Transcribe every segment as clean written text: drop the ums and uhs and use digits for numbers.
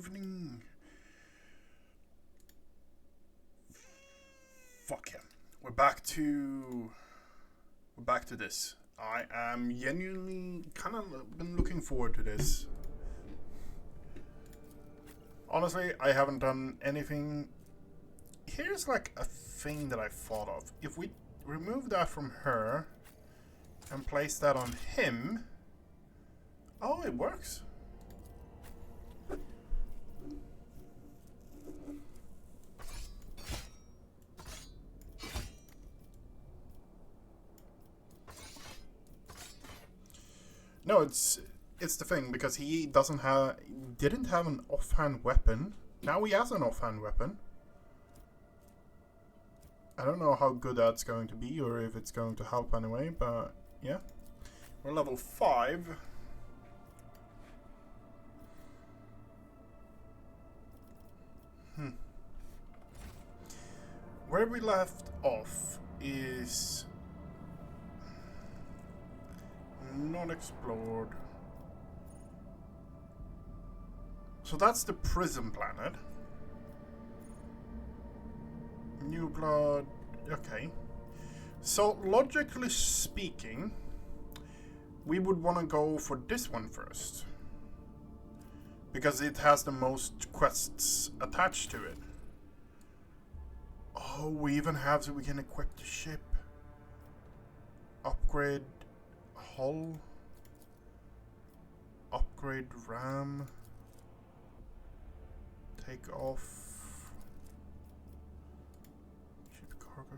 evening. Fuck yeah. We're back to this. I am genuinely kind of been looking forward to this. Honestly, I haven't done anything. Here's like a thing that I thought of. If we remove that from her and place that on him. Oh, it works. No, it's the thing because he didn't have an offhand weapon. Now he has an offhand weapon. I don't know how good that's going to be or if it's going to help anyway, but yeah. We're level 5. Where we left off is not explored. So that's the prison planet. New blood. Okay. So logically speaking, we would want to go for this one first. Because it has the most quests attached to it. Oh, we even have so we can equip the ship. Upgrade hull. Upgrade ram. Take off. Ship cargo.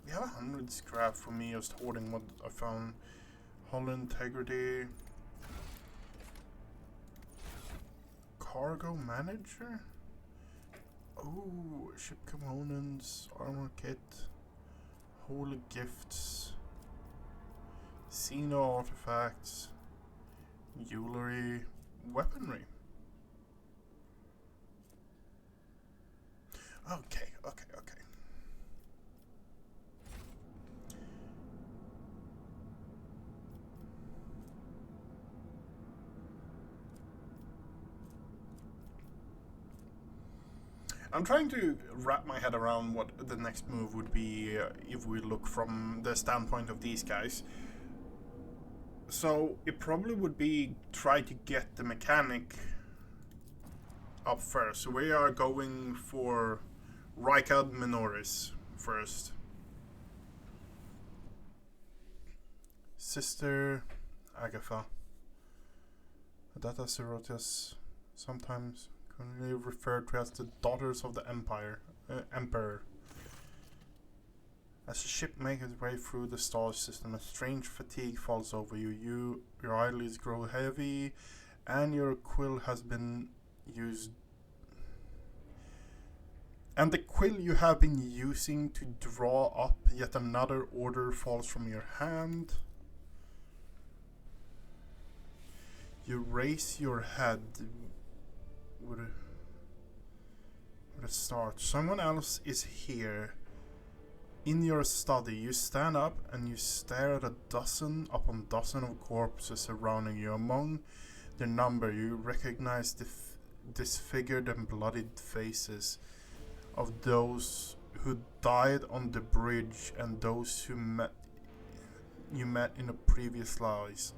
We have 100 scrap for me just hoarding what I found. Hull integrity. Cargo manager? Oh, ship components, armor kit, holy gifts, Xeno artifacts, jewelry, weaponry. Okay. I'm trying to wrap my head around what the next move would be if we look from the standpoint of these guys. So it probably would be try to get the mechanic up first. So we are going for Rykad Minoris first. Sister Agatha. Adata Serotius. Sometimes commonly referred to as the daughters of the Emperor. As the ship makes its way through the star system, a strange fatigue falls over you. Your eyelids grow heavy, and your quill has been used. And the quill you have been using to draw up yet another order falls from your hand. You raise your head with a start. Someone else is here. In your study, you stand up and you stare at a dozen upon dozen of corpses surrounding you. Among their number, you recognize the disfigured and bloodied faces of those who died on the bridge and those who you met in a previous life.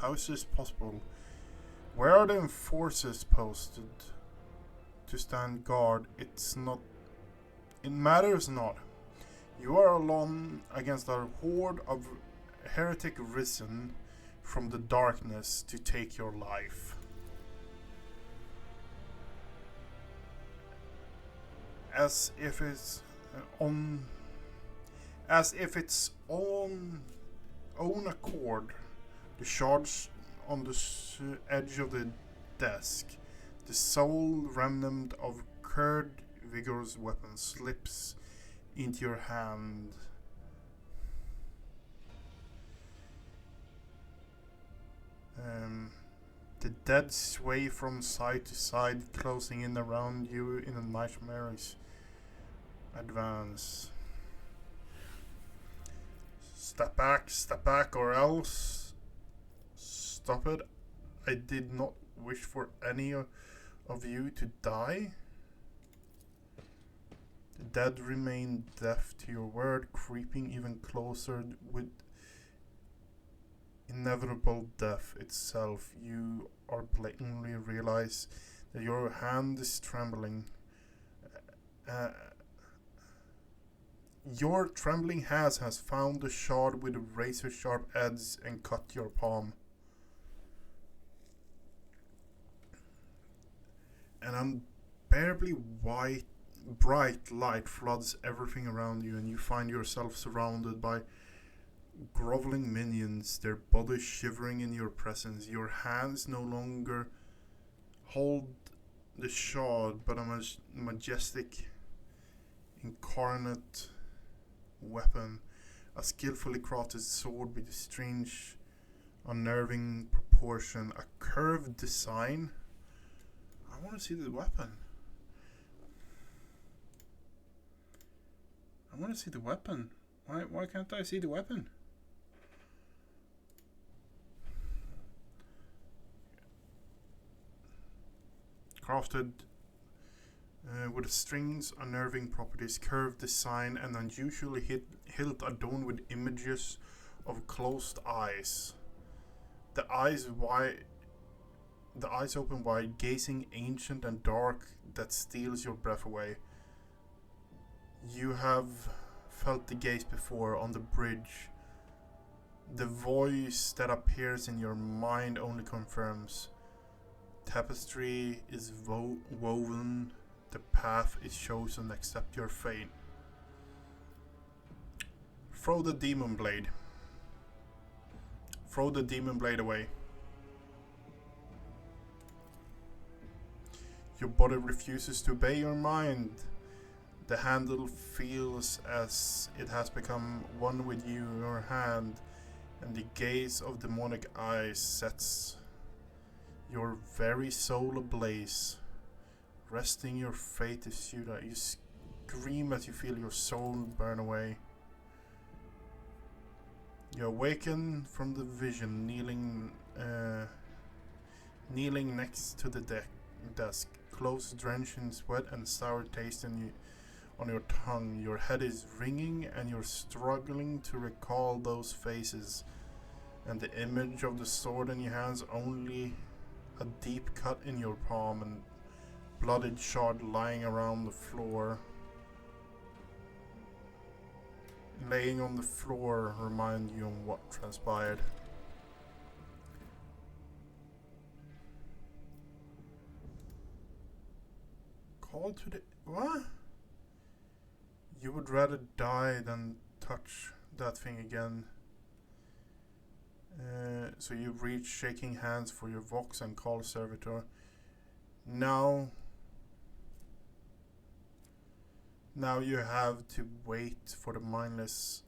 How is this possible? Where are the enforcers posted to stand guard? It matters not. You are alone against a horde of heretic risen from the darkness to take your life. As if its own accord, the shards on the edge of the desk, the sole remnant of Kurd vigorous weapon slips into your hand. The dead sway from side to side, closing in around you in a nightmarish advance. Step back, or else. Stop it. I did not wish for any of you to die? The dead remain deaf to your word, creeping even closer with inevitable death itself. You are blatantly realize that your hand is trembling. Your trembling hand has found the shard with a razor-sharp edge and cut your palm. An unbearably bright light floods everything around you, and you find yourself surrounded by groveling minions, their bodies shivering in your presence. Your hands no longer hold the shard, but a majestic, incarnate weapon, a skillfully crafted sword with a strange, unnerving proportion, a curved design. I want to see the weapon. I want to see the weapon. Why can't I see the weapon? Crafted with strings, unnerving properties, curved design, and unusually hilt adorned with images of closed eyes. The eyes open wide, gazing ancient and dark, that steals your breath away. You have felt the gaze before on the bridge. The voice that appears in your mind only confirms. Tapestry is woven. The path is chosen. Accept your fate. Throw the demon blade. Throw the demon blade away. Your body refuses to obey your mind. The handle feels as it has become one with you, your hand, and the gaze of demonic eyes sets your very soul ablaze. Resting your fate is futile. You scream as you feel your soul burn away. You awaken from the vision, kneeling next to the desk, clothes drenched in sweat and sour taste on your tongue. Your head is ringing and you're struggling to recall those faces, and the image of the sword in your hands only a deep cut in your palm and blooded shard lying around the floor. Laying on the floor remind you of what transpired. Call to the... what? You would rather die than touch that thing again. So you reach shaking hands for your vox and call servitor. Now you have to wait for the mindless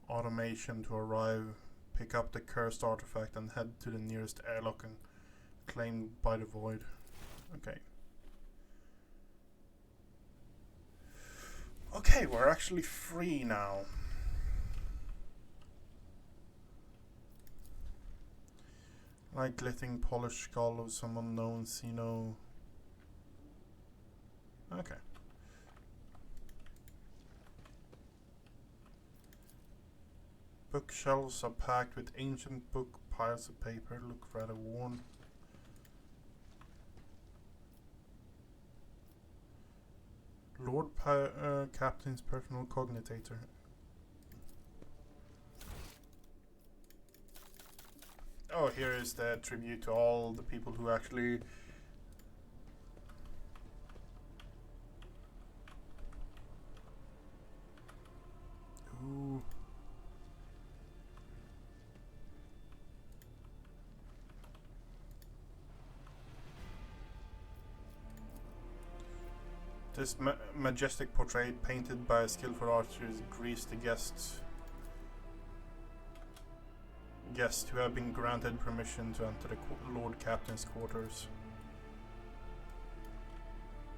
automation to arrive, pick up the cursed artifact and head to the nearest airlock and claimed by the void. Okay. Okay, we're actually free now. Like glittering polished skull of some unknown Xeno. Okay. Bookshelves are packed with ancient book, piles of paper look rather worn. Lord Captain's personal cognitator. Oh, here is the tribute to all the people who actually... Ooh. This majestic portrait, painted by a skillful artist, grieves the guests who have been granted permission to enter the Lord Captain's quarters.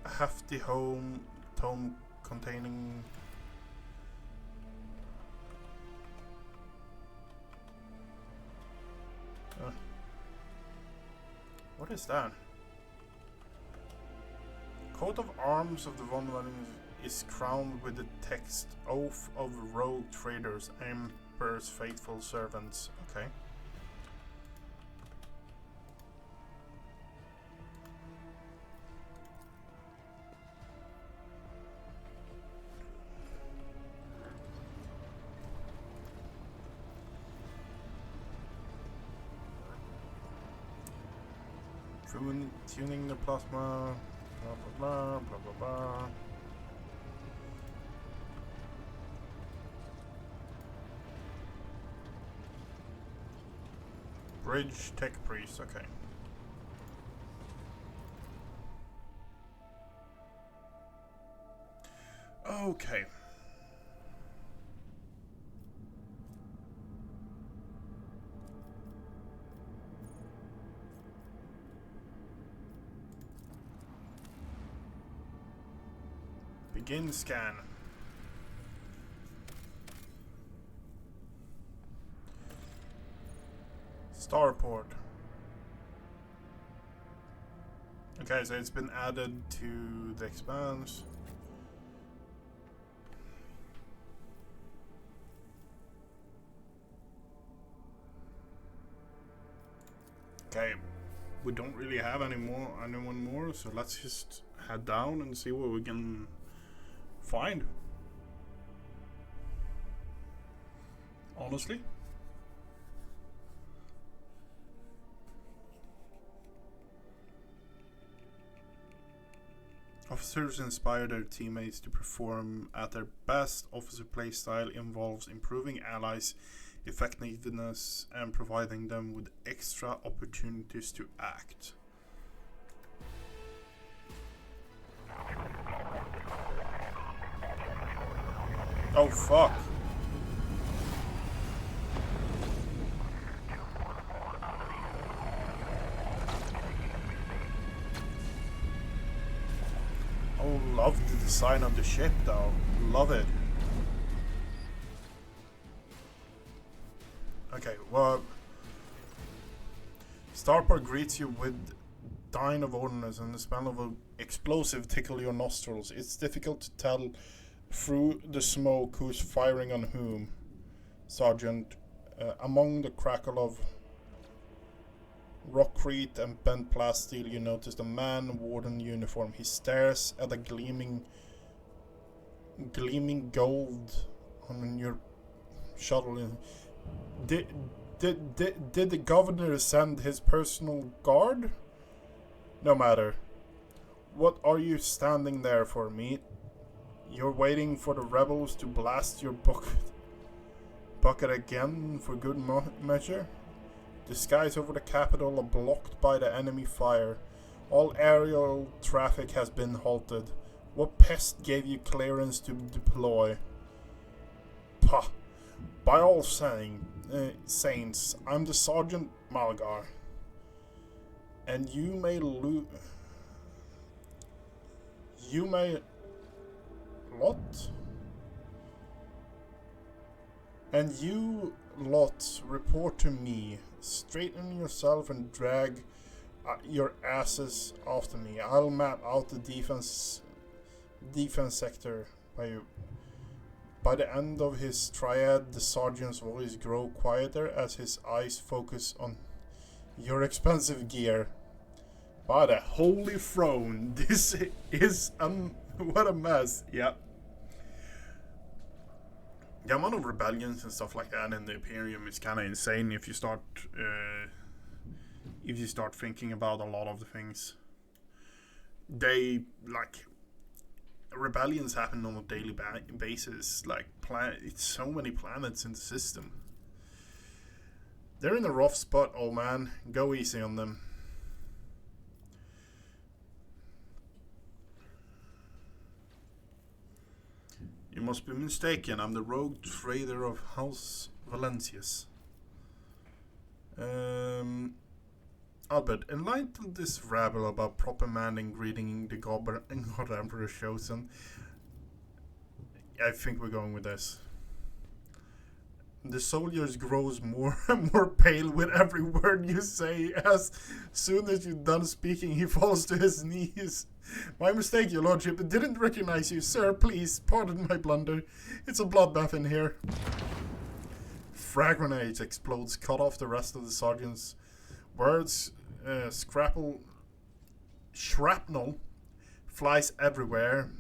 A hefty tome containing What is that? Coat of arms of the Von is crowned with the text Oath of Rogue Traders, Emperor's Faithful Servants. Okay. Tuning the plasma, blah blah blah blah blah blah. Bridge Tech Priest, okay. Okay. Begin scan. Starport. Okay, so it's been added to the expanse. Okay, we don't really have anyone more, so let's just head down and see what we can find. Honestly. Officers inspire their teammates to perform at their best. Officer playstyle involves improving allies' effectiveness and providing them with extra opportunities to act. Oh fuck. Oh, love the design of the ship though. Love it. Okay, well, Starport greets you with Dine of Ordnance and the smell of an explosive tickle your nostrils. It's difficult to tell through the smoke who's firing on whom, Sergeant. Among the crackle of rockcrete and bent plasteel, you notice a man, warden uniform. He stares at a gleaming gold on your shuttle. Did the governor send his personal guard? No matter. What are you standing there for, mate? You're waiting for the rebels to blast your bucket again for good measure? The skies over the capital are blocked by the enemy fire. All aerial traffic has been halted. What pest gave you clearance to deploy? Pah! By all saints, I'm the Sergeant Malgar. And you may And you lot report to me. Straighten yourself and drag your asses after me. I'll map out the defense sector by you. By the end of his triad, the sergeant's voice grows quieter as his eyes focus on your expensive gear. By the holy throne, this is what a mess. Yeah. The amount of rebellions and stuff like that in the Imperium is kind of insane if you start thinking about a lot of the things. They, like, rebellions happen on a daily basis. Like, it's so many planets in the system. They're in a rough spot, old man. Go easy on them. You must be mistaken. I'm the rogue trader of House Valencius. Albert, enlighten this rabble about proper manning, greeting the God Emperor chosen. I think we're going with this. The soldiers grows more and more pale with every word you say. As soon as you're done speaking, he falls to his knees. My mistake, your lordship. I didn't recognize you. Sir, please, pardon my blunder. It's a bloodbath in here. Frag grenades explodes, cut off the rest of the sergeant's words. Shrapnel flies everywhere.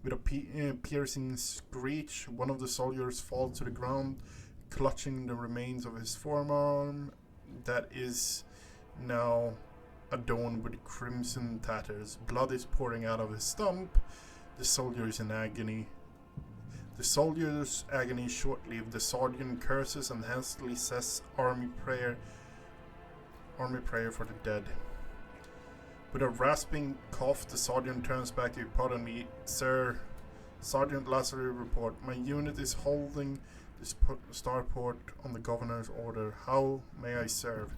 With a piercing screech, one of the soldiers falls to the ground, clutching the remains of his forearm that is now adorned with crimson tatters. Blood is pouring out of his stump. The soldier is in agony. The soldier's agony is short-lived. The sergeant curses and hastily says army prayer for the dead. With a rasping cough, the sergeant turns back to you. Pardon me, sir. Sergeant Lazarus report. My unit is holding this starport on the governor's order. How may I serve?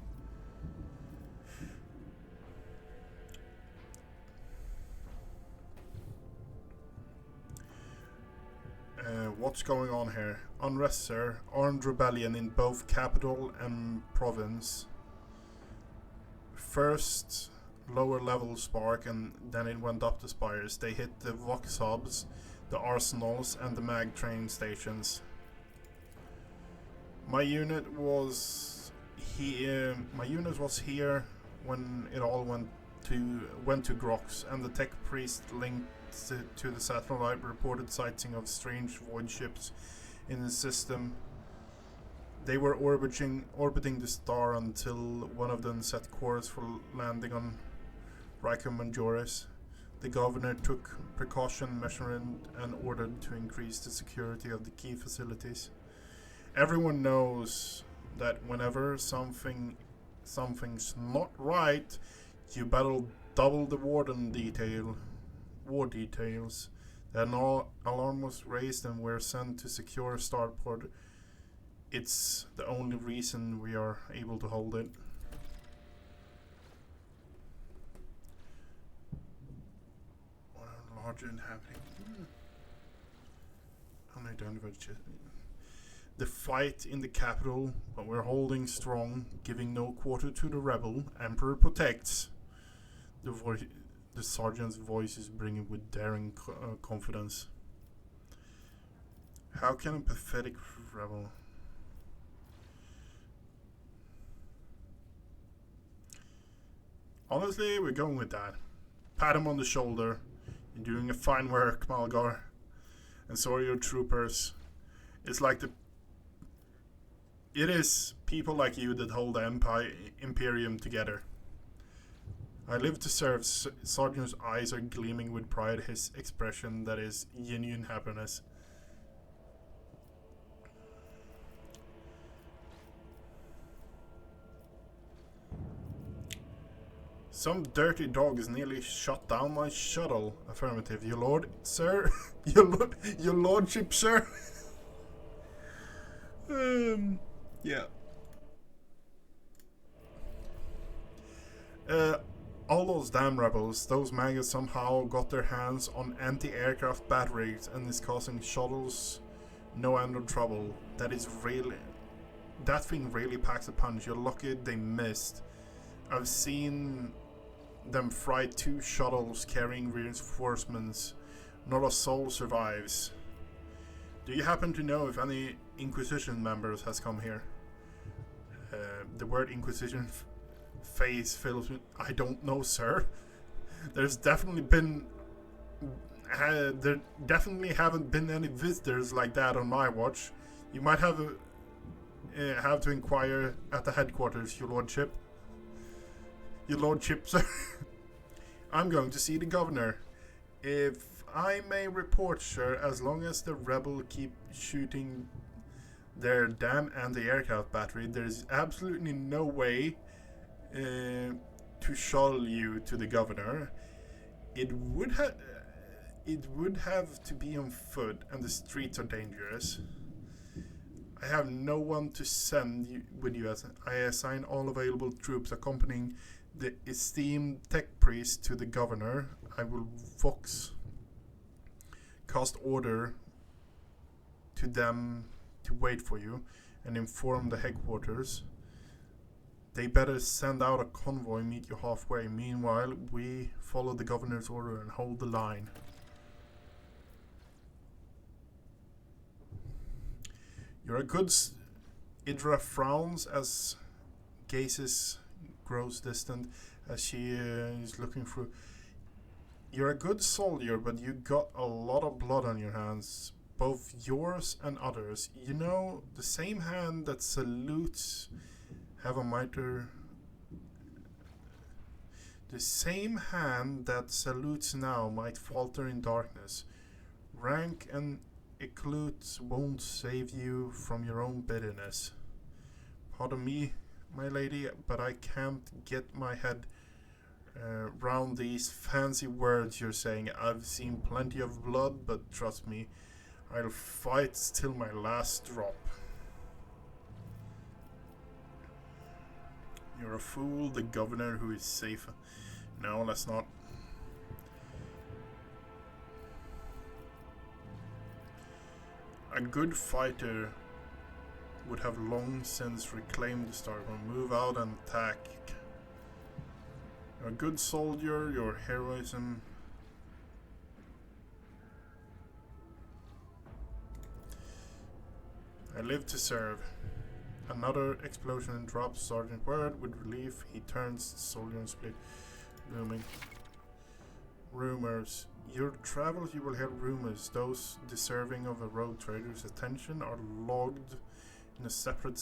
What's going on here? Unrest, sir. Armed rebellion in both capital and province. First lower level spark, and then it went up the spires. They hit the Vox hubs, the arsenals, and the mag train stations. My unit was here. When it all went to Grox, and the tech priest linked to the satellite reported sighting of strange void ships in the system. They were orbiting the star until one of them set course for landing on Ricum Majoris. The governor took precaution measurement and ordered to increase the security of the key facilities. Everyone knows that whenever something's not right, you better double the war details. Then alarm was raised and we're sent to secure starport. It's the only reason we are able to hold it. What are larger inhabiting? The fight in the capital, but we're holding strong, giving no quarter to the rebel. Emperor protects. The sergeant's voice is bringing with daring confidence. How can a pathetic rebel... Honestly, we're going with that. Pat him on the shoulder. You're doing a fine work, Malgar. And so are your troopers. It's like it is people like you that hold the Imperium together. I live to serve. Sergeant's eyes are gleaming with pride. His expression that is genuine happiness. Some dirty dogs nearly shot down my shuttle. Affirmative, your lord, sir. your lordship, sir. Yeah. All those damn rebels, those maggots somehow got their hands on anti-aircraft batteries and is causing shuttles no end of trouble. That thing really packs a punch. You're lucky they missed. I've seen them fry 2 shuttles carrying reinforcements. Not a soul survives. Do you happen to know if any Inquisition members has come here? The word Inquisition face fills with... I don't know, sir. There's definitely been... there definitely haven't been any visitors like that on my watch. You might have to inquire at the headquarters, your lordship. Your lordship, sir. I'm going to see the governor. If I may report, sir, as long as the rebel keep shooting their damn anti-aircraft battery, there's absolutely no way to shuttle you to the governor. It would have to be on foot, and the streets are dangerous. I have no one to send with you as I assign all available troops accompanying the esteemed tech priest to the governor. I will cast order to them to wait for you and inform the headquarters. They better send out a convoy, meet you halfway. Meanwhile, we follow the governor's order and hold the line. You're a good... Idra frowns as gazes grows distant as she is looking through. You're a good soldier, but you got a lot of blood on your hands. Both yours and others. You know, the same hand that salutes have a mitre. The same hand that salutes now might falter in darkness. Rank and eclutes won't save you from your own bitterness. Pardon me, my lady, but I can't get my head round these fancy words you're saying. I've seen plenty of blood, but trust me, I'll fight till my last drop. You're a fool, the governor who is safe. No, let's not. A good fighter would have long since reclaimed the star. Move out and attack. You're a good soldier, your heroism. I live to serve. Another explosion drops Sergeant Word with relief. He turns the soldier and split, looming. Rumors. Your travels, you will hear rumors. Those deserving of a rogue trader's attention are logged in a separate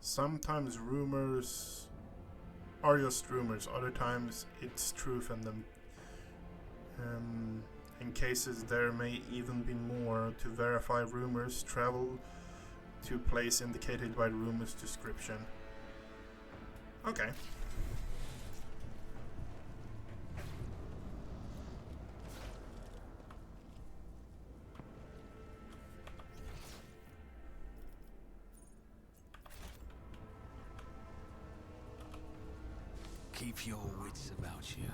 sometimes rumors are just rumors. Other times it's truth, and them. In cases there may even be more. To verify rumors, travel to a place indicated by the rumor's description. Okay. Keep your wits about you.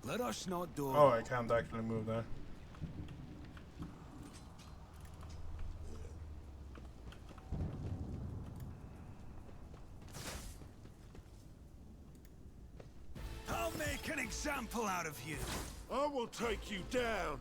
Let us not do. Oh, I can't actually move there. I'll make an example out of you. I will take you down.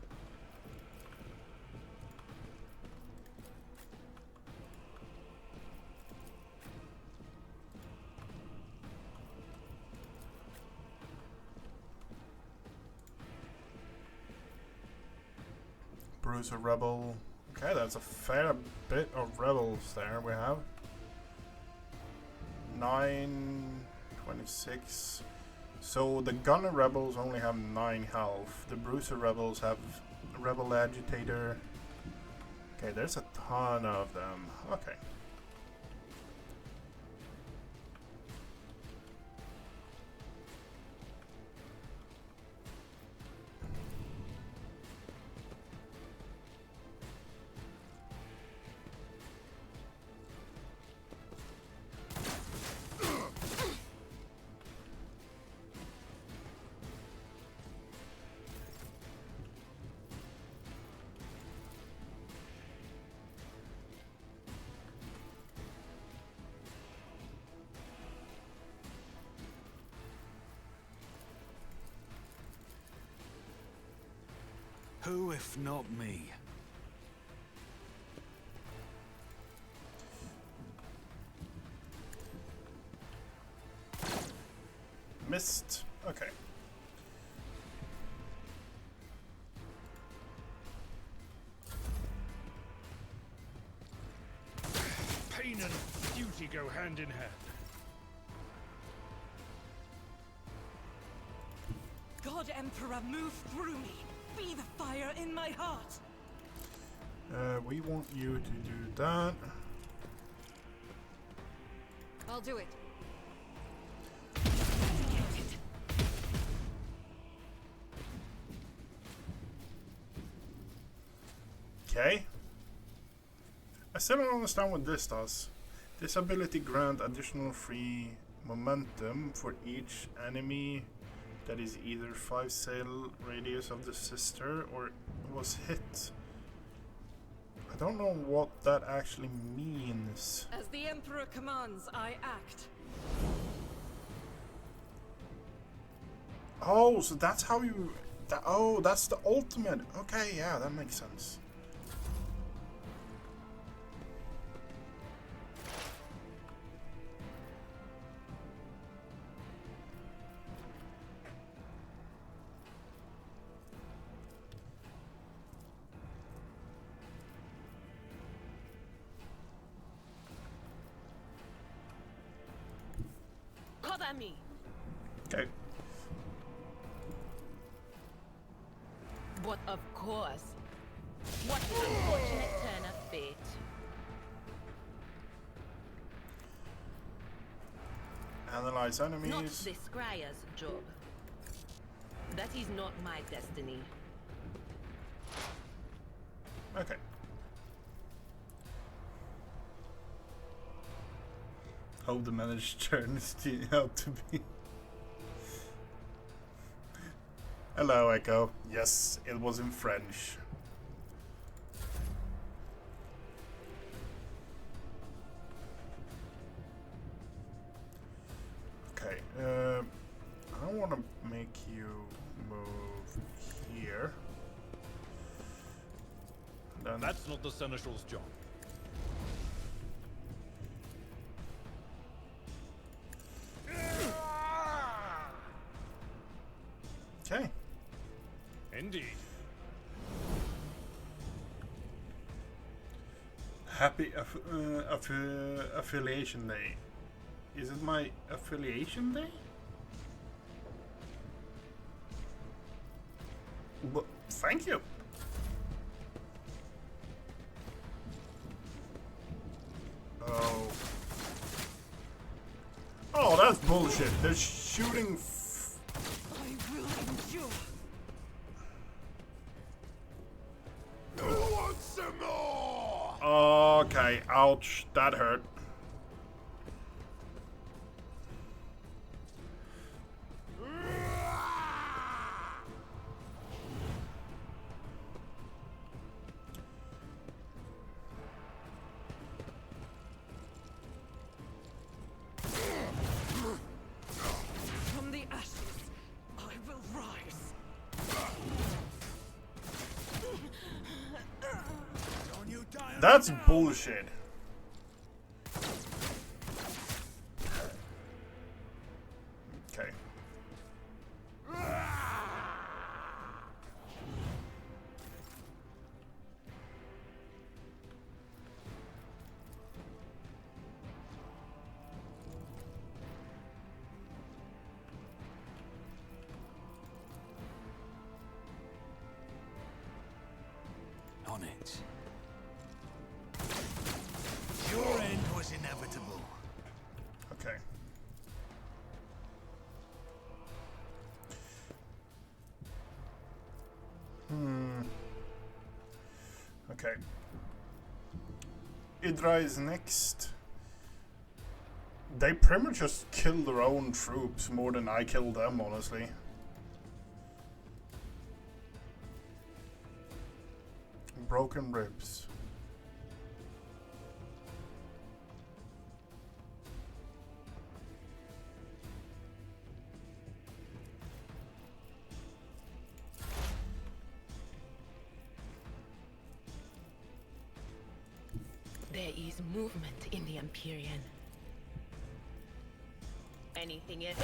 Bruce a rebel. Okay, that's a fair bit of rebels there we have. 9, 26. So the gunner rebels only have 9 health. The bruiser rebels have rebel agitator. Okay, there's a ton of them. Okay. Who if not me? Missed. Okay. Pain and duty go hand in hand. God Emperor, move through me. Be the fire in my heart. We want you to do that. I'll do it. Okay. I still don't understand what this does. This ability grants additional free momentum for each enemy that is either 5 sail radius of the sister or was hit. I don't know what that actually means. As the Emperor commands, I act. Oh, so that's how you... oh, that's the ultimate. Okay, yeah, that makes sense. Cover me. Okay. But of course. What an unfortunate turn of fate. Analyze enemies. Not the scryer's job. That is not my destiny. Okay. How the managed turns out to be. Hello, Echo. Yes, it was in French. Okay, I want to make you move here. Then That's not the Seneschal's job. okay. Indeed. Happy affiliation day. Is it my affiliation day? But thank you. Oh. Oh, that's bullshit. They're shooting. I will endure. Who wants some more? Okay, ouch. That hurt. From the ashes, I will rise. Don't you die on That's the now. bullshit. Okay. On it. Your end was inevitable. Okay. Okay. Idra is next. They pretty much just kill their own troops more than I kill them, honestly. Broken ribs. There is movement in the Empyrean. Anything else?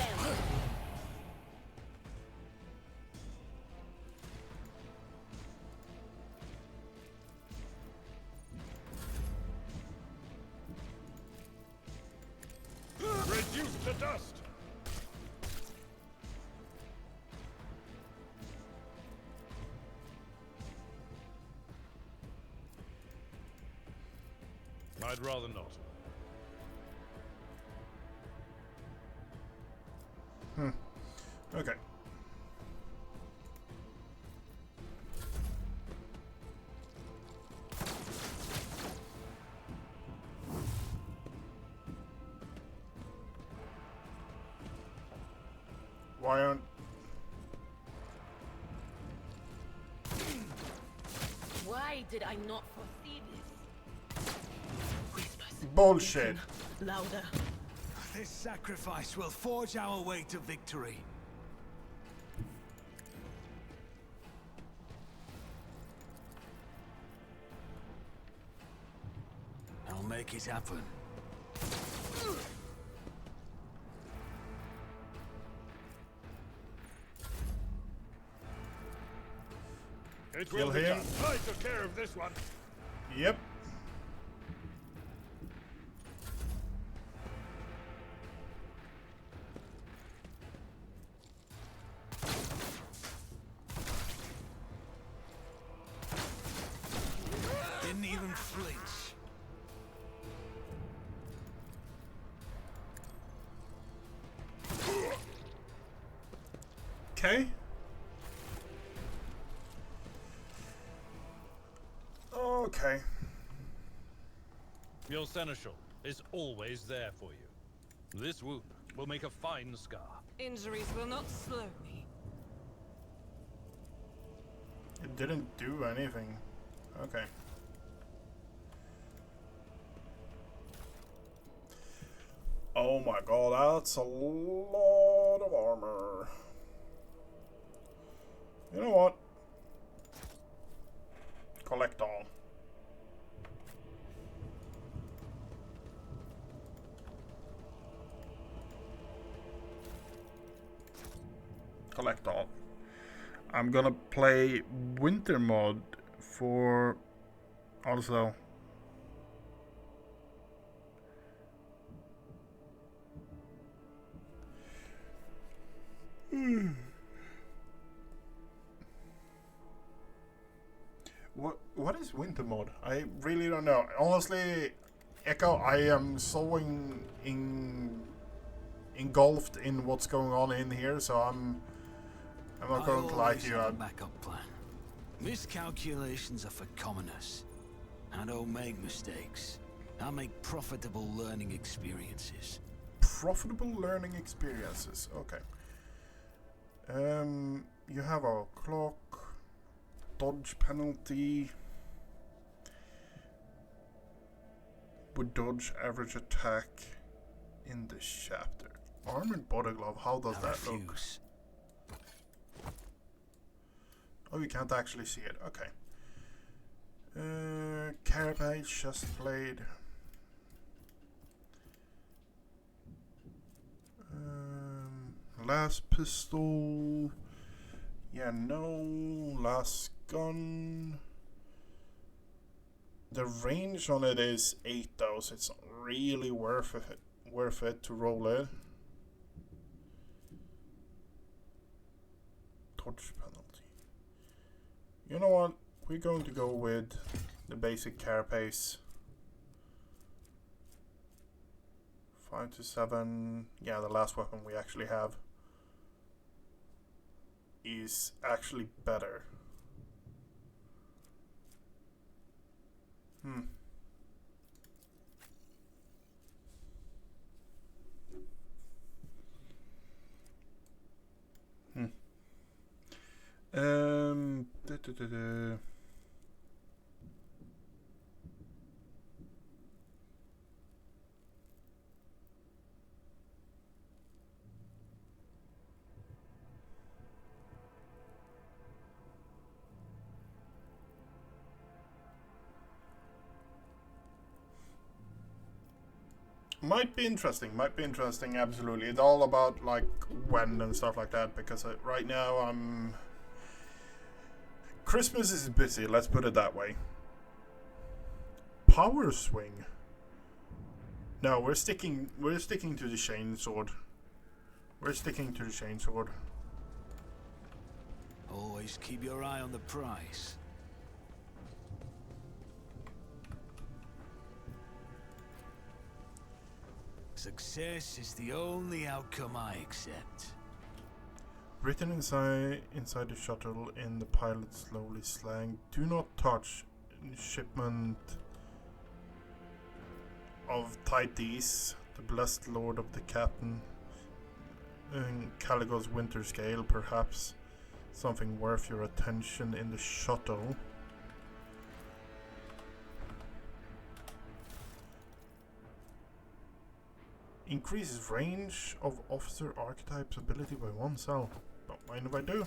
Reduced to dust. I'd rather not. Okay. Why aren't... Why did I not foresee this? Whispers. Bullshit. Louder. This sacrifice will forge our way to victory. I'll make it happen. It Kill will be him. done. I took care of this one. Yep. Didn't even flinch. Okay. Okay. Your seneschal is always there for you. This wound will make a fine scar. Injuries will not slow me. It didn't do anything. Okay. Oh my god, that's a lot of armor. You know what? Collect all. Collect all. I'm gonna play winter mod for also. What is winter mode? I really don't know. Honestly, Echo, I am so engulfed in what's going on in here, so I'm not going to lie to you. I have a backup plan. Miscalculations are for commoners. I don't make mistakes. I make profitable learning experiences. Profitable learning experiences. Okay. You have a clock, dodge penalty. Would dodge average attack in this chapter. Armored body glove. How does that look? Oh, you can't actually see it. Okay. Carapace, chest plate. Last pistol. Yeah, no. Last gun. The range on it is 8 though, so it's not really worth it to roll it. Dodge penalty. You know what? We're going to go with the basic carapace. 5 to 7. Yeah, the last weapon we actually have is actually better. Da, da, da, da. Might be interesting, absolutely. It's all about like when and stuff like that, because right now Christmas is busy, let's put it that way. Power swing. No, we're sticking to the chainsword. We're sticking to the chainsword. Always keep your eye on the prize. Success is the only outcome I accept. Written inside the shuttle in the pilot's slowly slang, do not touch shipment of Tides, the blessed lord of the captain. Caligo's winter scale, perhaps something worth your attention in the shuttle. Increases range of officer archetype's ability by 1 cell. Don't mind if I do.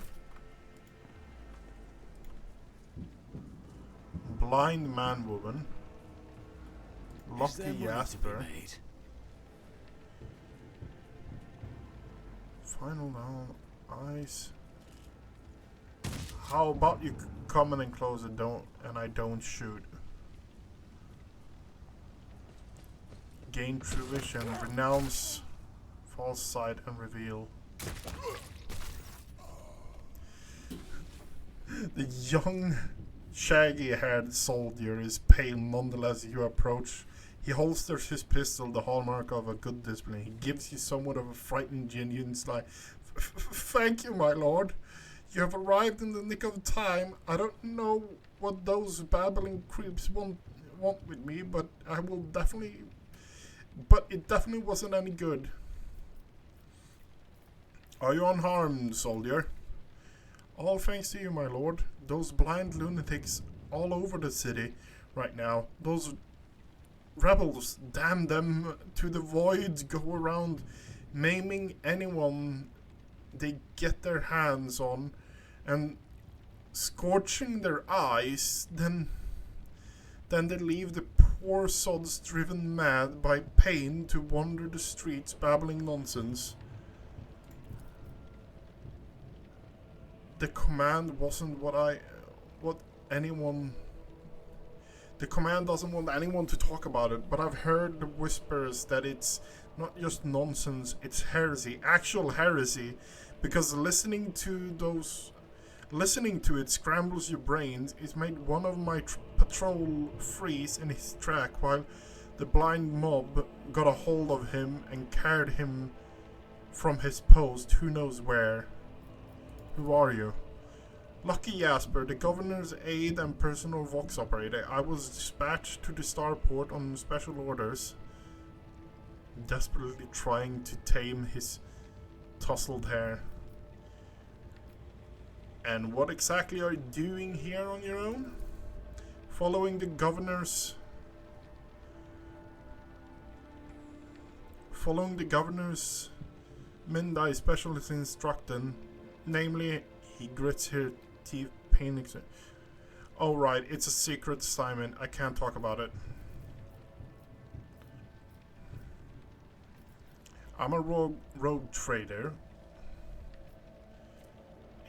Blind man woman. Lucky Jasper. Final down. Eyes. How about you come in and close it and I don't shoot? Gain true vision, renounce false sight and reveal. The young shaggy-haired soldier is pale nonetheless as you approach. He holsters his pistol, the hallmark of a good discipline. He gives you somewhat of a frightened, genuine sigh. Thank you, my lord. You have arrived in the nick of time. I don't know what those babbling creeps want with me, but I will definitely... But it definitely wasn't any good. Are you unharmed, soldier? All thanks to you, my lord. Those blind lunatics all over the city right now. Those rebels, damn them to the void, go around maiming anyone they get their hands on and scorching their eyes, then they leave the poor sods driven mad by pain to wander the streets babbling nonsense. The command wasn't the command doesn't want anyone to talk about it, but I've heard the whispers that it's not just nonsense, it's heresy, actual heresy, because listening to it scrambles your brains. It made one of my patrol freeze in his track while the blind mob got a hold of him and carried him from his post who knows where. Who are you? Lucky Jasper, the governor's aide and personal Vox operator. I was dispatched to the starport on special orders, desperately trying to tame his tousled hair. And what exactly are you doing here on your own? Following the governor's Mindai specialist instruction, namely, he grits her teeth paining. Oh right, it's a secret assignment. I can't talk about it. I'm a rogue trader.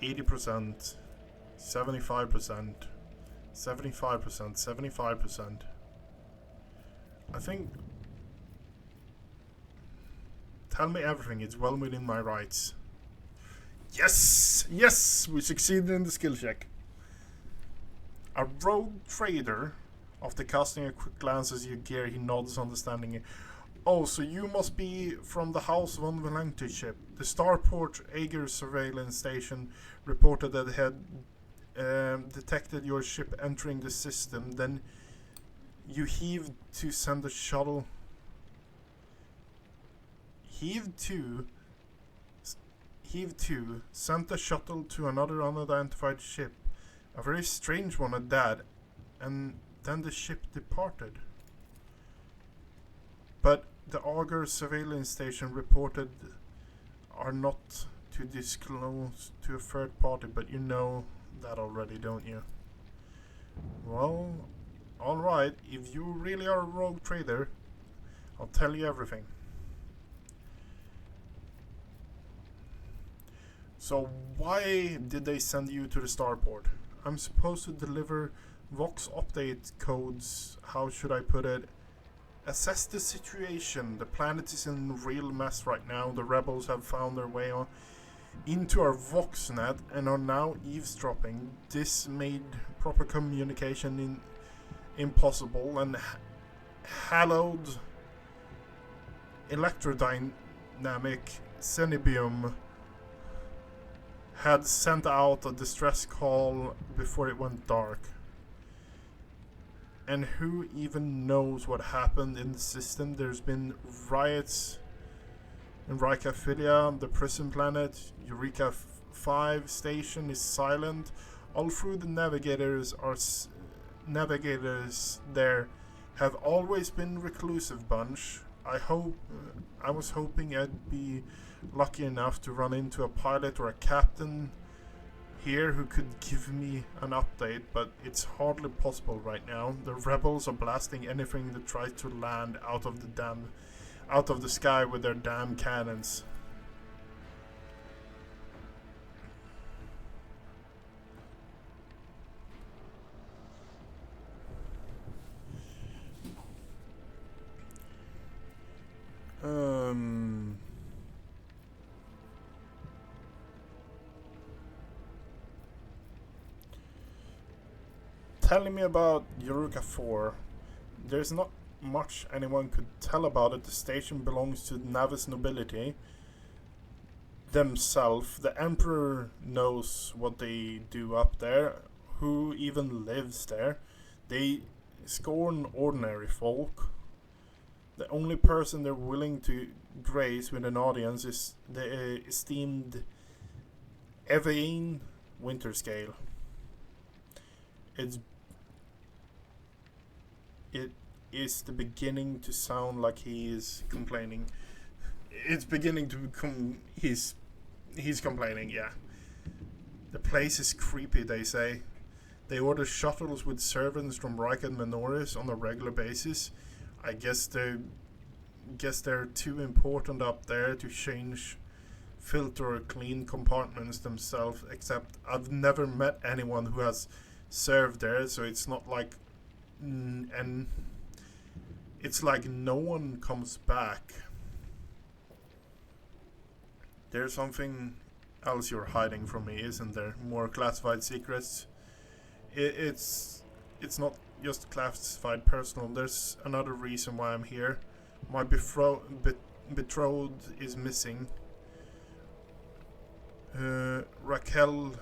80%, 75%, 75%, 75%. I think... Tell me everything, it's well within my rights. Yes! Yes! We succeeded in the skill check. A rogue trader, after casting a quick glance as you gear, he nods understanding. Oh, so you must be from the House von Valenti ship. The starport Aegir surveillance station reported that it had detected your ship entering the system. Then you heaved to send a shuttle. Heaved to, sent a shuttle to another unidentified ship. A very strange one at that. And then the ship departed. But the Augur surveillance station reported are not to disclose to a third party, but you know that already, don't you? Well, alright, if you really are a rogue trader, I'll tell you everything. So why did they send you to the starport? I'm supposed to deliver Vox update codes, how should I put it? Assess the situation. The planet is in real mess right now. The rebels have found their way into our Voxnet and are now eavesdropping. This made proper communication impossible, and hallowed electrodynamic Cenibium had sent out a distress call before it went dark. And who even knows what happened in the system? There's been riots In Rikaphilia, the prison planet, Eureka 5 station is silent. All through the navigators there have always been reclusive bunch. I was hoping I'd be lucky enough to run into a pilot or a captain here who could give me an update, but it's hardly possible right now. The rebels are blasting anything that tries to land out of the sky with their damn cannons. Telling me about Eureka 4. There's not much anyone could tell about it. The station belongs to the Navis nobility themselves. The Emperor knows what they do up there, who even lives there. They scorn ordinary folk. The only person they're willing to grace with an audience is the esteemed Evain Winterscale. It is the beginning to sound like he is complaining. It's beginning to become he's complaining, yeah. The place is creepy, they say. They order shuttles with servants from Reich and Menoris on a regular basis. I guess they're too important up there to change, filter or clean compartments themselves, except I've never met anyone who has served there, so it's not like and it's like no one comes back. There's something else you're hiding from me, isn't there? More classified secrets? It's not just classified personal. There's another reason why I'm here. My betrothed is missing. Raquel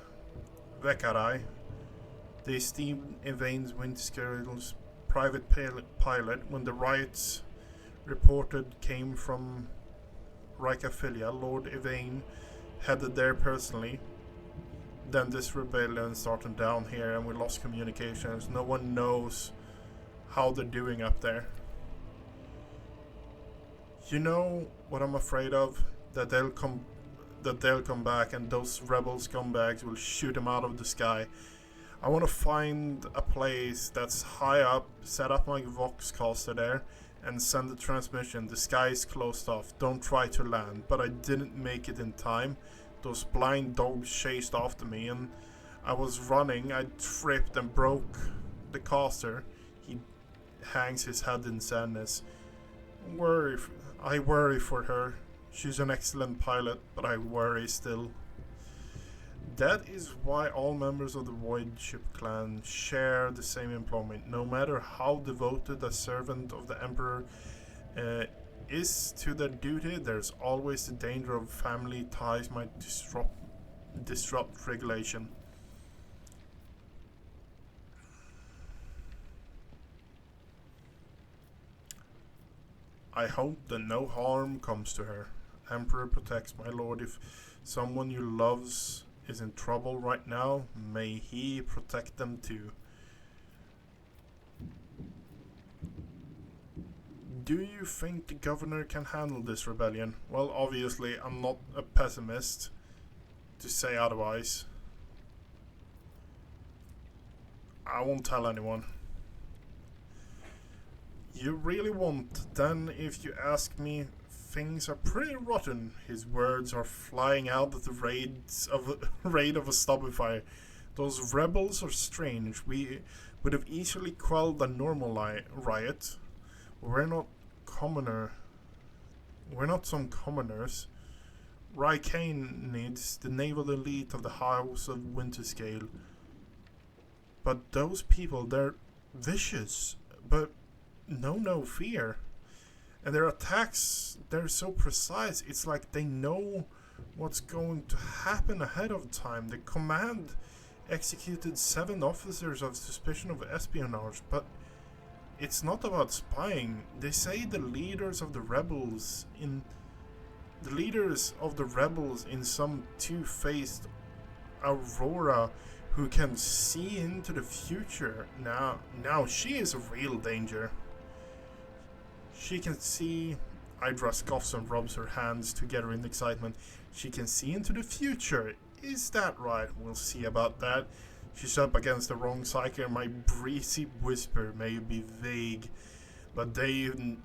Vekarai, the esteemed Evain's Windscale's private pilot, when the riots reported came from Rikaphilia, Lord Evain headed there personally. Then this rebellion started down here and we lost communications. No one knows how they're doing up there. You know what I'm afraid of? That they'll come back and those rebel scumbags will shoot them out of the sky. I want to find a place that's high up, set up my Voxcaster there, and send the transmission. The sky is closed off. Don't try to land. But I didn't make it in time. Those blind dogs chased after me, and I was running. I tripped and broke the caster. He hangs his head in sadness. I worry for her. She's an excellent pilot, but I worry still. That is why all members of the Void Ship clan share the same employment. No matter how devoted a servant of the Emperor is to their duty, there's always the danger of family ties might disrupt regulation. I hope that no harm comes to her. Emperor protects my lord. If someone you loves is in trouble right now, may he protect them too. Do you think the governor can handle this rebellion? Well, obviously, I'm not a pessimist to say otherwise. I won't tell anyone. You really won't? Then, if you ask me, things are pretty rotten. His words are flying out at the rate of a stubby fire. Those rebels are strange. We would have easily quelled a normal riot. We're not some commoners. Rykane needs the naval elite of the House of Winterscale. But those people, they're vicious, but no fear. And their attacks, they're so precise. It's like they know what's going to happen ahead of time. The command executed 7 officers of suspicion of espionage, but it's not about spying. They say the leaders of the rebels the leaders of the rebels in some two-faced Aurora who can see into the future. Now she is a real danger. She can see. Hydra scoffs and rubs her hands together in excitement. She can see into the future. Is that right? We'll see about that. She's up against the wrong psyche, and my breezy whisper may be vague, but they've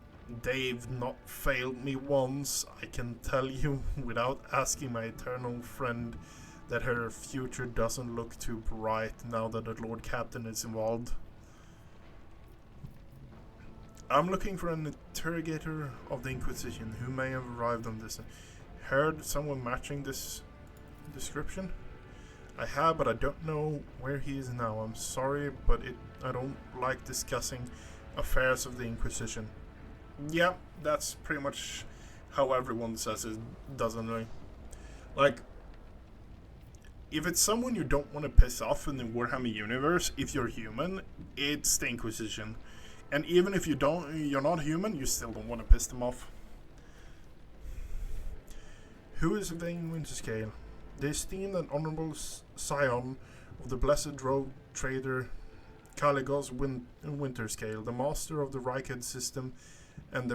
not failed me once. I can tell you without asking my eternal friend that her future doesn't look too bright now that the Lord Captain is involved. I'm looking for an interrogator of the Inquisition who may have arrived on this. Heard someone matching this description? I have, but I don't know where he is now. I'm sorry, but I don't like discussing affairs of the Inquisition. Yeah, that's pretty much how everyone says it, doesn't it? Like, if it's someone you don't want to piss off in the Warhammer universe, if you're human, it's the Inquisition. And even if you're not human, you still don't want to piss them off. Who is the Winter Scale? The esteemed and honorable scion of the blessed rogue trader Caligos Winter Scale, the master of the Reichhead system, and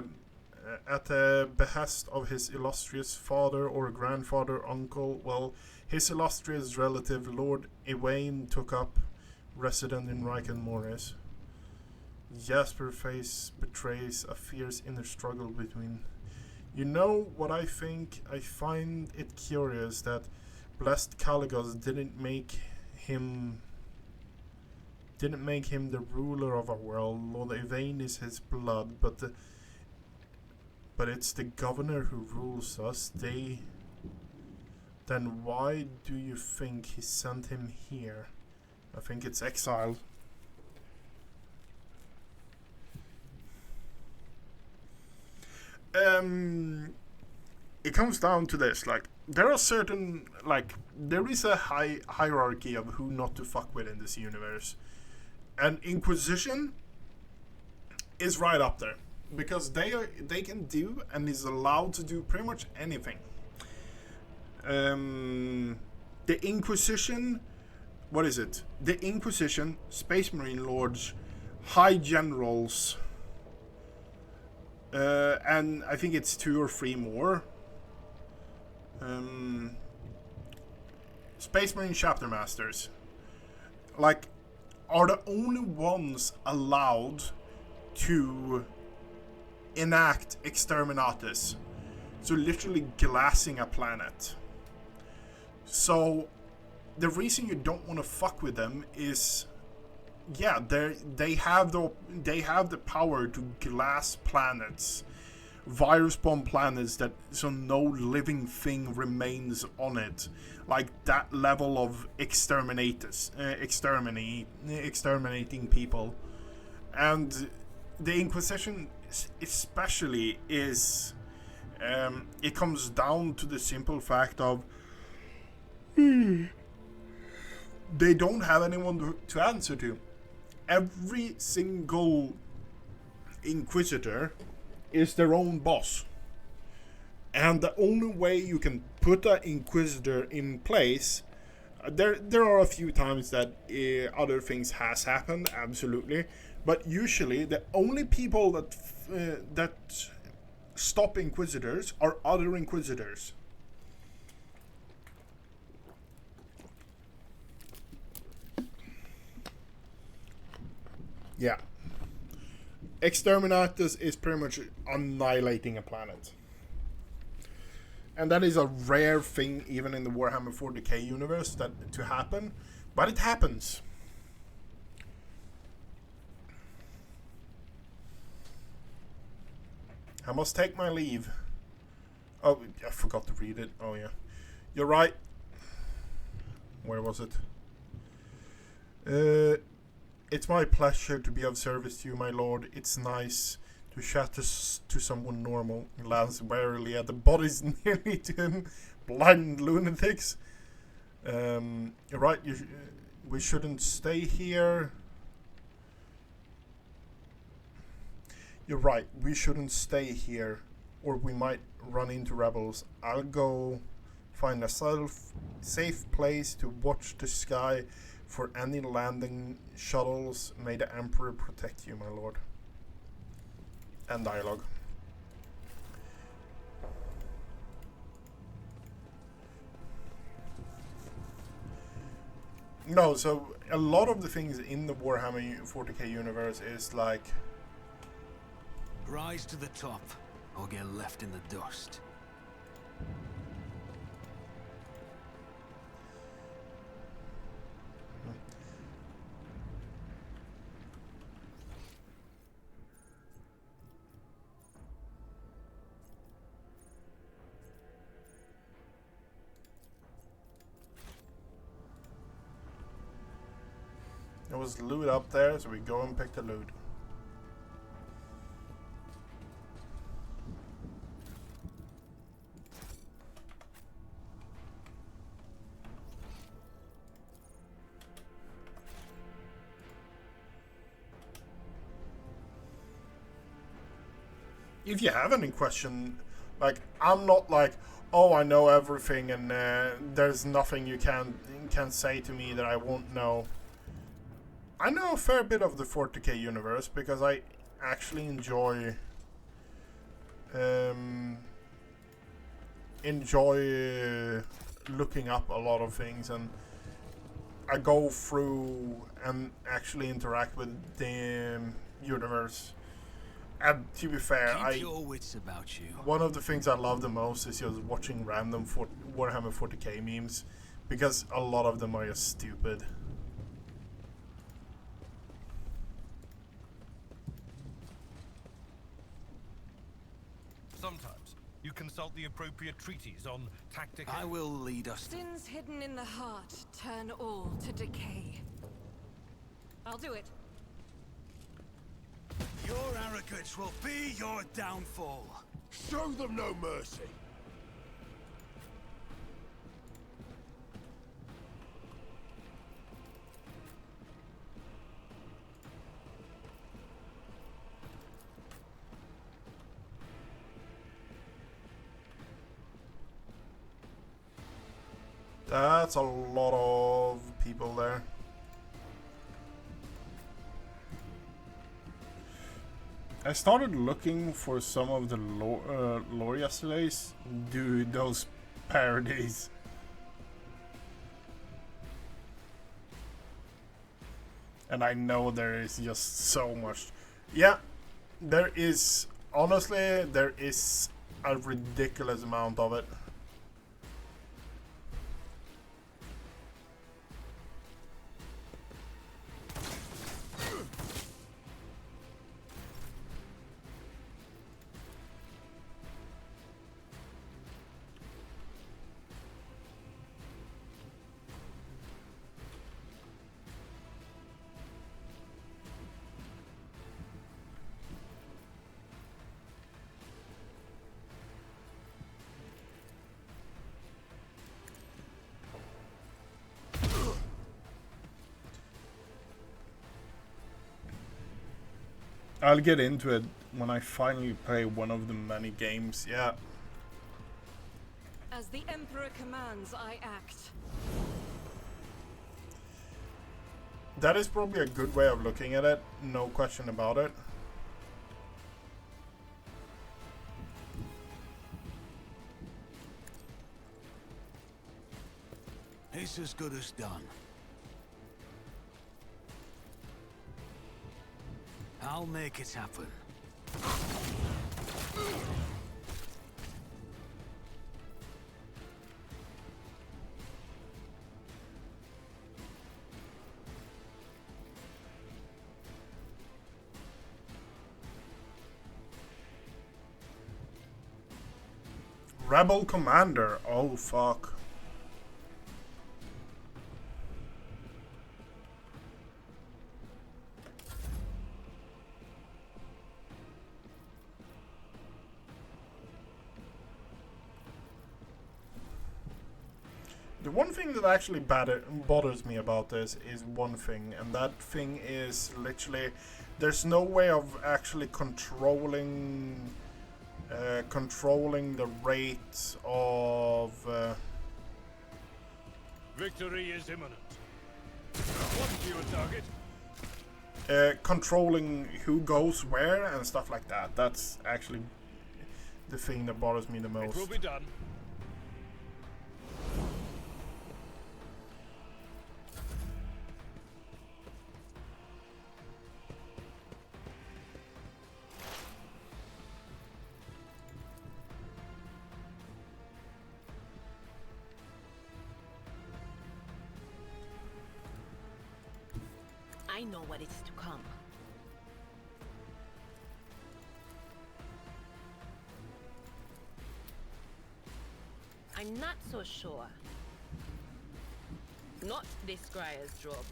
at the behest of his illustrious father or grandfather, uncle, well, his illustrious relative, Lord Ewain, took up resident in Reichen Morris. Jasper's face betrays a fierce inner struggle between. You know what I think? I find it curious that blessed Caligos didn't make him the ruler of our world. Lord Ewain is his blood, but it's the governor who rules us. Then why do you think he sent him here? I think it's exile. It comes down to this, like, there are certain, like, there is a hierarchy of who not to fuck with in this universe. And Inquisition is right up there. Because they can do and is allowed to do pretty much anything. The Inquisition, what is it? The Inquisition, Space Marine Lords, High Generals, and I think it's 2 or 3 more. Space Marine Chapter Masters, like, are the only ones allowed to enact exterminatus, so literally glassing a planet. So the reason you don't want to fuck with them is, yeah, they have the power to glass planets, virus bomb planets, that so no living thing remains on it, like that level of exterminating people. And the Inquisition especially is, it comes down to the simple fact of they don't have anyone to answer to. Every single Inquisitor is their own boss, and the only way you can put an Inquisitor in place, there are a few times that other things has happened, absolutely, but usually the only people that stop Inquisitors are other Inquisitors. Yeah. Exterminatus is pretty much annihilating a planet. And that is a rare thing even in the Warhammer 40k universe to happen, but it happens. I must take my leave. Oh, I forgot to read it. Oh yeah. You're right. Where was it? It's my pleasure to be of service to you, my lord. It's nice to chat to someone normal. He glanced warily at the bodies nearly to him. Blind lunatics. You're right. We shouldn't stay here. You're right. We shouldn't stay here or we might run into rebels. I'll go find a safe place to watch the sky for any landing shuttles. May the Emperor protect you, my lord. And dialogue. No, so a lot of the things in the Warhammer 40k universe is like... Rise to the top, or get left in the dust. There was loot up there, so we go and pick the loot. If you have any question, like, I'm not like, oh, I know everything and there's nothing you can say to me that I won't know. I know a fair bit of the 40k universe because I actually enjoy looking up a lot of things, and I go through and actually interact with the universe. And to be fair, Keep your wits about you. One of the things I love the most is just watching random Warhammer 40k memes, because a lot of them are just stupid. Sometimes you consult the appropriate treaties on tactics. I will lead us. Sins hidden in the heart turn all to decay. I'll do it. Your arrogance will be your downfall. Show them no mercy. That's a lot of people there. I started looking for some of the lore yesterday's. Dude, those parodies. And I know there is just so much. Yeah, there is. Honestly, there is a ridiculous amount of it. I'll get into it when I finally play one of the many games, yeah. As the Emperor commands, I act. That is probably a good way of looking at it, no question about it. It's as good as done. I'll make it happen. Rebel Commander, oh fuck. The one thing that actually bothers me about this is one thing, and that thing is literally there's no way of actually controlling Controlling the rate of... Victory is imminent. One fewer target. controlling who goes where and stuff like that. That's actually the thing that bothers me the most. It will be done. I know what is to come. I'm not so sure. Not this Scryer's job.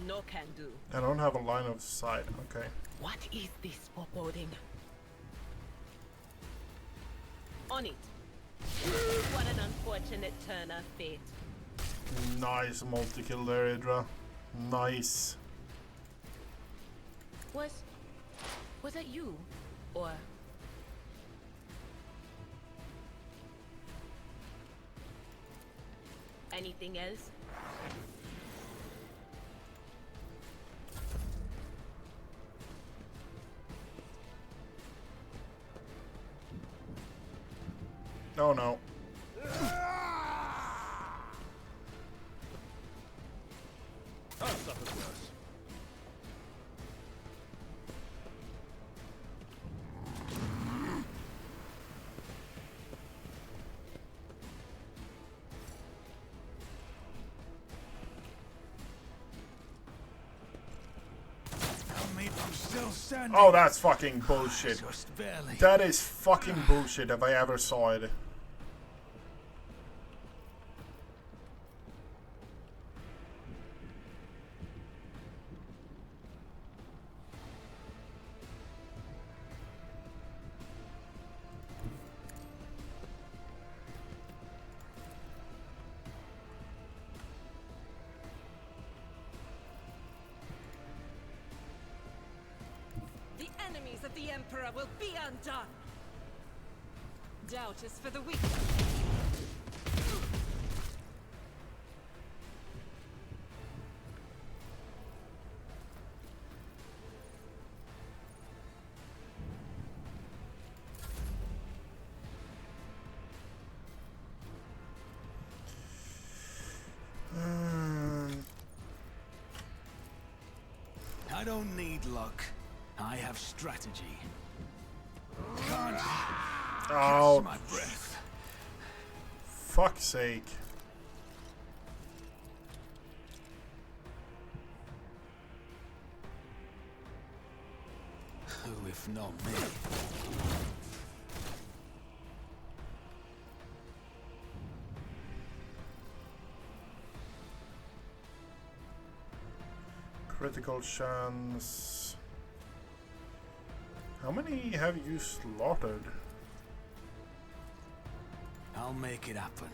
No can do. I don't have a line of sight. Okay. What is this foreboding? On it. What an unfortunate turn of fate. Nice multi-kill there, Idra. Nice. Was that you? Or... anything else? Oh no. I'll suffer worse. I'm still standing. Oh, that's fucking bullshit. Just barely. That is fucking bullshit if I ever saw it. The enemies of the Emperor will be undone. Doubt is for the weak. I don't need luck. I have strategy. Can't Oh, catch my breath. fuck's sake. Who if not me? Critical chance. How many have you slaughtered? I'll make it happen.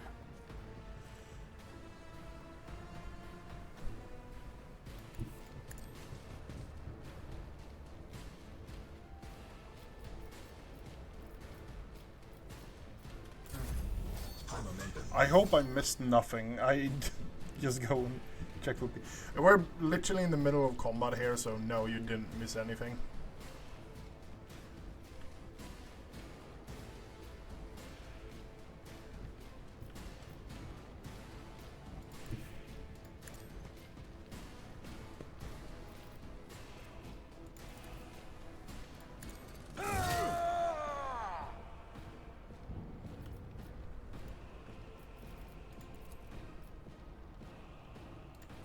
I hope I missed nothing. I just go and check for people. We're literally in the middle of combat here, so no, you didn't miss anything.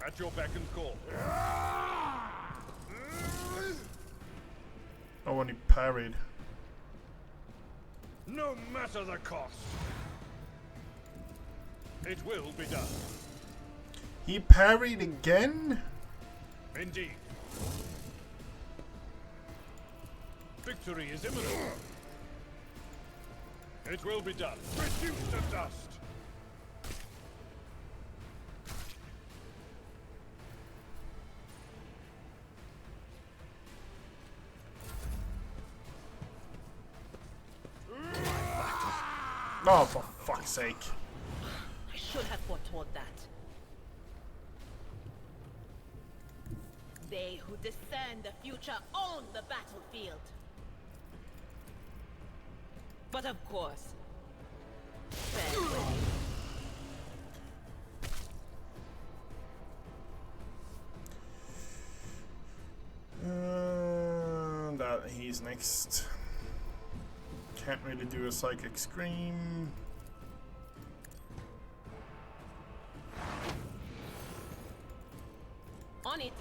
At your beck and call. Oh, when he parried. No matter the cost. It will be done. He parried again? Indeed. Victory is imminent. It will be done. Reduced to dust. Oh, for fuck's sake. I should have foretold that. They who discern the future own the battlefield. But of course, fareway. That he's next. Can't really do a psychic scream. On it.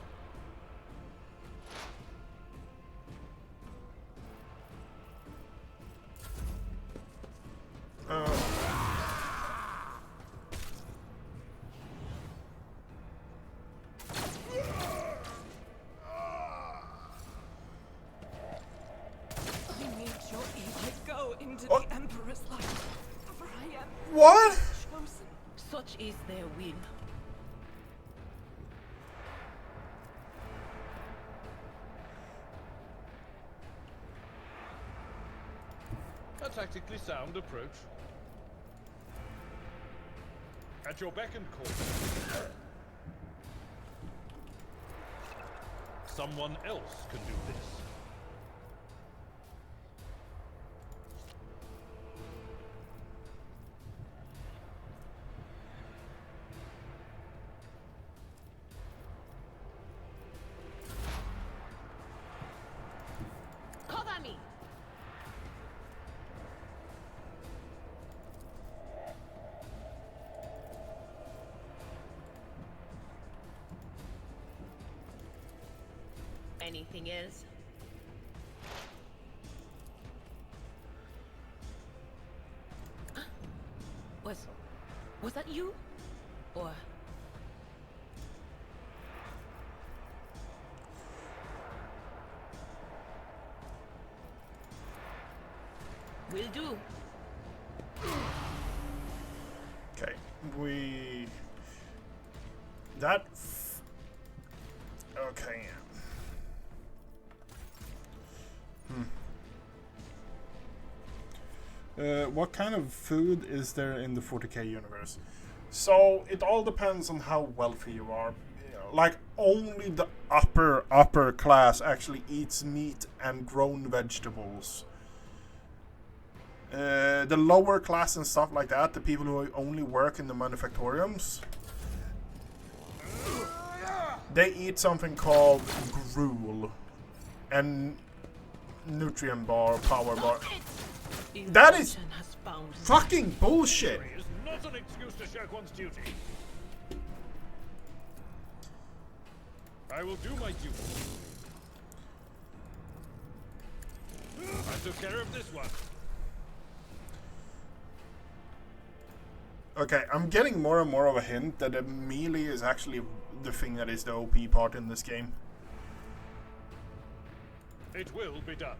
I need your edict. Go into What? the Emperor's light. For I am What? chosen. Such is their will. A tactically sound approach. At your beck and call. Someone else can do this. Cover me. Anything else? Was that you? Or will do. Okay, we... That... Okay. What kind of food is there in the 40k universe? So, it all depends on how wealthy you are. Like, only the upper class actually eats meat and grown vegetables. The lower class and stuff like that, the people who only work in the manufactoriums, they eat something called gruel and nutrient bar, power bar. That is fucking bullshit. Is not an excuse to shirk one's duty. I will do my duty. I took care of this one. Okay, I'm getting more and more of a hint that the melee is actually the thing that is the OP part in this game. It will be done.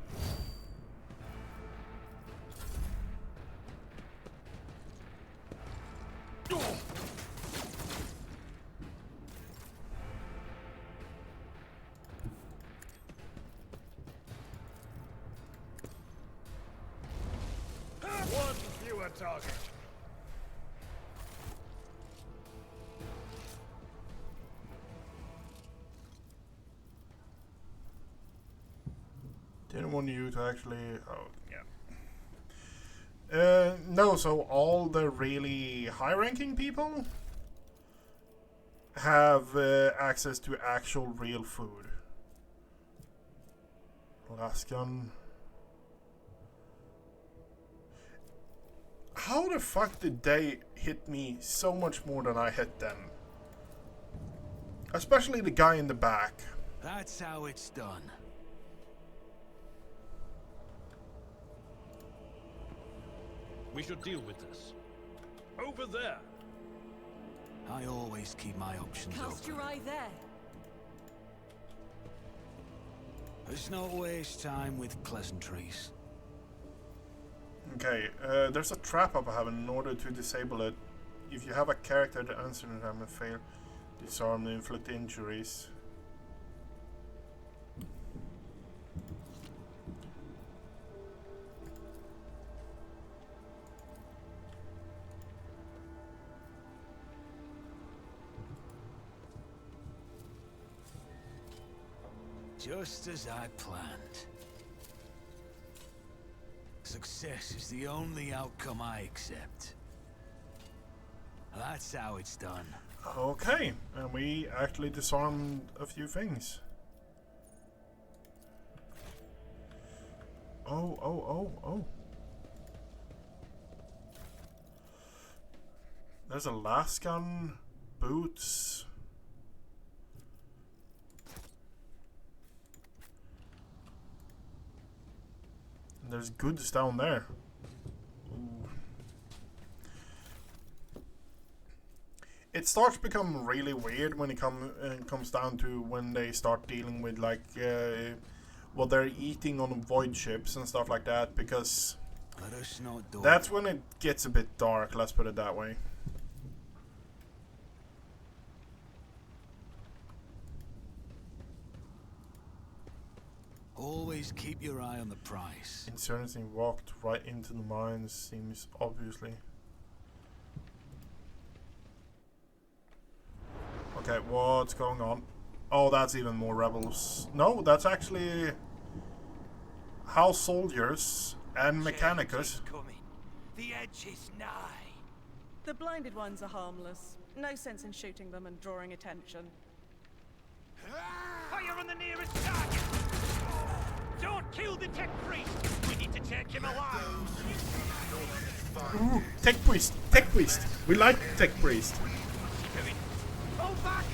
One fewer target. Didn't want you to actually... Oh, yeah. No, so all the really high-ranking people have access to actual real food. Last gun. How the fuck did they hit me so much more than I hit them? Especially the guy in the back. That's how it's done. We should deal with this. Over there. I always keep my options Cast open. your eye there. Let's not waste time with pleasantries. Okay, there's a trap up ahead. In order to disable it, if you have a character that answers them and fail, disarm and inflict injuries. Just as I planned. Success is the only outcome I accept. That's how it's done. Okay, and we actually disarmed a few things. Oh. There's a lasgun, boots. And there's goods down there. Ooh. It starts to become really weird when it comes down to when they start dealing with like what they're eating on void ships and stuff like that, because Let us not do that's when it gets a bit dark, let's put it that way. Always keep your eye on the prize. Insurgency walked right into the mines, seems obviously. Okay, what's going on? Oh, that's even more rebels. No, that's actually house soldiers and mechanicus. Coming. The edge is nigh. The blinded ones are harmless. No sense in shooting them and drawing attention. Fire on the nearest target! Don't kill the tech priest! We need to take him alive! Ooh, tech priest! Tech priest! We like tech priest! Hold back!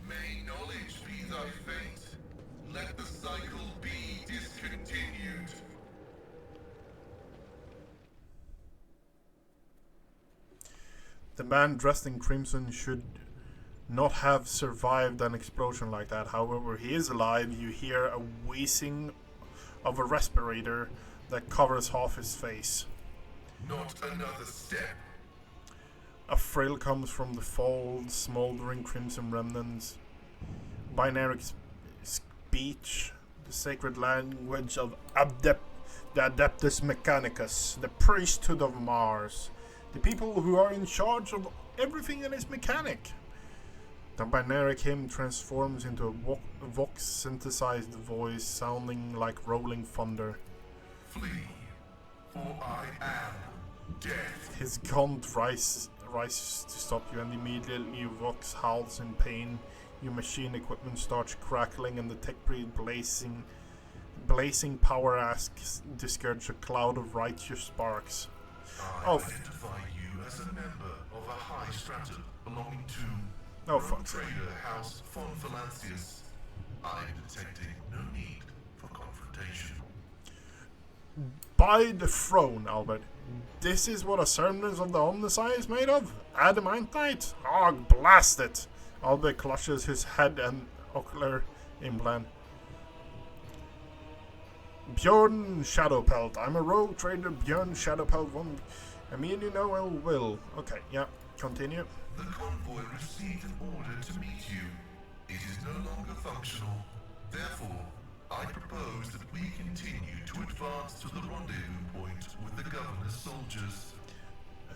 May knowledge be thy fate. Let the cycle be discontinued. The man dressed in crimson should not have survived an explosion like that. However, he is alive. You hear a wheezing of a respirator that covers half his face. Not another step. A thrill comes from the fold, smoldering crimson remnants. Binary speech, the sacred language of the Adeptus Mechanicus, the priesthood of Mars. The people who are in charge of everything that is mechanic. The binary hymn transforms into a vox-synthesized voice sounding like rolling thunder. Flee, for I am death. His gaunt rises to stop you, and immediately your vox howls in pain. Your machine equipment starts crackling, and the tech breed blazing power asks discourage a cloud of righteous sparks. I identify you as a member of a high stratum belonging to Fuck. trader House von Valancius. I'm detecting no need for confrontation. By the throne, Albert. This is what a semblance of the Omnissiah is made of? Adamantite? Oh, blast it! Albert clutches his head and ocular implant. Bjorn Shadowpelt. I'm a rogue trader, Bjorn Shadowpelt. I mean, you know ill will. Okay, yeah, continue. The convoy received an order to meet you. It is no longer functional. Therefore, I propose that we continue to advance to the rendezvous point with the governor's soldiers.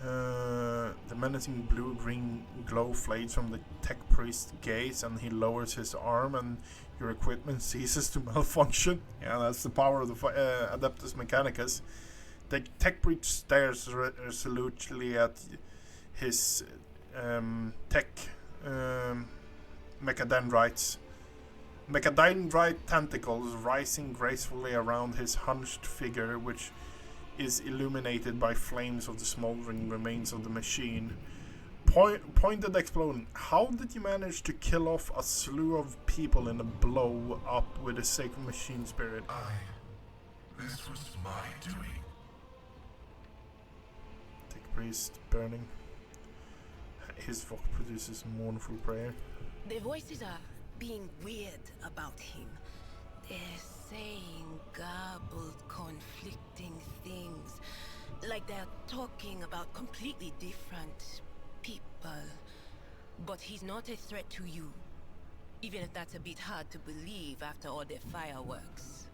The menacing blue-green glow fades from the tech priest's gaze, and he lowers his arm, and your equipment ceases to malfunction. Yeah, that's the power of the Adeptus Mechanicus. The tech priest stares resolutely at his tech mechadendrites. Mechadendrite tentacles rising gracefully around his hunched figure, which is illuminated by flames of the smoldering remains of the machine. Pointed exploding. How did you manage to kill off a slew of people in a blow up with a sacred machine spirit? This was my doing. Tech priest burning. His voice produces mournful prayer. The voices are being weird about him. They're saying garbled, conflicting things. Like they're talking about completely different people. But he's not a threat to you. Even if that's a bit hard to believe after all the fireworks.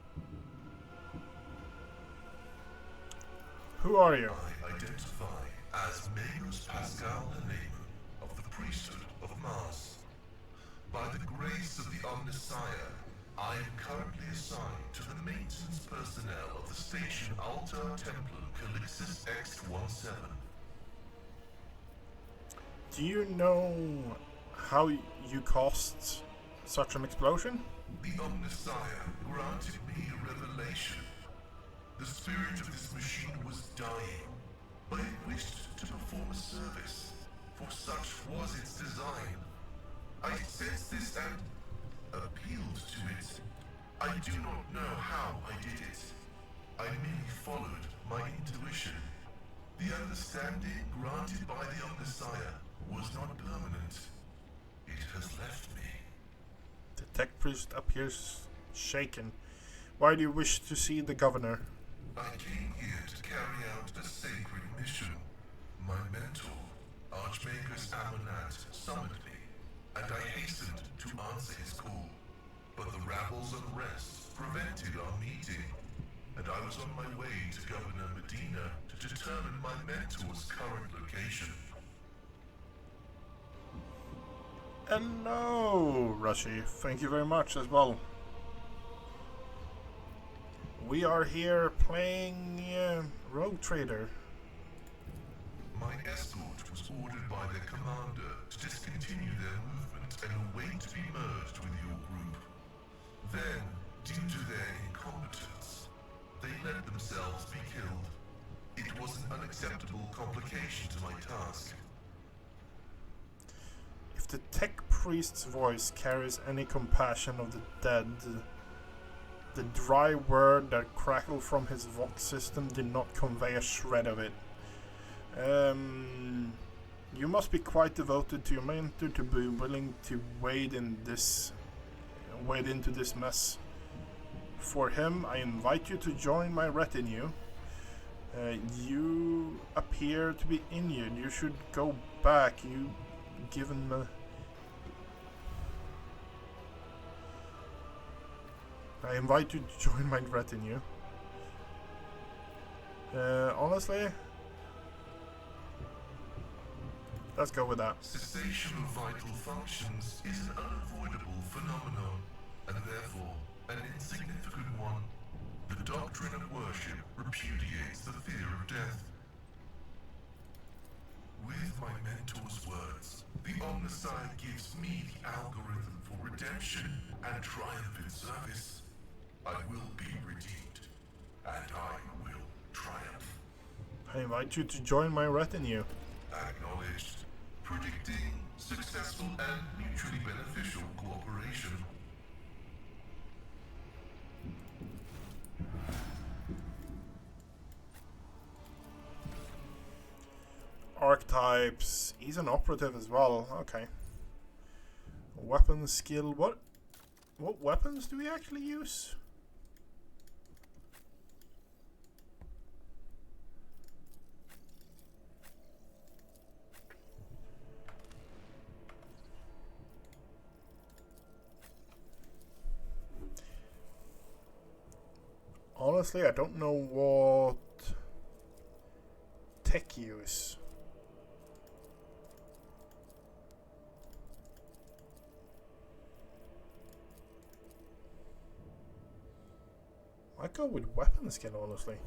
Who are you? I identify as Magus Pascal Haneman of the priesthood of Mars. By the grace of the Omnissiah, I am currently assigned to the maintenance personnel of the station Altar Templum Calixis X-17. Do you know how you caused such an explosion? The Omnissiah granted me a revelation. The spirit of this machine was dying, but it wished to perform a service, for such was its design. I sensed this and appealed to it. I do not know how I did it. I merely followed my intuition. The understanding granted by the Omnissiah was not permanent. It has left me. The tech priest appears shaken. Why do you wish to see the governor? I came here to carry out a sacred mission. My mentor, Archmagus Amonat, summoned me, and I hastened to answer his call. But the rabble's unrest prevented our meeting, and I was on my way to Governor Medina to determine my mentor's current location. Hello, Rashi. Thank you very much as well. We are here playing Rogue Trader. My escort was ordered by their commander to discontinue their movement and await to be merged with your group. Then, due to their incompetence, they let themselves be killed. It was an unacceptable complication to my task. If the tech priest's voice carries any compassion of the dead, the dry word that crackled from his vox system did not convey a shred of it. You must be quite devoted to your mentor to be willing to wade into this mess. For him, I invite you to join my retinue. You appear to be injured. You should go back. I invite you to join my retinue. Honestly, let's go with that. Cessation of vital functions is an unavoidable phenomenon, and therefore an insignificant one. The doctrine of worship repudiates the fear of death. With my mentor's words, the Omnissiah gives me the algorithm for redemption and triumphant service. I will be redeemed, and I will triumph. I invite you to join my retinue. Acknowledged. Predicting successful and mutually beneficial cooperation. Archetypes. He's an operative as well. Okay. Weapon skill. What weapons do we actually use? Honestly, I don't know what tech use. I'd go with weapon skill, honestly.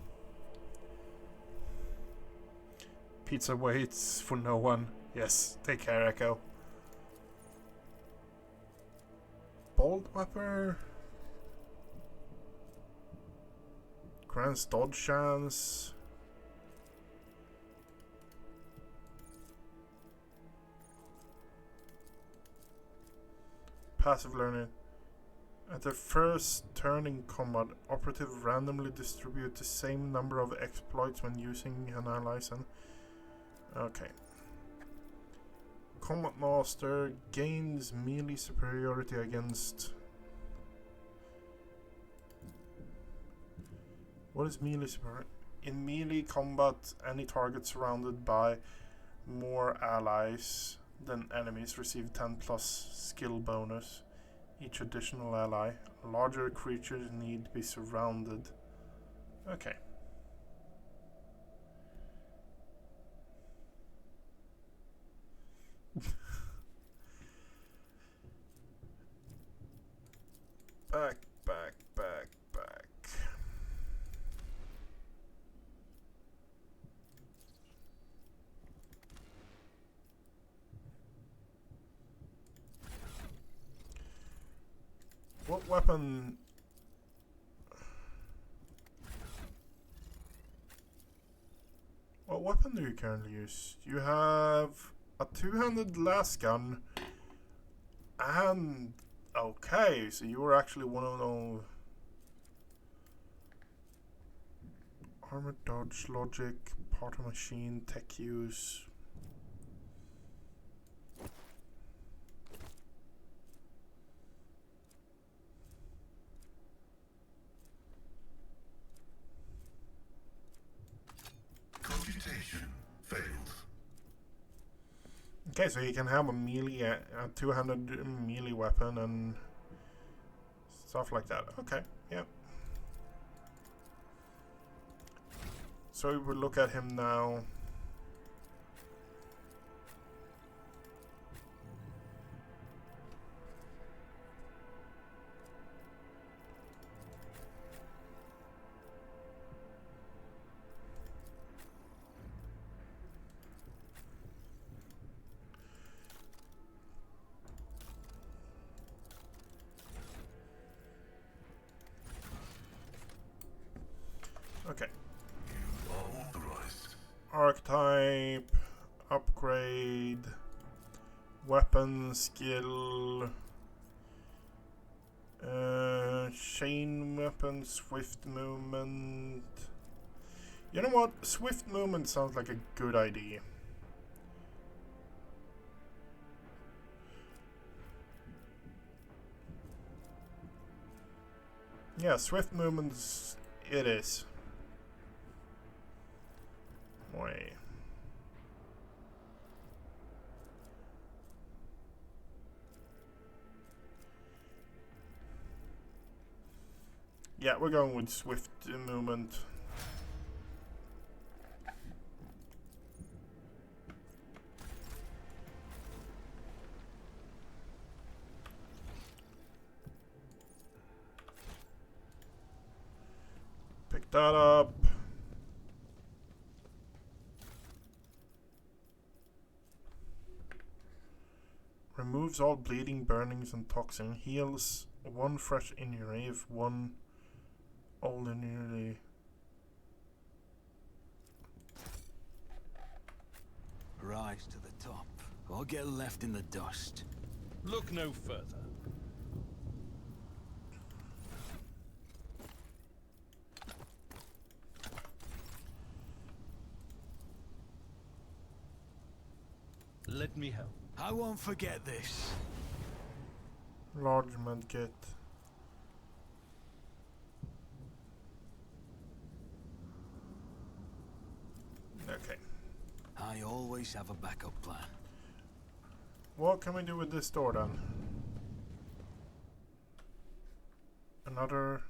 Pizza waits for no one. Yes, take care, Echo. Bolt weapon. Grants dodge chance. Passive learning. At the first turn in combat, operative randomly distribute the same number of exploits when using an allies and... Okay. Combat Master gains melee superiority against... What is melee superiority? In melee combat, any target surrounded by more allies than enemies receive 10 plus skill bonus. Each additional ally. Larger creatures need to be surrounded. Okay. Back. What weapon? What weapon do you currently use? You have a two-handed last gun, and okay, so you were actually one of those armored dodge, logic, part of machine, tech use. Computation failed. Okay, so you can have a melee, a two-handed melee weapon and stuff like that. Okay, yeah. So we will look at him now. Okay. You are authorized. Archetype, upgrade, weapon skill, chain weapon, swift movement. You know what? Swift movement sounds like a good idea. Yeah, swift movements it is. Wait. Yeah, we're going with swift movement. Pick that up. Removes all bleeding, burnings, and toxin. Heals one fresh injury if one old injury. Rise to the top, or get left in the dust. Look no further. Let me help. I won't forget this. Large medkit. Okay. I always have a backup plan. What can we do with this door then? Another.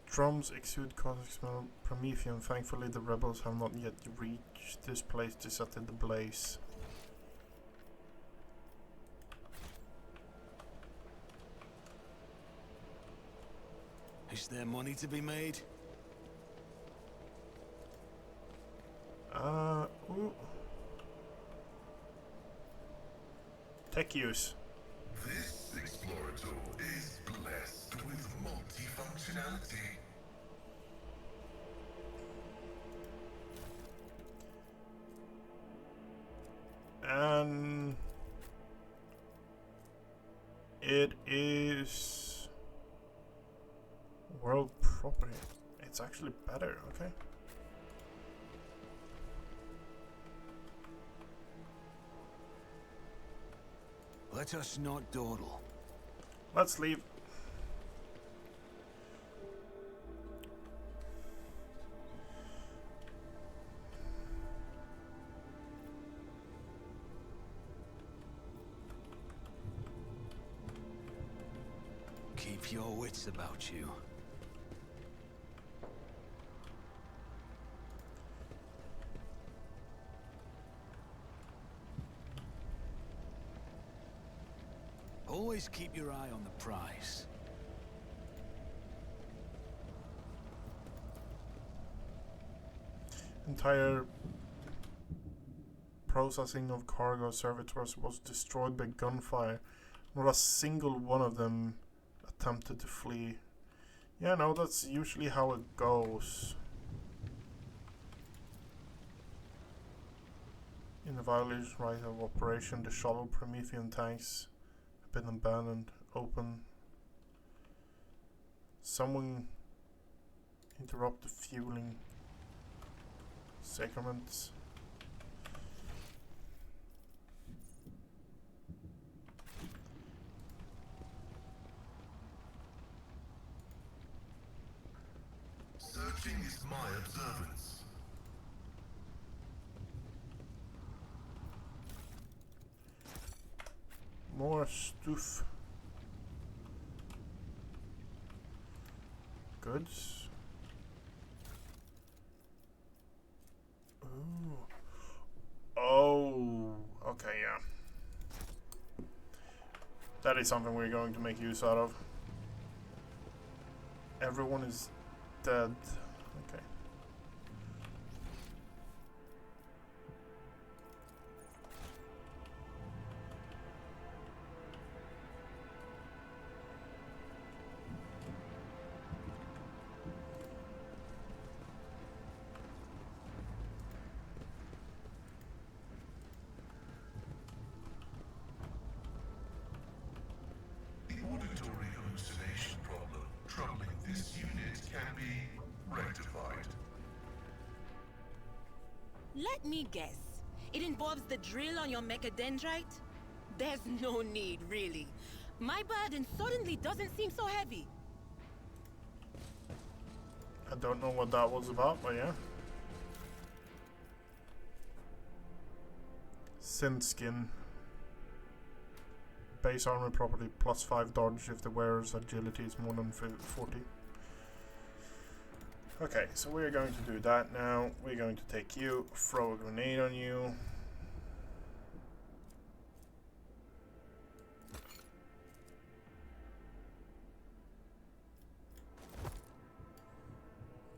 Drums exude caustic smell promethium. Thankfully the rebels have not yet reached this place to set it ablaze. Is there money to be made? Ooh. Tech use. This explorator is blessed with multifunctionality. And it is world property. It's actually better, okay. Let us not dawdle. Let's leave. Keep your wits about you. Always keep your eye on the prize. Entire processing of cargo servitors was destroyed by gunfire. Not a single one of them attempted to flee. Yeah, no, that's usually how it goes. In the violation right of operation, the shuttle Promethean tanks have been abandoned, open. Someone interrupt the fueling sacraments. Searching is my observance. More stuff. Goods. Ooh. Oh, okay, yeah. That is something we're going to make use out of. Everyone is dead. Okay. The auditory hallucination problem troubling this unit can be rectified. Let me guess. It involves the drill on your mechadendrite? There's no need, really. My burden suddenly doesn't seem so heavy. I don't know what that was about, but yeah. Synth skin. Base armor property +5 dodge if the wearer's agility is more than 40. Okay, so we're going to do that now. We're going to take you, throw a grenade on you.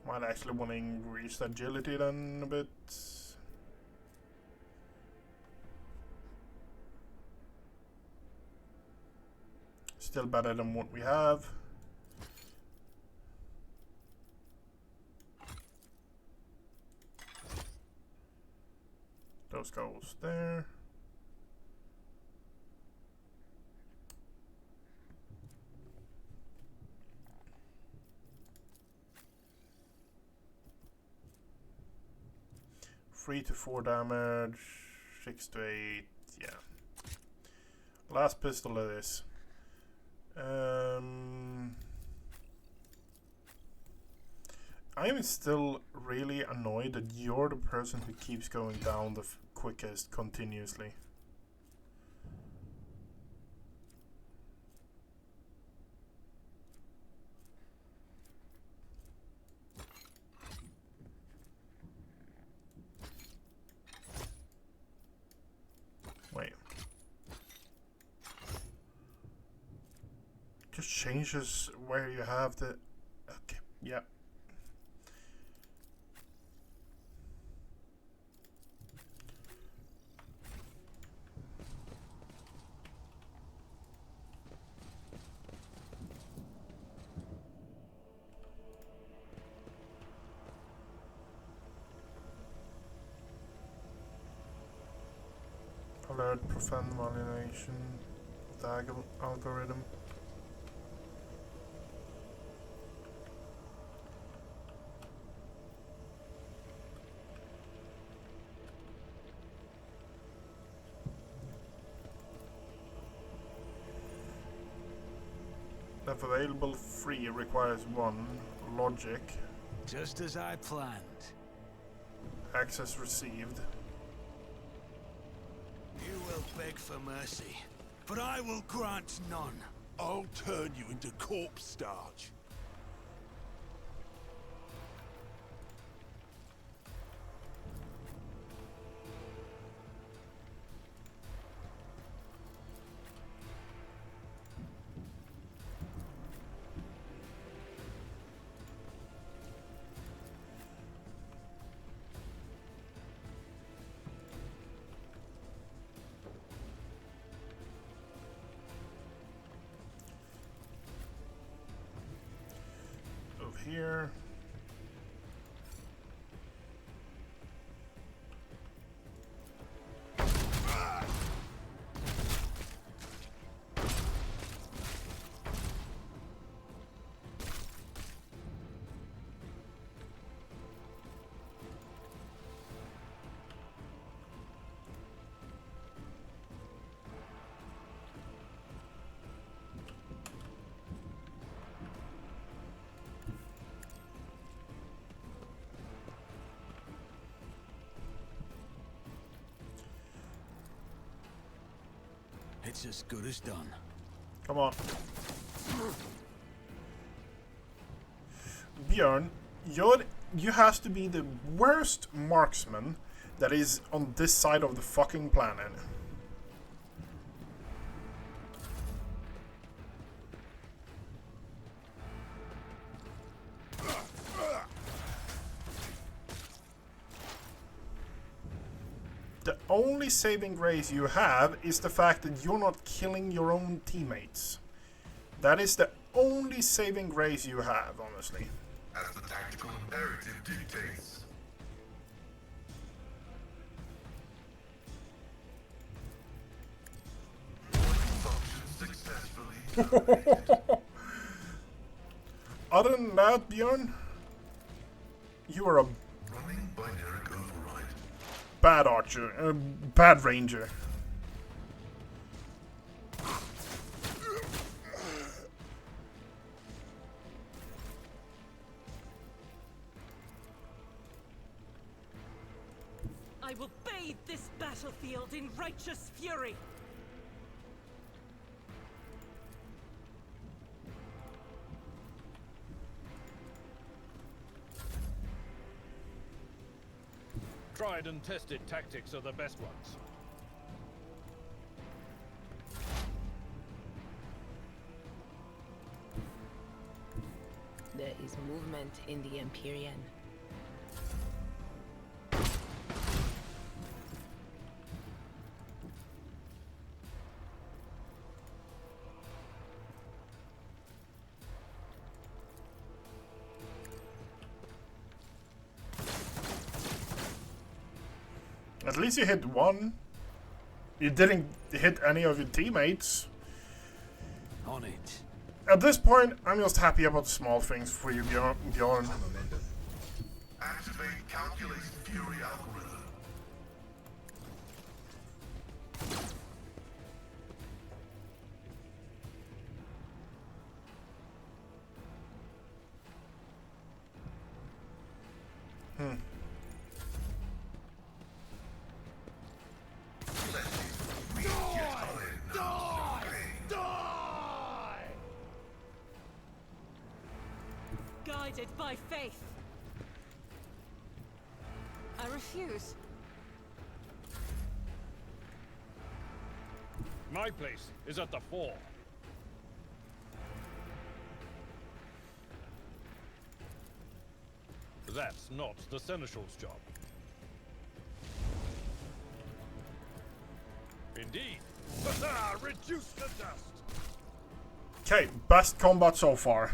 Might actually want to increase the agility then a bit. Still better than what we have. Those goes there. Three to 4 damage, 6 to 8, yeah. Last pistol it is. I am still really annoyed that you're the person who keeps going down the quickest continuously. Wait. Just changes where you have the... Okay, yeah. Alert, prevent violation of the algorithm. If available, 3 requires 1. Logic. Just as I planned. Access received. You will beg for mercy, but I will grant none. I'll turn you into corpse starch. here. It's as good as done. Come on. Bjorn, you has to be the worst marksman that is on this side of the fucking planet. The only saving grace you have is the fact that you're not killing your own teammates. That is the only saving grace you have, honestly. As the tactical imperative dictates. Function successfully. Other than that, Bjorn, you are a Running binary override. bad archer, bad ranger. I will bathe this battlefield in righteous fury. Tried and tested tactics are the best ones. There is movement in the Empyrean. At least you hit one. You didn't hit any of your teammates. On it. At this point, I'm just happy about small things for you, Bjorn. Activate calculated fury algorithm. Guided by faith. I refuse. My place is at the fore. That's not the Seneschal's job. Indeed. Reduce the dust. Okay, best combat so far.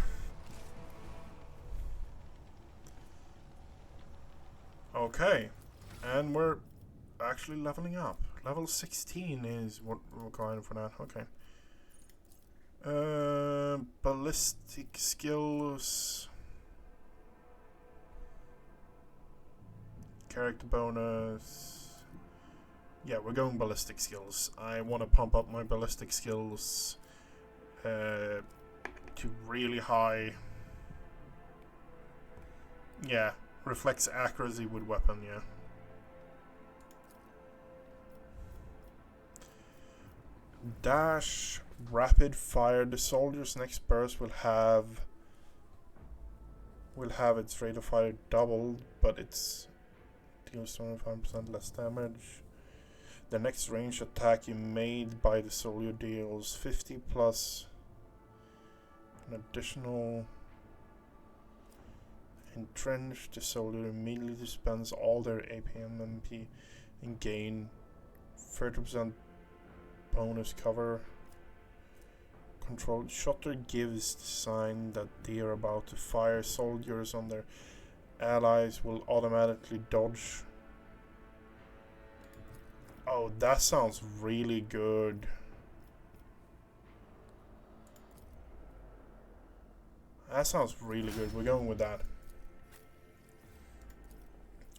Okay, and we're actually leveling up. Level 16 is what we're required for that. Okay. Ballistic skills. Character bonus. Yeah, we're going ballistic skills. I want to pump up my ballistic skills to really high. Yeah, reflects accuracy with weapon, yeah. Dash, rapid fire. The soldier's next burst will have its rate of fire doubled, but it's deals 25% less damage. The next range attack you made by the soldier deals 50 plus an additional. Entrench. The soldier immediately spends all their AP and MP and gain 30% bonus cover. controlled shutter gives the sign that they are about to fire. Soldiers on their allies will automatically dodge. Oh, that sounds really good. That sounds really good. We're going with that.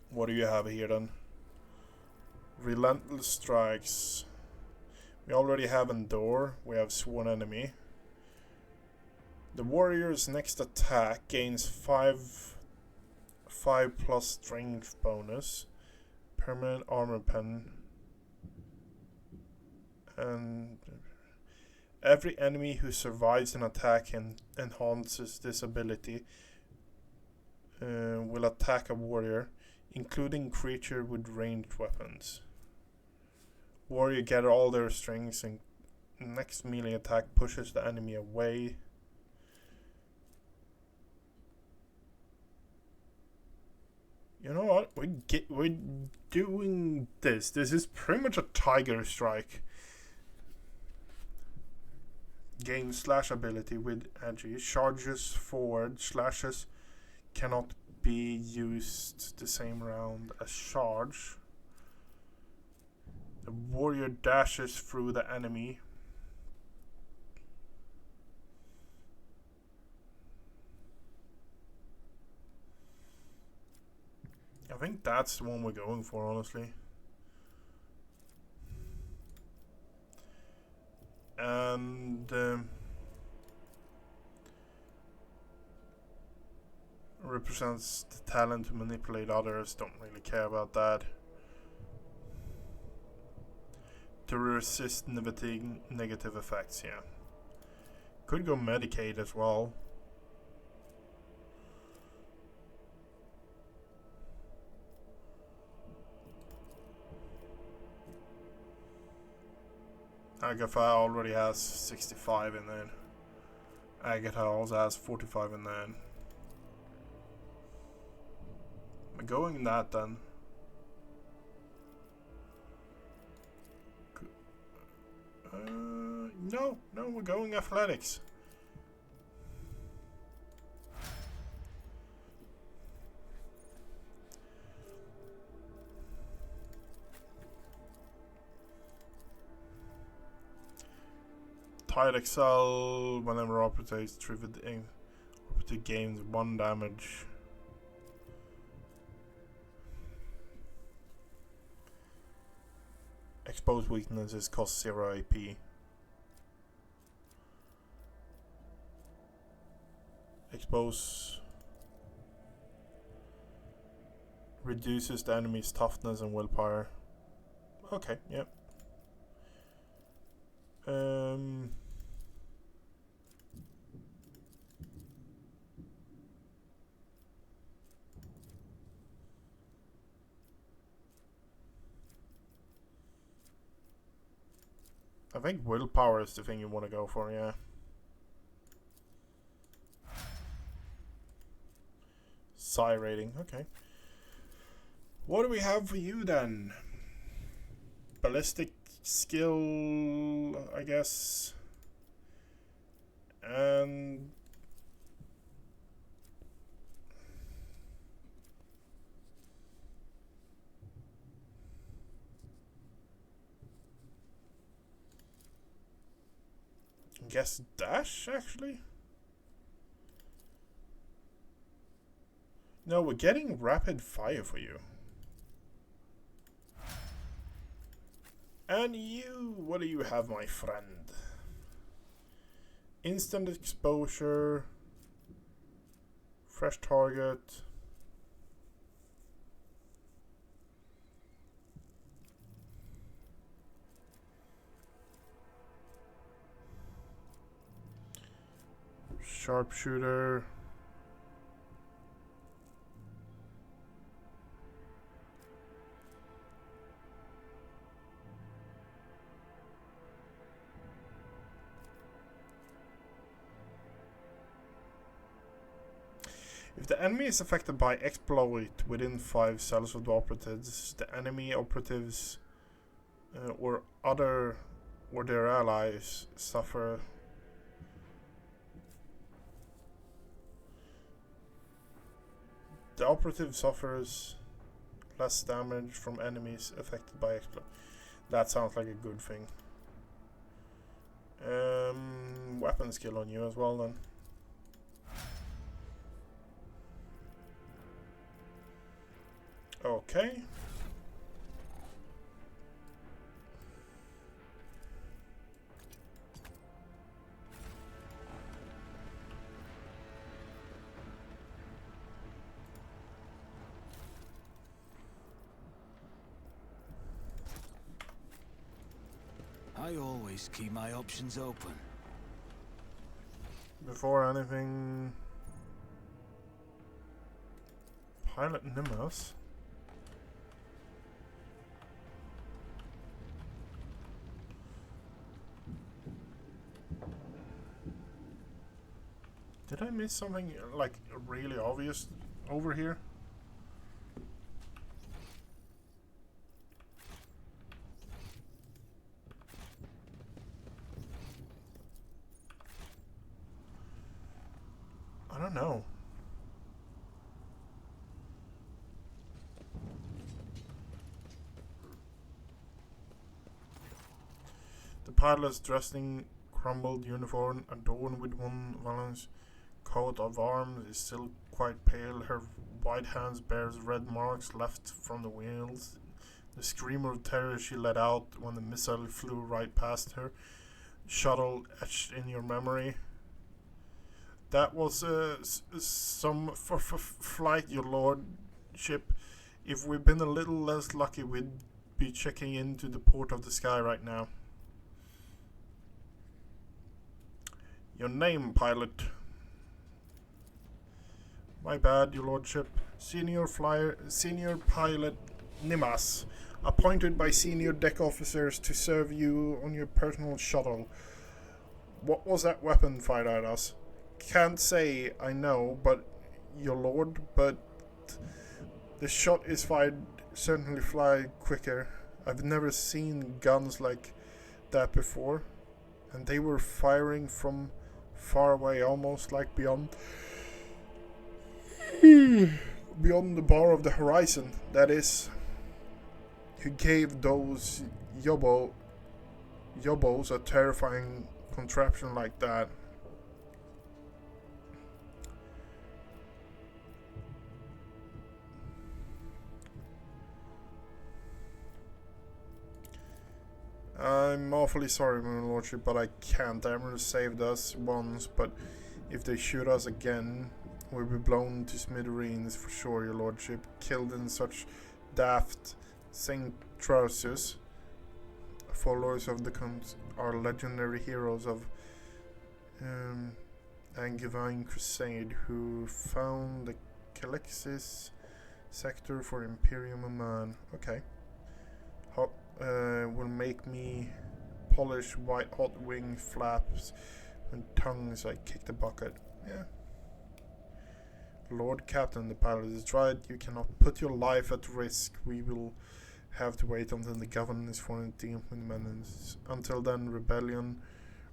What do you have here then? Relentless strikes. We already have Endure. We have Sworn Enemy. The warrior's next attack gains 5 plus strength bonus. Permanent armor pen. And every enemy who survives an attack and enhances this ability will attack a warrior, including creature with ranged weapons. Warrior gather all their strengths and next melee attack pushes the enemy away. You know what? We're doing this. This is pretty much a tiger strike. Gain slash ability with edgy. Charges forward. Slashes cannot be used the same round as charge. The warrior dashes through the enemy. I think that's the one we're going for, honestly. And represents the talent to manipulate others. Don't really care about that. To resist negative effects, yeah. Could go medicate as well. Agatha already has 65 in there. Agatha also has 45 in there. We're going that then. No, we're going athletics. Tide Excel whenever operates operative gains 1 damage. Exposed weaknesses cost 0 AP. Expose reduces the enemy's toughness and willpower. Okay, yep. I think willpower is the thing you want to go for, yeah. Psi rating, okay. What do we have for you then? Ballistic skill, I guess. And guess dash, actually? No, we're getting rapid fire for you. And you, what do you have, my friend? Instant exposure. Fresh target. Sharpshooter. If the enemy is affected by exploit within 5 cells of the operatives, the enemy operatives or their allies suffer The operative suffers less damage from enemies affected by explosion. That sounds like a good thing. Weapon skill on you as well then. Okay. I always keep my options open. Before anything... Pilot Nimbus? Did I miss something like really obvious over here? I don't know. The pilot's dressed in crumbled uniform, adorned with one valance coat of arms, is still quite pale. Her white hands bears red marks left from the wheels. The scream of terror she let out when the missile flew right past her. Shuttle etched in your memory. That was some flight, your lordship. If we'd been a little less lucky, we'd be checking into the port of the sky right now. Your name, pilot. My bad, your lordship. Senior pilot Nimas, appointed by senior deck officers to serve you on your personal shuttle. What was that weapon fired at us? Can't say I know, but your lord, but the shot is fired certainly fly quicker. I've never seen guns like that before, and they were firing from far away, almost like beyond the bar of the horizon. That is, who gave those yobos a terrifying contraption like that? I'm awfully sorry, my lordship, but I can't. Emerald saved us once, but if they shoot us again, we'll be blown to smithereens for sure, your lordship. Killed in such daft Saint Trousers. Followers of the cons are legendary heroes of Angevine Crusade who found the Calixis sector for Imperium Man. Okay. Will make me polish white hot wing flaps and tongues I kick the bucket. Yeah. Lord Captain, the pilot is right. You cannot put your life at risk. We will have to wait until the government is formed independence. Until then, rebellion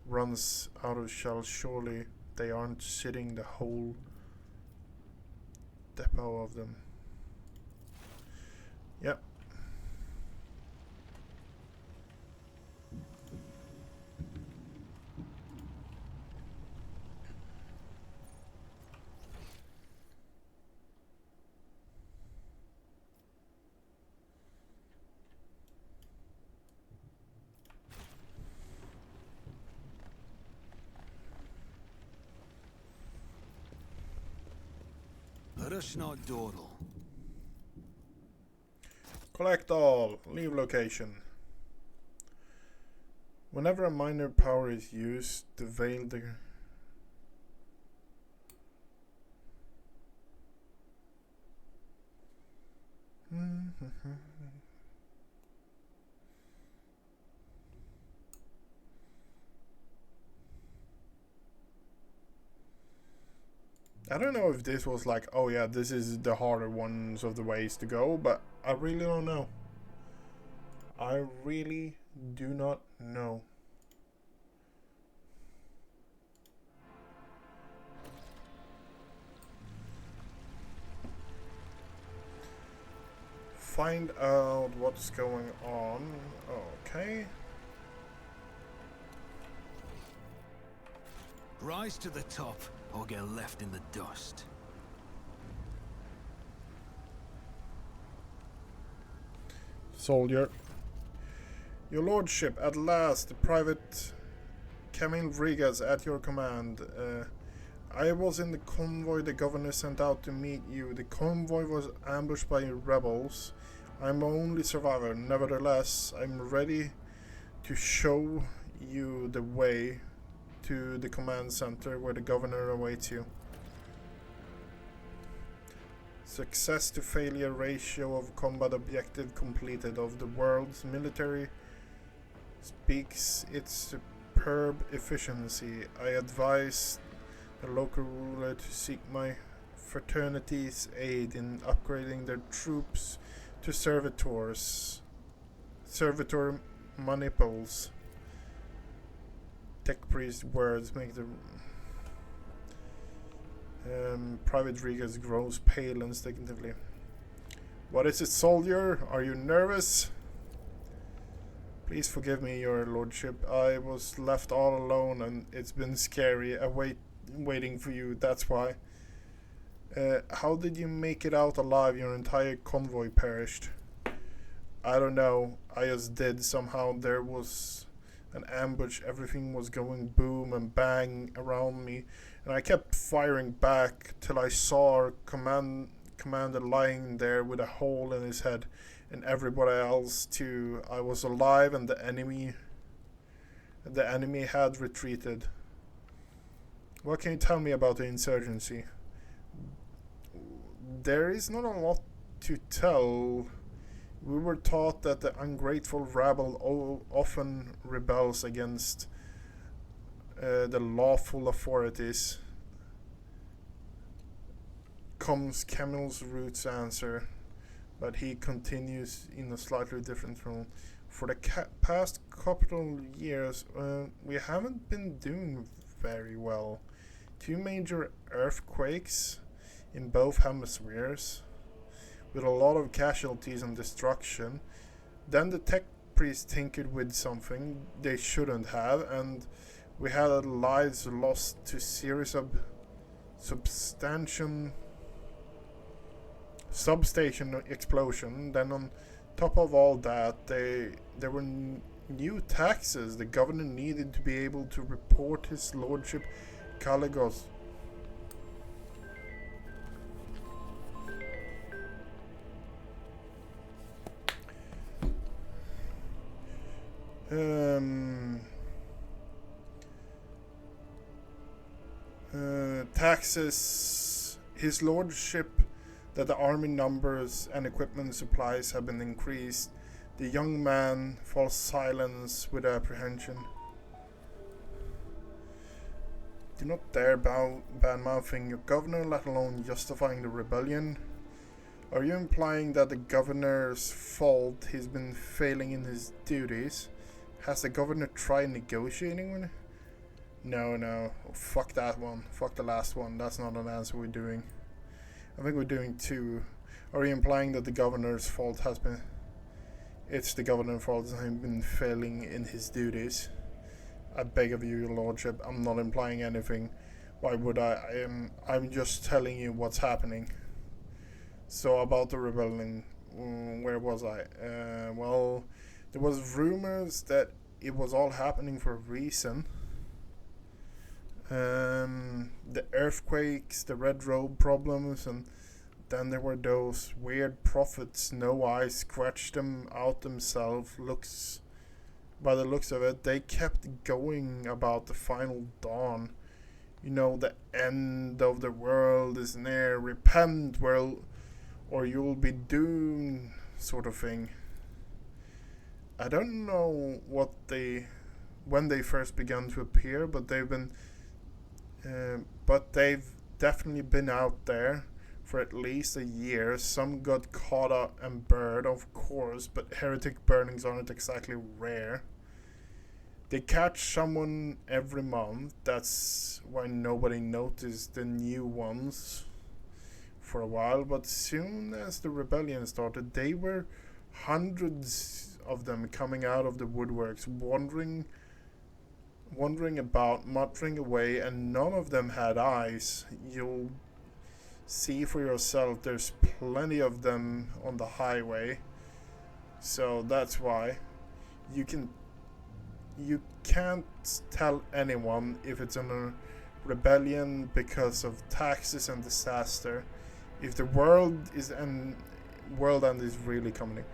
runs out of shell. Surely they aren't sitting the whole depot of them. Yep. Let us not dawdle. Collect all. Leave location. Whenever a minor power is used, the veil I don't know if this was like, oh yeah, this is the harder ones of the ways to go, but I really don't know. I really do not know. find out what's going on. Okay. Rise to the top or get left in the dust. Soldier. Your lordship, at last, the private Camille Rigas at your command. I was in the convoy the governor sent out to meet you. The convoy was ambushed by rebels. I'm the only survivor. Nevertheless, I'm ready to show you the way to the command center where the governor awaits you. Success to failure ratio of combat objective completed of the world's military speaks its superb efficiency. I advise the local ruler to seek my fraternity's aid in upgrading their troops to servitor maniples. Tech priest words make the Private Rigas grows pale instinctively. What is it, soldier? Are you nervous? Please forgive me, your lordship. I was left all alone and it's been scary. Waiting for you, that's why. How did you make it out alive? Your entire convoy perished. I don't know. I just did. Somehow there was an ambush. Everything was going boom and bang around me. And I kept firing back till I saw our commander lying there with a hole in his head. And everybody else too. I was alive and the enemy had retreated. What can you tell me about the insurgency? There is not a lot to tell. We were taught that the ungrateful rabble often rebels against the lawful authorities. Comes Camille's Root's answer, but he continues in a slightly different tone. For the past couple of years, we haven't been doing very well. 2 major earthquakes in both hemispheres, with a lot of casualties and destruction. Then the tech priests tinkered with something they shouldn't have, and we had our lives lost to series of substation explosion. Then on top of all that, there were new taxes. The governor needed to be able to report his lordship Caligos. Taxes. His lordship that the army numbers and equipment supplies have been increased. The young man falls silent with apprehension. Do not dare bad-mouthing your governor, let alone justifying the rebellion. Are you implying that the governor's fault he's been failing in his duties? Has the governor tried negotiating with him? No. Oh, fuck that one. Fuck the last one. That's not an answer we're doing. I think we're doing 2. Are you implying that the governor's fault has been... It's the governor's fault that he's been failing in his duties? I beg of you, your lordship. I'm not implying anything. Why would I? I'm just telling you what's happening. So about the rebellion, where was I? Well, there was rumors that it was all happening for a reason. The earthquakes, the red robe problems, and then there were those weird prophets. No eyes scratched them out themselves. By the looks of it, they kept going about the final dawn. You know, the end of the world is near. Repent, world, or you'll be doomed, sort of thing. I don't know when they first began to appear, but they've definitely been out there for at least a year. Some got caught up and burned, of course, but heretic burnings aren't exactly rare. They catch someone every month. That's why nobody noticed the new ones for a while, but soon as the rebellion started, they were hundreds of them coming out of the woodworks, wandering about, muttering away, and none of them had eyes. You'll see for yourself, there's plenty of them on the highway, so that's why you can't tell anyone if it's a rebellion because of taxes and disaster. If the world end is really coming.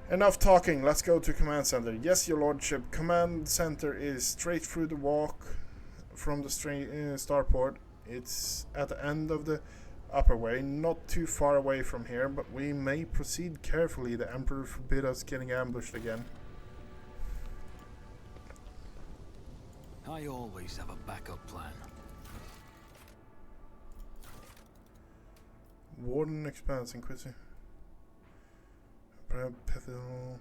Enough talking, let's go to command center. Yes, your lordship. Command center is straight through the walk from the starport. It's at the end of the upper way, not too far away from here, but we may proceed carefully. The Emperor forbid us getting ambushed again. I always have a backup plan. Warden expands Inquisitor. Pivotal.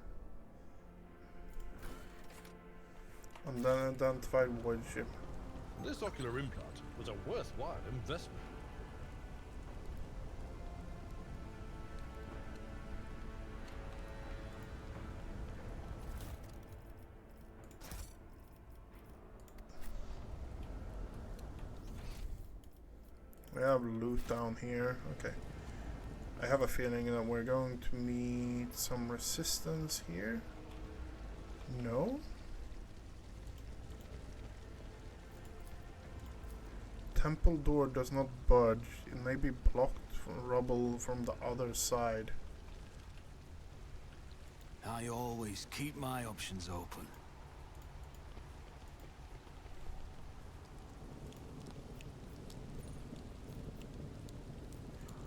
Unidentified void ship. This ocular implant was a worthwhile investment. We have loot down here. Okay. I have a feeling that we're going to meet some resistance here. No? Temple door does not budge. It may be blocked from rubble from the other side. I always keep my options open.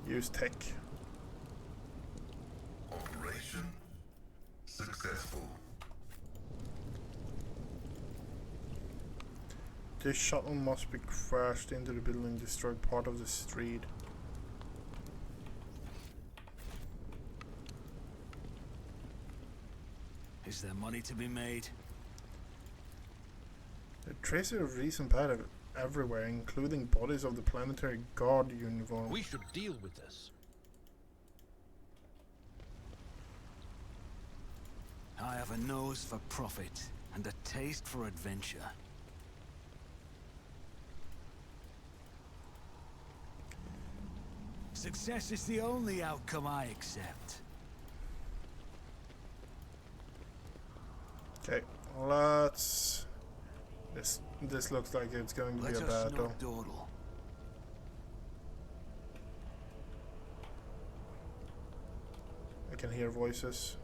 Use tech. Operation successful. This shuttle must be crashed into the building, destroyed part of the street. Is there money to be made? The traces of recent battle everywhere, including bodies of the planetary guard uniform. We should deal with this. I have a nose for profit and a taste for adventure. Success is the only outcome I accept. Okay, let's... This looks like it's going to be a battle. Dawdle. I can hear voices.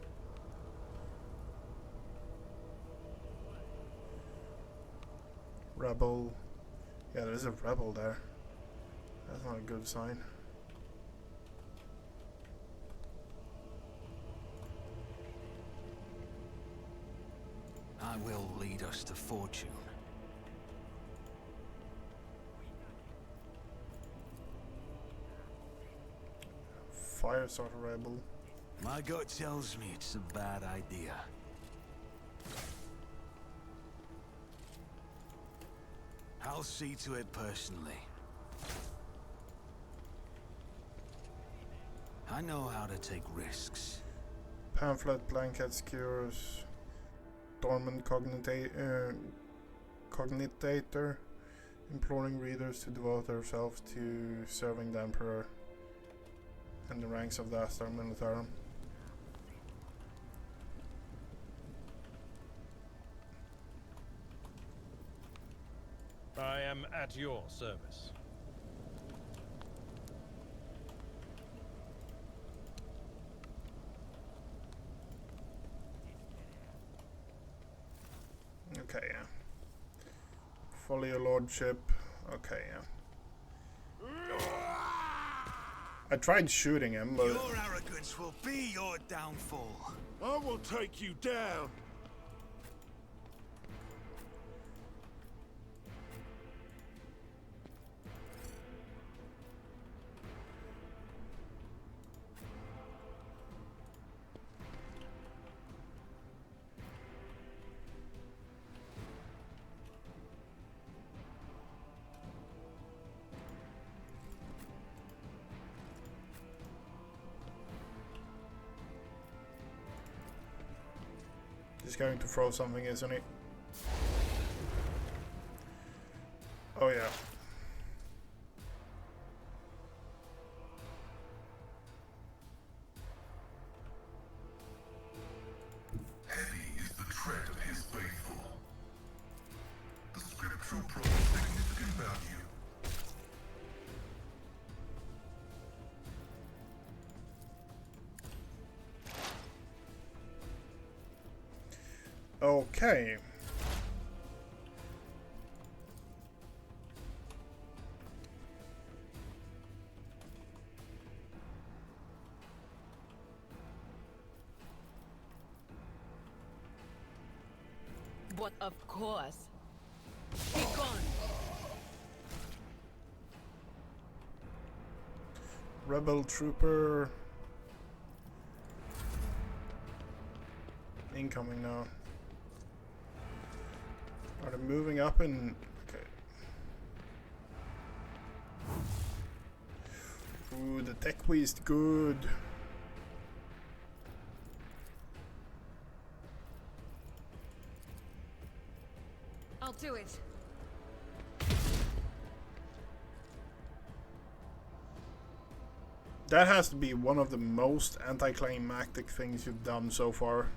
Rebel. Yeah, there's a rebel there. That's not a good sign. I will lead us to fortune. Firestarter rebel. My gut tells me it's a bad idea. I'll see to it personally. I know how to take risks. Pamphlet, blankets, cures, dormant cognitator, imploring readers to devote themselves to serving the Emperor and the ranks of the Astar Militarum. I am at your service. Okay, yeah. Follow your lordship. Okay, yeah. I tried shooting him, but... Your arrogance will be your downfall. I will take you down. He's going to throw something, isn't he? Oh yeah. Heavy is the tread of his faithful. The scriptural proves significant value. Okay. But of course. Be gone. Rebel trooper. Incoming now. Are they moving up in... Okay. Ooh, the tech is good. I'll do it. That has to be one of the most anticlimactic things you've done so far.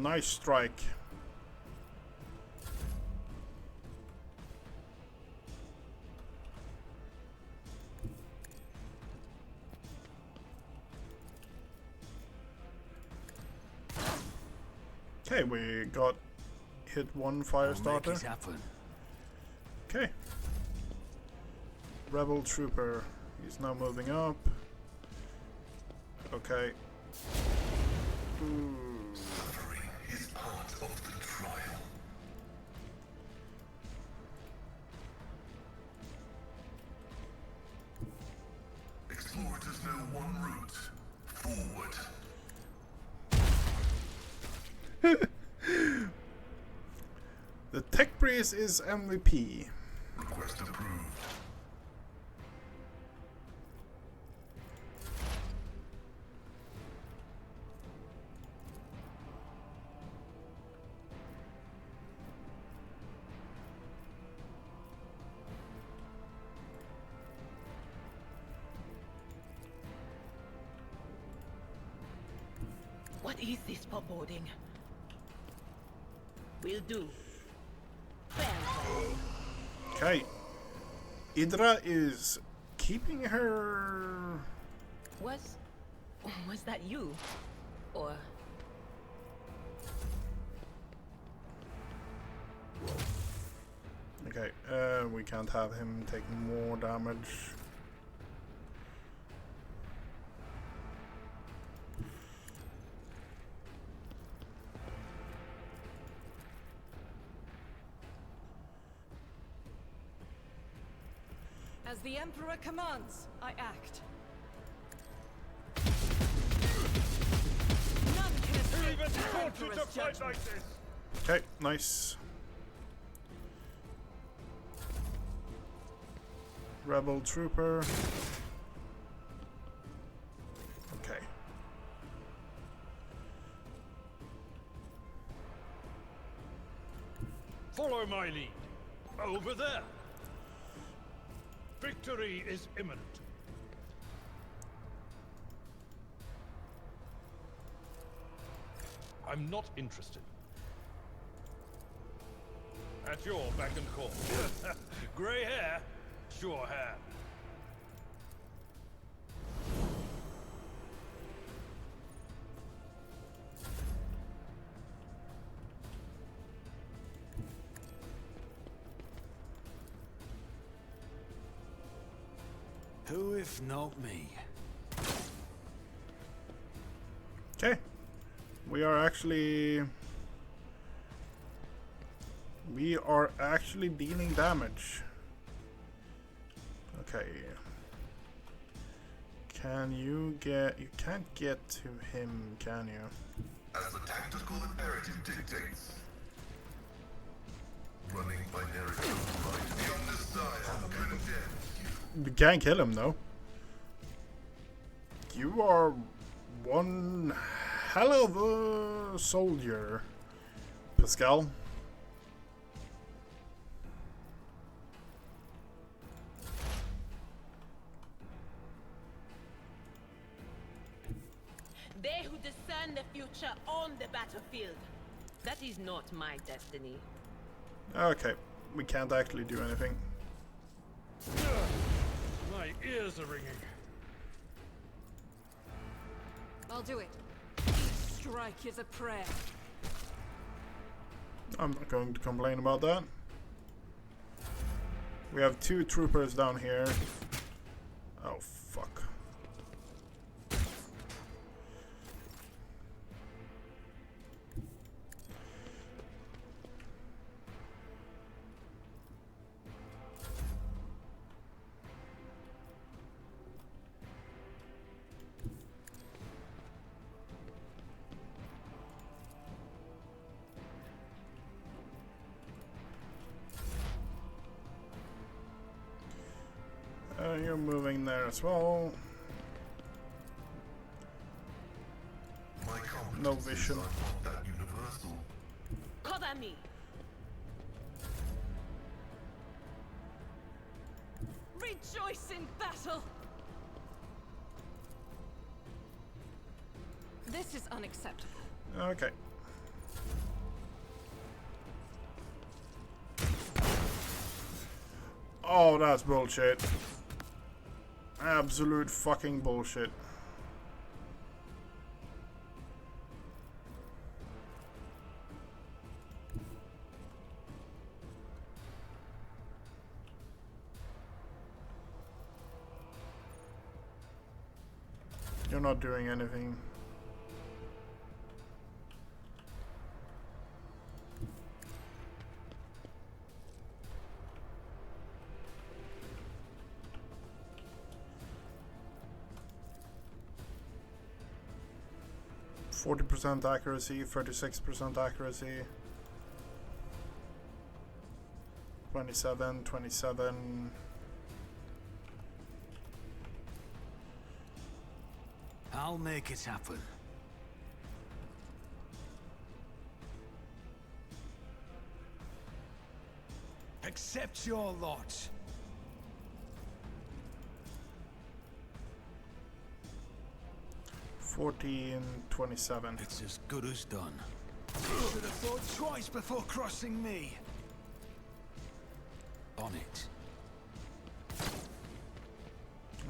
Nice strike. Okay, we got hit one fire starter. Make it happen. Okay. Rebel trooper. He's now moving up. Okay. Ooh. Suffering is part of the trial. Explorers know one route. Forward. The tech breeze is MVP. Request approved. What is this foreboding? Will do. Farewell. Okay. Idra is keeping her... Was that you? Or Okay, we can't have him taking more damage. As the Emperor commands, I act. None can Who escape even the taught you Emperor's to fight judgment. like this? Okay, nice. Rebel trooper. Okay. Follow my lead. Over there. Victory is imminent. I'm not interested. At your beck and call. Grey hair, sure hand. Who if not me? Okay. We are actually dealing damage. Okay. You can't get to him, can you? as the tactical imperative dictates. Running binary override beyond this dire condemns you. You can't kill him though. You are one hell of a soldier, Pascal. They who discern the future on the battlefield. That is not my destiny. Okay, we can't actually do anything. My ears are ringing. I'll do it. Each strike is a prayer. I'm not going to complain about that. We have 2 troopers down here. Oh, fuck. You're moving there as well. My No competencies vision. are not that universal. Cover me. Rejoice in battle! This is unacceptable. Okay. Oh, that's bullshit. Absolute fucking bullshit. You're not doing anything. %40 accuracy, 36% accuracy, 27, 27. I'll make it happen. Accept your lot. 14, 27. It's as good as done. You should have thought twice before crossing me. On it.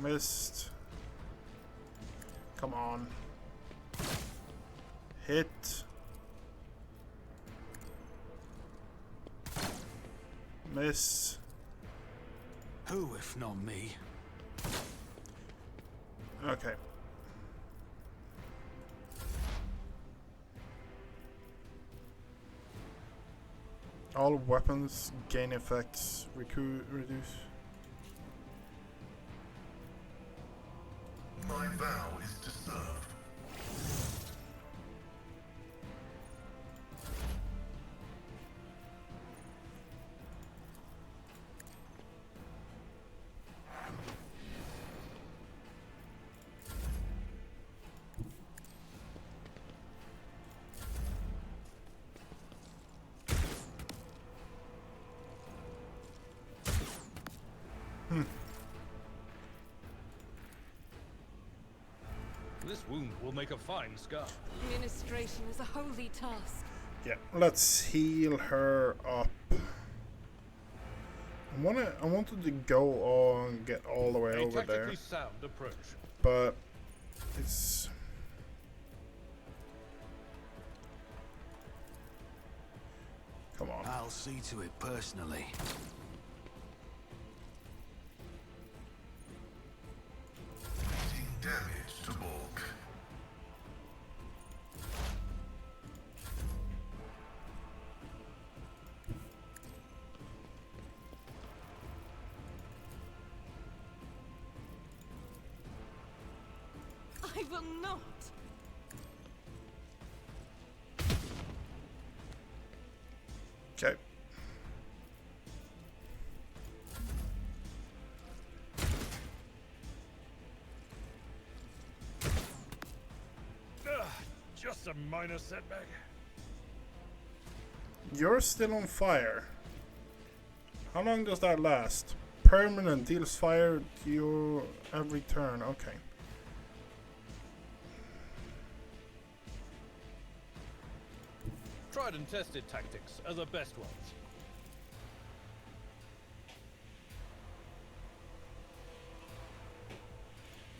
Missed. Come on. Hit. Miss. Who, if not me? Okay. All weapons gain effects reduce. My vow is to serve. This wound will make a fine scar. Administration is a holy task. Yeah, let's heal her up. I wanted to go on, get all the way A over there, tactically sound approach. but it's come on. I'll see to it personally. Dealing damage to bulk. I will not. Okay. Just a minor setback. You're still on fire. How long does that last? Permanent, deals fire to you every turn. Okay. Tried and tested tactics are the best ones.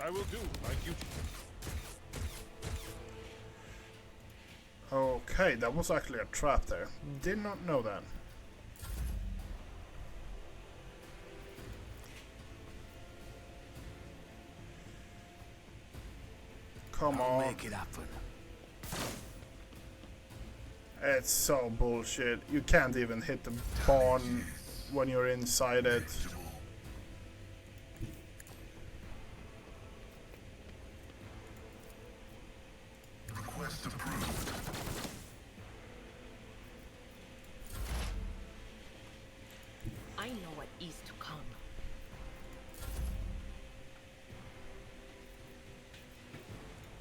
I will do my duty. Okay, that was actually a trap there. Did not know that. Come I'll on. make it happen. It's so bullshit. You can't even hit the barn when you're inside it. Request approved. I know what is to come.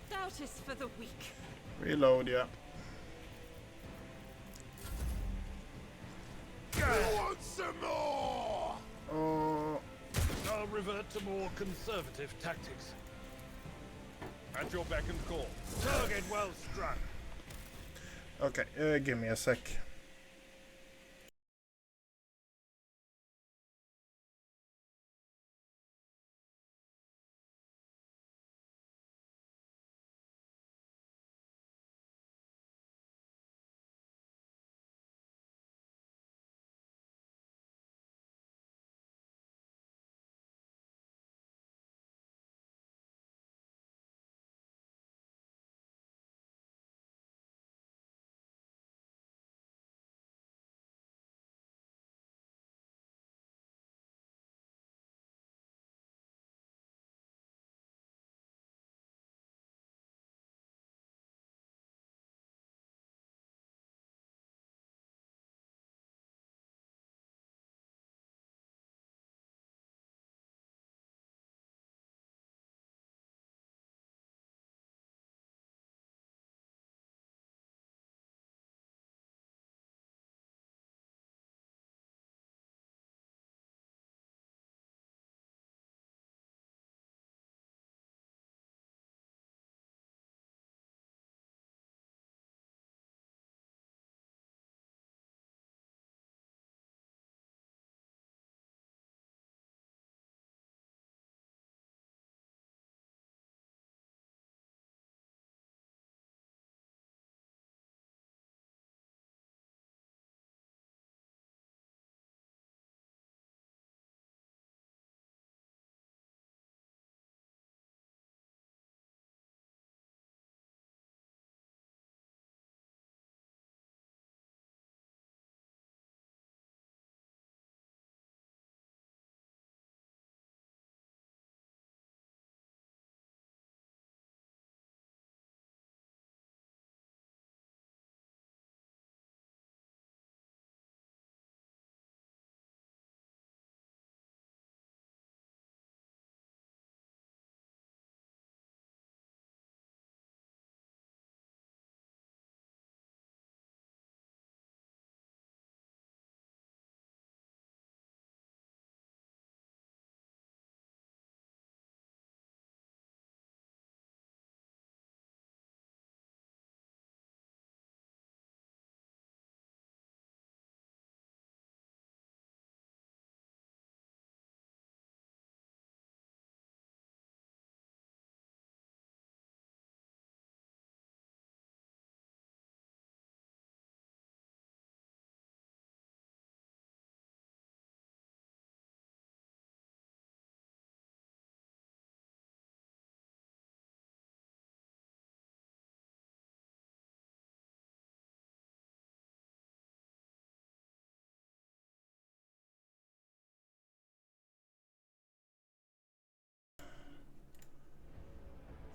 Doubt is for the weak. Reload, yeah. Want some more? Oh, I'll revert to more conservative tactics. At your beck and call. Target well struck. okay, give me a sec.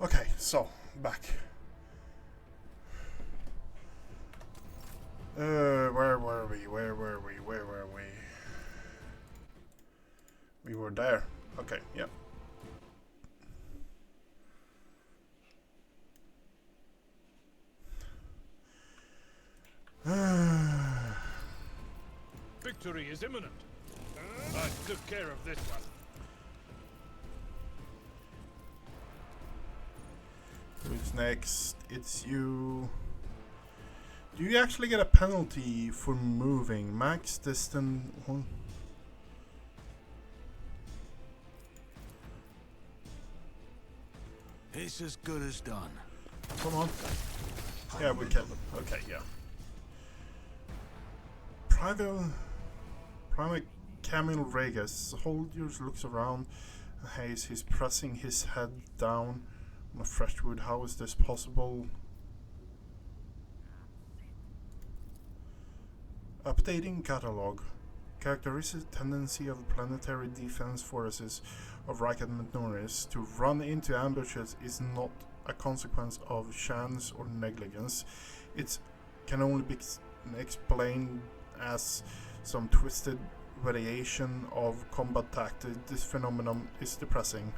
Okay, so, back. Where were we? Where there. Okay, yep. Victory is imminent. I took care of this one. Who's next? It's you. Do you actually get a penalty for moving? Max distance. It's as good as done. Come on. Yeah, we can. Okay, yeah. Private Camille Regas. Soldiers looks around. He's pressing his head down on a fresh wood. How is this possible? Updating catalog. Characteristic tendency of planetary defense forces of Rakat Menoris to run into ambushes is not a consequence of chance or negligence. It can only be explained as some twisted variation of combat tactics. This phenomenon is depressing.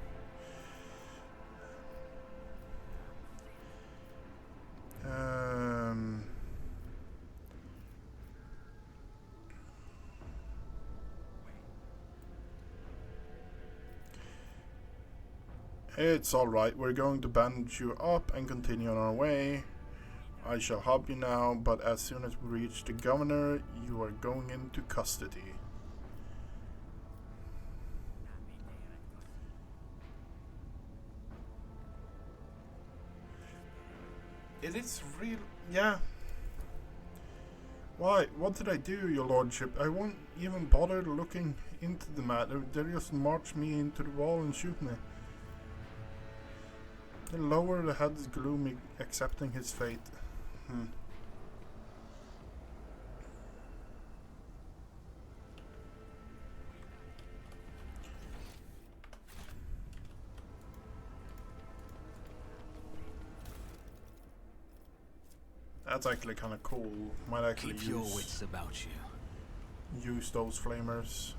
It's alright, we're going to bandage you up and continue on our way. I shall help you now, but as soon as we reach the governor, you are going into custody. It is real, yeah. Why? What did I do, your lordship? I won't even bother looking into the matter. They just march me into the wall and shoot me. The lower the head is gloomy, accepting his fate. That's actually kind of cool. Might actually Keep your wits about you. Use those flamers.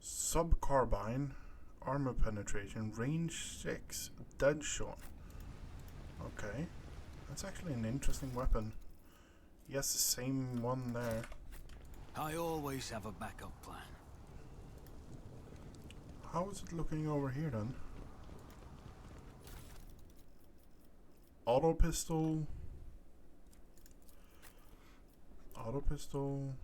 Sub-carbine, armor penetration, range 6, dead shot. Okay, that's actually an interesting weapon. Yes, the same one there. I always have a backup plan. How is it looking over here then? Auto pistol. Auto pistol.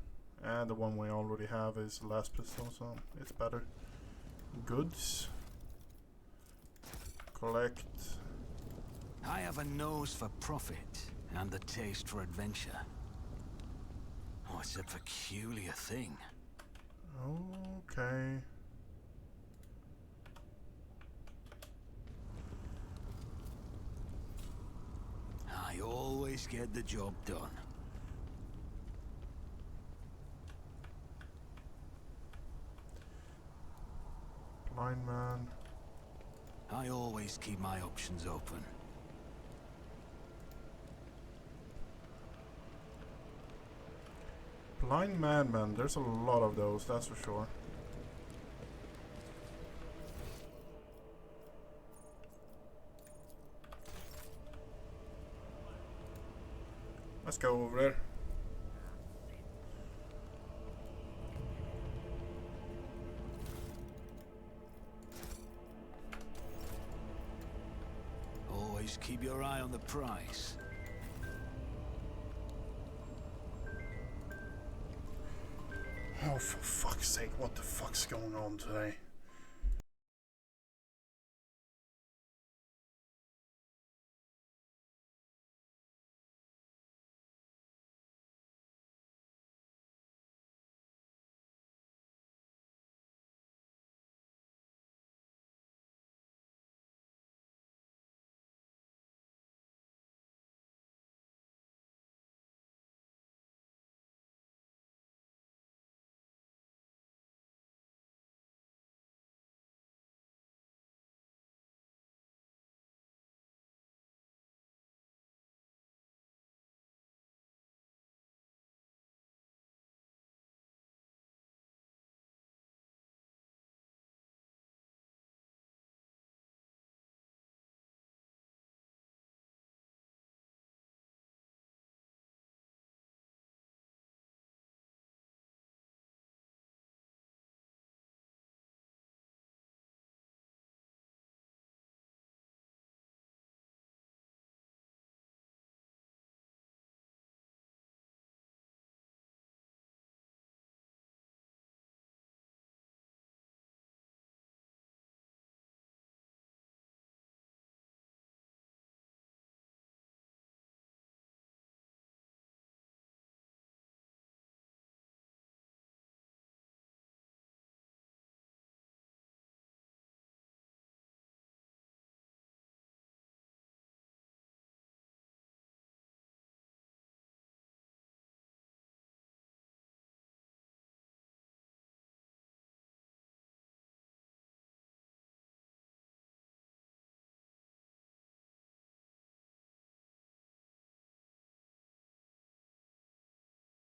And the one we already have is the last pistol, so it's better. Goods. Collect. I have a nose for profit and a taste for adventure. Oh, it's a peculiar thing. Okay. I always get the job done. Blind man. I always keep my options open. Blind madman. There's a lot of those, that's for sure. Let's go over there. Always keep your eye on the prize. Oh, for fuck's sake, what the fuck's going on today?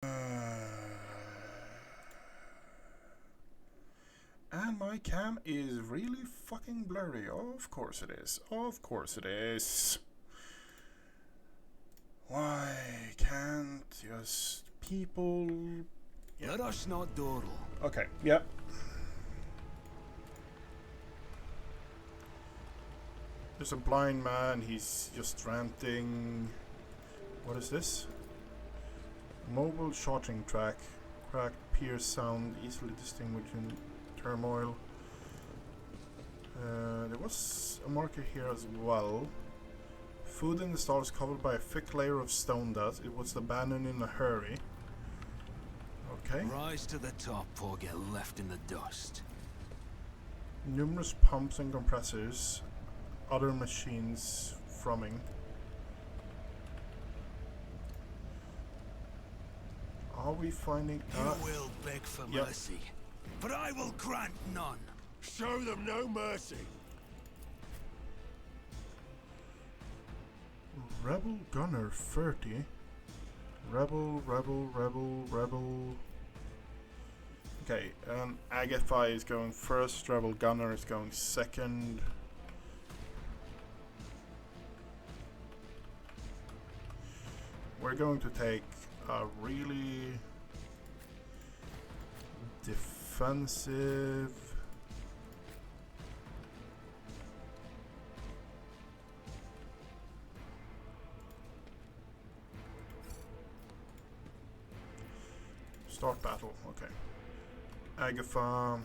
And my cam is really fucking blurry. Of course it is. Of course it is. Why can't just people... Let us not dawdle. Okay, yep. There's a blind man, he's just ranting. What is this? Mobile charging track. Cracked pierce sound, easily distinguishing turmoil. There was a marker here as well. Food in the stall is covered by a thick layer of stone dust. It was abandoned in a hurry. Okay. Rise to the top or get left in the dust. Numerous pumps and compressors. Other machines thrumming. Are we finding... You will beg for mercy, but I will grant none. Show them no mercy. Rebel Gunner 30. Rebel. Okay, Agatha is going first, Rebel Gunner is going second. We're going to take a really defensive start battle. Okay, Agatha,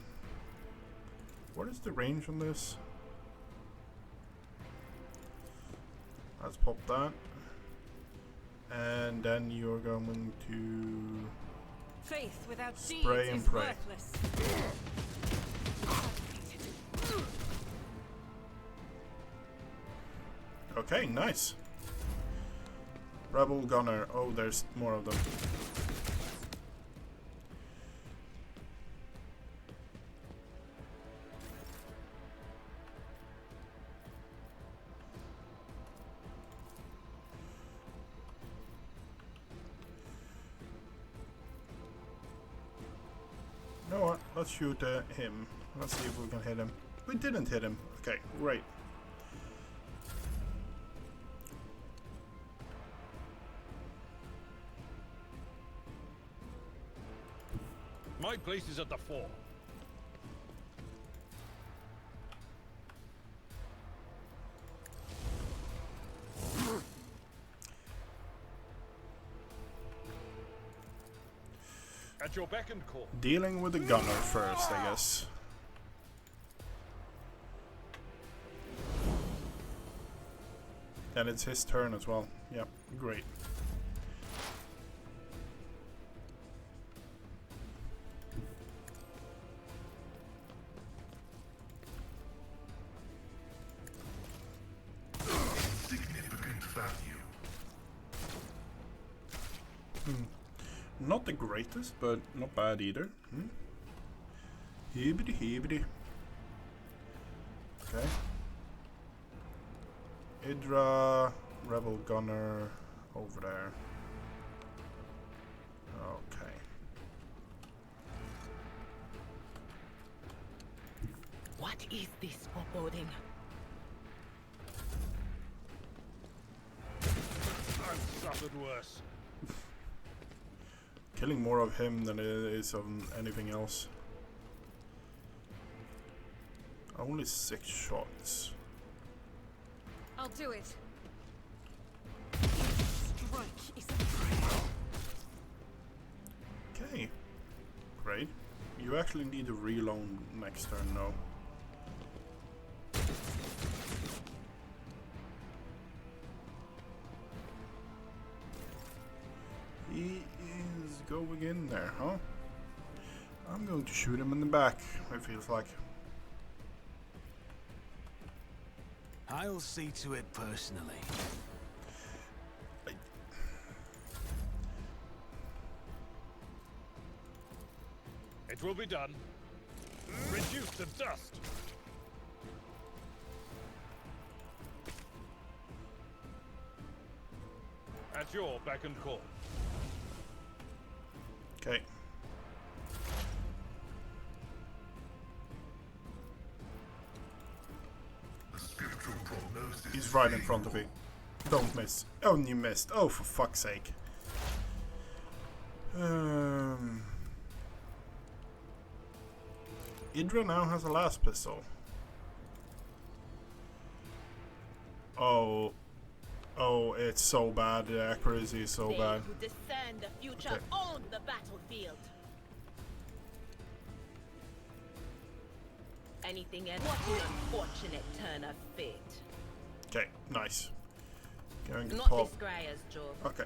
what is the range on this? Let's pop that. And then you're going to Faith without spray deeds and is pray. worthless. Okay, nice. Rebel Gunner. Oh, there's more of them. You know what? Let's shoot him. Let's see if we can hit him. We didn't hit him. Okay, great. My place is at the fore. At your beck and call. Dealing with the gunner first, I guess. And it's his turn as well. Yep, great. Significant value. Not the greatest, but not bad either. Heebity heebity. Okay. Idra, Rebel Gunner, over there. Okay. What is this foreboding? I've suffered worse. Killing more of him than it is of anything else. Only 6 shots. I'll do it. Strike is a prayer. Okay. Great. You actually need to reload next turn now. He is going in there, huh? I'm going to shoot him in the back, it feels like. I'll see to it personally. It will be done. Reduced to dust. At your beck and call. Okay. The scriptural prognosis. He's right in front of me. Don't miss. Oh, and you missed. Oh, for fuck's sake. Idra now has a last pistol. Oh. Oh, it's so bad. The accuracy is so bad. Who discern the future Okay. on the battlefield. Anything else? What an unfortunate turn of fate. Okay, nice. Going to Not pop. this Scryer's job. Okay.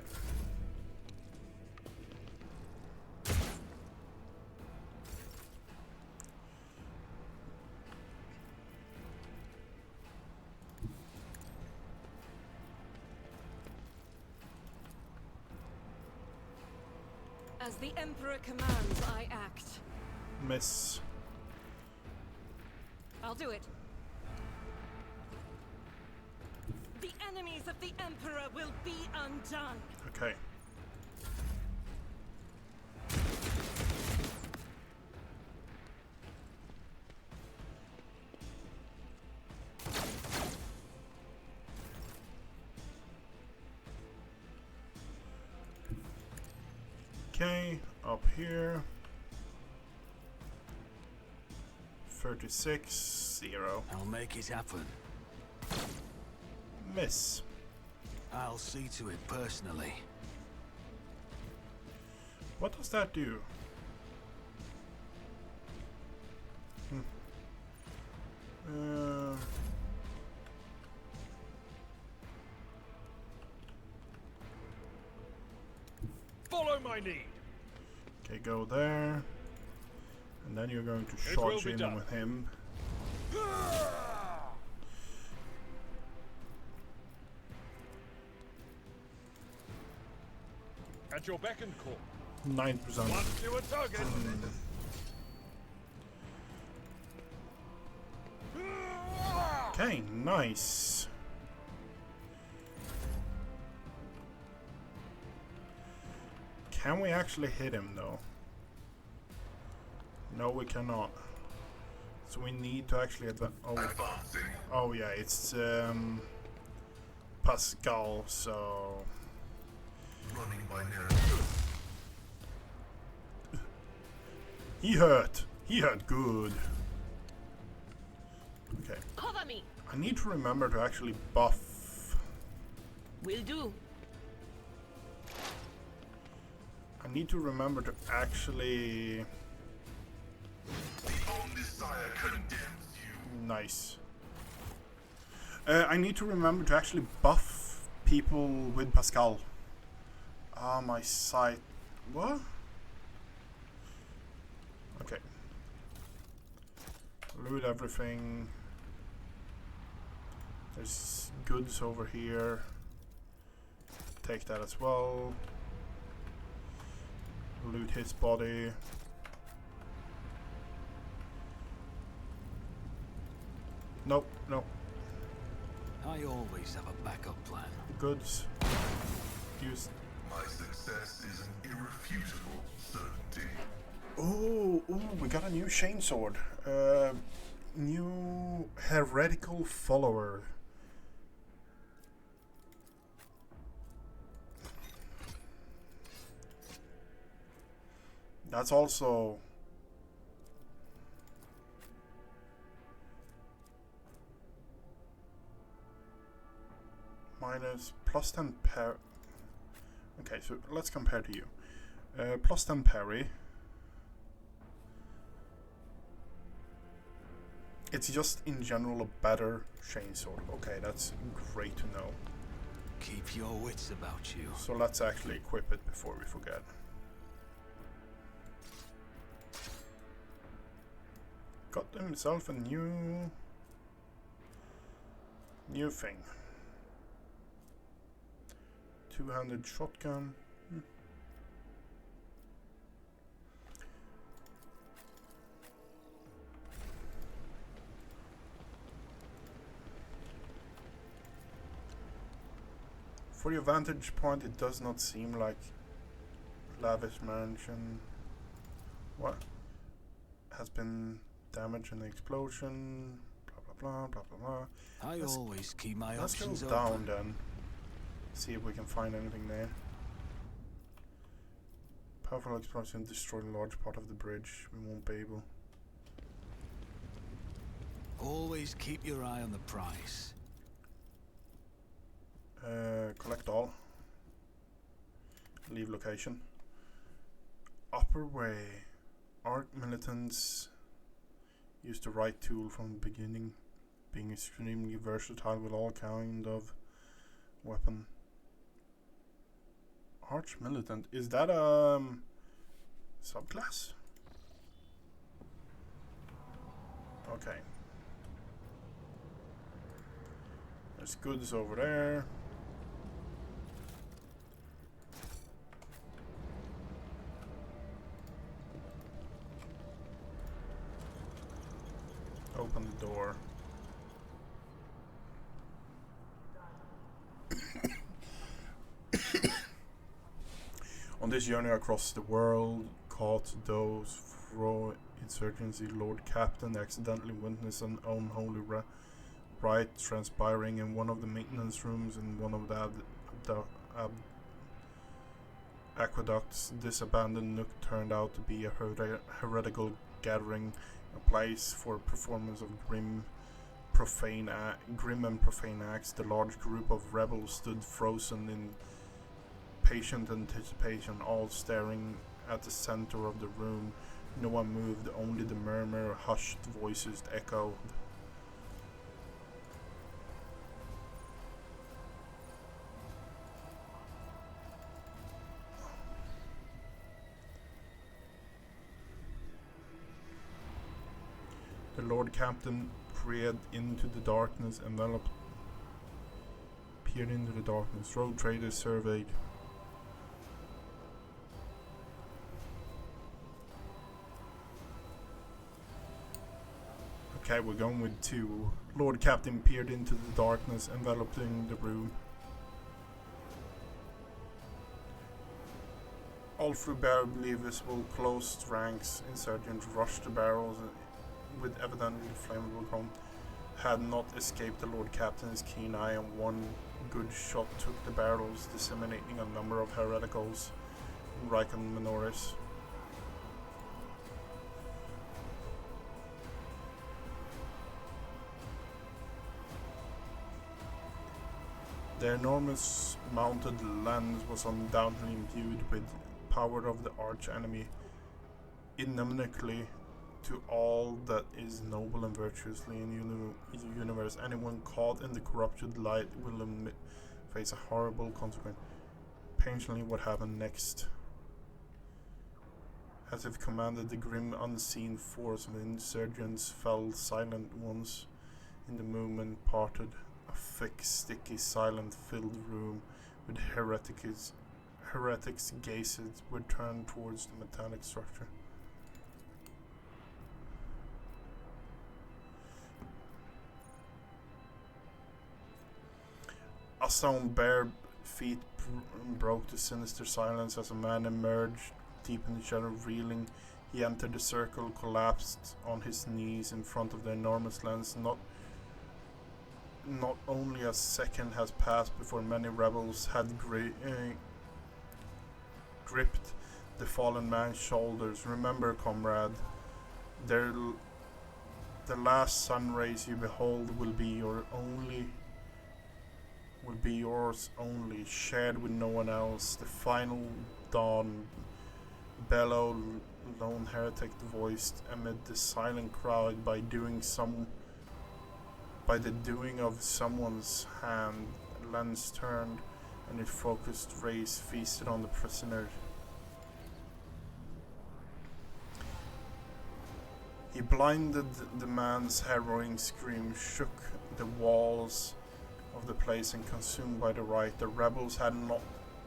As the Emperor commands, I act. Miss. I'll do it. The enemies of the Emperor will be undone. Okay. Okay, up here. 36, 0. I'll make it happen. Miss. I'll see to it personally. What does that do? Follow my lead. Okay, go there. And then you're going to It will charge be in done. with him. At your beck and call. 9%. Once you a target. Okay, nice. Can we actually hit him though? No, we cannot. So we need to actually advance. Oh, Advancing. oh yeah, it's Pascal. So Running by near. he hurt. He hurt good. Okay, Cover me. I need to remember to actually buff. Will do. I need to remember to actually. The own desire condemns you. Nice. I need to remember to actually buff people with Pascal. Ah, my sight. What? Okay. Loot everything. There's goods over here. Take that as well. Loot his body. Nope, nope. I always have a backup plan. Goods. Use. My success is an irrefutable certainty. Oh, we got a new chainsword. New heretical follower. That's also minus plus 10 par. Okay, so let's compare to you. Plus 10 parry. It's just in general a better chainsword. Okay, that's great to know. Keep your wits about you. So let's actually equip it before we forget. Got himself a new thing. Two-handed shotgun. For your vantage point, it does not seem like lavish mansion. What? Has been damaged in the explosion. Blah blah blah blah blah blah. I always keep my Let's go options down open. then. See if we can find anything there. Powerful explosion destroyed a large part of the bridge. We won't be able. Always keep your eye on the prize. Collect all. Leave location. Upper way. Arc militants use the right tool from the beginning, being extremely versatile with all kind of weapon. Arch militant, is that a subclass? Okay. There's goods over there. Open the door. On this journey across the world, caught those for insurgency, Lord Captain accidentally witnessed an unholy rite transpiring in one of the maintenance rooms in one of the aqueducts. This abandoned nook turned out to be a heretical gathering, a place for performance of grim and profane acts. The large group of rebels stood frozen in patient anticipation, all staring at the center of the room. No one moved, only the murmur, hushed voices echoed. The Lord Captain peered into the darkness, Road traders surveyed. Okay, we're going with 2. Lord Captain peered into the darkness enveloping the room. All through barely visible closed ranks, insurgents rushed the barrels with evidently flammable comb. Had not escaped the Lord Captain's keen eye, and one good shot took the barrels, disseminating a number of hereticals in Rikon Minoris. The enormous mounted lance was undoubtedly imbued with power of the arch enemy, inimically to all that is noble and virtuously in the universe. Anyone caught in the corrupted light will face a horrible consequence. Painfully, what happened next? As if commanded, the grim unseen force of insurgents fell silent once in the movement parted. A thick, sticky, silent-filled room with heretics' gazes were turned towards the metallic structure. A sound bare feet broke the sinister silence as a man emerged deep in the shadow, reeling. He entered the circle, collapsed on his knees in front of the enormous lens. Not only a second has passed before many rebels had gripped the fallen man's shoulders. Remember, comrade, the last sun rays you behold will be yours only, shared with no one else. The final dawn, bellow lone heretic voiced amid the silent crowd. By the doing of someone's hand, lens turned, and its focused rays feasted on the prisoner. He blinded the man's harrowing scream, shook the walls of the place, and consumed by the rite. The rebels had not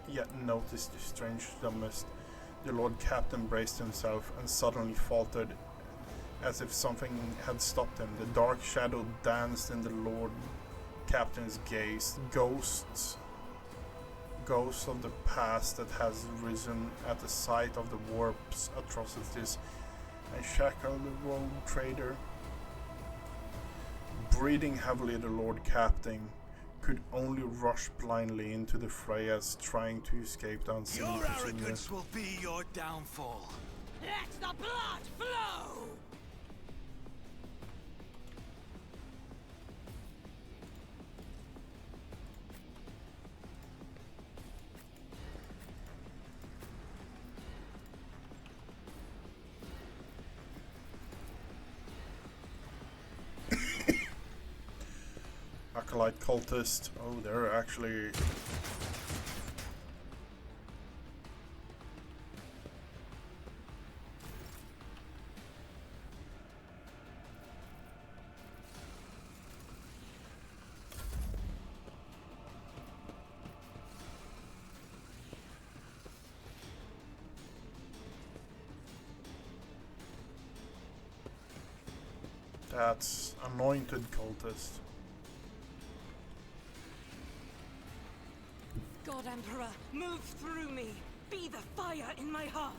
yet noticed the strange dumbness. The Lord Captain braced himself and suddenly faltered, as if something had stopped him. The dark shadow danced in the Lord Captain's gaze. Ghosts of the past that has risen at the sight of the warp's atrocities. and shackle the rogue trader. Breathing heavily, the Lord Captain could only rush blindly into the fray as trying to escape the unseen Your pursuer. arrogance will be your downfall. Let the blood flow! Acolyte cultist. Oh, they're actually... That's anointed cultist. God Emperor, move through me. Be the fire in my heart.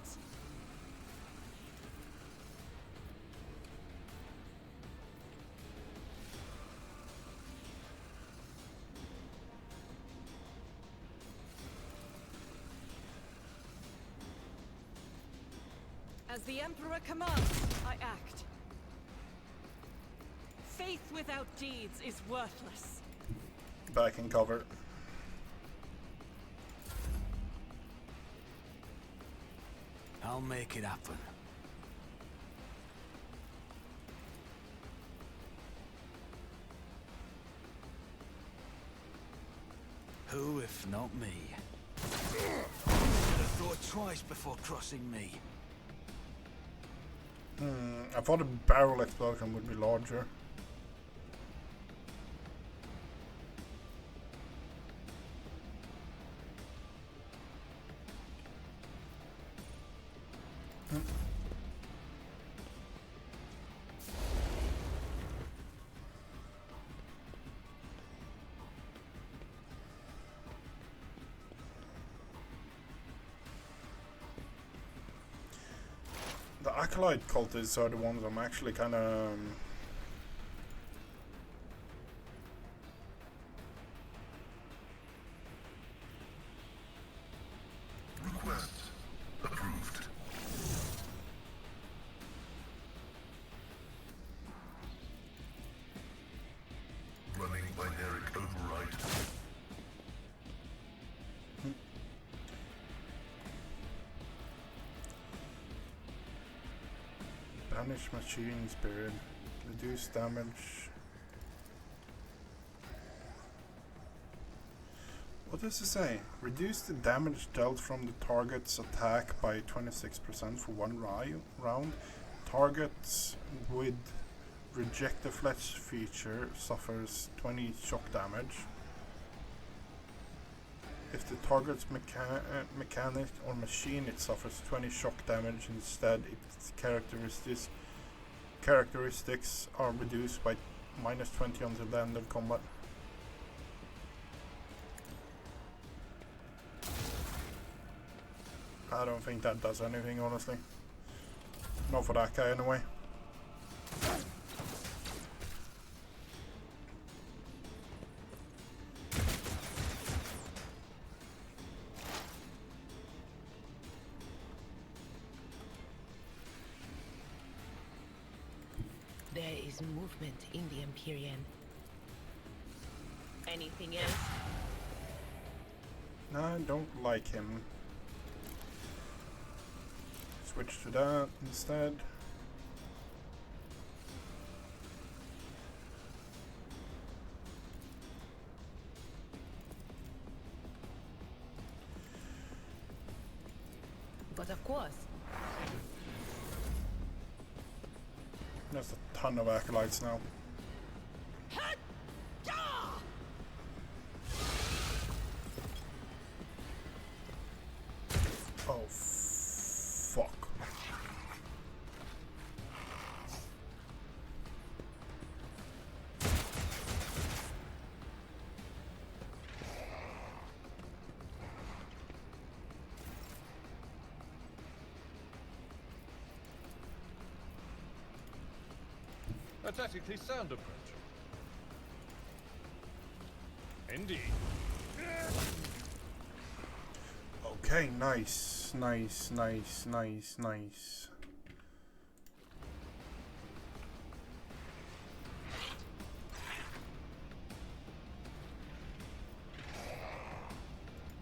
As the Emperor commands, I act. Faith without deeds is worthless. Back in cover. I'll make it happen. Who, if not me? Should have thought twice before crossing me. I thought a barrel explosion would be larger. The Acolyte cultists are the ones I'm actually kind of... Request approved. Running binaric override. Banish machine spirit. Reduce damage. What does it say? Reduce the damage dealt from the target's attack by 26% for one round. Targets with reject the flesh feature suffers 20 shock damage. If the target's mechanic or machine, it suffers 20 shock damage instead. Its characteristics are reduced by -20 until the end of combat. I don't think that does anything, honestly. Not for that guy, anyway. There is movement in the Empyrean. Anything else? No, I don't like him. Switch to that instead. But of course. There's a ton of acolytes now. Oh, fuck. tactically sound approach. Indeed. Okay, nice, nice, nice, nice, nice.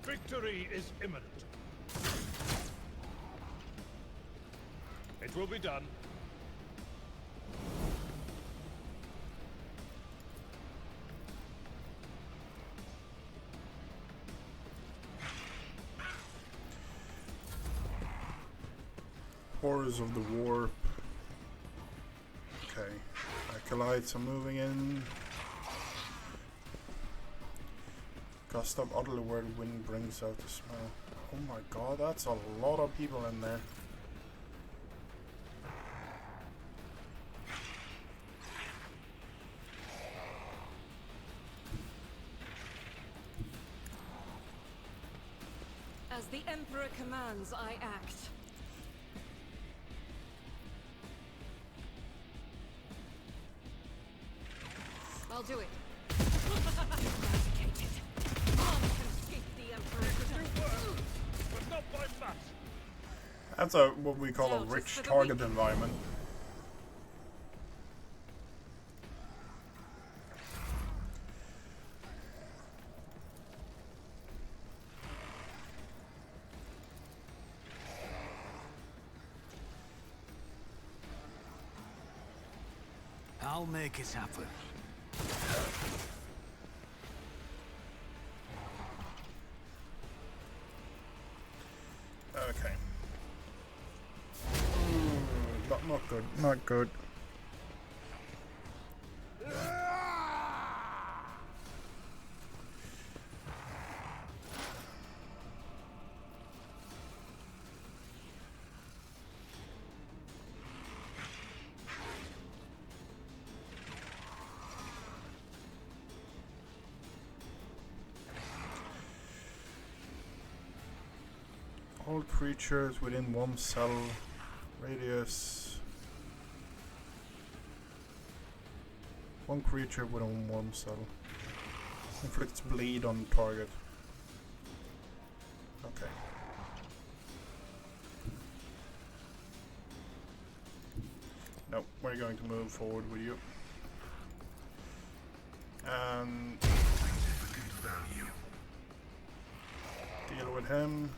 Victory is imminent. It will be done. Horrors of the warp. Okay, acolytes are moving in. Gust of otherworld wind brings out the smell. Oh my god, that's a lot of people in there. As the Emperor commands, I act. I'll do it. Eradicated. None can escape the Emperor. But not by much. That's a what we call a Justice rich for the target weak. environment. I'll make it happen. Okay. Not good. Not good. All creatures within 1 cell radius. 1 creature within 1 cell. Inflicts bleed on target. Okay. Nope, we're going to move forward with you. And Significant value. deal with him.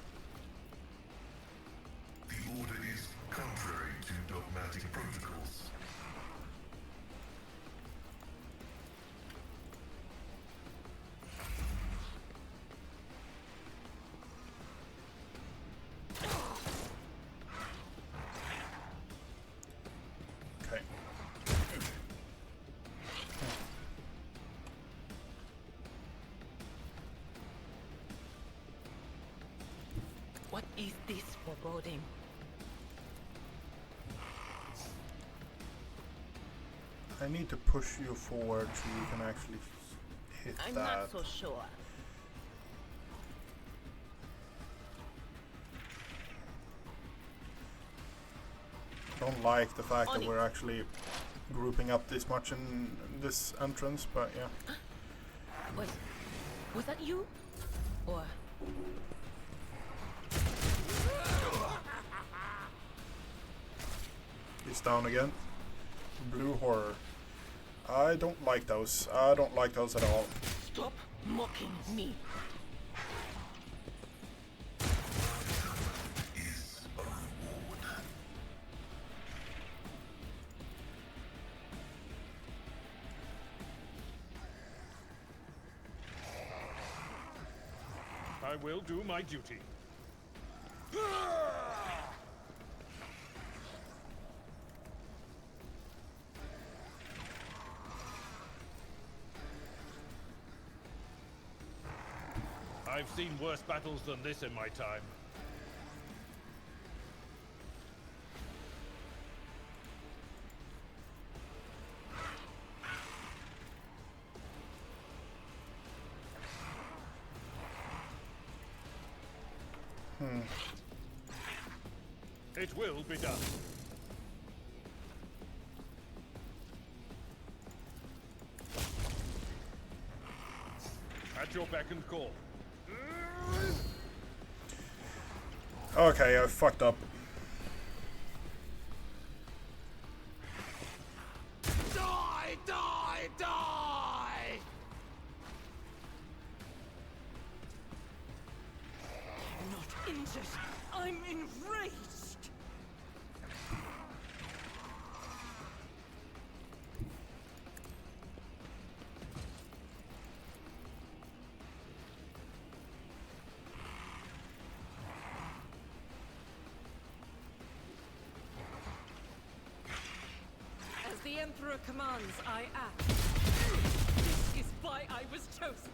The order is contrary to dogmatic protocols. Okay. What is this foreboding? I need to push you forward so you can actually hit I'm that. not so sure. Don't like the fact On that it. we're actually grouping up this much in this entrance, but yeah. Wait, was that you? Or He's down again. Blue horror. I don't like those. I don't like those at all. stop mocking me? Is a reward. I will do my duty. I've seen worse battles than this in my time. It will be done. At your beck and call. Okay, I fucked up. Die! Die! Die! Not injured. I'm enraged. As the Emperor commands, I act. This is why I was chosen.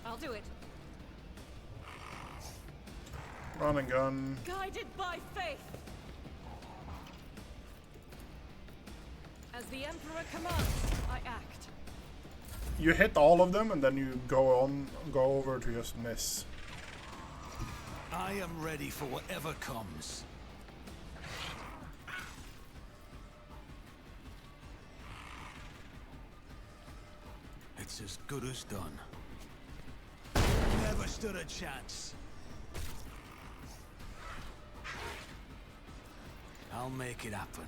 I'll do it. Run and gun. Guided by faith. As the Emperor commands, I act. You hit all of them and then you go over to just miss. I am ready for whatever comes. It's as good as done. Never stood a chance. I'll make it happen.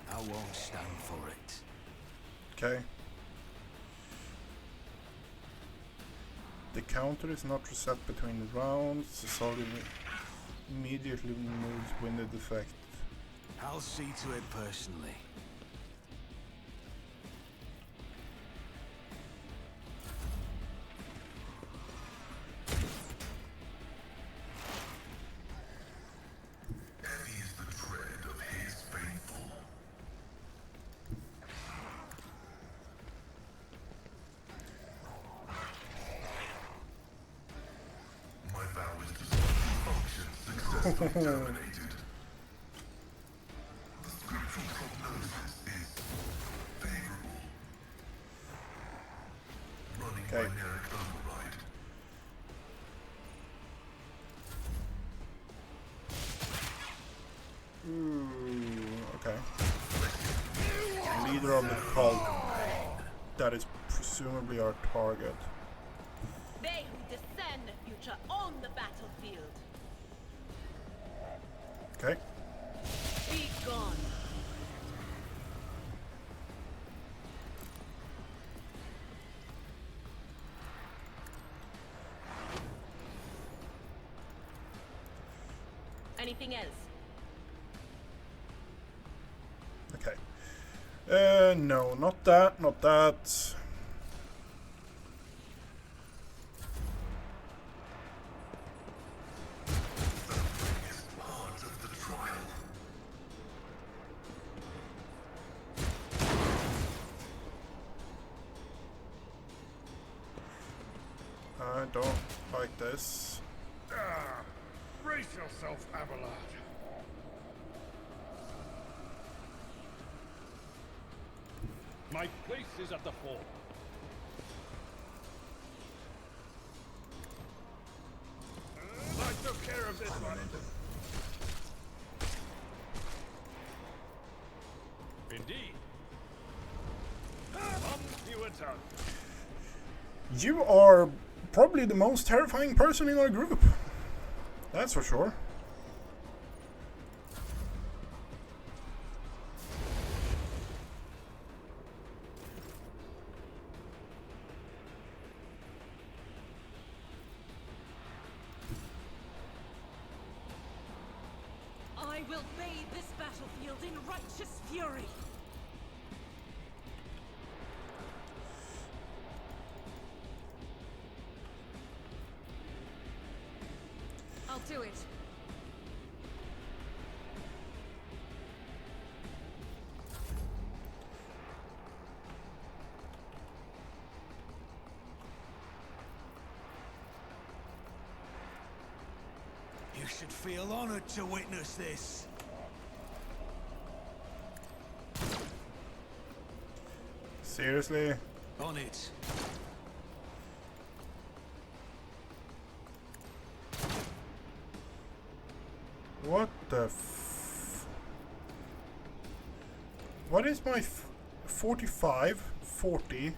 I won't stand for it. Okay. The counter is not reset between the rounds. The soldier immediately removes winded effect. I'll see to it personally. Heavy is the tread of his faithful. My vow is to function successfully terminated. The scriptural prognosis is favorable. Running Okay. binaric override. Ooh, okay. Leader of the cult. That is presumably our target. They who discern the future on the battlefield. Okay. Be gone. Anything else? Okay. No, not that, not that. Part of the trial. I don't like this. Brace yourself, Abelard. My place is at the fore. I took care of this one. Indeed. On you return. You are probably the most terrifying person in our group. That's for sure. I will bathe this battlefield in righteous fury. I'll do it. You should feel honored to witness this. Seriously? On it. What the What is my 45, 40,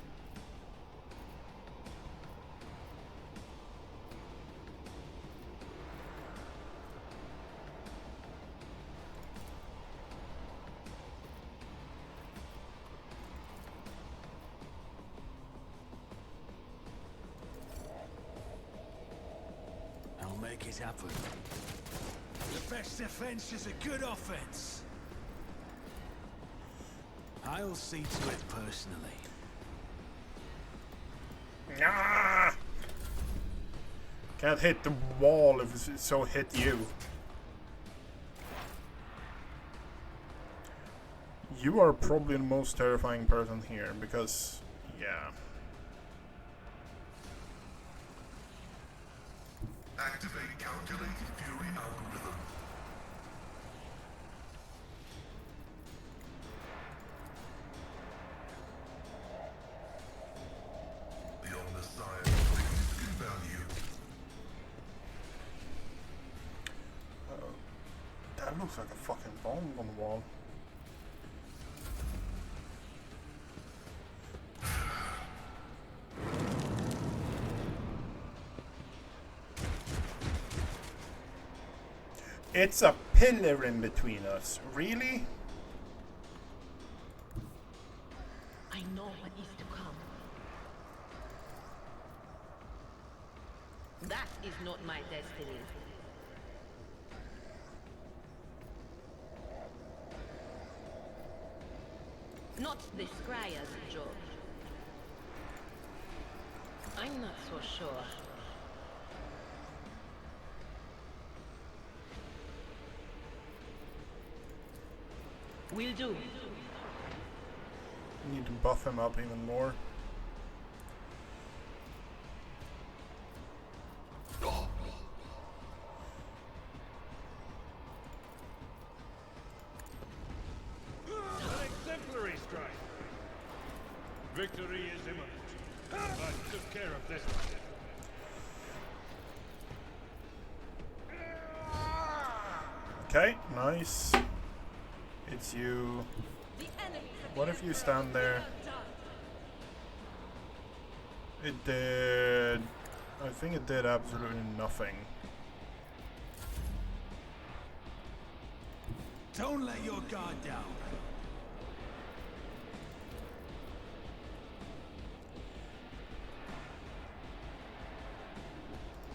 make it happen. The best defense is a good offense. I'll see to it personally. Ah! Can't hit the wall if it's so hit you. You are probably the most terrifying person here because, yeah. Activate calculated fury algorithm. The ominous sign of significant value. That looks like a fucking bomb on the wall. It's a pillar in between us. Really? I know what is to come. That is not my destiny. Not the Scryer's job. I'm not so sure. Will do. Need to buff him up even more. An exemplary strike. Victory is imminent. I took care of this one. Okay, nice. It's you. What if you stand there? It did... I think it did absolutely nothing. Don't let your guard down.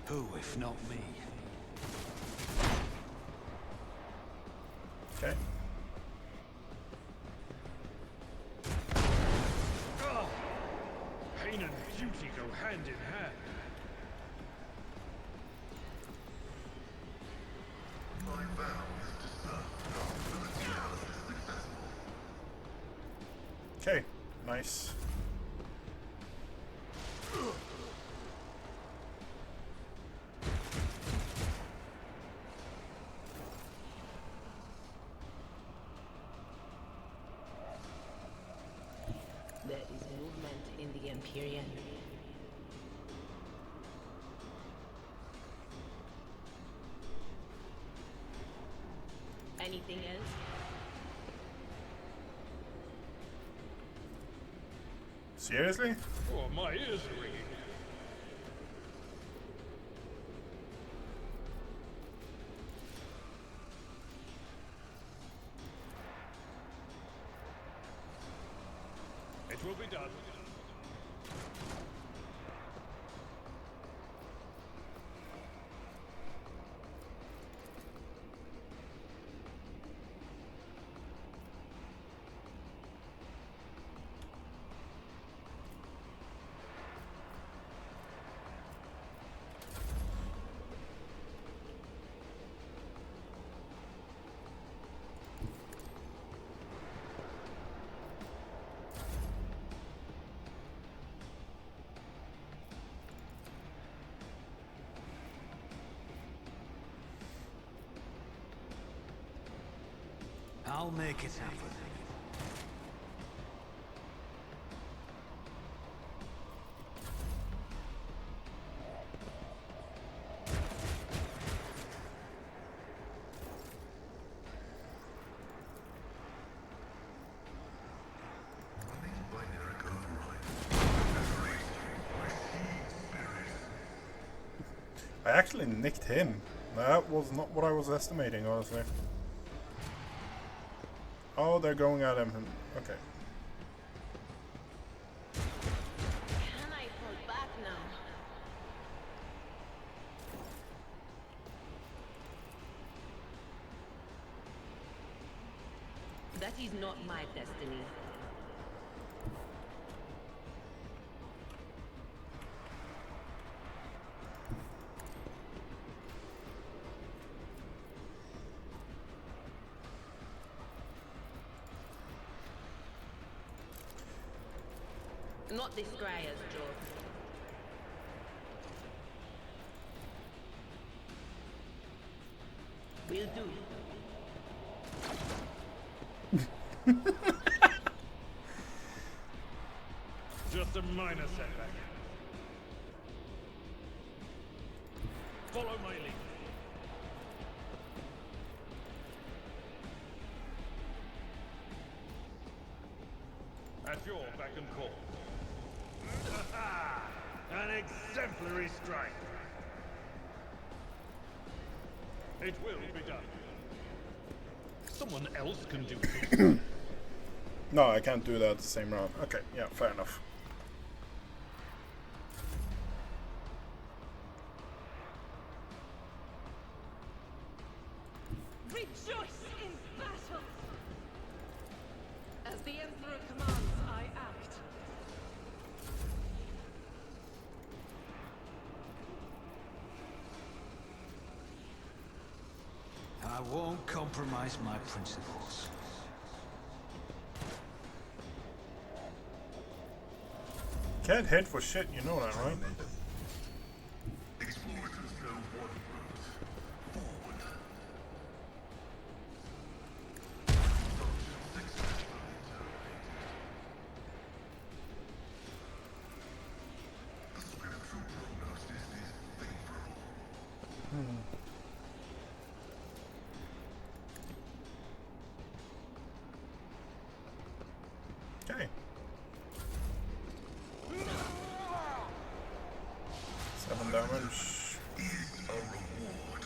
Who, if not me? Okay. Oh, pain and duty go hand in hand. My vow is to serve probability analysis successful. Okay, nice. There is movement in the Empyrean. Anything else? Seriously? Oh, my ears are ringing. It will be done. I'll make it happen. Running binary override. Separate my seed spirit. I actually nicked him. That was not what I was estimating, honestly. Oh, they're going at him. Okay. Can I pull back now? is not my destiny. Not this Scryer's job. Will do. Just a minor setback. Follow my lead. At your beck and call. An exemplary strike. It will be done. Someone else can do it. No, I can't do that at the same round. Okay, yeah, fair enough. Rejoice in battle! As the Emperor commands, I act. I won't compromise my principles. Can't hit for shit, you know that, right? Explorers go one route. Forward. Function successfully terminated. The spiritual prognosis is favorable. Okay. 7 damage. Is a reward.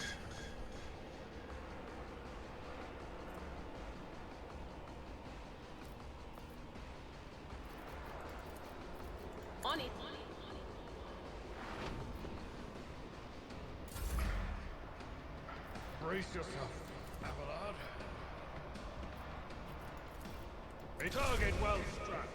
On it. Brace yourself, Abelard. A target well struck.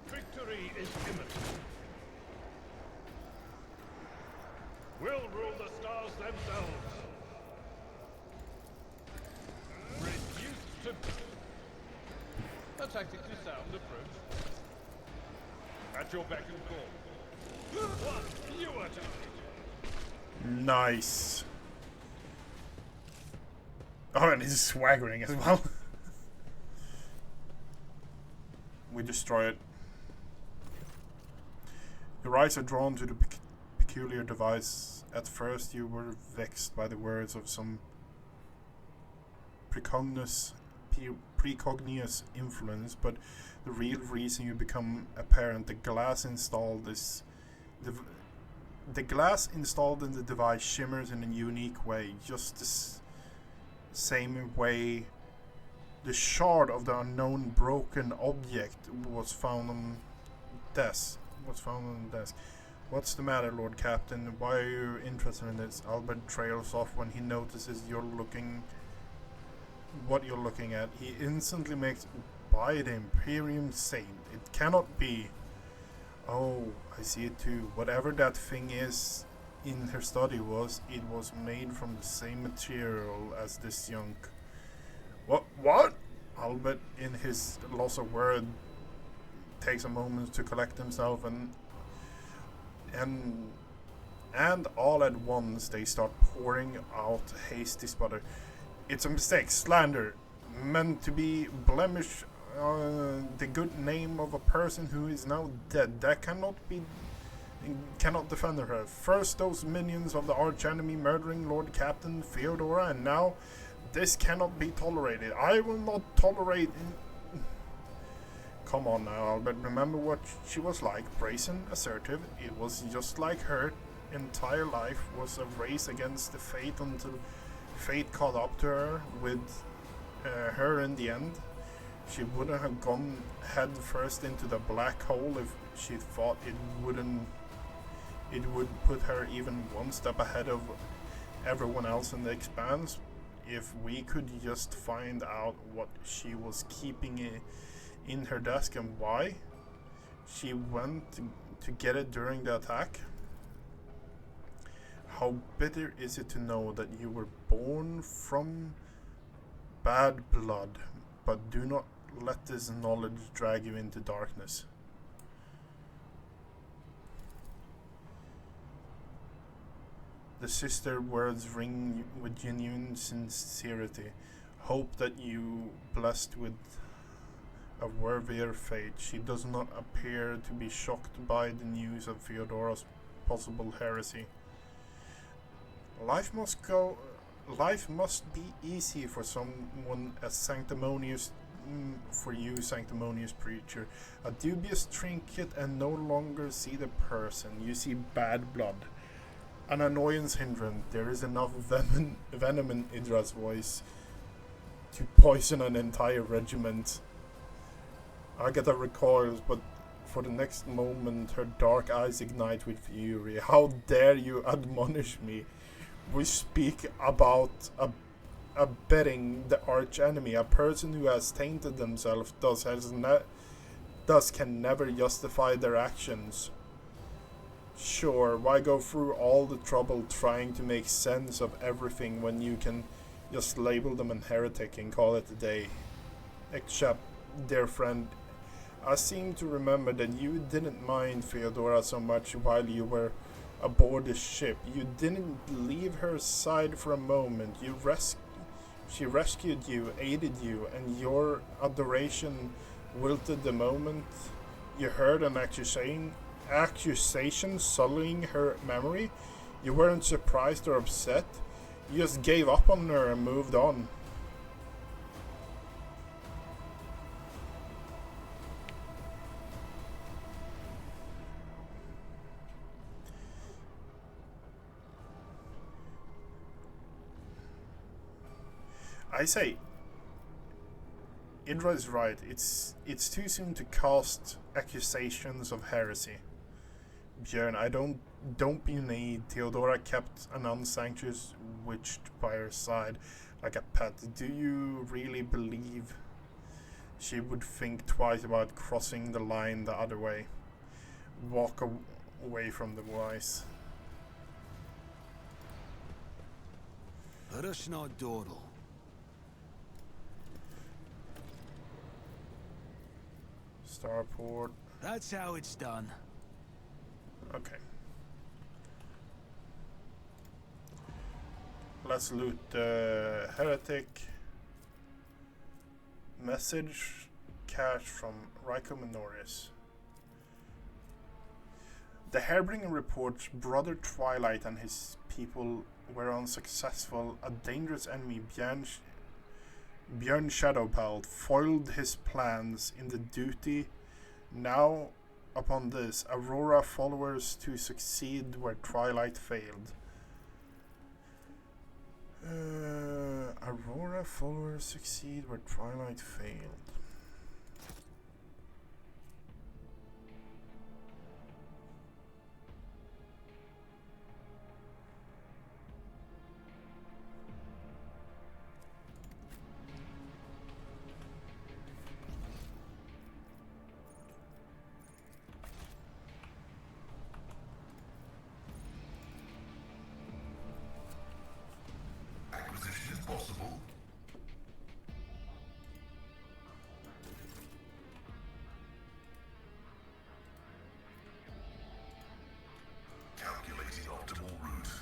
Victory is imminent. We'll rule the stars themselves. Reduced to... A tactically sound approach. At your beck and call. One fewer target. Nice. Oh, and he's swaggering as well. We destroy it. Your eyes are drawn to the peculiar device. At first you were vexed by the words of some precognious influence, but the real reason you become apparent. The glass installed the glass installed in the device shimmers in a unique way, just the same way the shard of the unknown broken object was found on the desk. What's the matter, Lord Captain? Why are you interested in this? Albert trails off when he notices what you're looking at. He instantly makes, by the Imperium Saint, it cannot be. Oh, I see it too. Whatever that thing is in her study was, it was made from the same material as this junk. What? Albert, in his loss of word, takes a moment to collect himself and all at once they start pouring out hasty sputter. It's a mistake, slander, meant to be blemish the good name of a person who is now dead. That cannot defend her. First those minions of the archenemy murdering Lord Captain Theodora, and now this cannot be tolerated. I will not tolerate. Come on now, Albert. Remember what she was like. Brazen, assertive. It was just like her entire life was a race against the fate until fate caught up to her with her in the end. She wouldn't have gone head first into the black hole if she thought it would put her even one step ahead of everyone else in the expanse. If we could just find out what she was keeping in her desk and why she went to get it during the attack. How bitter is it to know that you were born from bad blood, but do not let this knowledge drag you into darkness. The sister words ring with genuine sincerity. Hope that you blessed with a worthier fate. She does not appear to be shocked by the news of Theodora's possible heresy. Life must be easy for someone as sanctimonious, for you, sanctimonious preacher. A dubious trinket and no longer see the person. You see bad blood. An annoyance hindrance. There is enough venom in Idra's voice to poison an entire regiment. Agatha recoils, but for the next moment her dark eyes ignite with fury. How dare you admonish me? We speak about abetting the arch enemy. A person who has tainted themselves thus can never justify their actions. Sure, why go through all the trouble trying to make sense of everything when you can just label them a heretic and call it a day? Except, dear friend, I seem to remember that you didn't mind Theodora so much while you were aboard the ship. You didn't leave her side for a moment. She rescued you, aided you, and your adoration wilted the moment you heard an accusation sullying her memory. You weren't surprised or upset. You just gave up on her and moved on. I say, Indra is right. It's too soon to cast accusations of heresy. Björn, don't be naive. Theodora kept an unsanctious witch by her side like a pet. Do you really believe she would think twice about crossing the line the other way? Walk away from the wise. Rushna Dordal. Starport. That's how it's done. Okay. Let's loot the heretic. Message cache from Ryko Minoris. The Hairbringer reports Brother Twilight and his people were unsuccessful. A dangerous enemy, Björn Shadowpelt, foiled his plans in the duty. Now, upon this, Aurora followers to succeed where Twilight failed. Aurora followers succeed where Twilight failed. Acquisition is possible. Calculating optimal route.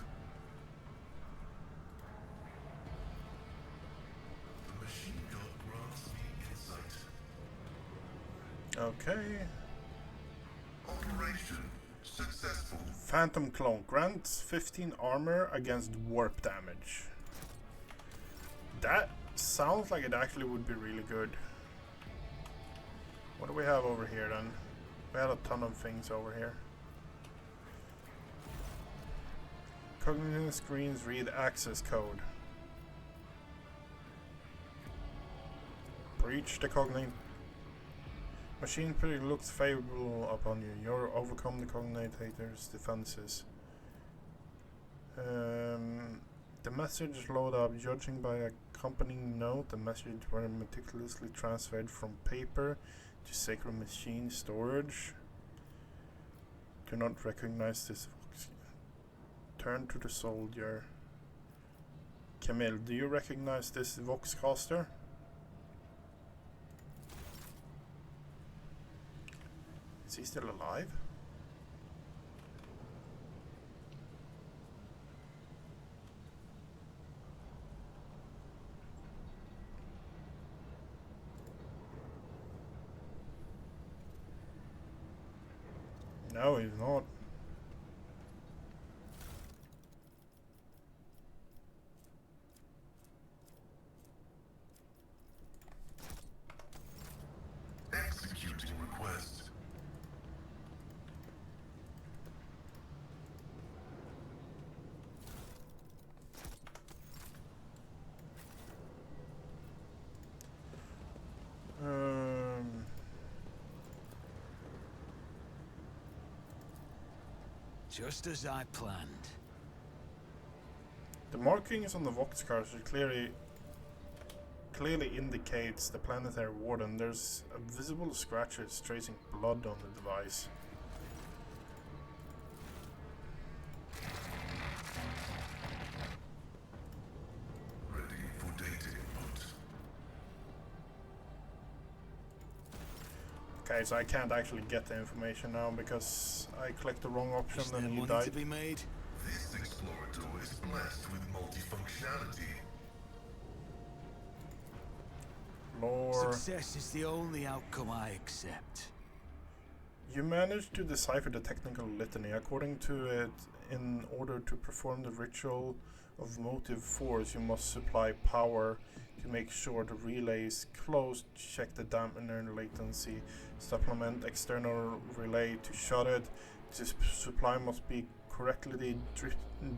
The machine gun grants me insight. Okay. Operation successful. Phantom Clone grants 15 armor against warp damage. That sounds like it actually would be really good. What do we have over here then? We had a ton of things over here. Cognitive screens read access code. Breach the cognate. Machine pretty looks favorable upon you. You're overcome the cognitator's defenses. The message load up. Judging by accompanying note, the message were meticulously transferred from paper to sacred machine storage. Do not recognize this vox. Turn to the soldier. Camille, do you recognize this voxcaster? Is he still alive? No, he's not. Executing request. Just as I planned. The markings on the voxcaster clearly indicates the planetary warden. There's a visible scratches tracing blood on the device. Ready for data input. Okay, so I can't actually get the information now because I clicked the wrong option Is there and you money died. to be made? This explorator is blessed with multifunctionality. Lore. Success is the only outcome I accept. You managed to decipher the technical litany. According to it, in order to perform the ritual of motive force, you must supply power to make sure the relay is closed, check the dampener latency, supplement external relay to shut it. This supply must be correctly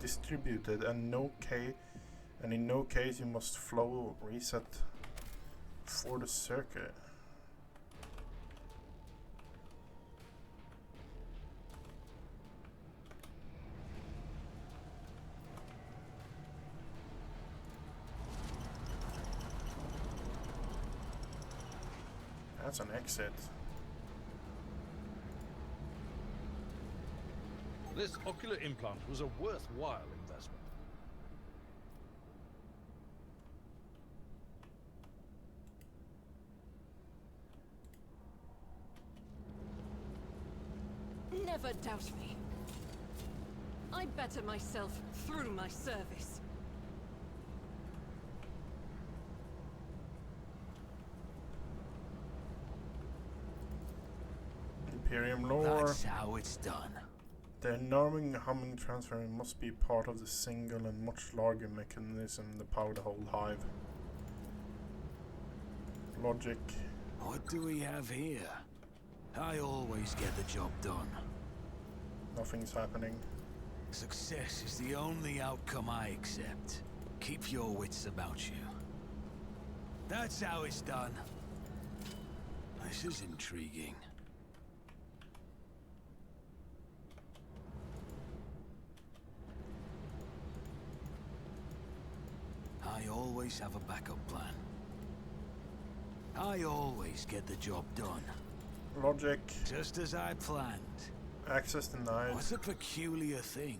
distributed, and in no case you must flow reset for the circuit. That's an exit. This ocular implant was a worthwhile investment. Never doubt me. I better myself through my service. Imperium lore. That's how it's done. The alarming humming transfer must be part of the single and much larger mechanism that power the whole hive. Logic. What do we have here? I always get the job done. Nothing's happening. Success is the only outcome I accept. Keep your wits about you. That's how it's done. This is intriguing. I always have a backup plan. I always get the job done. Logic. Just as I planned. Access denied. What's a peculiar thing?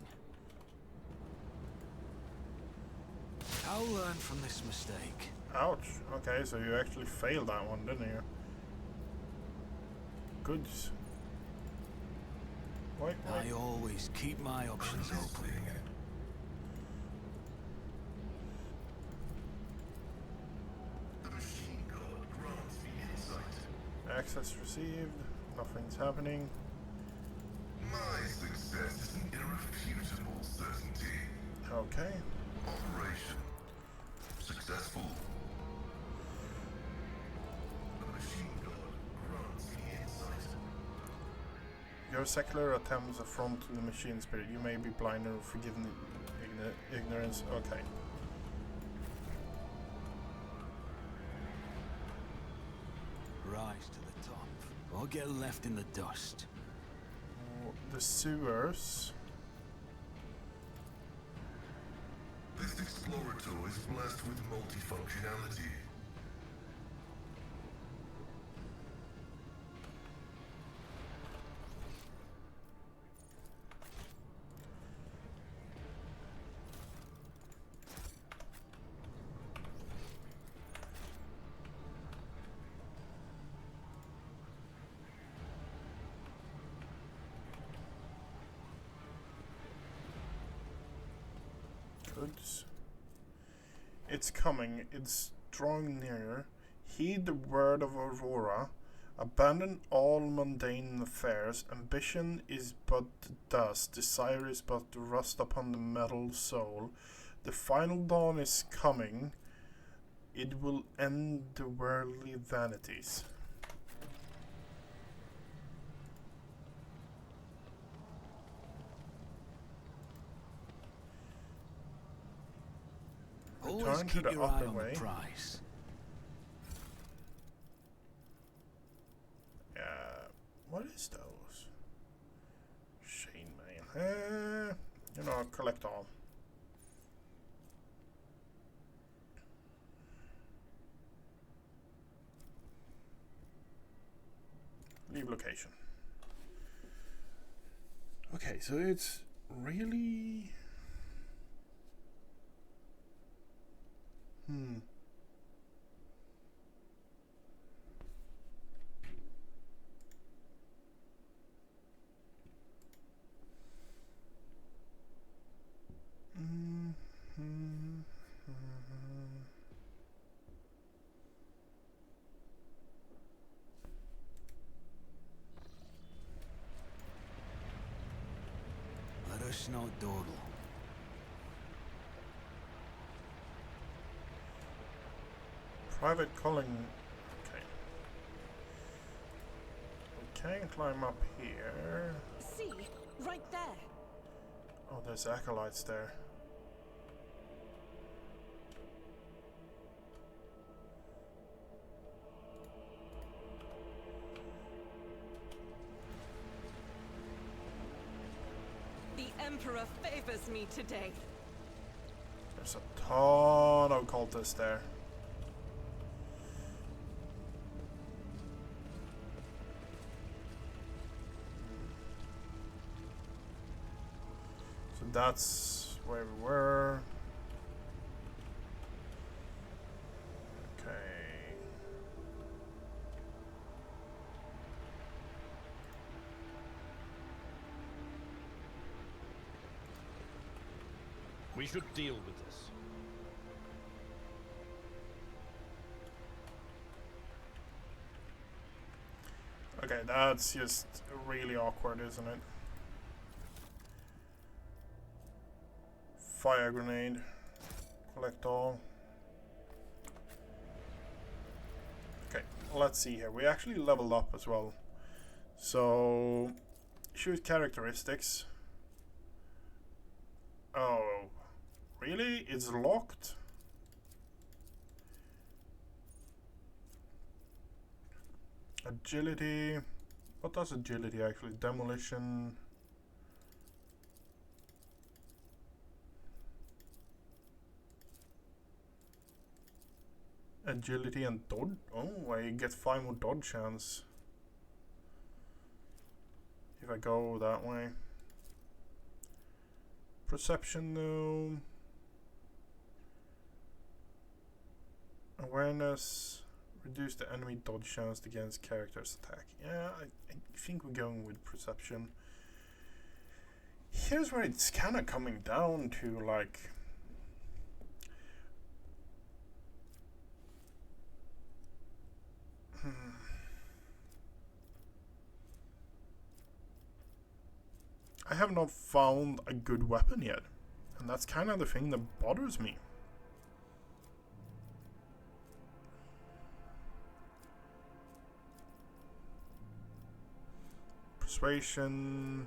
I'll learn from this mistake. Ouch. Okay, so you actually failed that one, didn't you? Good. Wait. I always keep my options open. The machine god grants me insight. Access received. Nothing's happening. My success is an irrefutable certainty. Okay. Operation successful. The machine god grants me insight. Your secular attempts affront to the machine spirit. You may be blind or forgiven ignorance. Okay. or get left in the dust. The sewers. This explorator is blessed with multifunctionality. It's coming, it's drawing nearer. Heed the word of Aurora. Abandon all mundane affairs. Ambition is but dust, desire is but rust upon the metal soul. The final dawn is coming. It will end the worldly vanities. Always Return to keep the your eye upper on way. the prize. What is those? Chainmail. You know, collect all. Leave location. Okay, so it's really... Let us not dawdle. Private calling. Okay. We can climb up here. See, right there. Oh, there's acolytes there. The Emperor favors me today. There's a ton of cultists there. So that's where we were. Okay. We should deal with this. Okay, that's just really awkward, isn't it? Fire grenade. Collect all. Okay, let's see here. We actually leveled up as well. So, choose characteristics. Oh, really? It's locked? Agility. What does agility actually? Demolition. Agility and dodge. Oh, I get 5 more dodge chance if I go that way. Perception though. Awareness. Reduce the enemy dodge chance against character's attack. Yeah, I think we're going with perception. Here's where it's kind of coming down to, like... I have not found a good weapon yet. And that's kind of the thing that bothers me. Persuasion,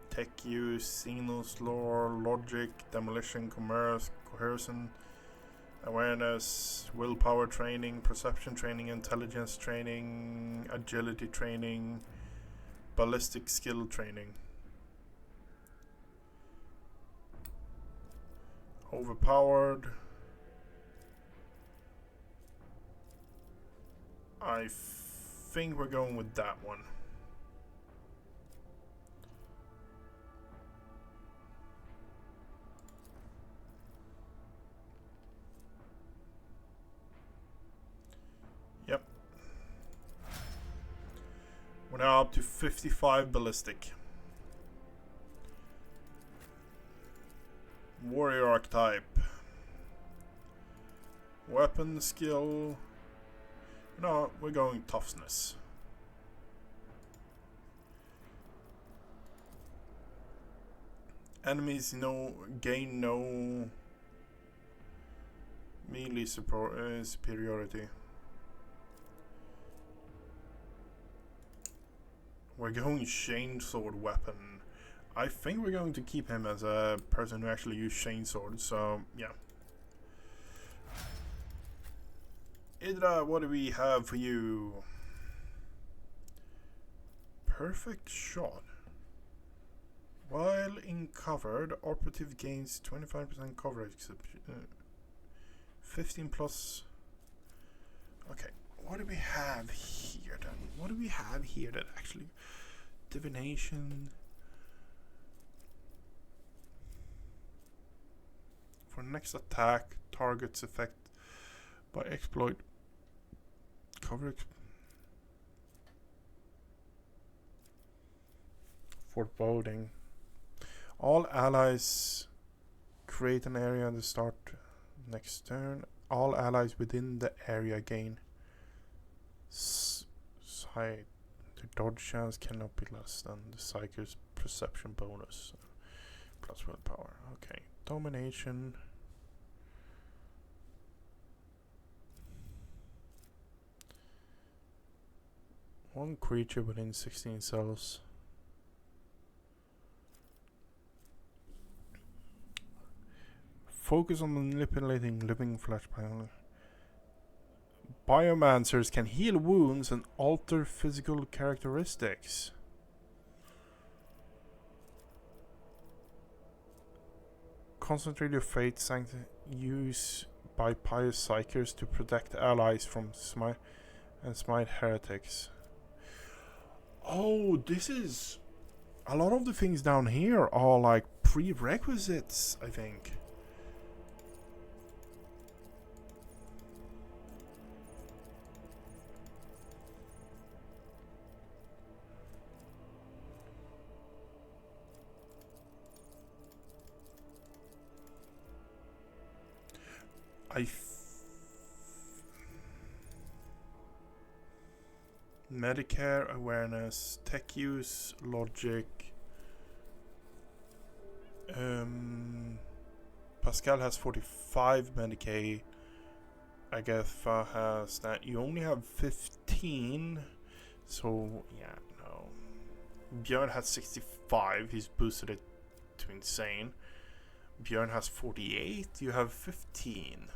tech use, Xenos lore, logic, demolition, commerce, coercion, Awareness, willpower training, perception training, intelligence training, agility training, ballistic skill training. Overpowered. I think we're going with that one. Yep. We're now up to 55 ballistic. Warrior archetype. Weapon skill. No, we're going toughness. Enemies gain no melee superiority. We're going chainsword weapon. I think we're going to keep him as a person who actually uses chainsword, so yeah. Idra, what do we have for you? Perfect shot. While in covered, operative gains 25% coverage. 15 plus. Okay, what do we have here then? What do we have here that actually... Divination. For next attack, targets effect by exploit. Coverage. Foreboding. All allies create an area at the start next turn. All allies within the area gain side. The dodge chance cannot be less than the psyker's perception bonus. Plus willpower. Okay. Domination. One creature within 16 cells. Focus on manipulating living flesh biology. Biomancers can heal wounds and alter physical characteristics. Concentrate your fate used by pious psychers to protect allies from smite heretics. Oh, this is... A lot of the things down here are like prerequisites, I think. Medicare, awareness, tech use, logic. Pascal has 45 Medicaid. Agatha has that. You only have 15. So, yeah, no. Björn has 65. He's boosted it to insane. Björn has 48. You have 15.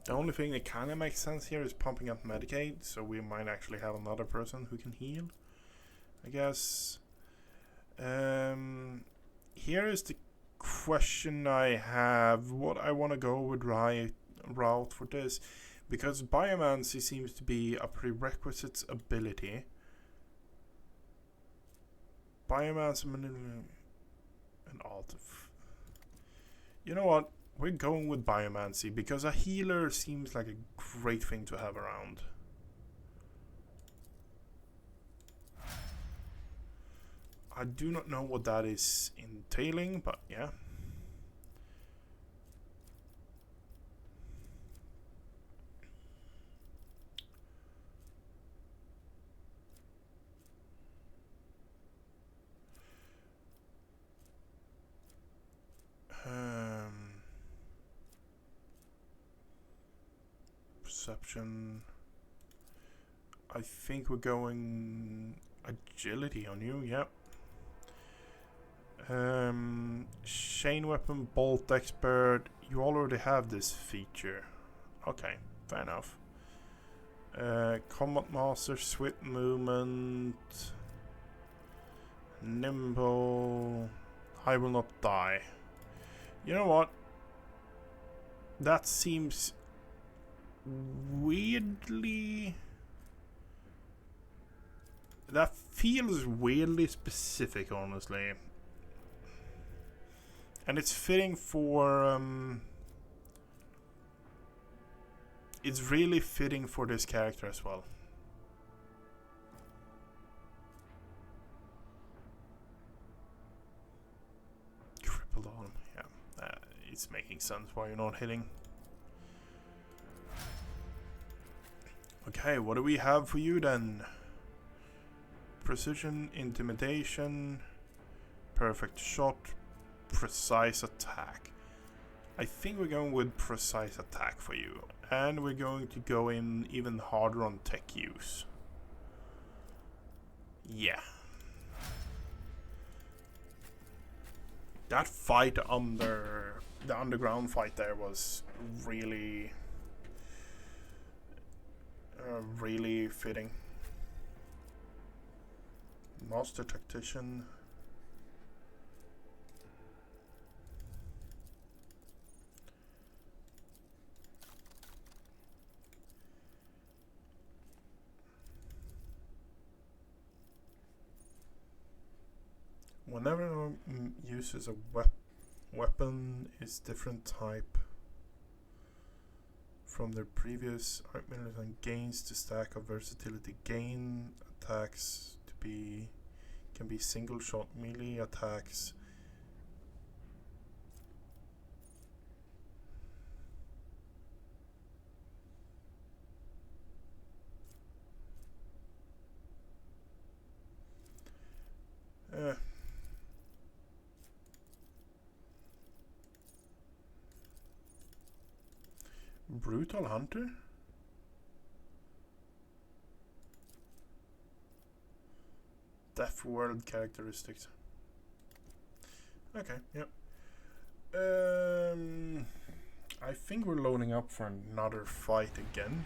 The only thing that kind of makes sense here is pumping up Medicaid, so we might actually have another person who can heal, I guess. Here is the question I have. What I want to go with route for this, because Biomancy seems to be a prerequisite ability. Biomancy and alt. You know what? We're going with Biomancy because a healer seems like a great thing to have around. I do not know what that is entailing, but yeah. perception. I think we're going agility on you, yep. Chain weapon, bolt expert. You already have this feature. Okay, fair enough. Combat master, swift movement, nimble. I will not die. You know what? That seems weirdly... That feels weirdly specific, honestly. And it's fitting for... it's really fitting for this character as well. Crippled arm, yeah. It's making sense why you're not hitting. Okay, what do we have for you then? Precision, intimidation, perfect shot, precise attack. I think we're going with precise attack for you. And we're going to go in even harder on tech use. Yeah. That fight under... the underground fight there was really... really fitting. Master Tactician. Whenever uses a weapon is different type from their previous argument and gains to stack of versatility. Gain attacks to be can be single shot melee attacks. Brutal Hunter? Death World characteristics. Okay, yep. I think we're loading up for another fight again.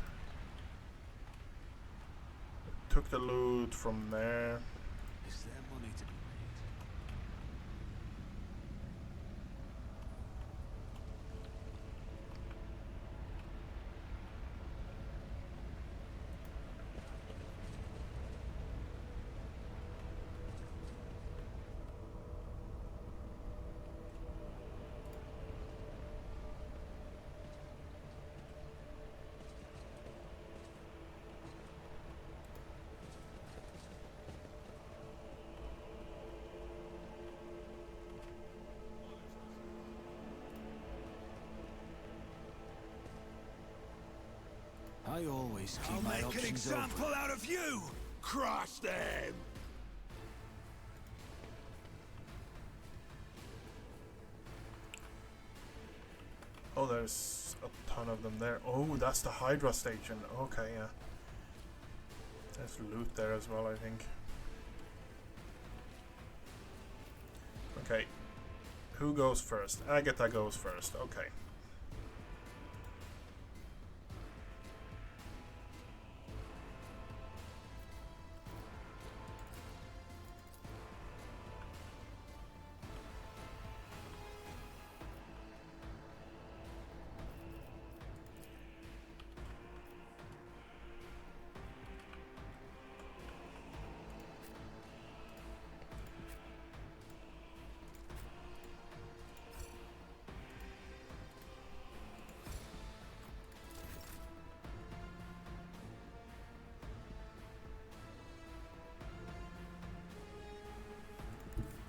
Took the loot from there. Is there money to be made? I always keep my options open. I'll make an example out of you! Crush them! Oh, there's a ton of them there. Oh, that's the Hydra station. Okay, yeah. There's loot there as well, I think. Okay. Who goes first? Agatha goes first. Okay.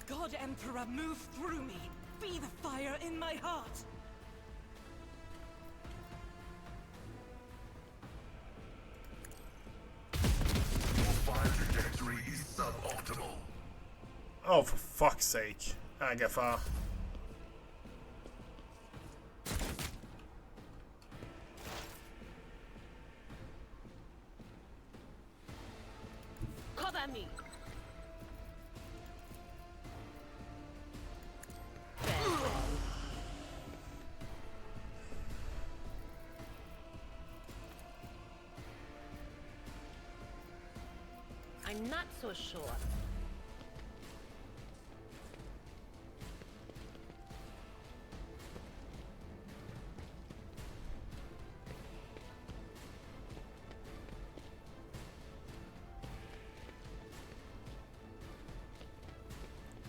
God, Emperor, move through me. Be the fire in my heart. Your fire trajectory is suboptimal. Oh, for fuck's sake, Agatha. Nami. I'm not so sure.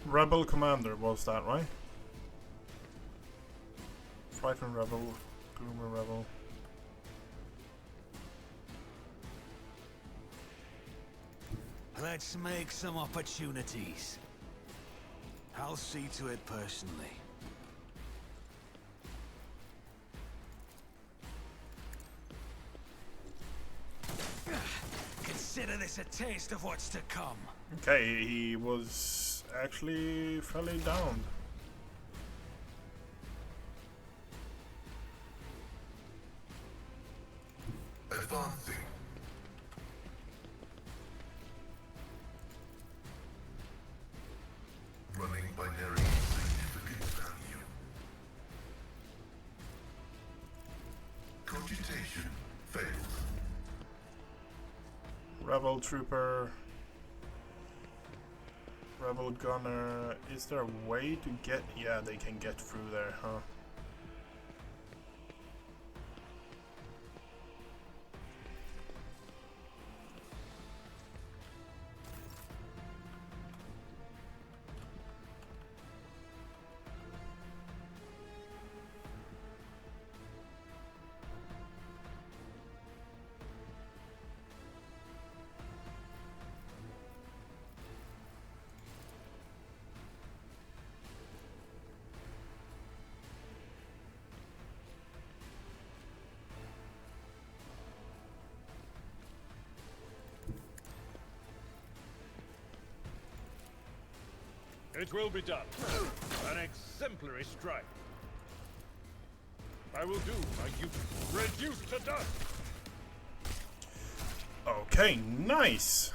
Rebel Commander was that, right? Frightened Rebel, Gloomer Rebel. Let's make some opportunities. I'll see to it personally. Consider this a taste of what's to come. Okay, he was actually fairly down. Advancing. Running binary significant value. Computation failed. Rebel Trooper. Rebel Gunner. Is there a way to get... Yeah, they can get through there, huh? It will be done. An exemplary strike. I will do my duty. Reduced to dust. Okay, nice!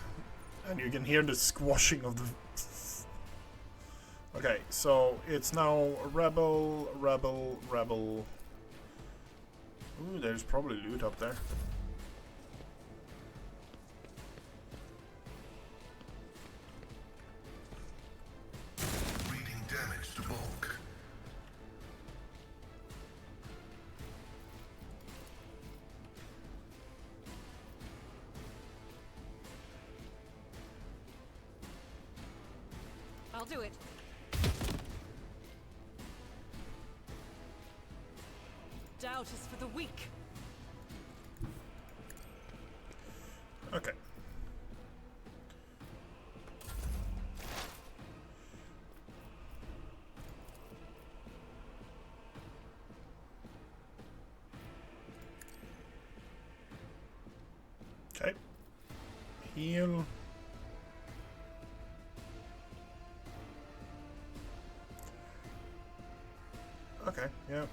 And you can hear the squashing of the... Okay, so it's now Rebel, Rebel, Rebel. Ooh, there's probably loot up there. Reading damage to bulk. I'll do it. Doubt is for the weak. Okay. Okay. Heal. Okay, yeah.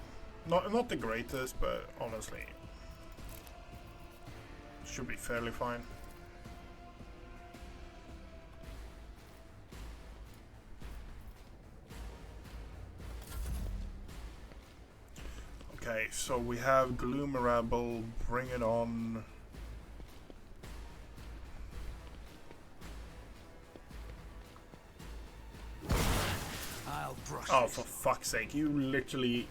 Not the greatest, but honestly should be fairly fine. Okay, so we have Gloom Rebel, bring it on. I'll brush Oh, it. for fuck's sake, you literally...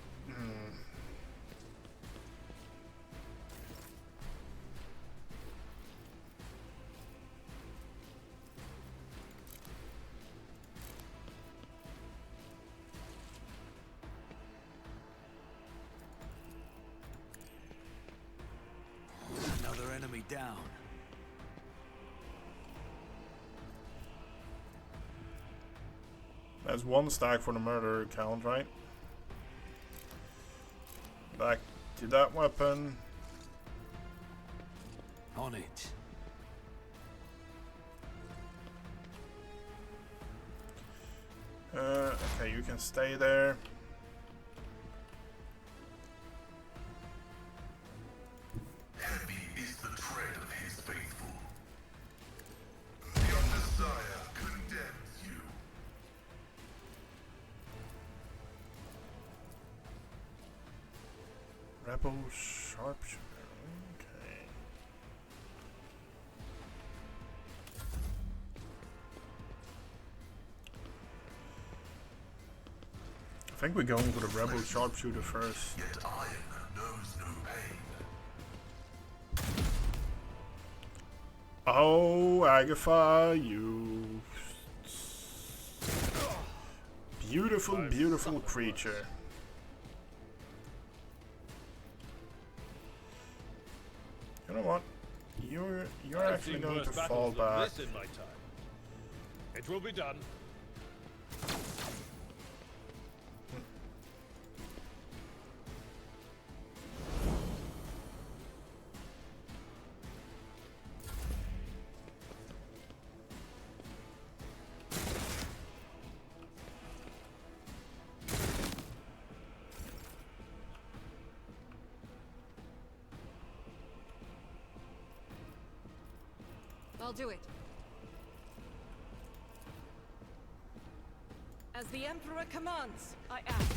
Another enemy down. There's one stack for the murder count, right? Back to that weapon. On it. Okay, you can stay there. Heavy is the tread of his faithful. The Rebel sharpshooter. Okay. I think we're going for the rebel sharpshooter first. Yet iron knows no pain. Oh, Agatha, you beautiful, beautiful creature. You know what? You're I've actually seen going worse to fall battles than back. this in my time. It will be done. I'll do it. As the Emperor commands, I act.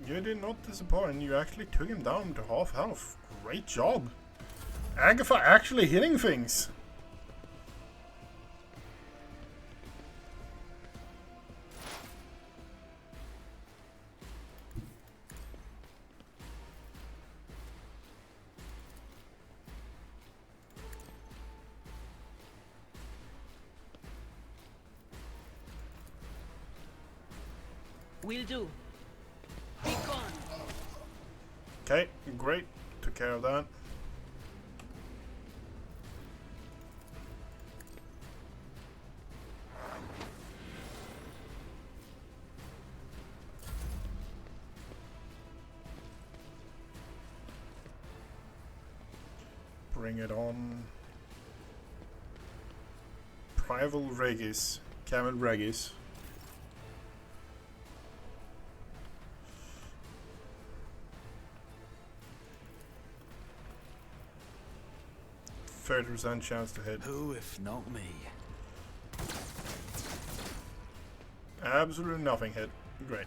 You did not disappoint. You actually took him down to half health. Great job. Agatha actually hitting things. Will do. Be gone. Okay, great. Took care of that. Bring it on. Prival Regis. Camel Regis. %30 chance to hit. Who if not me? Absolutely nothing hit. Great.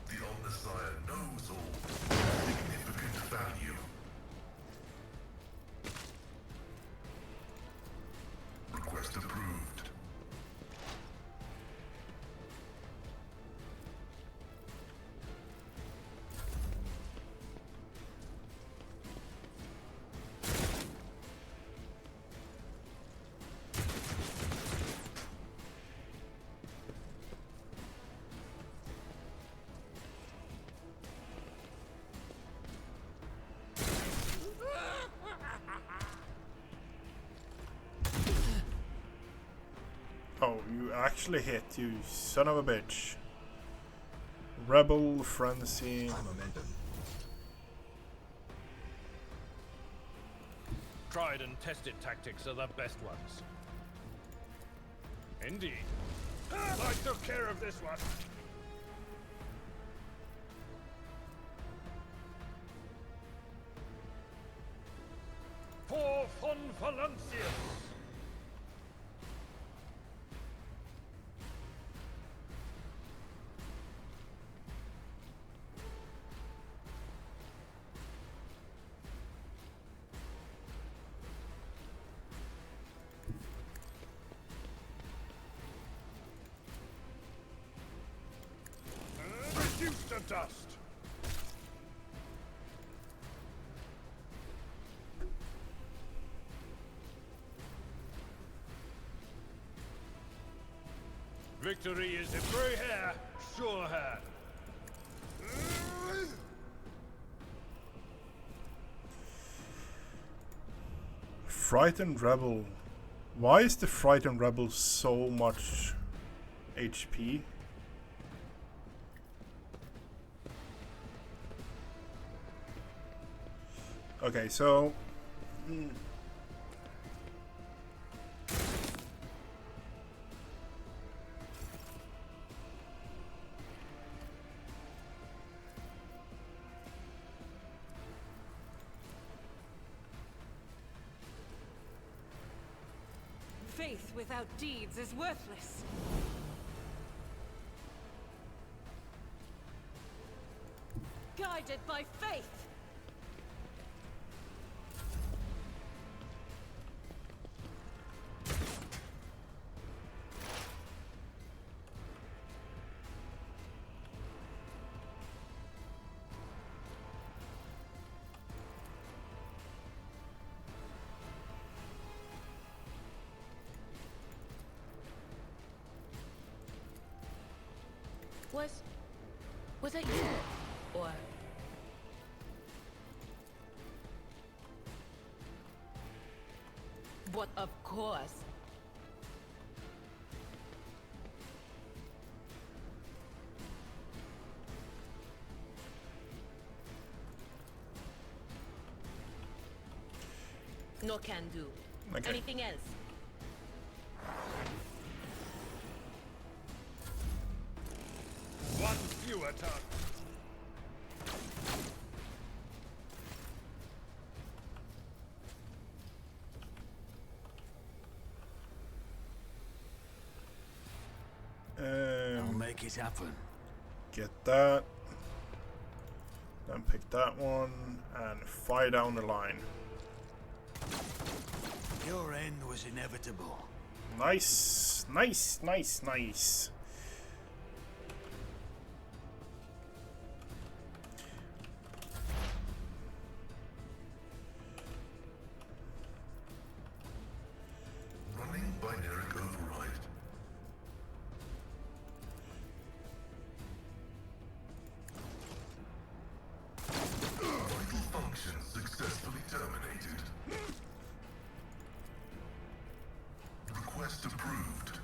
The Omnissiah knows all. Significant value. Request approved. Oh, you actually hit, you son of a bitch. Rebel Frenzy. Tried and tested tactics are the best ones. Indeed. I took care of this one. For von Valancius. Reduced to dust. Victory is in free hair, sure hand. Frightened Rebel. Why is the Frightened Rebel so much HP? Okay, so faith without deeds is worthless. Guided by faith. Was that you? Or... But of course. No can do. Okay. Anything else? One fewer target. I'll make it happen. Get that. Then pick that one and fire down the line. Your end was inevitable. Nice, nice, nice, nice. Running binary override. Vital function successfully terminated. Request approved.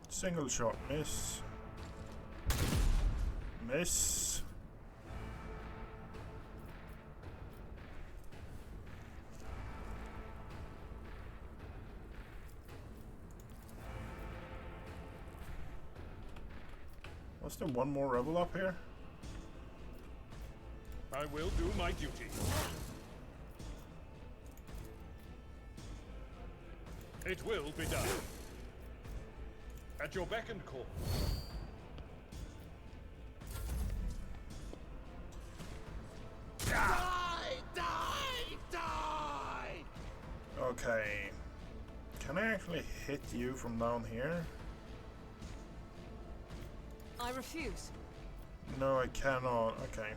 Single shot miss. Miss. Was there one more rebel up here? I will do my duty. It will be done. At your beck and call. Die! Die! Die! Okay. Can I actually hit you from down here? I refuse. No, I cannot. Okay.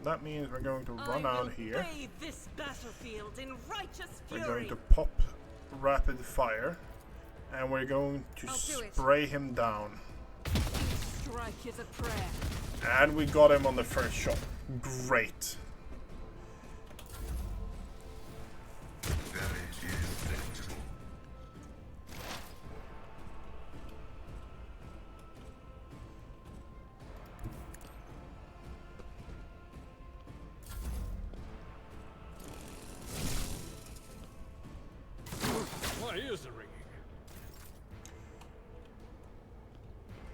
That means we're going to run I out will here. bathe this battlefield in righteous We're fury. going to pop rapid fire. And we're going to I'll do it. spray him down. Strike is a prayer. And we got him on the first shot. Great. Damage is negligible. My ears are ringing.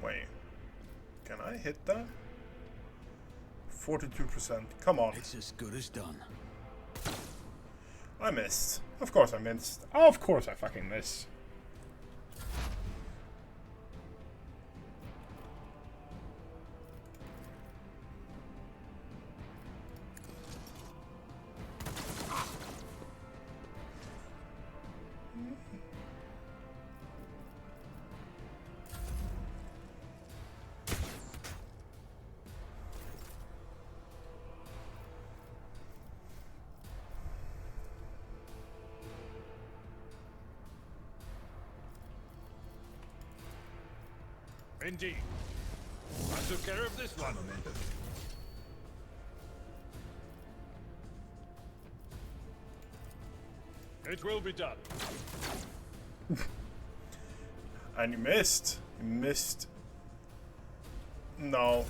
Wait. Can I hit that? 42%. Come on. It's as good as done. I missed. Of course I missed. Of course I fucking missed. Indeed. I took care of this one. It will be done. And you missed. You missed. No.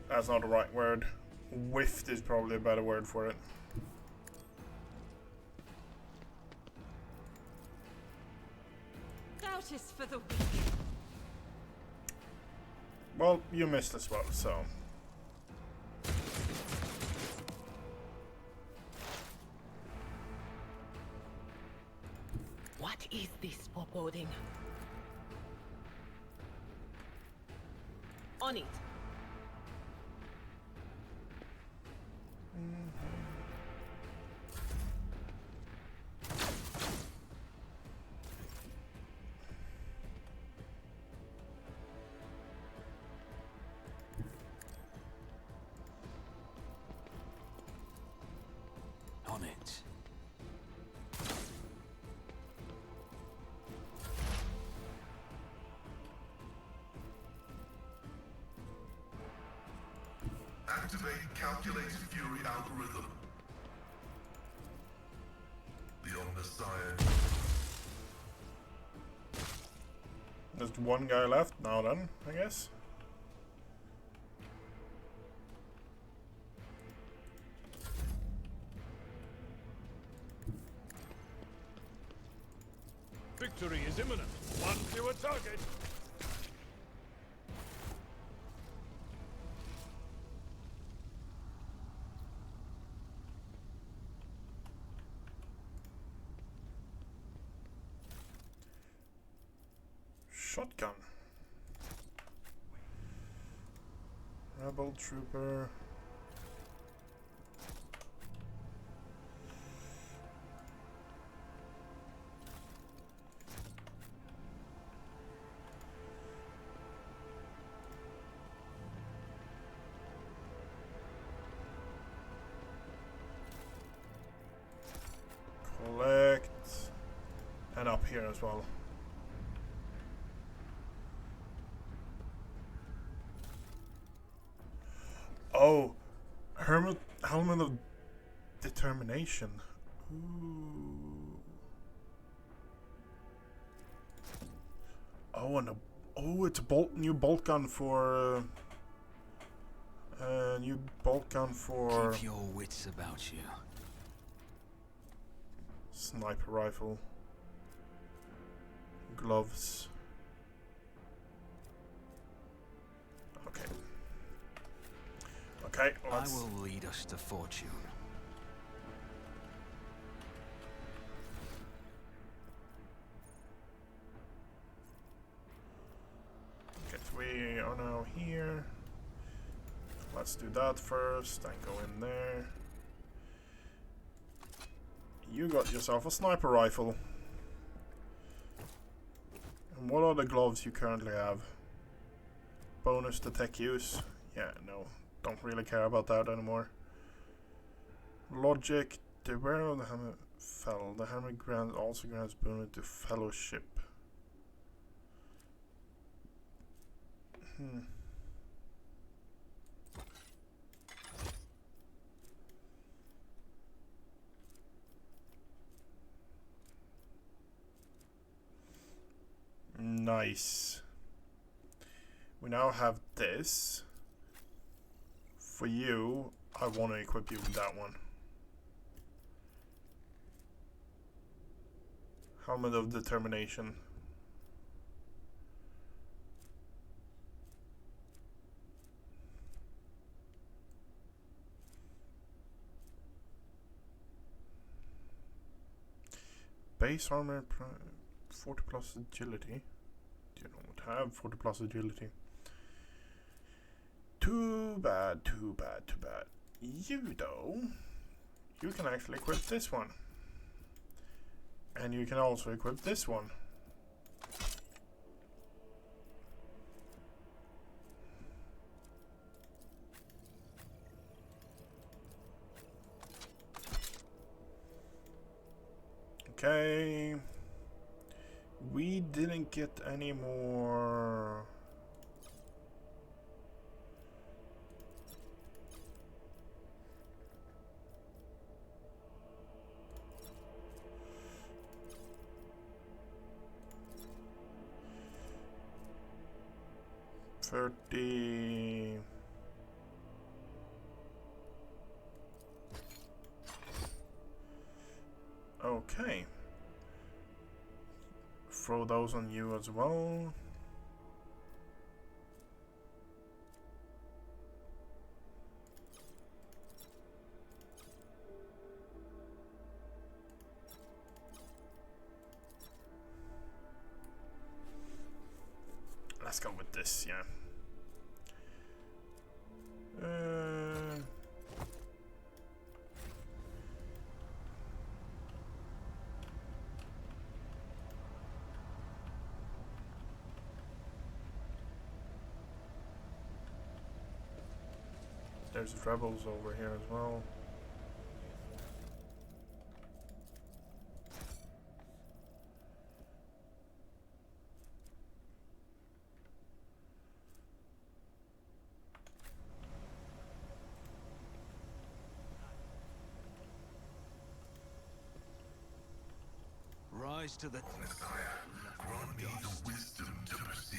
That's not the right word. Whiffed is probably a better word for it. Doubt is for the weak. Well, you missed as well, so. What is this foreboding? On it. On it. Activate calculated fury algorithm. The Omniscient. There's one guy left now then, I guess. Victory is imminent. One fewer target. Shotgun. Rebel trooper. Collect. And up here as well. Oh, helmet of determination. Ooh. Oh, and it's a new bolt gun for. New bolt gun for. Keep your wits about you. Sniper rifle. Gloves. Okay. Okay, let's... I will lead us to fortune. Okay, so we are now here. Let's do that first, then go in there. You got yourself a sniper rifle. And what are the gloves you currently have? Bonus to tech use? Yeah, no. Don't really care about that anymore. Logic. The wearer of the helmet fell. The helmet also grants bonus to fellowship. Nice. We now have this. For you, I want to equip you with that one. Helmet of Determination. Base armor 40 plus agility. You don't have 40 plus agility. Too bad, too bad, too bad. You though, you can actually equip this one. And you can also equip this one. Okay. We didn't get any more. Okay. Throw those on you as well. Let's go with this, yeah. There's rebels over here as well. Rise to the Messiah, grant me the wisdom to perceive.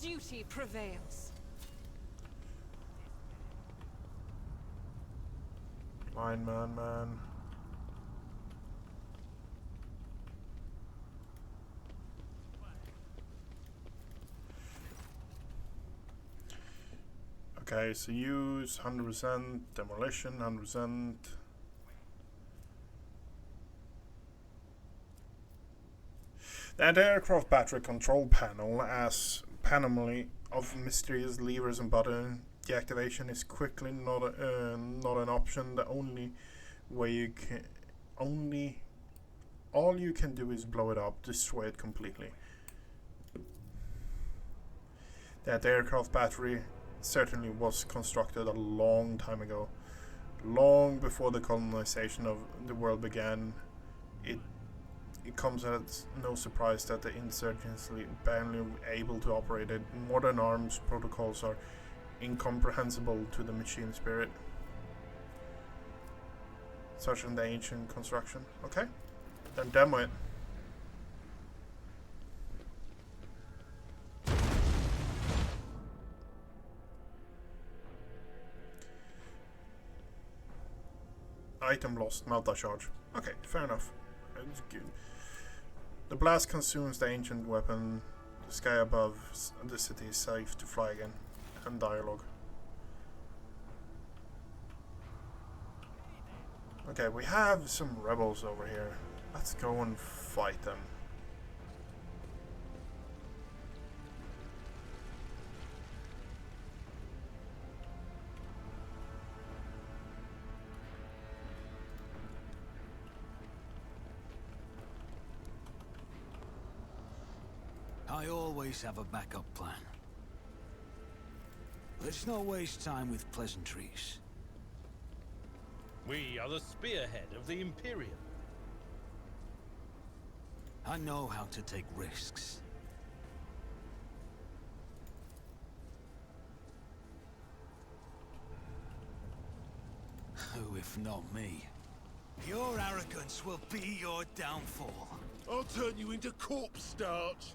Duty prevails. Mine, man. Okay, so use 100%, demolition 100%. The anti-aircraft battery control panel as panel of mysterious levers and button. Deactivation is quickly not an option. The only way you can all you can do is blow it up, destroy it completely. That aircraft battery certainly was constructed a long time ago, long before the colonization of the world began. It comes as no surprise that the insurgency barely able to operate it. Modern arms protocols are incomprehensible to the machine spirit. Such an ancient construction. Okay, then demo it. Item lost, melta charge. Okay, fair enough. It's good. The blast consumes the ancient weapon. The sky above the city is safe to fly again. And dialogue. Okay, we have some rebels over here. Let's go and fight them. I always have a backup plan. Let's not waste time with pleasantries. We are the spearhead of the Imperium. I know how to take risks. Who, if not me? Your arrogance will be your downfall. I'll turn you into corpse starch.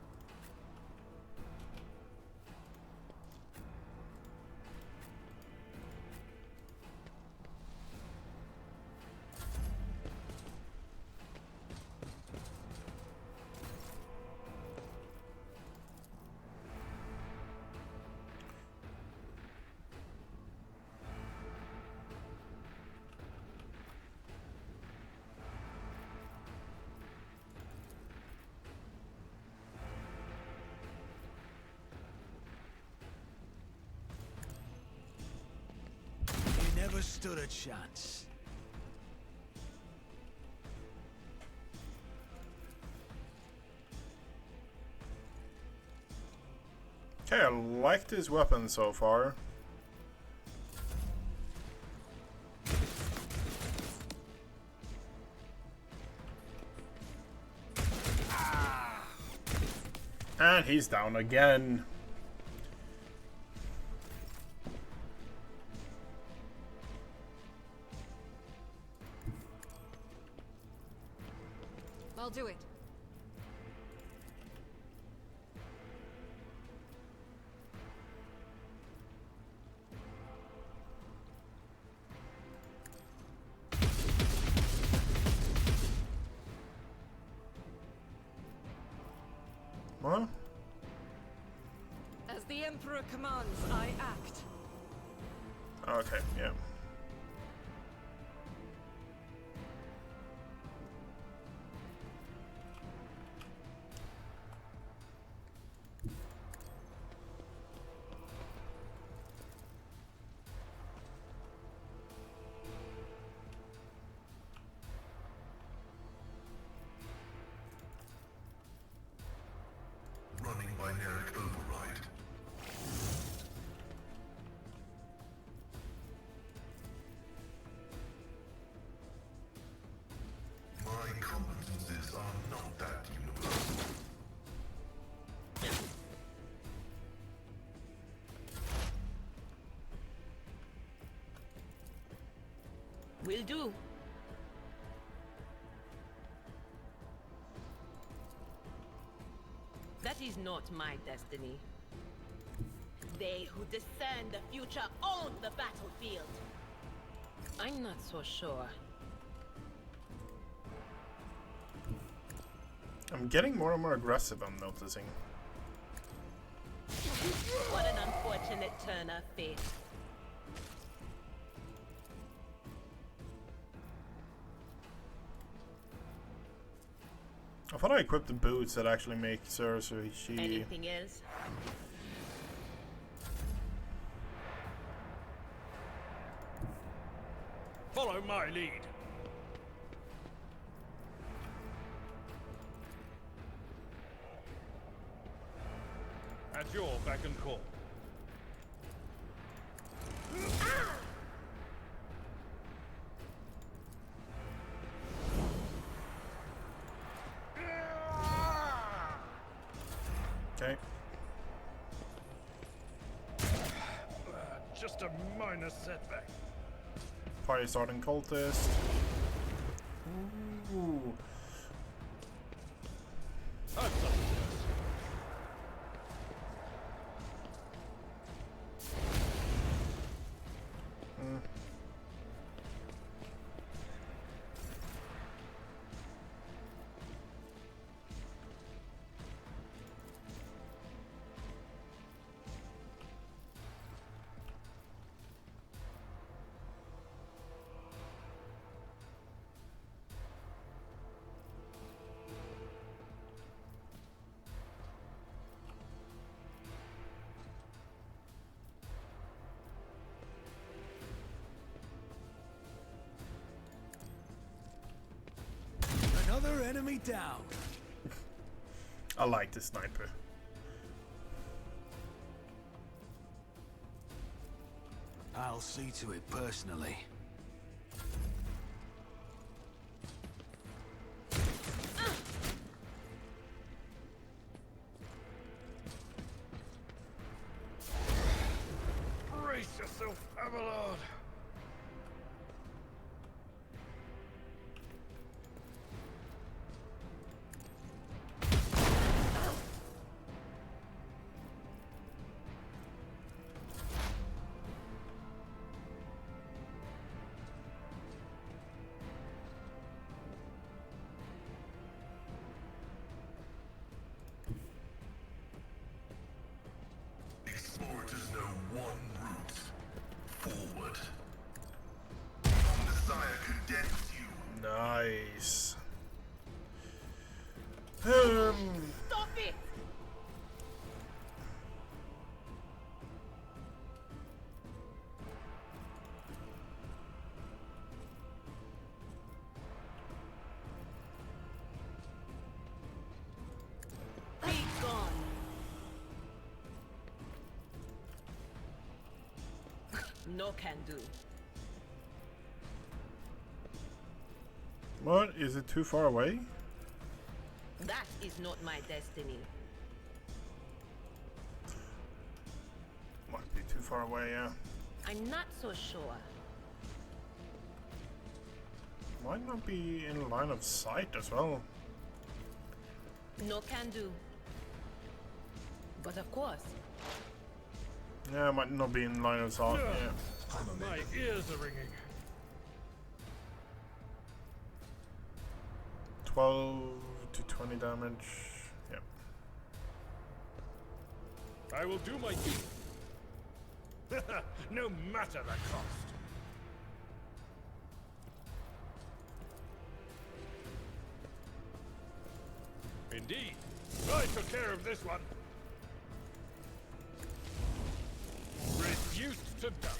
You never stood a chance. Okay, I like this weapon so far. And he's down again. I'll do it. What? As the Emperor commands, I act. Okay, yeah. Running binaric override. My competences are not that universal. Will do. That is not my destiny. They who discern the future own the battlefield. I'm not so sure. I'm getting more and more aggressive, I'm noticing. What an unfortunate turn of fate. I thought I equipped the boots that actually make her so she... Anything else? Follow my lead. At your beck and call. Okay. Just a minor setback. Party starting cultist. Ooh. I've done this. Another enemy down. I like the sniper. I'll see to it personally. Brace yourself, Abelard. Explorers know one route. Forward. Messiah condemns you. Nice. Stop it! Be gone. No can do. What? Is it too far away? That is not my destiny. Might be too far away, yeah. I'm not so sure. Might not be in line of sight as well. No can do. But of course. Yeah, might not be in line of sight. Yeah. My ears are ringing. 12 to 20 damage. Yep. I will do my duty. No matter the cost. Indeed. I took care of this one. Reduced to dust.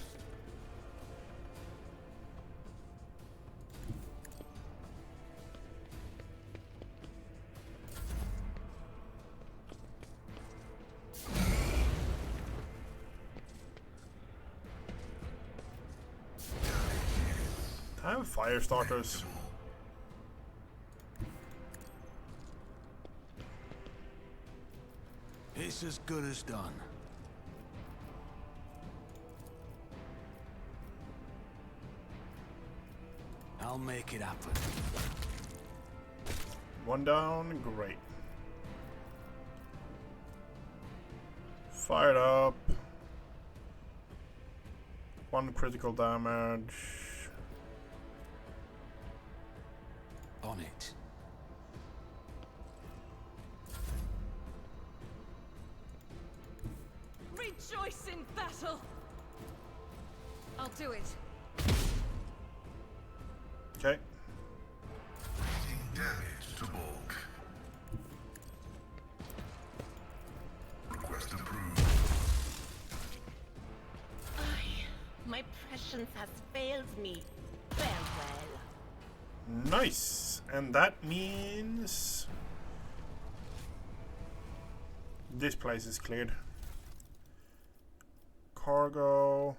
I have fire starters. It's as good as done. I'll make it happen. One down, great. Fired up. One critical damage. On it. Rejoice in battle! I'll do it. Okay. Dealing damage to bulk. Request approved. My prescience has failed me. Farewell. Nice. And that means this place is cleared. Cargo.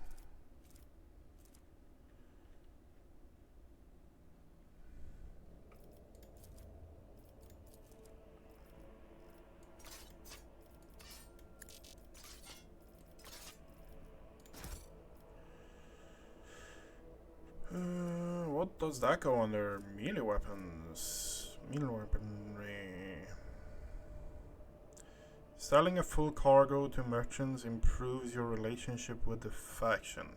What does that go under? Melee weapons. Melee weaponry. Selling a full cargo to merchants improves your relationship with the faction.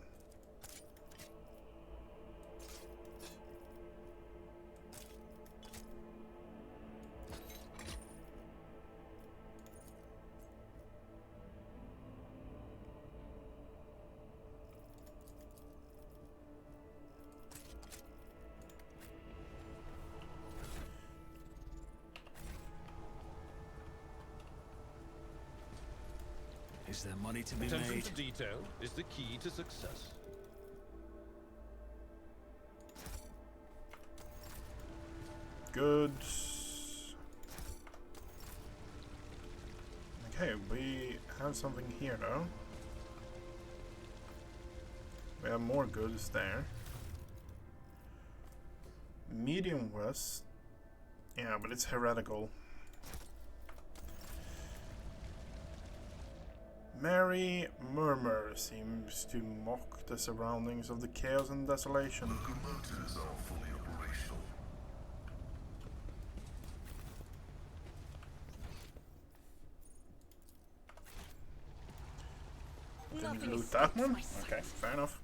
Is there money to be Attention made? to detail is the key to success. Good. Okay, we have something here though. We have more goods there. Medium West. Yeah, but it's heretical. Merry Murmur seems to mock the surroundings of the chaos and desolation. Locomotives are fully operational. Didn't loot that one? Okay, fair enough.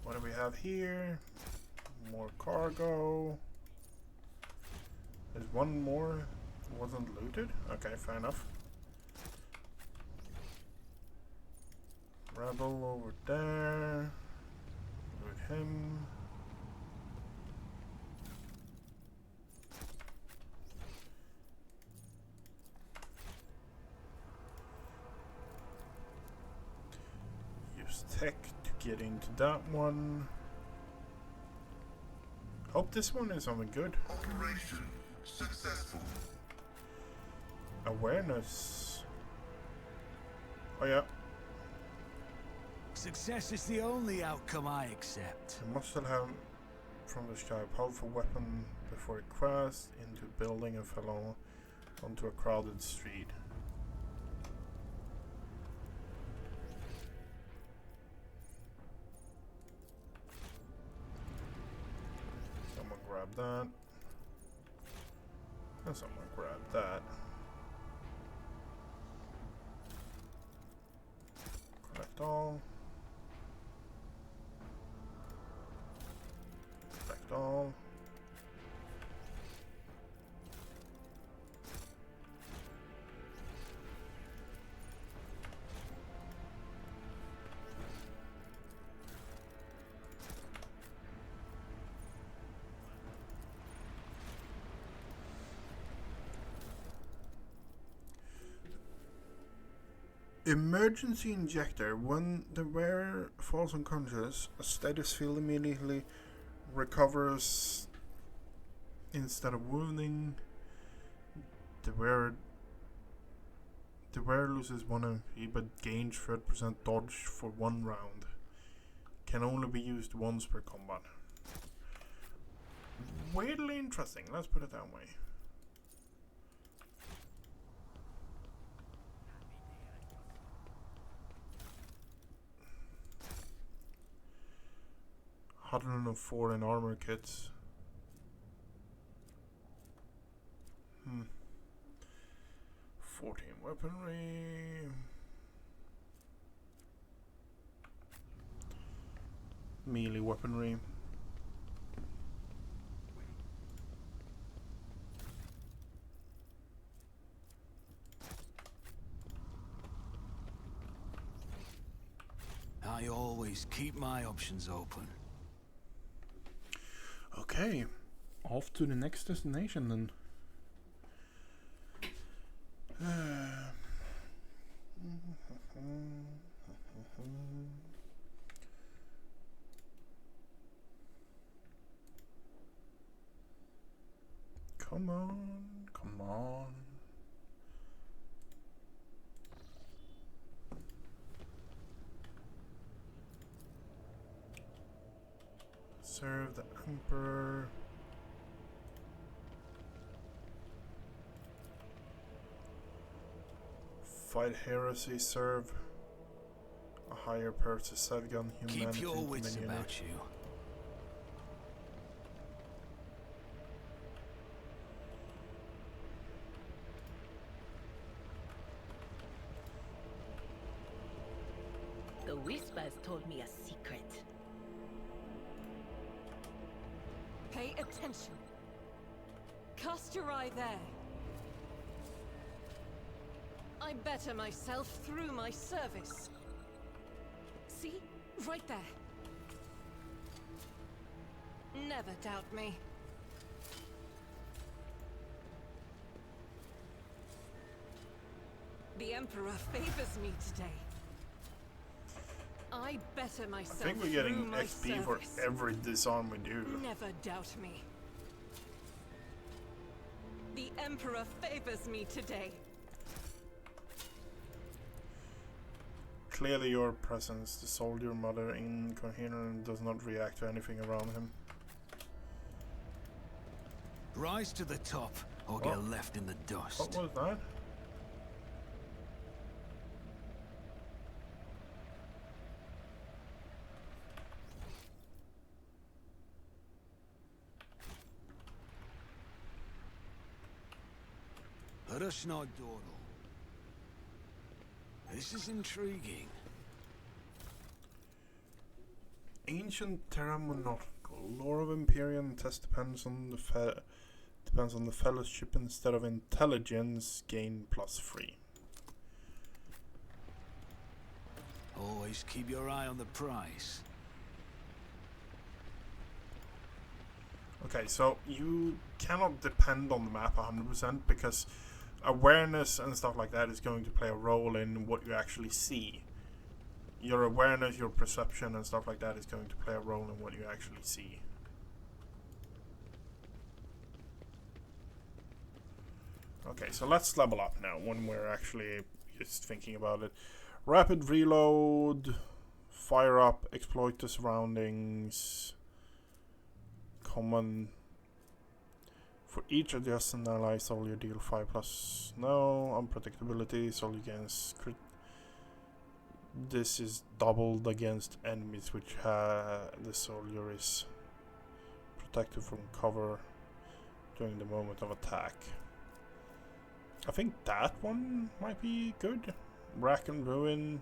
What do we have here? More cargo. There's one more. Wasn't looted? Okay, fair enough. Rebel over there. Loot him. Use tech to get into that one. Hope this one is something good. Operation successful. Awareness. Oh yeah. Success is the only outcome I accept. You must still have from the sky a powerful weapon before it crashed into a building and fell onto a crowded street. grab that. And someone grab that. Collect all. Collect all. Emergency injector. When the wearer falls unconscious, a status field immediately recovers instead of wounding. The wearer loses 1 MP but gains 30% dodge for 1 round. Can only be used once per combat. Weirdly interesting, let's put it that way. $104 in armor kits. 14 weaponry. Melee weaponry. I always keep my options open. Okay, off to the next destination then. Come on, come on. Serve the Emperor. Fight heresy, serve a higher purchase, Sevgon humanity. Keep your wits Dominion. about you. The Whispers told me a secret. Pay attention. Cast your eye there. I better myself through my service. See? Right there. Never doubt me. The Emperor favors me today. I better I myself think we're through getting my XP for service. every disarm we do. Never doubt me. The Emperor favors me today. Clearly your presence, the soldier mother incoherent, does not react to anything around him. Rise to the top, or Oh. get left in the dust. What was that? Rushnod Dordal. This is intriguing. Ancient Terra Monarchical. Lore of Imperium test depends on the fellowship instead of intelligence. Gain +3. Always keep your eye on the prize. Okay, so you cannot depend on the map 100% because awareness and stuff like that is going to play a role in what you actually see. Your awareness, your perception and stuff like that is going to play a role in what you actually see. Okay, so let's level up now when we're actually just thinking about it. Rapid reload, fire up, exploit the surroundings, common. For each adjacent ally, soldier deal 5+. No, unpredictability, soldier gains crit. This is doubled against enemies which the soldier is protected from cover during the moment of attack. I think that one might be good. Rack and Ruin.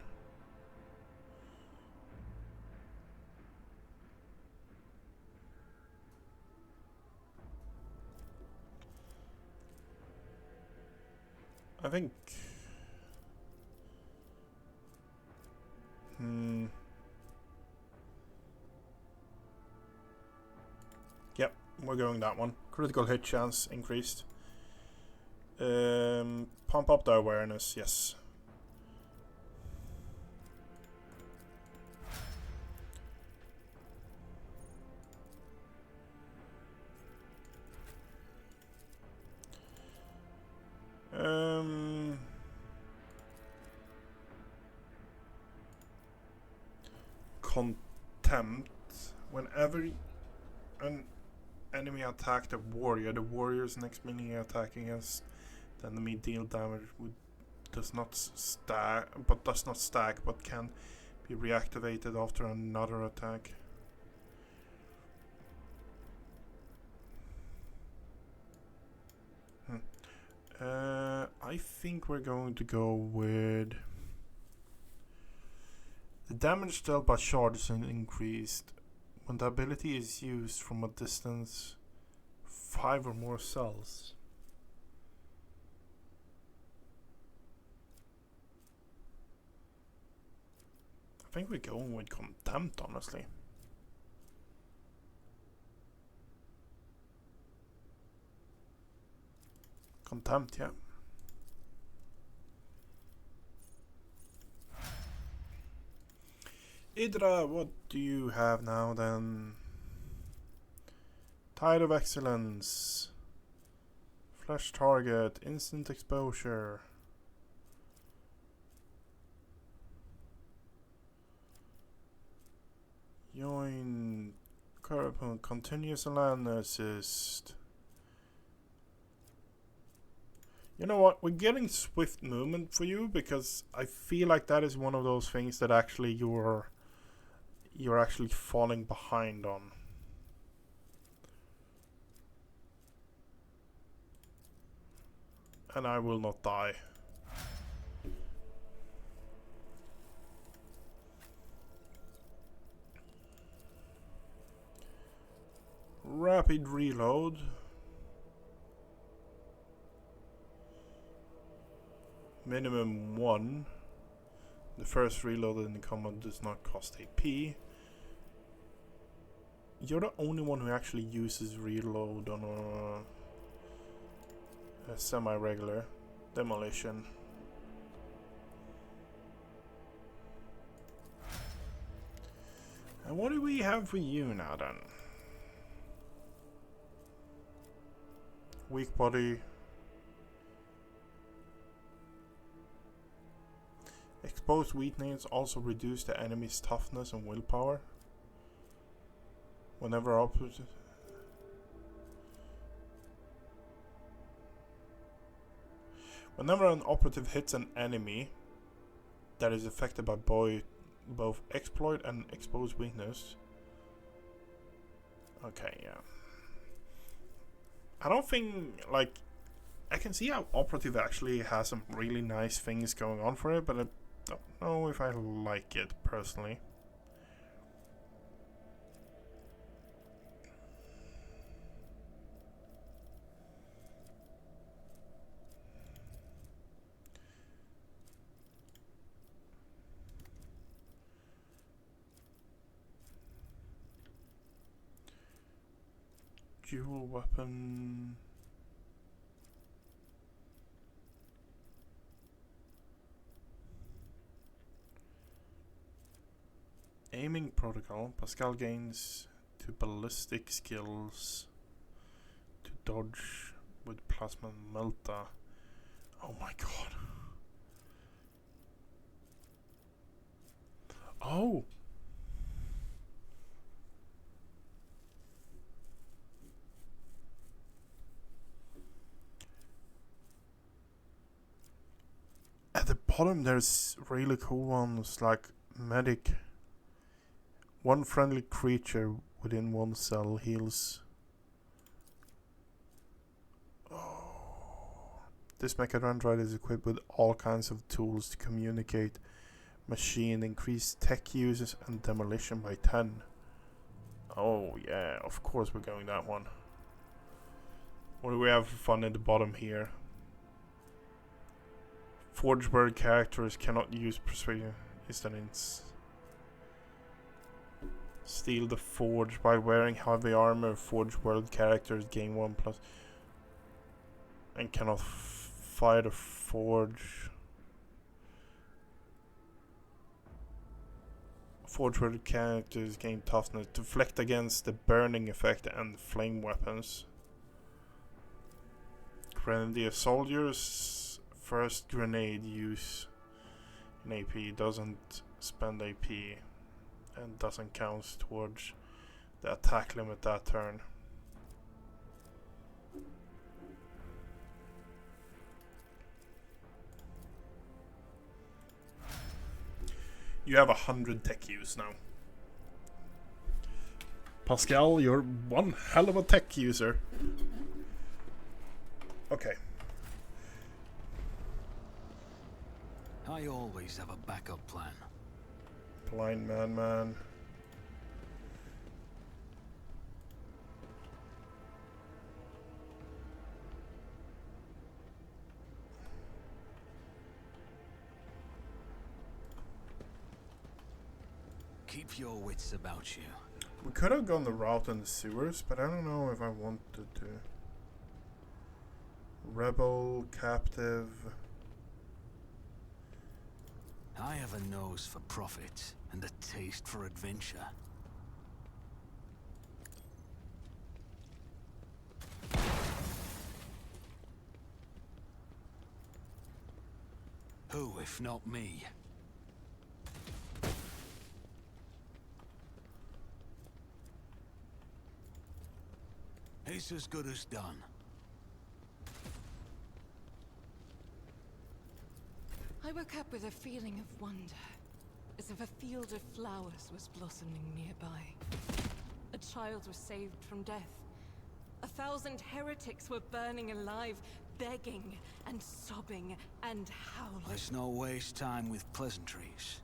I think... Yep, we're going that one. Critical hit chance increased. Pump up the awareness, yes. Contempt. Whenever an enemy attack the warrior's next melee attack against the enemy deal damage does not stack, but can be reactivated after another attack. I think we're going to go with the damage dealt by shards is increased when the ability is used from a distance 5 or more cells. I think we're going with Contempt, honestly. Contempt, yeah. Idra, what do you have now then? Tide of Excellence. Flash target. Instant exposure. Join. Current continuous land assist. You know what? We're getting swift movement for you because I feel like that is one of those things that actually you're actually falling behind on. And I will not die. Rapid reload. Minimum 1. The first reload in the combat does not cost AP. You're the only one who actually uses reload on a semi-regular demolition. And what do we have for you now then? Weak body. Exposed weakness also reduce the enemy's toughness and willpower. Whenever an operative hits an enemy that is affected by both exploit and exposed weakness. Okay, yeah. I don't think, like, I can see how operative actually has some really nice things going on for it, but I don't know if I like it personally. Dual weapon. Aiming protocol. Pascal gains 2 ballistic skills to dodge with plasma melta. Oh my god. Oh. At the bottom there's really cool ones like medic. One friendly creature within one cell heals This mechanic android is equipped with all kinds of tools to communicate. Machine, increase tech uses and demolition by 10. Oh yeah, of course we're going that one. What do we have for fun at the bottom here? Forge world characters cannot use persuasion. Is that steal the forge by wearing heavy armor. Forge world characters gain 1+. And cannot fire the forge. Forge world characters gain toughness. Deflect against the burning effect and flame weapons. Grenadier soldiers first grenade use in AP doesn't spend AP and doesn't count towards the attack limit that turn. You have 100 tech use now. Pascal, you're one hell of a tech user. Okay. I always have a backup plan. Blind man. Keep your wits about you. We could have gone the route in the sewers, but I don't know if I wanted to. Rebel, captive. I have a nose for profit and a taste for adventure. Who, if not me? It's as good as done. I woke up with a feeling of wonder, as if a field of flowers was blossoming nearby. A child was saved from death. 1,000 heretics were burning alive, begging and sobbing and howling. Let's not waste time with pleasantries.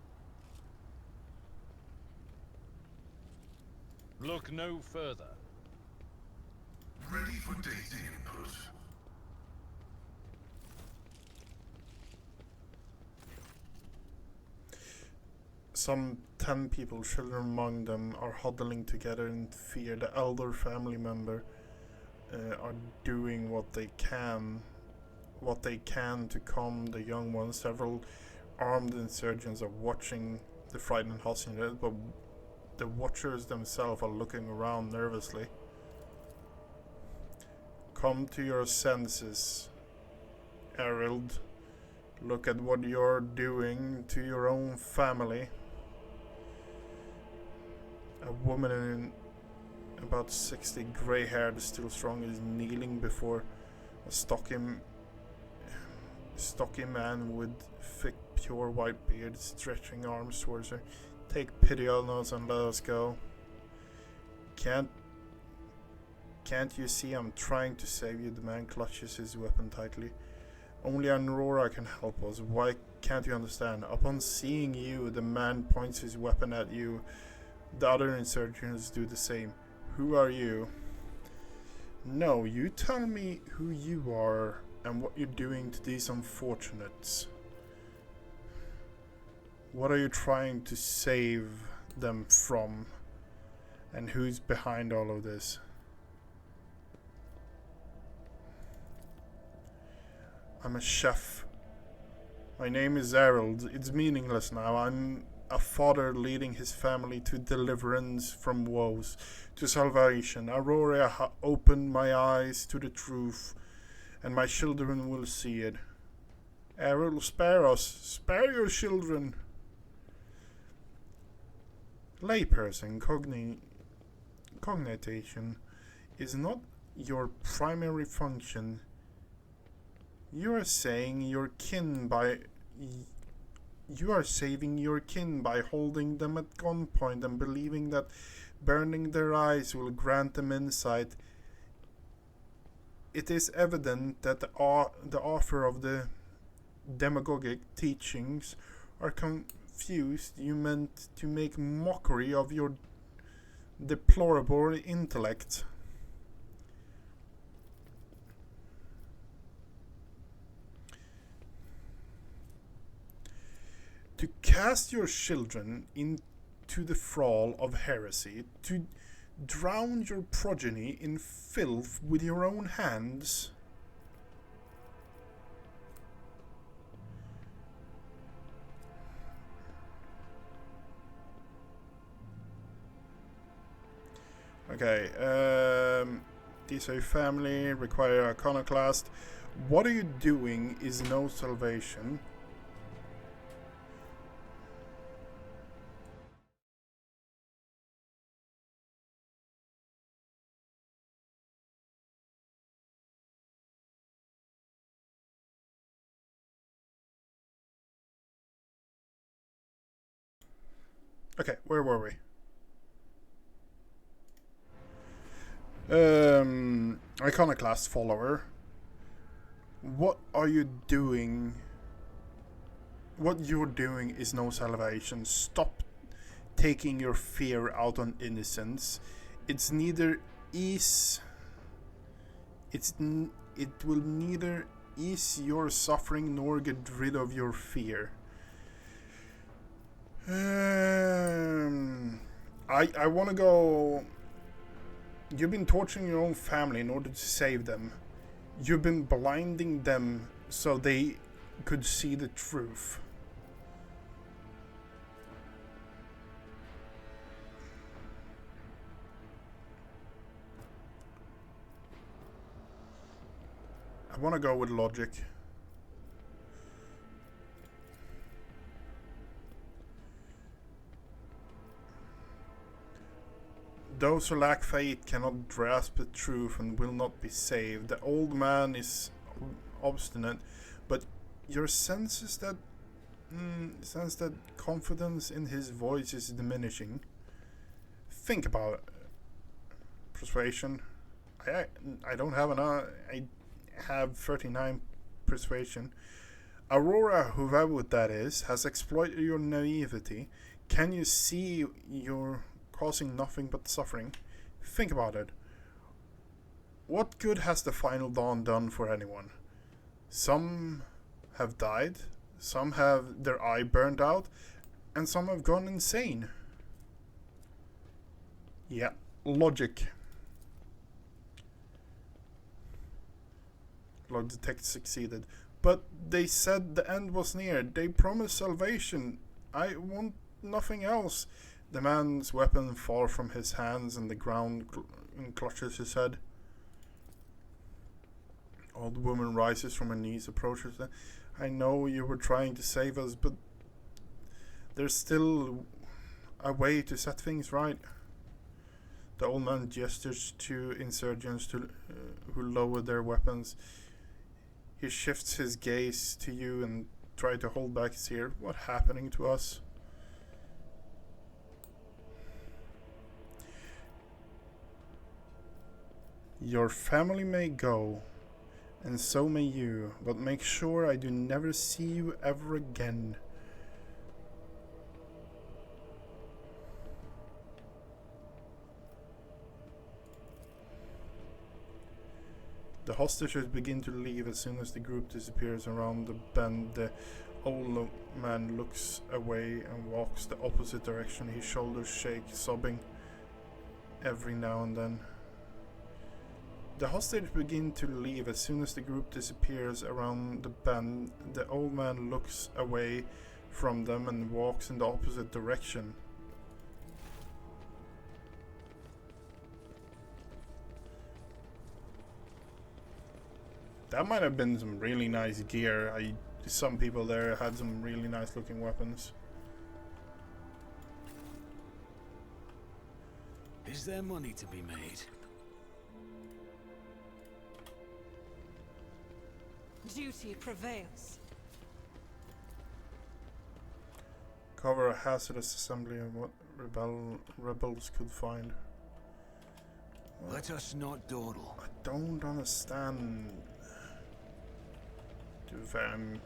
Look no further. Ready for data input. Some 10 people, children among them, are huddling together in fear. The elder family member are doing what they can to calm the young ones. Several armed insurgents are watching the frightened hostages, but the watchers themselves are looking around nervously. Come to your senses, Harold. Look at what you're doing to your own family. A woman in about 60, grey-haired, still strong, is kneeling before a stocky man with thick, pure white beard, stretching arms towards her. Take pity on us and let us go. Can't you see I'm trying to save you? The man clutches his weapon tightly. Only Aurora can help us. Why can't you understand? Upon seeing you, the man points his weapon at you. The other insurgents do the same. Who are you? No, you tell me who you are and what you're doing to these unfortunates. What are you trying to save them from? And who's behind all of this? I'm a chef. My name is Harold. It's meaningless now. I'm a father leading his family to deliverance from woes, to salvation. Aurora opened my eyes to the truth, and my children will see it. Harold, spare us. Spare your children. Layperson cognition is not your primary function. You are saving your kin by holding them at gunpoint and believing that burning their eyes will grant them insight. it is evident that the author of the demagogic teachings are confused. You meant to make mockery of your deplorable intellect. To cast your children into the thrall of heresy, to drown your progeny in filth with your own hands. Okay, these are family, require iconoclast. What are you doing is no salvation. Okay, where were we? Iconoclast follower. What are you doing? What you're doing is no salvation. Stop taking your fear out on innocence. It's neither ease. It will neither ease your suffering nor get rid of your fear. I want to go. You've been torturing your own family in order to save them. You've been blinding them so they could see the truth. I want to go with logic. Those who lack faith cannot grasp the truth and will not be saved. The old man is obstinate, but your sense that confidence in his voice is diminishing. Think about it. Persuasion. I don't have enough. I have 39 persuasion. Aurora, whoever that is, has exploited your naivety. Can you see you're causing nothing but suffering? Think about it. What good has the final dawn done for anyone? Some have died, some have their eye burned out, and some have gone insane. Yeah, logic. Log detect succeeded. But they said the end was near. They promised salvation. I want nothing else. The man's weapon falls from his hands and the ground clutches his head. Old woman rises from her knees, approaches them. I know you were trying to save us, but there's still a way to set things right. The old man gestures to insurgents who lower their weapons. He shifts his gaze to you and tries to hold back his ear. What's happening to us? Your family may go, and so may you, but make sure I do never see you ever again. The hostages begin to leave as soon as the group disappears around the bend. The old man looks away and walks the opposite direction. His shoulders shake, sobbing every now and then. The hostages begin to leave as soon as the group disappears around the bend. The old man looks away from them and walks in the opposite direction. That might have been some really nice gear. Some people there had some really nice looking weapons. Is there money to be made? Duty prevails. Cover a hazardous assembly of what rebels could find. Let us not dawdle. I don't understand. To be fair, I'm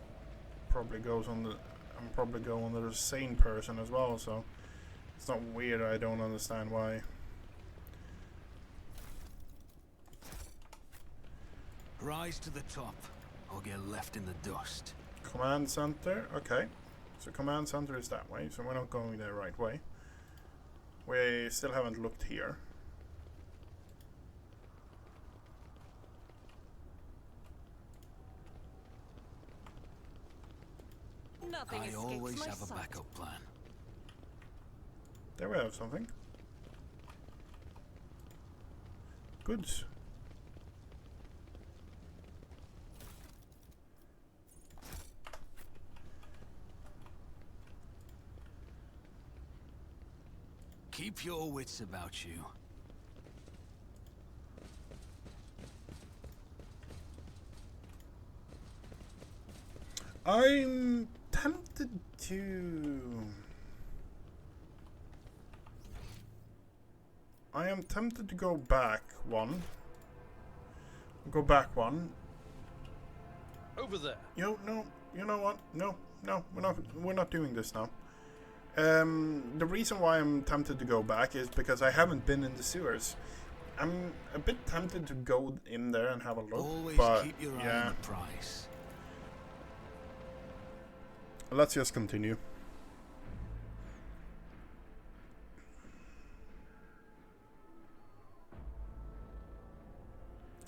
probably going under the sane person as well, so it's not weird. I don't understand why. Rise to the top, or get left in the dust. Command center, okay. So command center is that way, so we're not going the right way. We still haven't looked here. Nothing I escapes always my have a sight. backup plan. There we have something. Good. Keep your wits about you. I'm tempted to... I am tempted to go back one. Go back one. Over there. No, you know what? No, we're not doing this now. The reason why I'm tempted to go back is because I haven't been in the sewers. I'm a bit tempted to go in there and have a look. Always but keep your eye yeah, on the prize. let's just continue.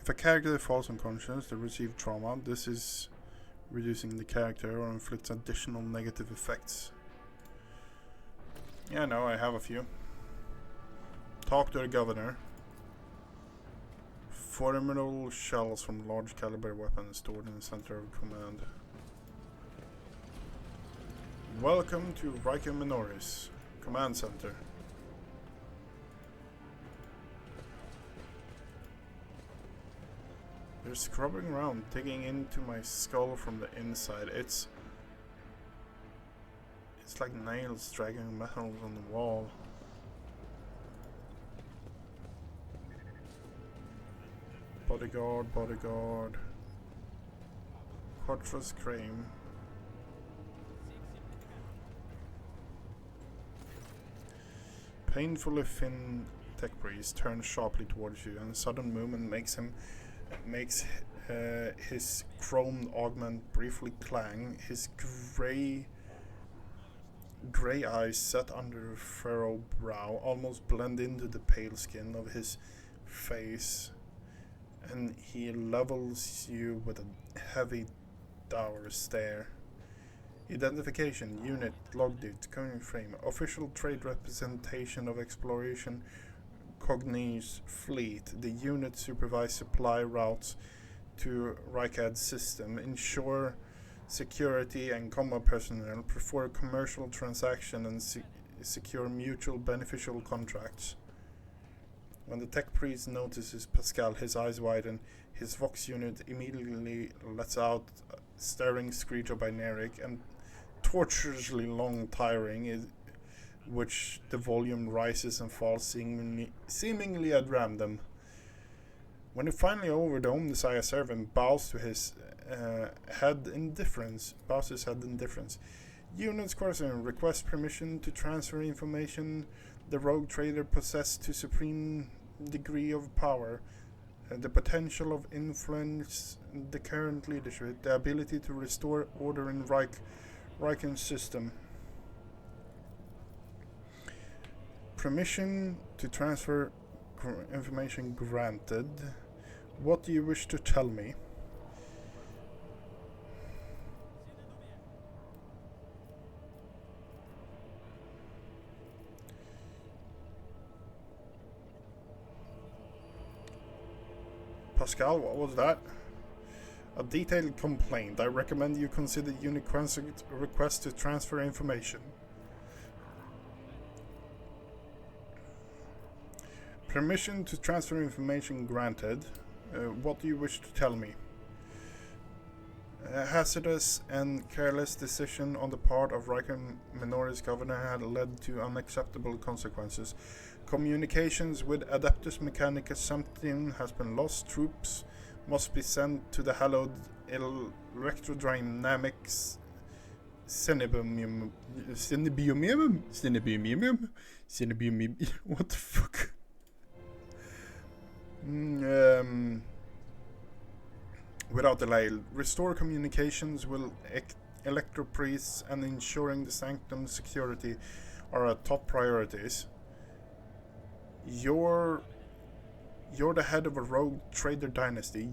If a character falls unconscious, they receive trauma. This is reducing the character or inflicts additional negative effects. Yeah, no, I have a few. Talk to the governor. Formidable shells from large caliber weapons stored in the center of command. Welcome to Riker Minoris, command center. They're scrubbing around, digging into my skull from the inside. It's like nails dragging metals on the wall. Bodyguard, bodyguard. Quattrus Crane. Painfully thin tech priest turns sharply towards you, and a sudden movement makes his chrome augment briefly clang. His grey eyes set under a furrowed brow almost blend into the pale skin of his face, and he levels you with a heavy, dour stare. Identification, unit, logdate, current frame, official trade representation of exploration, Cogni's fleet. The unit supervise supply routes to Rykad's system, ensure security and combat personnel, prefer commercial transaction and secure mutual beneficial contracts. When the tech priest notices Pascal, his eyes widen. His Vox unit immediately lets out a staring screech of binaric and torturously long tiring, which the volume rises and falls seemingly at random. When he finally over the Omnissiah servant bows his head in indifference. Units Corson request permission to transfer information the rogue trader possessed to supreme degree of power, the potential of influence the current leadership, the ability to restore order in Riken's system. Permission to transfer information granted. What do you wish to tell me? Pascal, what was that? A detailed complaint. I recommend you consider Uniquen's request to transfer information. Permission to transfer information granted. What do you wish to tell me? A hazardous and careless decision on the part of Riker Minori's governor had led to unacceptable consequences. Communications with Adeptus Mechanicus something has been lost. Troops must be sent to the hallowed electrodynamics Cinebium. What the fuck? Without delay, restore communications with electro-priests and ensuring the sanctum security are our top priorities. You're the head of a rogue trader dynasty.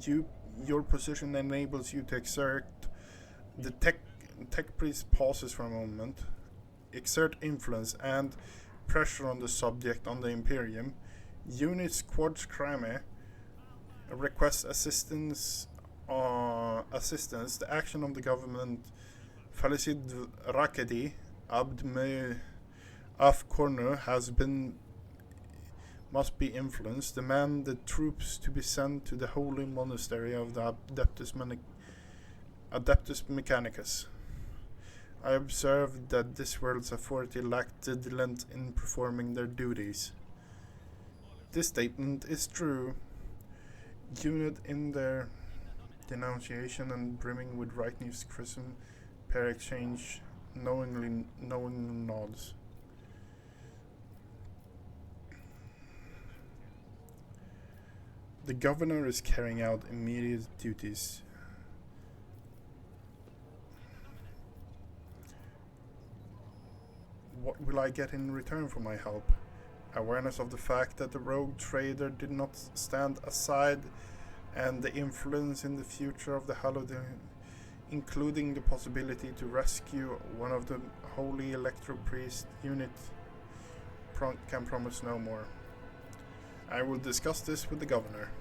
Your position enables you to exert the tech priest pauses for a moment, exert influence and pressure on the subject on the Imperium. Unit Quad Crame requests assistance. The action of the government Falicid Rakedi Abd Af Cornu must be influenced. Demand the troops to be sent to the holy monastery of the Adeptus Mechanicus. I observed that this world's authority lacked diligence in performing their duties. This statement is true. Unit in their denunciation and brimming with right news chrism pair exchange knowing nods. The governor is carrying out immediate duties. What will I get in return for my help? Awareness of the fact that the rogue trader did not stand aside and the influence in the future of the Hallowed, including the possibility to rescue one of the holy electro-priest unit, can promise no more. I will discuss this with the governor.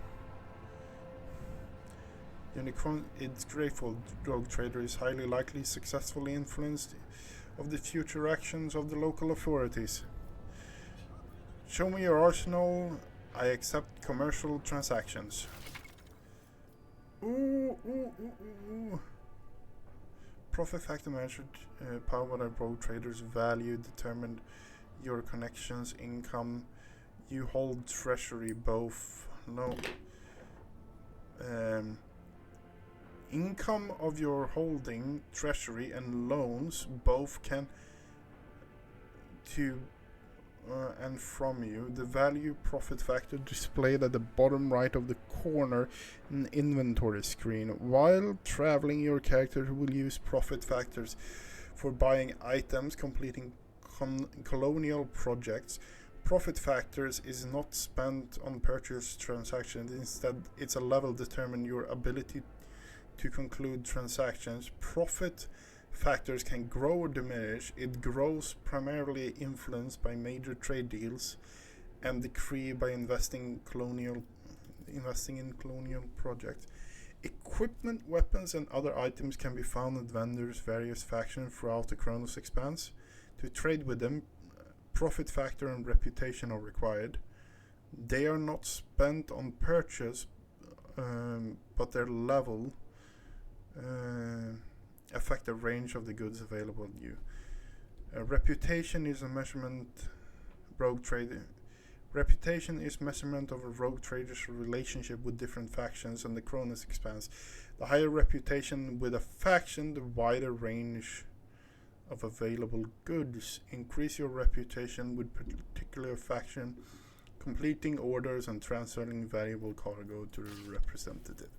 It's grateful rogue trader is highly likely successfully influenced of the future actions of the local authorities. Show me your arsenal. I accept commercial transactions. Ooh. Profit factor measured power by rogue traders value determined your connections income. You hold treasury both. No. Income of your holding, treasury and loans both can to and from you. The value profit factor displayed at the bottom right of the corner in the inventory screen. While traveling, your character will use profit factors for buying items, completing colonial projects. Profit factors is not spent on purchase transactions. Instead, it's a level determine your ability to conclude transactions. Profit factors can grow or diminish. It grows primarily influenced by major trade deals and decrease by investing in colonial projects. Equipment, weapons and other items can be found at vendors' various factions throughout the Kronos Expanse. To trade with them, profit factor and reputation are required. They are not spent on purchase, but their level affect the range of the goods available to you. Reputation is a measurement Reputation is measurement of a rogue trader's relationship with different factions and the Kronos Expanse. The higher reputation with a faction, the wider range of available goods. Increase your reputation with particular faction, completing orders and transferring valuable cargo to the representative.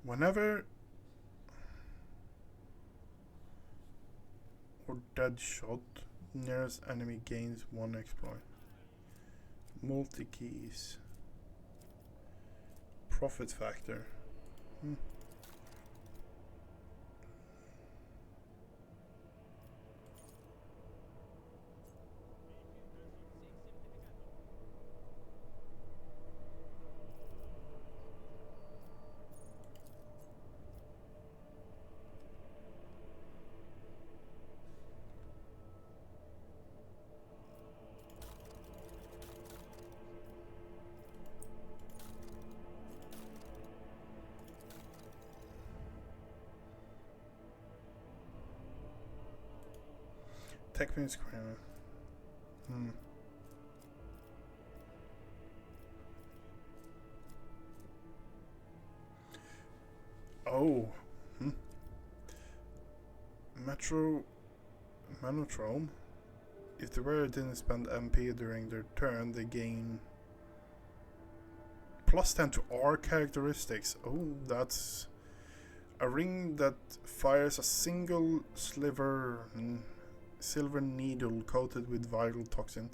Whenever or dead shot, nearest enemy gains 1 exploit. Multi-keys. Profit factor. Tech means screen. Oh. Manotron. If the wearer didn't spend MP during their turn, they gain +10 to R characteristics. Oh, that's a ring that fires a single silver needle coated with vital toxin.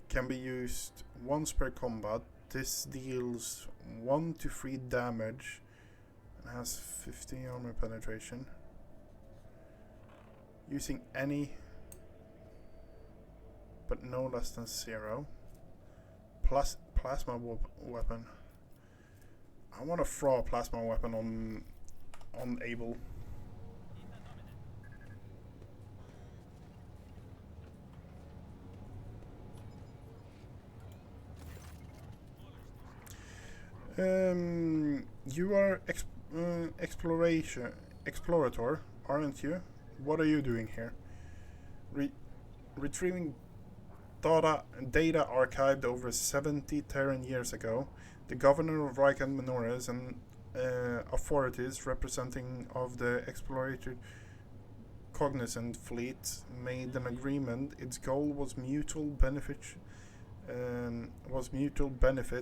Can be used once per combat. This deals 1 to 3 damage and has 50 armor penetration. Using any but no less than 0. Plus plasma weapon. I want to throw a plasma weapon on Abel. You are explorator, aren't you? What are you doing here? Retrieving data archived over 70 Terran years ago. The governor of Rykan Minores and authorities representing of the explorator cognizant fleet made an agreement. Its goal was mutual benefit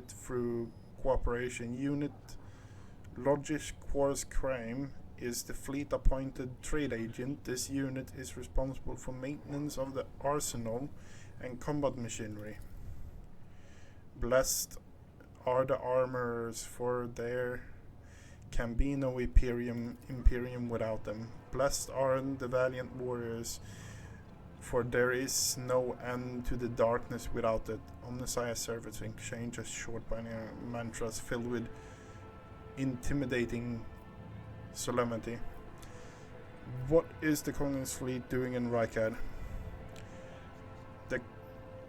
through cooperation. Unit Logis Quar's Crime is the fleet appointed trade agent. This unit is responsible for maintenance of the arsenal and combat machinery. Blessed are the armorers, for there can be no Imperium without them. Blessed are the valiant warriors, for there is no end to the darkness without it. Omnissiah servants exchanges short binary mantras filled with intimidating solemnity. What is the Cognizant fleet doing in Rykad? The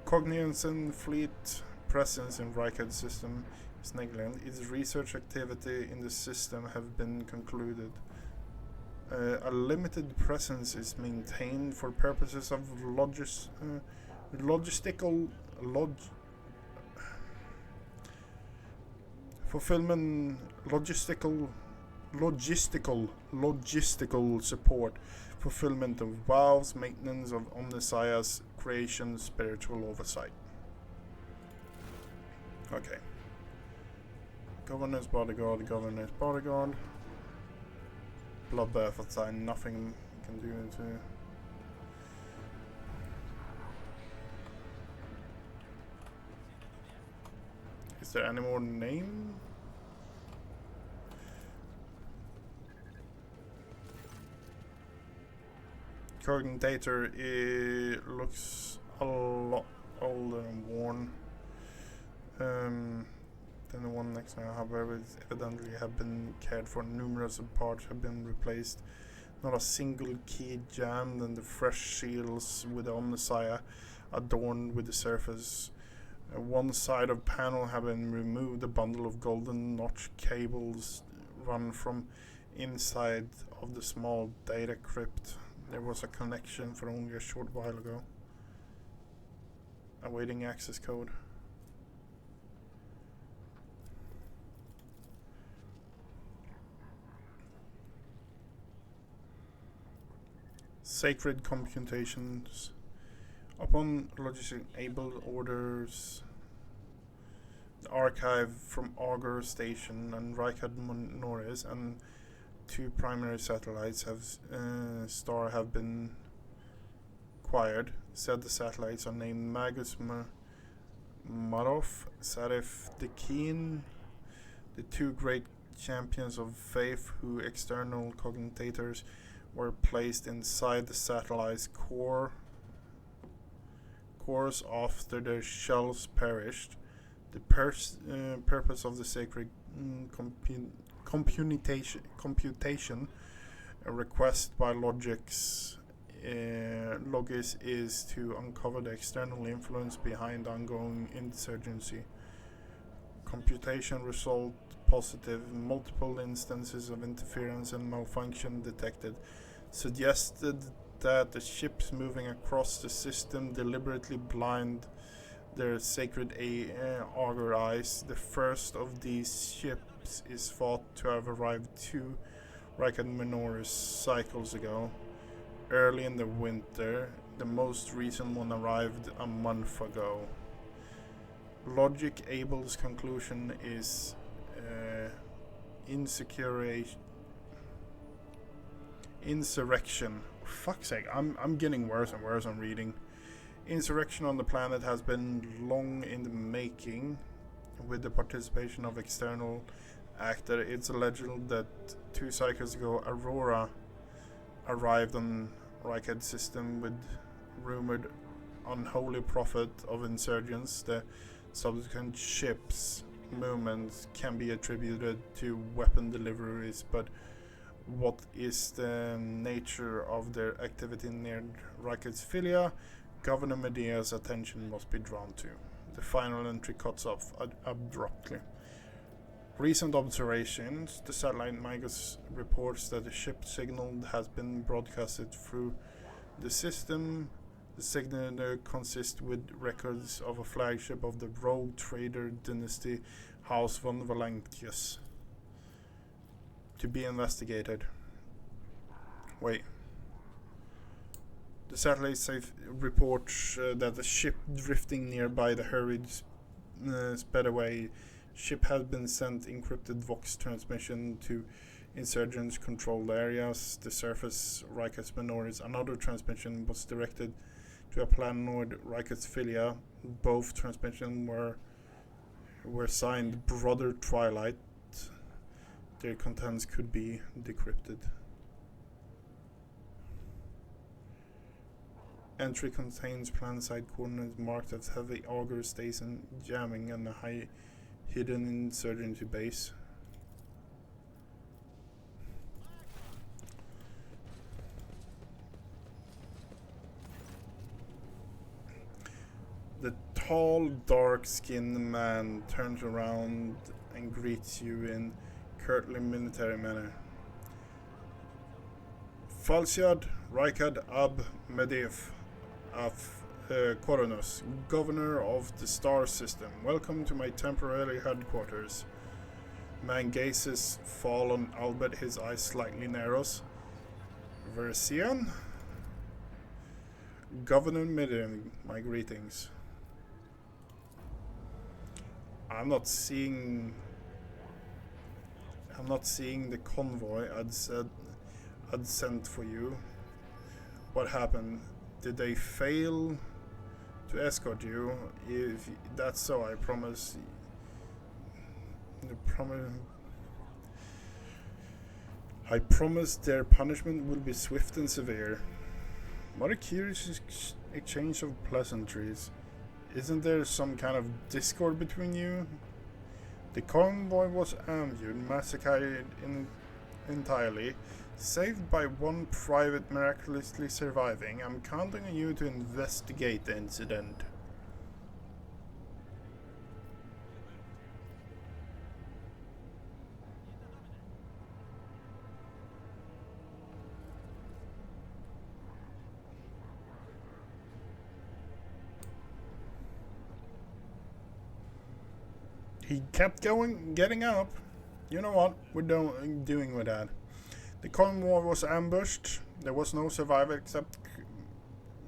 Cognizant fleet presence in Rykad system is negligible. Its research activity in the system have been concluded. A limited presence is maintained for purposes of logistical support, fulfillment of vows, maintenance of Omnissiah's creation, spiritual oversight. Okay. Governor's bodyguard. Bloodbath outside, nothing can do into. Is there any more name? Cogitator looks a lot older and worn. Then the one next to however, evidently have been cared for. Numerous parts have been replaced. Not a single key jammed, and the fresh shields with the Omnissiah adorned with the surface. One side of panel have been removed. A bundle of golden notch cables run from inside of the small data crypt. There was a connection for only a short while ago. Awaiting access code. Sacred computations. Upon logistic able orders, the archive from Augur Station and Rykad Minores and 2 primary satellites have been acquired. Said the satellites are named Magus Marov, Sarif the Keen, the 2 great champions of faith who external cognitators were placed inside the satellite's cores after their shells perished. The purpose of the sacred computation a request by Logis is to uncover the external influence behind ongoing insurgency. Computation result positive. Multiple instances of interference and malfunction detected. Suggested that the ships moving across the system deliberately blind their sacred auger eyes. The first of these ships is thought to have arrived 2 Record Minores cycles ago, early in the winter. The most recent one arrived a month ago. Logic Abel's conclusion is insurrection. For fuck's sake, I'm getting worse and worse on reading. Insurrection on the planet has been long in the making, with the participation of external actor. It's alleged that 2 cycles ago, Aurora arrived on Rykhead system with rumored unholy prophet of insurgents. The subsequent ship's movements can be attributed to weapon deliveries, but what is the nature of their activity near Rykhead's Philia? Governor Medea's attention must be drawn to. The final entry cuts off abruptly. Recent observations. The satellite Magus reports that the ship signal has been broadcasted through the system. The signal consists with records of a flagship of the rogue trader dynasty House von Valancius to be investigated. Wait. The satellite reports that a ship drifting nearby the hurried sped away. Ship has been sent encrypted Vox transmission to insurgents controlled areas. The surface Rykhead Minoris. Another transmission was directed to a planetoid Rykhead Philia. Both transmissions were signed Brother Twilight. Their contents could be decrypted. Entry contains plan site coordinates marked as heavy auger station jamming and a high hidden insurgency base. The tall, dark-skinned man turns around and greets you in curtly military manner. Falsiad Rykad Ab Medivh of Coronos, Governor of the Star System. Welcome to my temporary headquarters. Man gazes fall on Albert, his eyes slightly narrows. Versian? Governor Medivh, my greetings. I'm not seeing the convoy I'd sent for you. What happened? Did they fail to escort you? If that's so, I promise. I promise their punishment will be swift and severe. What a curious exchange of pleasantries. Isn't there some kind of discord between you? The convoy was ambushed, massacred entirely, saved by one private miraculously surviving. I'm counting on you to investigate the incident. He kept getting up. You know what we're doing with that. The convoy was ambushed. There was no survivor except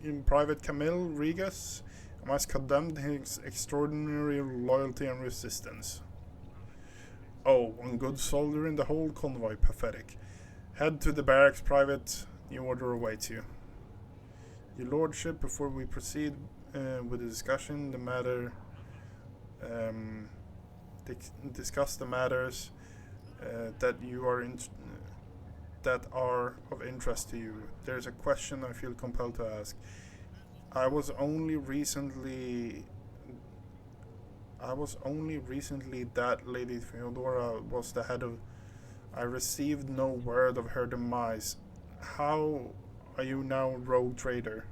in Private Camille Regas. I must condemn his extraordinary loyalty and resistance. Oh, one good soldier in the whole convoy. Pathetic. Head to the barracks, Private. New order awaits you. Your Lordship, before we proceed with the discussion, discuss the matters that are of interest to you. There's a question I feel compelled to ask. I was only recently that Lady Theodora was the head of. I received no word of her demise. How are you now, rogue trader?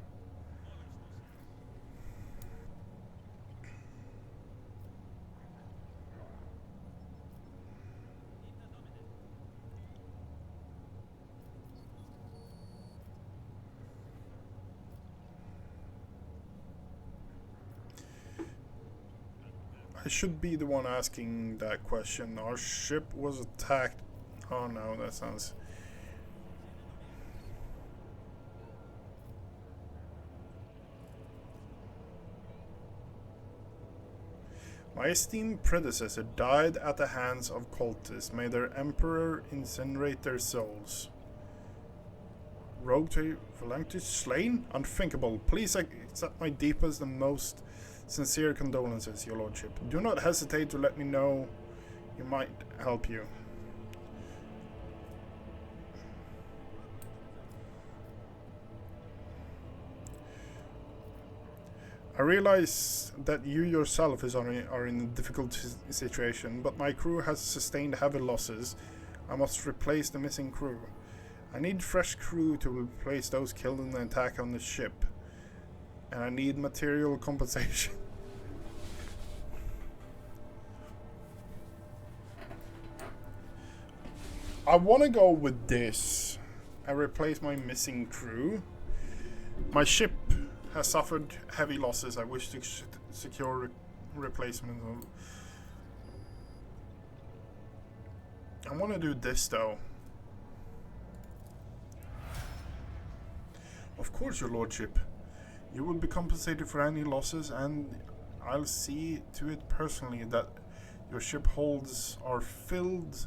I should be the one asking that question. Our ship was attacked. Oh no, that sounds... My esteemed predecessor died at the hands of cultists. May their emperor incinerate their souls. Rogue Phalanx slain? Unthinkable. Please accept my deepest and most sincere condolences, your lordship. Do not hesitate to let me know. You might help you. I realize that you yourself are in a difficult situation, but my crew has sustained heavy losses. I must replace the missing crew. I need fresh crew to replace those killed in the attack on the ship. And I need material compensation. I want to go with this. I replace my missing crew. My ship has suffered heavy losses. I wish to secure replacement. I want to do this though. Of course, your lordship. You will be compensated for any losses, and I'll see to it personally that your ship holds are filled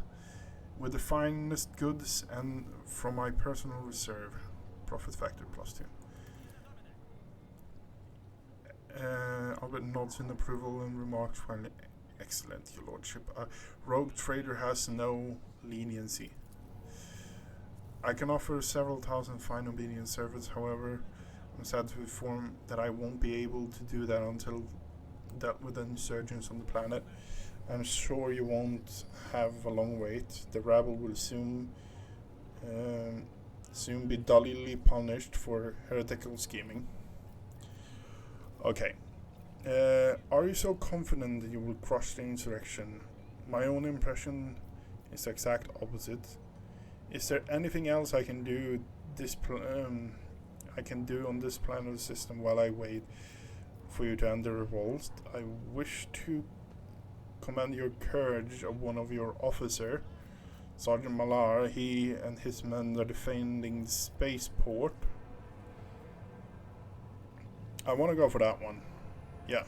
with the finest goods and from my personal reserve. Profit factor +2. Albert nods in approval and remarks, well, excellent, your lordship. A rogue trader has no leniency. I can offer several thousand fine obedient servants, however, I'm sad to inform that I won't be able to do that until dealt with the insurgents on the planet. I'm sure you won't have a long wait. The rabble will soon be duly punished for heretical scheming. Okay. Are you so confident that you will crush the insurrection? My own impression is the exact opposite. Is there anything else I can do on this plan of the system while I wait for you to end the revolt? I wish to commend your courage of one of your officer, Sergeant Malar. He and his men are defending the spaceport. I want to go for that one. Yeah.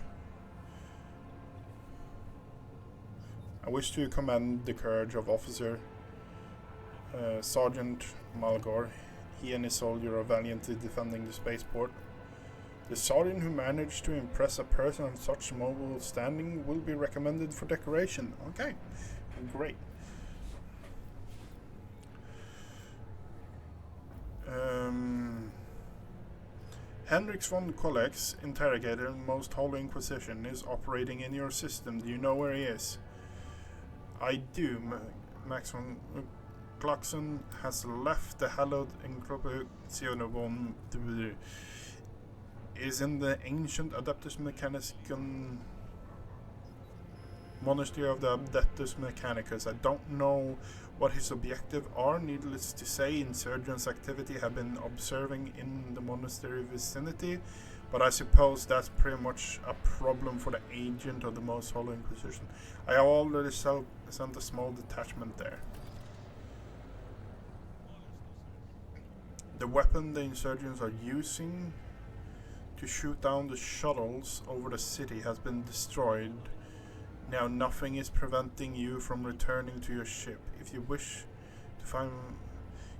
I wish to commend the courage of Officer Sergeant Malgor. He and his soldier are valiantly defending the spaceport. The sergeant who managed to impress a person of such mobile standing will be recommended for decoration. Okay, great. Hendrix von Kollex, interrogator in Most Holy Inquisition, is operating in your system. Do you know where he is? I do. Max von Kloxen has left the hallowed Incorporation is in the ancient Adeptus Mechanicum Monastery of the Adeptus Mechanicus. I don't know what his objectives are. Needless to say, insurgents' activity have been observing in the monastery vicinity, but I suppose that's pretty much a problem for the agent of the Most Holy Inquisition. I have already sent a small detachment there. The weapon the insurgents are using to shoot down the shuttles over the city has been destroyed. Now nothing is preventing you from returning to your ship. If you wish to find,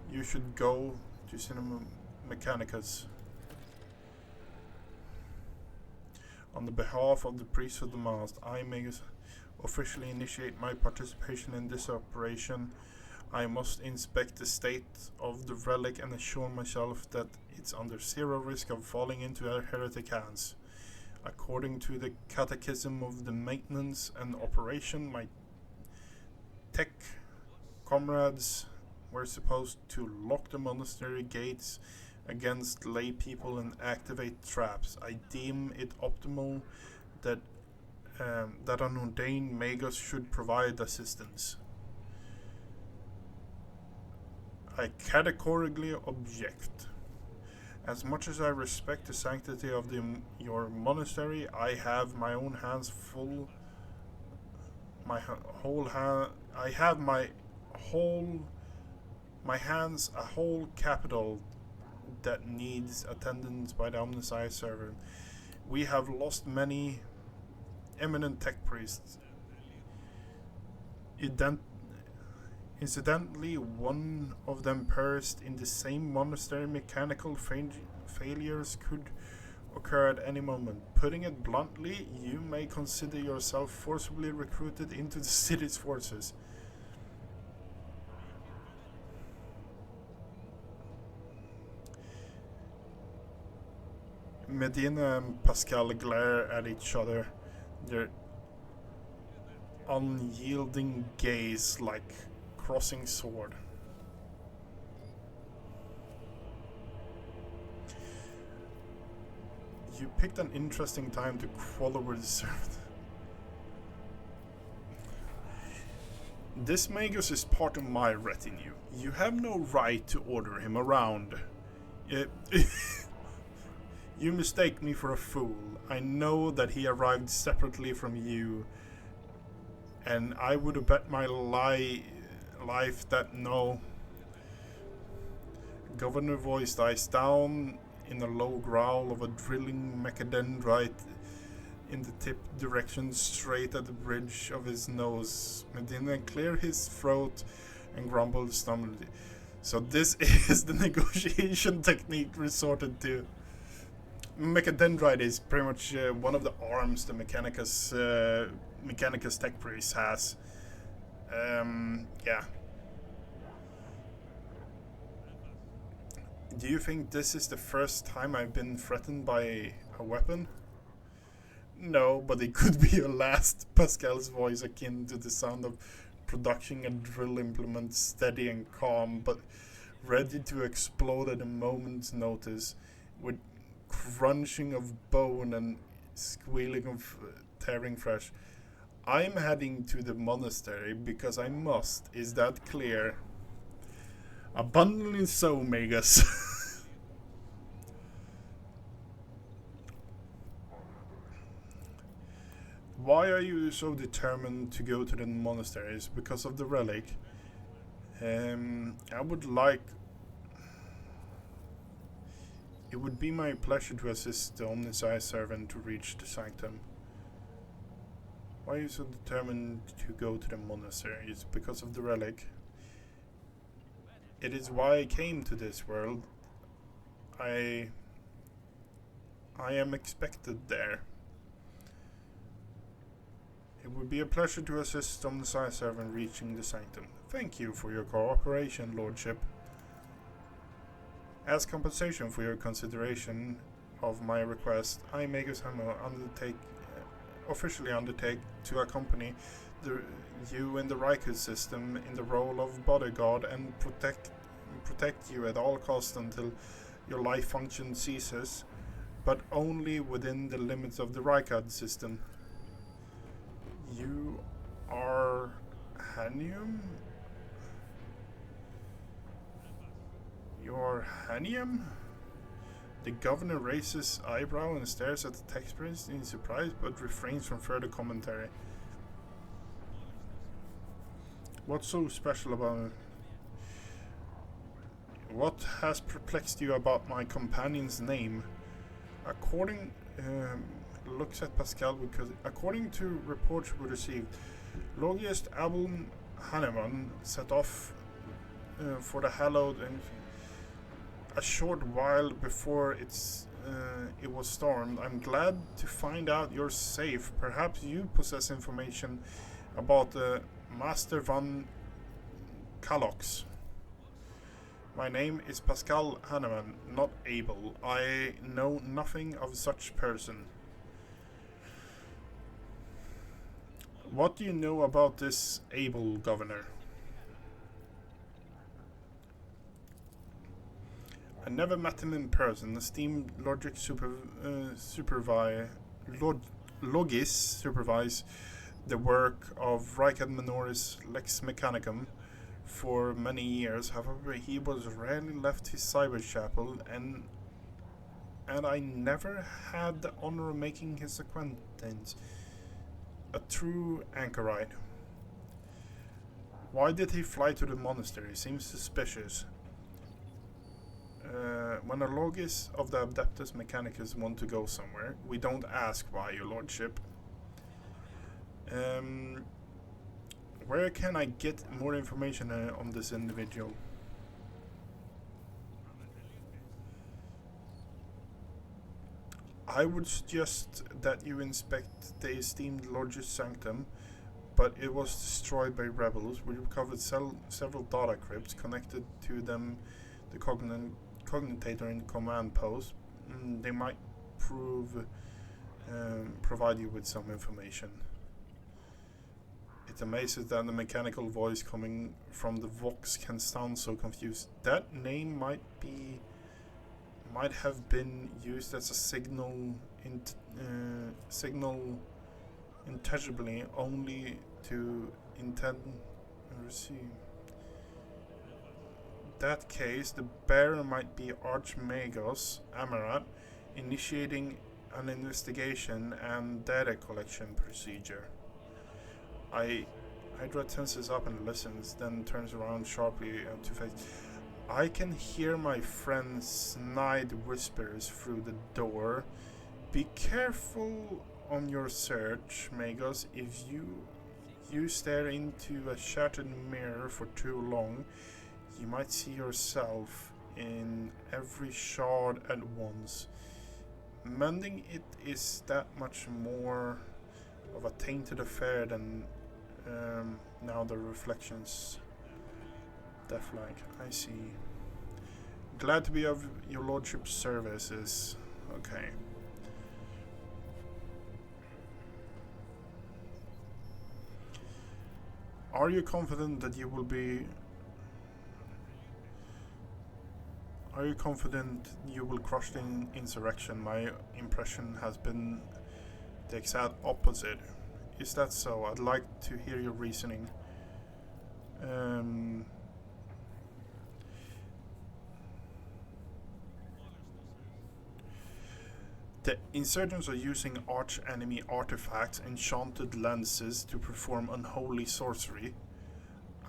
you should go to Cinema Mechanicus. On the behalf of the Priest of the Mast, I may officially initiate my participation in this operation. I must inspect the state of the relic and assure myself that it's under zero risk of falling into heretic hands. According to the Catechism of the Maintenance and Operation, my tech comrades were supposed to lock the monastery gates against lay people and activate traps. I deem it optimal that an ordained magus should provide assistance. I categorically object. As much as I respect the sanctity of your monastery, I have my own hands full my whole hand. I have my hands a whole capital that needs attendance by the Omnisci server. We have lost many eminent tech priests. Incidentally, one of them perished in the same monastery. Mechanical failures could occur at any moment. Putting it bluntly, you may consider yourself forcibly recruited into the city's forces. Medina and Pascal glare at each other, their unyielding gaze like crossing sword. You picked an interesting time to quarrel with the servant. This Magus is part of my retinue. You have no right to order him around. You mistake me for a fool. I know that he arrived separately from you, and I would have bet my life that no. Governor voice dies down in a low growl of a drilling mechadendrite in the tip direction straight at the bridge of his nose. Medina cleared his throat and grumbled stubbornly. So this is the negotiation technique resorted to. Mechadendrite is pretty much one of the arms the Mechanicus Tech Priest has. Yeah. Do you think this is the first time I've been threatened by a weapon? No, but it could be your last. Pascal's voice akin to the sound of production a drill implement, steady and calm, but ready to explode at a moment's notice, with crunching of bone and squealing of tearing flesh. I'm heading to the monastery because I must. Is that clear? Abundantly so, Magus. Why are you so determined to go to the monasteries? Because of the relic? I would like... It would be my pleasure to assist the Omnisci servant to reach the sanctum. Why are you so determined to go to the monasteries? Because of the relic? It is why I came to this world. I am expected there. It would be a pleasure to assist Omnisci servant reaching the sanctum. Thank you for your cooperation, Lordship. As compensation for your consideration of my request, I, Magus Hammer, officially undertake to accompany you in the Raikou system in the role of bodyguard and protect you at all costs until your life function ceases, but only within the limits of the Raikou system. You are Hanium? You are Hanium? The governor raises eyebrow and stares at the text priest in surprise, but refrains from further commentary. What's so special about it? What has perplexed you about my companion's name? Looks at Pascal because according to reports we received, Logist Abul Haneman set off for the hallowed and a short while before it was stormed. I'm glad to find out you're safe. Perhaps you possess information about Master Van Kalox. My name is Pascal Haneman, not Abel. I know nothing of such person. What do you know about this Abel, Governor? I never met him in person. Esteemed Logis supervise the work of Ricad Minoris Lex Mechanicum for many years. However, he was rarely left his cyber chapel, and I never had the honor of making his acquaintance. A true anchorite. Why did he fly to the monastery? Seems suspicious. When a logis of the Adeptus Mechanicus want to go somewhere, we don't ask why, your lordship. Where can I get more information on this individual? I would suggest that you inspect the esteemed Lord's sanctum, but it was destroyed by rebels. We recovered several data crypts connected to them, the cognitator in the command post. They might provide you with some information. It amazes that the mechanical voice coming from the Vox can sound so confused. That name might have been used as a signal intelligibly only to intend receive. That case, the bearer might be Archmagos Amarat, initiating an investigation and data collection procedure. Hydra tenses up and listens, then turns around sharply to face. I can hear my friend's snide whispers through the door. Be careful on your search, Magos. If you stare into a shattered mirror for too long, you might see yourself in every shard at once. Mending it is that much more of a tainted affair than now the reflections. Deathlike, I see. Glad to be of your lordship's services. Okay. Are you confident that you will be... Are you confident you will crush the insurrection? My impression has been the exact opposite. Is that so? I'd like to hear your reasoning. The insurgents are using arch-enemy artifacts, enchanted lenses, to perform unholy sorcery.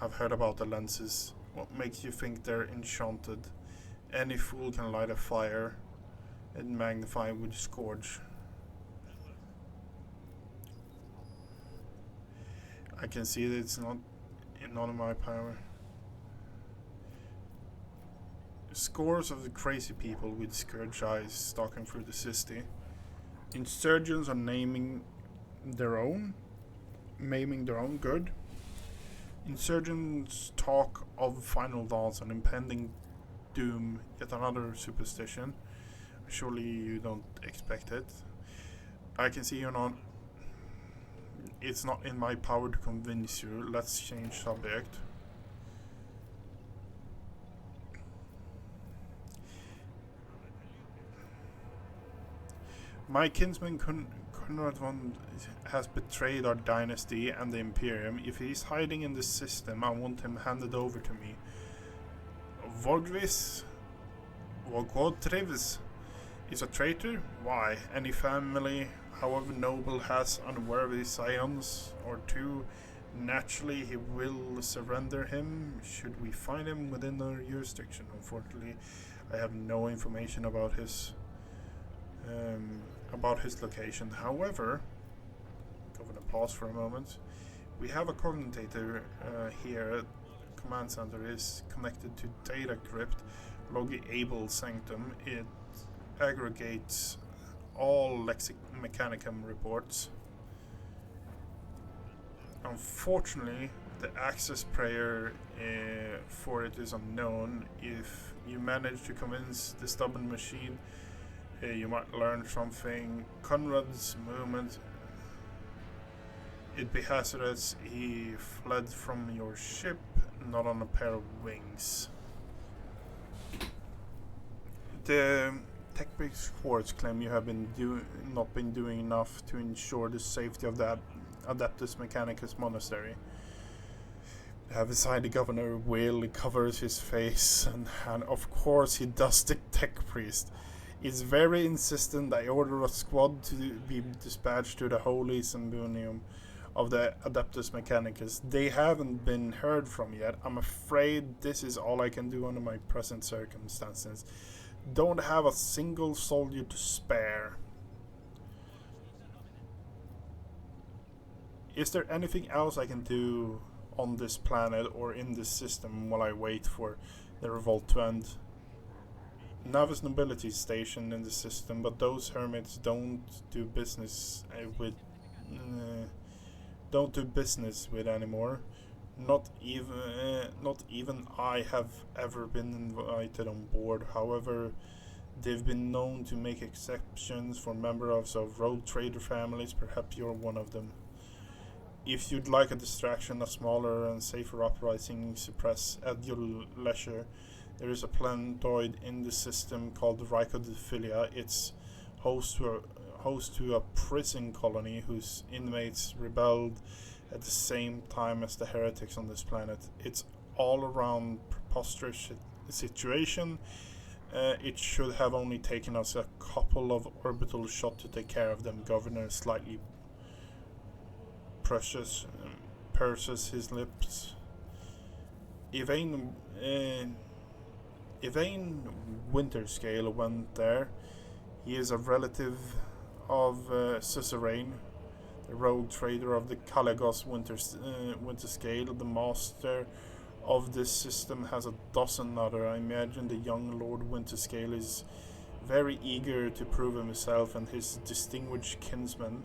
I've heard about the lenses. What makes you think they're enchanted? Any fool can light a fire and magnify with scourge. I can see that it's not in my power. Scores of the crazy people with scourge eyes stalking through the city. Insurgents are maiming their own good. Insurgents talk of final thoughts and impending doom, yet another superstition. Surely you don't expect it. I can see you're not... It's not in my power to convince you. Let's change subject. My kinsman Conrad has betrayed our dynasty and the Imperium. If he's hiding in the system, I want him handed over to me. Vorgvis Vogotrivs is a traitor? Why? Any family, however noble, has unworthy scions or two. Naturally, he will surrender him should we find him within our jurisdiction. Unfortunately, I have no information about his location. However, I'm going to pause for a moment. We have a cognitator here. Command center is connected to data crypt Logi Able Sanctum. It aggregates all Mechanicum reports. Unfortunately, the access prayer for it is unknown. If you manage to convince the stubborn machine, you might learn something. Conrad's movement, it'd be hazardous. He fled from your ship, not on a pair of wings. The tech-based reports claim you have not been doing enough to ensure the safety of that Adeptus Mechanicus monastery. Beside the governor, Will covers his face, and of course he does. The tech priest is very insistent. I order a squad to be dispatched to the Holy Sambunium. of the Adeptus Mechanicus. They haven't been heard from yet. I'm afraid this is all I can do under my present circumstances. Don't have a single soldier to spare. Is there anything else I can do on this planet or in this system while I wait for the revolt to end? Navis nobility is stationed in the system, but those hermits don't do business with anymore. Not even I have ever been invited on board. However, they've been known to make exceptions for members of rogue trader families. Perhaps you're one of them. If you'd like a distraction, a smaller and safer uprising suppress at your leisure, there is a planetoid in the system called Rhycodophilia. It's host to a prison colony whose inmates rebelled at the same time as the heretics on this planet. It's all around preposterous situation. It should have only taken us a couple of orbital shots to take care of them. Governor slightly purses his lips. Yvain Winterscale went there. He is a relative of Suzerain, the rogue trader of the Caligos Winterscale. The master of this system has a dozen other. I imagine the young Lord Winterscale is very eager to prove himself and his distinguished kinsman.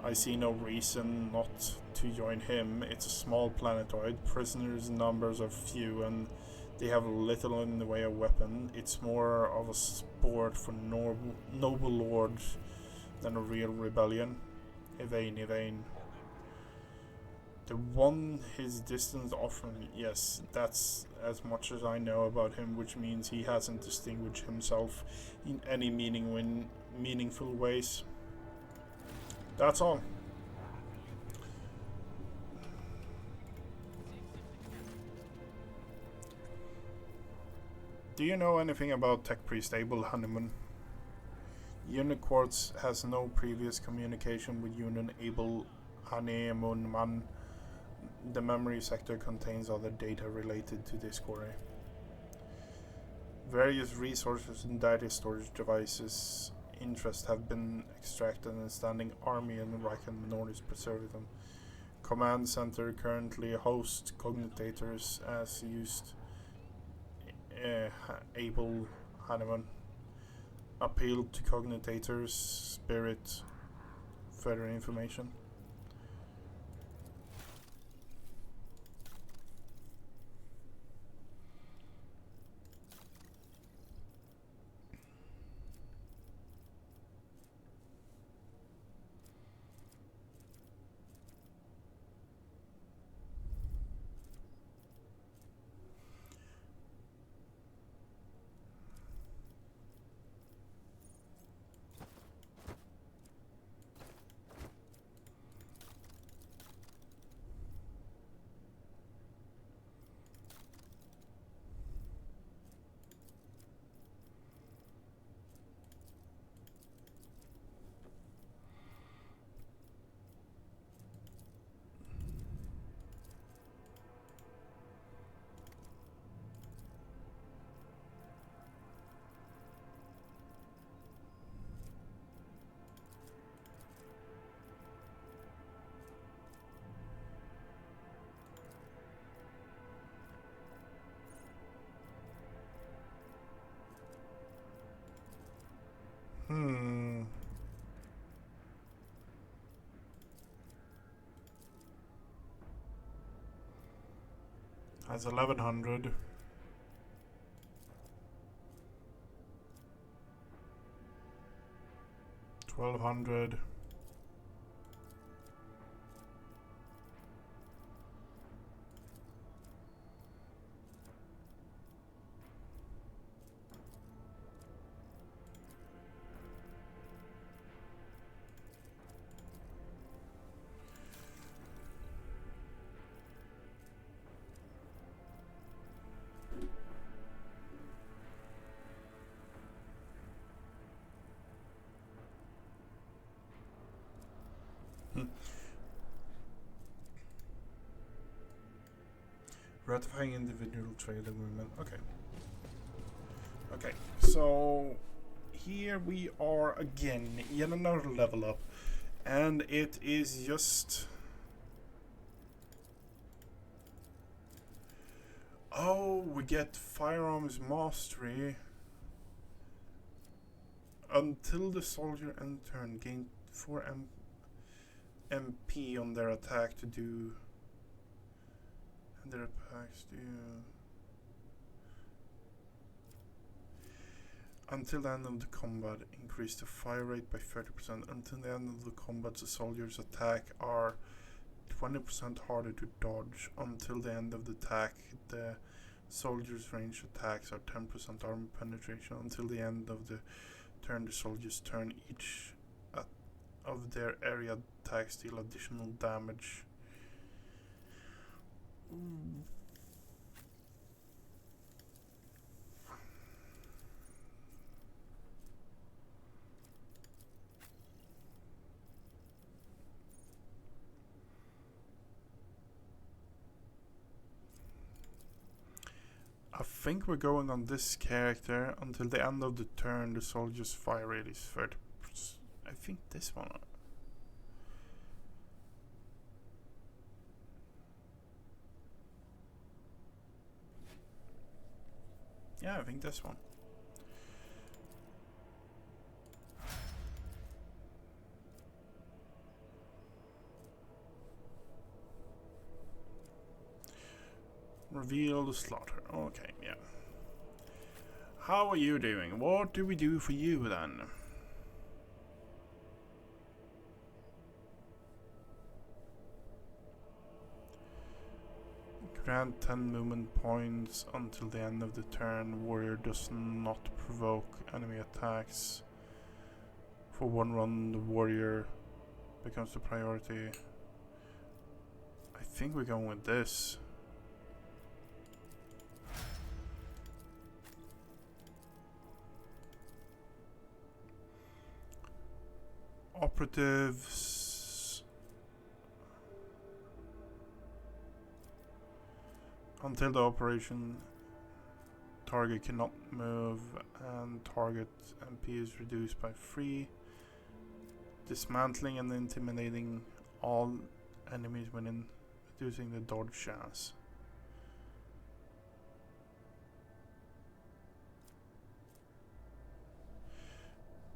I see no reason not to join him. It's a small planetoid. Prisoners' numbers are few and they have little in the way of weapon. It's more of a sport for noble lords than a real rebellion. Yvain. The one his distance offering, yes, that's as much as I know about him, which means he hasn't distinguished himself in any meaningful ways. That's all. Do you know anything about Tech Priest Abel Honeyman? Uniquartz has no previous communication with Union Abel Honeyman. The memory sector contains other data related to this quarry. Various resources and data storage devices interest have been extracted and standing army and Riken minorities preserve them. Command center currently hosts cognitators as used. Abel Hanneman appealed to cognitators spirit further information. Has 1100. 1200. Gratifying individual trade agreement. Okay. Okay, so here we are again, yet another level up, and it is just... Oh, we get firearms mastery. Until the soldier end turn, gain 4 MP on their attack to do... And their attacks do... Until the end of the combat, increase the fire rate by 30%. Until the end of the combat, the soldier's attack are 20% harder to dodge. Until the end of the attack, the soldier's range attacks are 10% armor penetration. Until the end of the turn, the soldiers turn each of their area attacks deal additional damage. I think we're going on this character until the end of the turn. The soldier's fire rate is 30%. I think this one. Yeah, I think this one. Reveal the slaughter. Okay, yeah. How are you doing? What do we do for you then? Grant 10 movement points until the end of the turn. Warrior does not provoke enemy attacks. For 1 run, the warrior becomes the priority. I think we're going with this. Operatives until the operation target cannot move and target MP is reduced by 3. Dismantling and intimidating all enemies within, reducing the dodge chance.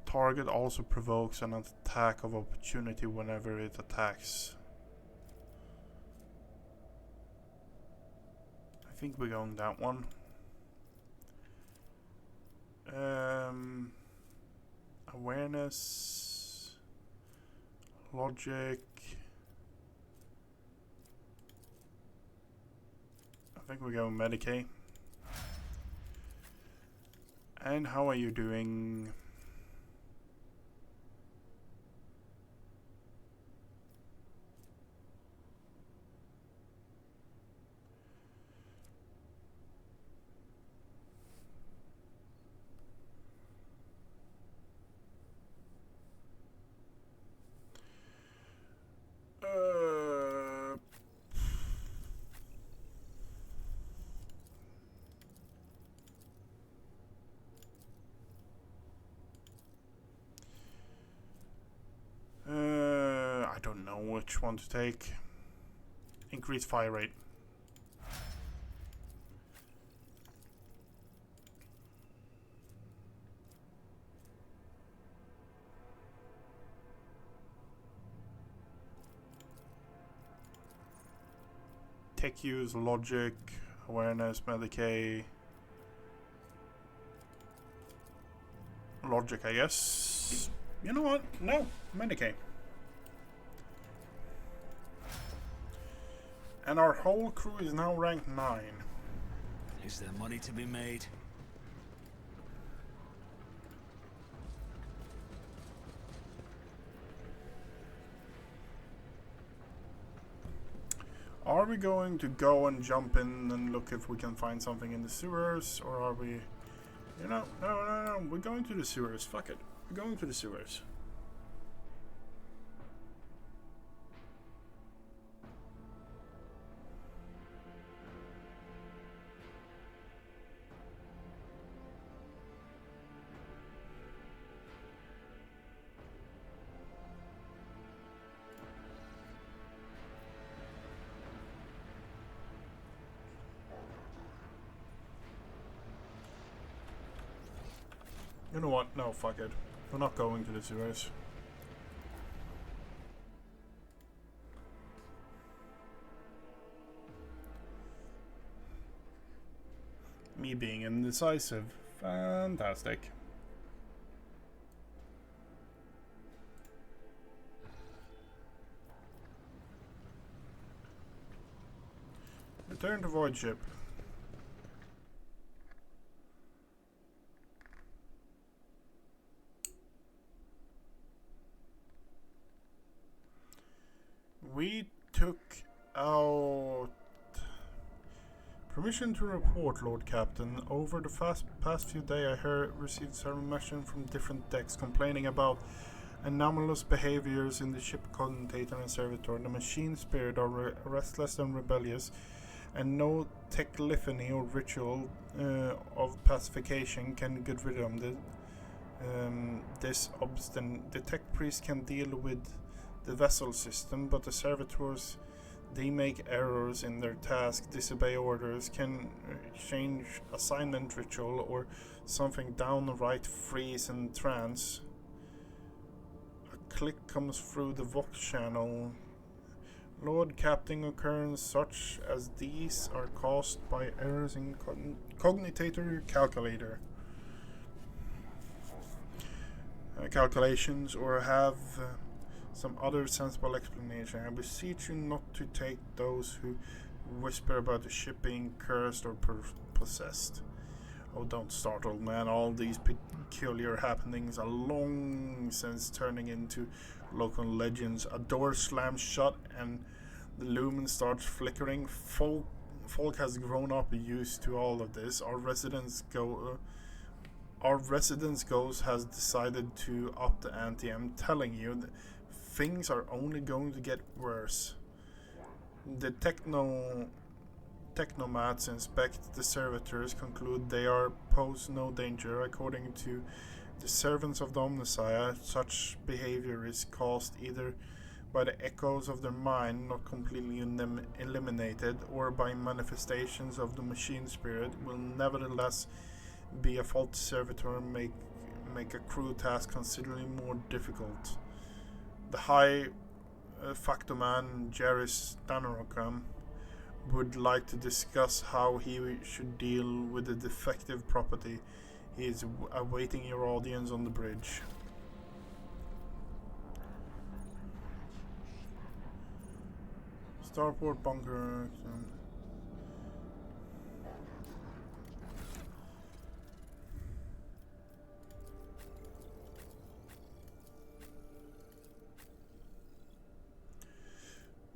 Target also provokes an attack of opportunity whenever it attacks. I think we're going that one. Awareness, logic. I think we're going Medicaid. And how are you doing? I don't know which one to take. Increase fire rate. Tech use, logic, awareness, Medicaid. Logic, I guess. You know what? No, Medicaid. And our whole crew is now ranked 9. Is there money to be made? Are we going to go and jump in and look if we can find something in the sewers? Or are we... You know, no. We're going to the sewers. Fuck it. We're going to the sewers. You know what? No, fuck it. We're not going to the sewers. Me being indecisive. Fantastic. Return to void ship. We took out permission to report, Lord Captain. Over the past few days, I received several messages from different decks complaining about anomalous behaviors in the ship cogitator and servitor. The machine spirit are restless and rebellious, and no techliphony or ritual of pacification can get rid of them. The tech priest can deal with the vessel system, but the servitors, they make errors in their task, disobey orders, can change assignment ritual or something downright freeze and trance. A click comes through the Vox channel. Lord Captain, occurrences such as these are caused by errors in cogitator calculator. Calculations or have some other sensible explanation. I beseech you not to take those who whisper about the ship being cursed or possessed. Oh, don't start, old man. All these peculiar happenings are long since turning into local legends. A door slams shut and the lumen starts flickering. Folk has grown up used to all of this. Our residence ghost has decided to up the ante. I'm telling you, things are only going to get worse. The technomats inspect the servitors, conclude they are pose no danger. According to the servants of the Omnissiah, such behavior is caused either by the echoes of their mind not completely eliminated, or by manifestations of the machine spirit. Will nevertheless be a faulty servitor and make a crew task considerably more difficult. The High Factoman, Jerris Stanarokam, would like to discuss how he should deal with the defective property. He is awaiting your audience on the bridge. Starport bunker.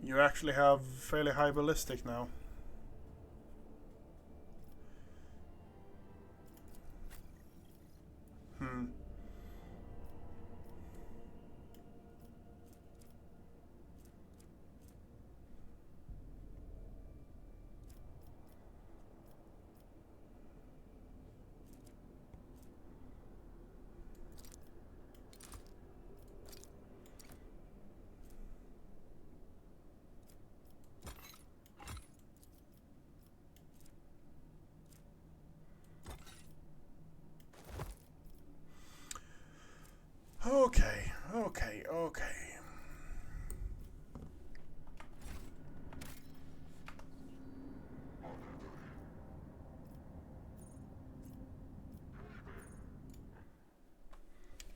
You actually have fairly high ballistic now. Okay.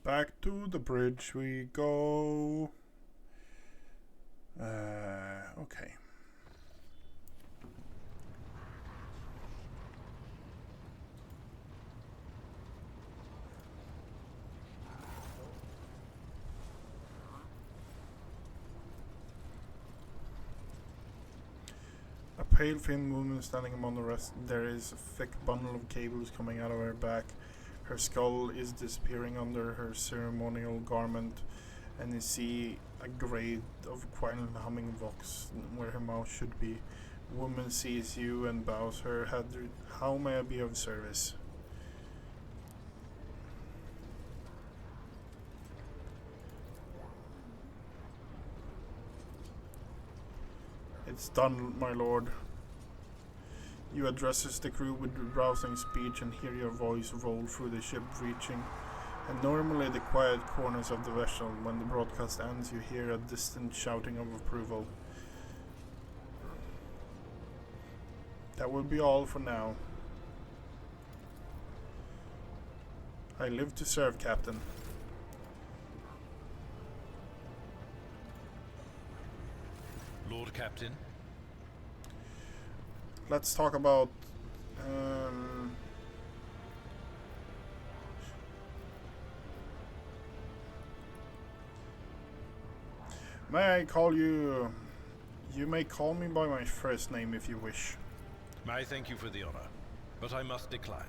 Back to the bridge we go. Okay. A pale thin woman standing among the rest. There is a thick bundle of cables coming out of her back. Her skull is disappearing under her ceremonial garment, and you see a grade of quiet humming vox where her mouth should be. Woman sees you and bows her head. How may I be of service? It's done, my lord. You addresses the crew with rousing speech and hear your voice roll through the ship, reaching And normally the quiet corners of the vessel. When the broadcast ends, you hear a distant shouting of approval. That will be all for now. I live to serve, Captain. Lord Captain, Let's talk about may I call you... You may call me by my first name if you wish. I thank you for the honor, but I must decline.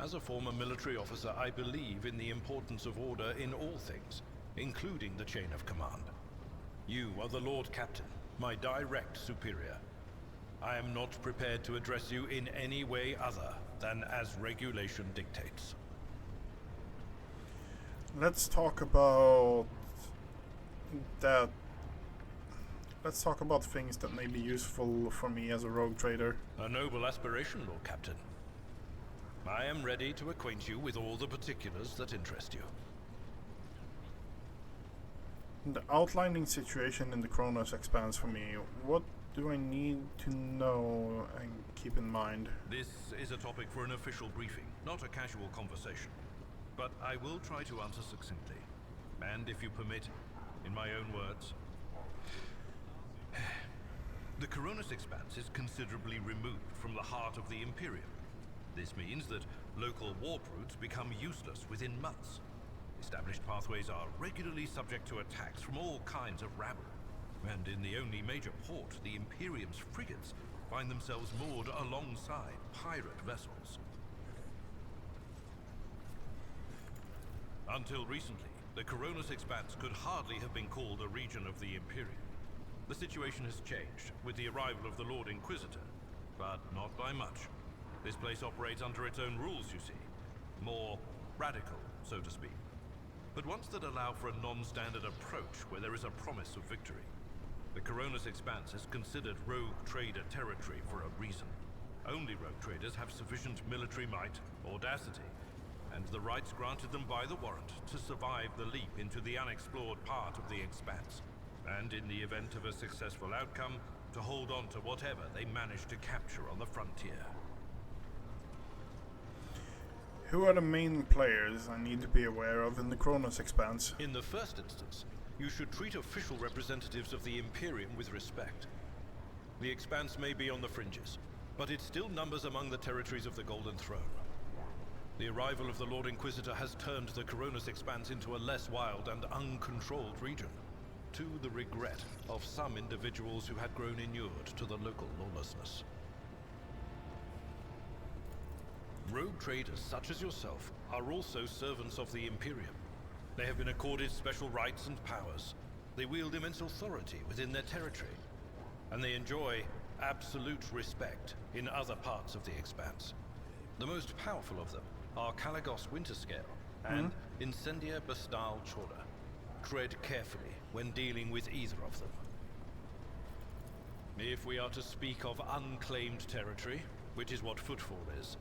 As a former military officer, I believe in the importance of order in all things, including the chain of command. You are the Lord Captain, my direct superior. I am not prepared to address you in any way other than as regulation dictates. Let's talk about that. Let's talk about things that may be useful for me as a rogue trader. A noble aspiration, Lord Captain. I am ready to acquaint you with all the particulars that interest you. The outlining situation in the Kronos expands for me. What do I need to know and keep in mind? This is a topic for an official briefing, not a casual conversation. But I will try to answer succinctly. And if you permit, in my own words. The Coronis Expanse is considerably removed from the heart of the Imperium. This means that local warp routes become useless within months. Established pathways are regularly subject to attacks from all kinds of rabble. And in the only major port, the Imperium's frigates find themselves moored alongside pirate vessels. Until recently, the Coronis Expanse could hardly have been called a region of the Imperium. The situation has changed with the arrival of the Lord Inquisitor, but not by much. This place operates under its own rules, you see. More radical, so to speak. But ones that allow for a non-standard approach where there is a promise of victory. The Coronis Expanse is considered rogue trader territory for a reason. Only rogue traders have sufficient military might, audacity, and the rights granted them by the warrant to survive the leap into the unexplored part of the Expanse. And in the event of a successful outcome, to hold on to whatever they manage to capture on the frontier. Who are the main players I need to be aware of in the Kronos Expanse? In the first instance, you should treat official representatives of the Imperium with respect. The Expanse may be on the fringes, but it still numbers among the territories of the Golden Throne. The arrival of the Lord Inquisitor has turned the Coronis Expanse into a less wild and uncontrolled region, to the regret of some individuals who had grown inured to the local lawlessness. Rogue traders such as yourself are also servants of the Imperium. They have been accorded special rights and powers. They wield immense authority within their territory, and they enjoy absolute respect in other parts of the Expanse. The most powerful of them are Kalagos Winterscale and Incendia Bastal Chorda. Tread carefully when dealing with either of them. If we are to speak of unclaimed territory, which is what Footfall is,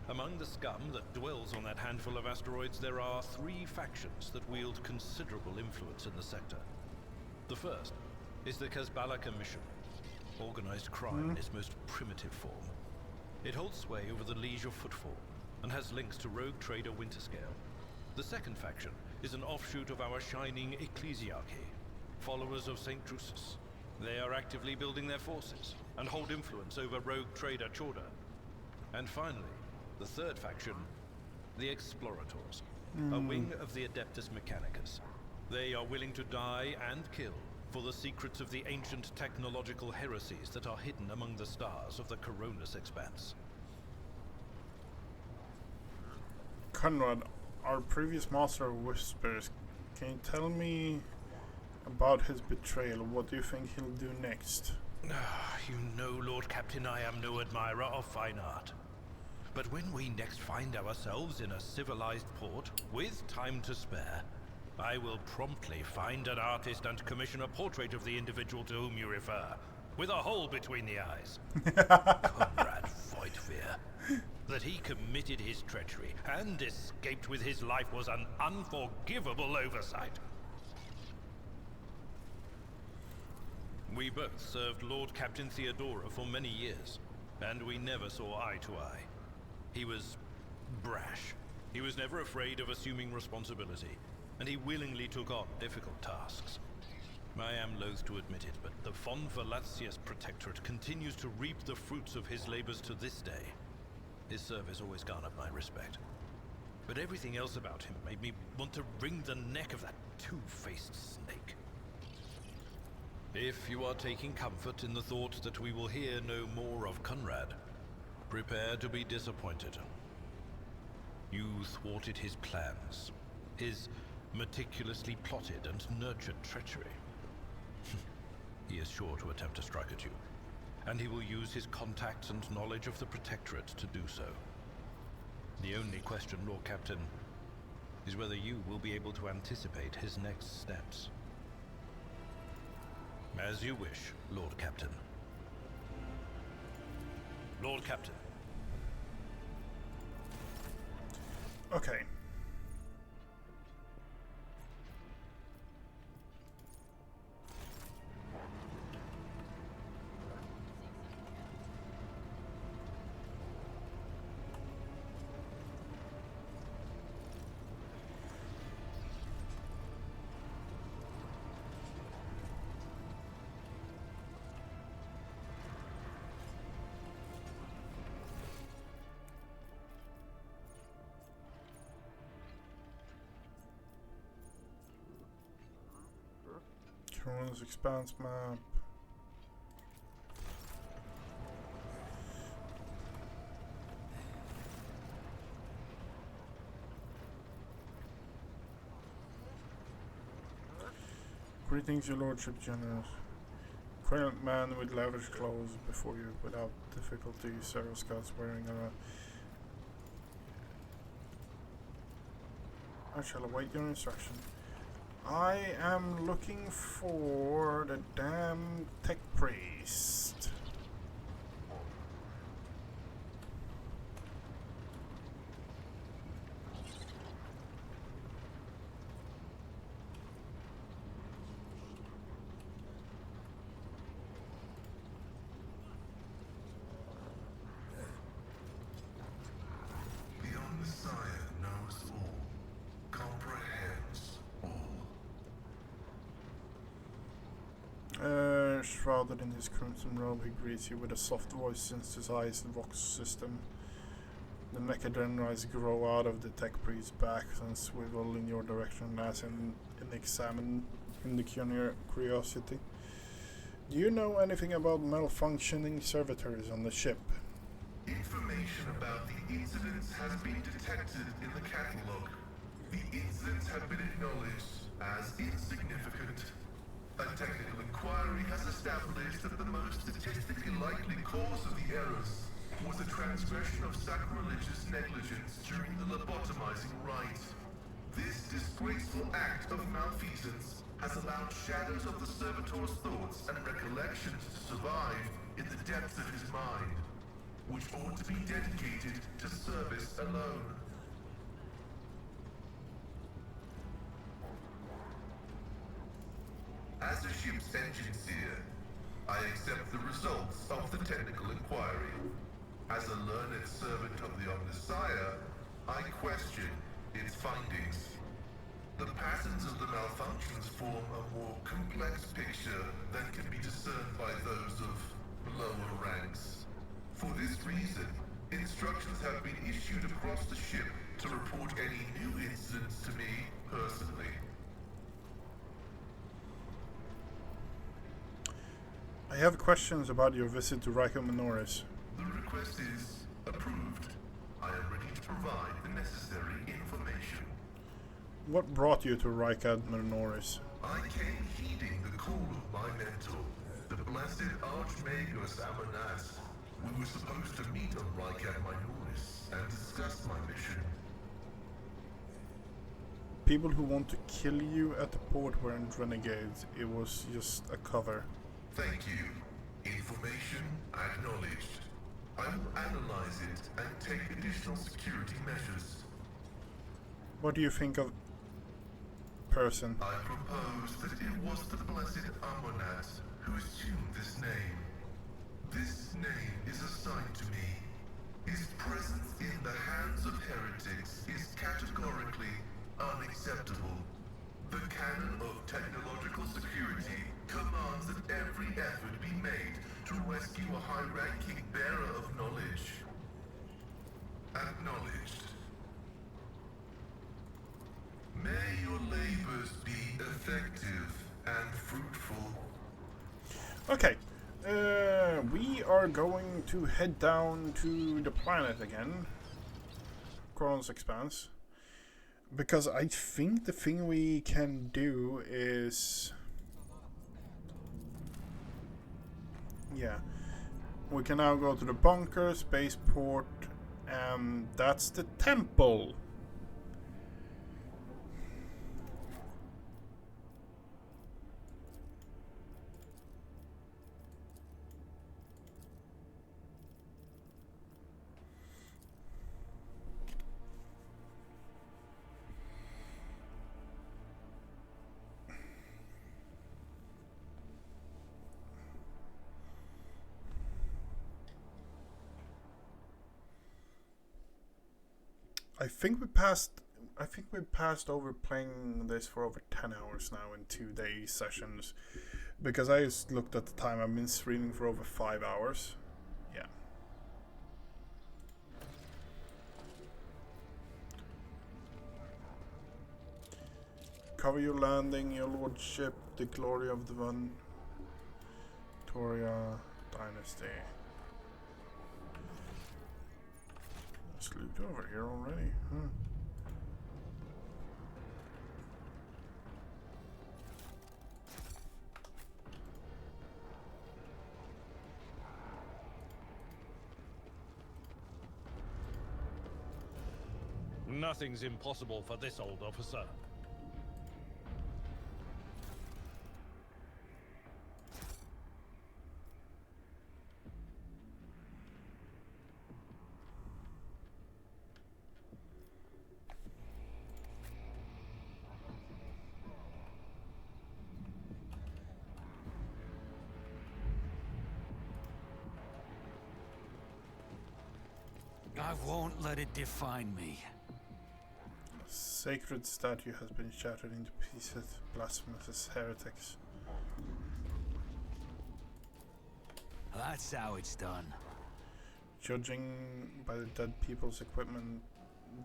among the scum that dwells on that handful of asteroids, there are 3 factions that wield considerable influence in the sector. The first is the Kazbala Commission, organized crime in its most primitive form. It holds sway over the Liege of Footfall, and has links to rogue trader Winterscale. The second faction is an offshoot of our shining ecclesiarchy, followers of St. Drusus. They are actively building their forces, and hold influence over rogue trader Chorda. And finally, the third faction, the Explorators, a wing of the Adeptus Mechanicus. They are willing to die and kill for the secrets of the ancient technological heresies that are hidden among the stars of the Coronis Expanse. Conrad, our previous master of whispers, can you tell me about his betrayal? What do you think he'll do next? You know, Lord Captain, I am no admirer of fine art. But when we next find ourselves in a civilized port, with time to spare, I will promptly find an artist and commission a portrait of the individual to whom you refer, with a hole between the eyes. Conrad paranoid fear. That he committed his treachery and escaped with his life was an unforgivable oversight. We both served Lord Captain Theodora for many years, and we never saw eye to eye. He was brash. He was never afraid of assuming responsibility, and he willingly took on difficult tasks. I am loath to admit it, but the Von Velatius Protectorate continues to reap the fruits of his labors to this day. His service always garnered my respect. But everything else about him made me want to wring the neck of that two-faced snake. If you are taking comfort in the thought that we will hear no more of Conrad, prepare to be disappointed. You thwarted his plans, his meticulously plotted and nurtured treachery. He is sure to attempt to strike at you, and he will use his contacts and knowledge of the Protectorate to do so. The only question, Lord Captain, is whether you will be able to anticipate his next steps. As you wish, Lord Captain. Lord Captain. Okay. Corona's Expanse map. Greetings, your lordship generous. Quiet man with lavish clothes before you without difficulty. Several scouts wearing a... I shall await your instruction. I am looking for the damn tech priest. The Messiah knows all, comprehends all. Shrouded in his crimson robe, he greets you with a soft voice synthesized vox system. The mechadendrites grow out of the tech priest's back and swivel in your direction as in examine your curiosity. Do you know anything about malfunctioning servitors on the ship? Information about the incidents has been detected in the catalog. The incidents have been acknowledged as insignificant. A technical inquiry has established that the most statistically likely cause of the errors was a transgression of sacrilegious negligence during the lobotomizing rite. This disgraceful act of malfeasance has allowed shadows of the servitor's thoughts and recollections to survive in the depths of his mind, which ought to be dedicated to service alone. As a ship's engine seer, I accept the results of the technical inquiry. As a learned servant of the Omnissiah, I question its findings. The patterns of the malfunctions form a more complex picture than can be discerned by those of lower ranks. For this reason, instructions have been issued across the ship to report any new incidents to me personally. I have questions about your visit to Rico Minoris. The request is approved. I am ready to provide the necessary information. What brought you to Rico Minoris? I came heeding the call of my mentor, the blessed Archmagus Amanas. We were supposed to meet on Ricat Minoris and discuss my mission. People who want to kill you at the port weren't renegades. It was just a cover. Thank you. Information acknowledged. I will analyze it and take additional security measures. What do you think of person? I propose that it was the blessed Amonat who assumed this name. This name is assigned to me. His presence in the hands of heretics is categorically unacceptable. The canon of technological security commands that every effort be made to rescue a high-ranking bearer of knowledge. Acknowledged. May your labors be effective and fruitful. Okay, we are going to head down to the planet again, Kronos Expanse, because I think the thing we can do is, yeah, we can now go to the bunker, spaceport, and that's the temple. I think we passed over playing this for over 10 hours now in 2-day sessions. Because I just looked at the time, I've been streaming for over 5 hours. Yeah. Cover your landing, your lordship, the glory of the one. Victoria Dynasty. Loot over here already, huh? Nothing's impossible for this old officer. I won't let it define me. Sacred statue has been shattered into pieces, blasphemous heretics. That's how it's done. Judging by the dead people's equipment,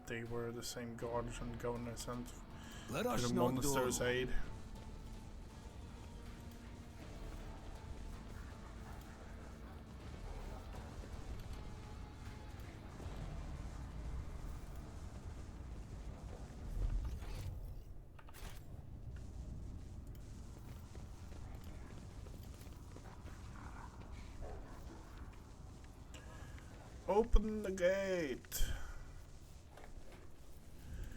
they were the same guards and governors sent Let to us the not monastery's do. aid. Open the gate.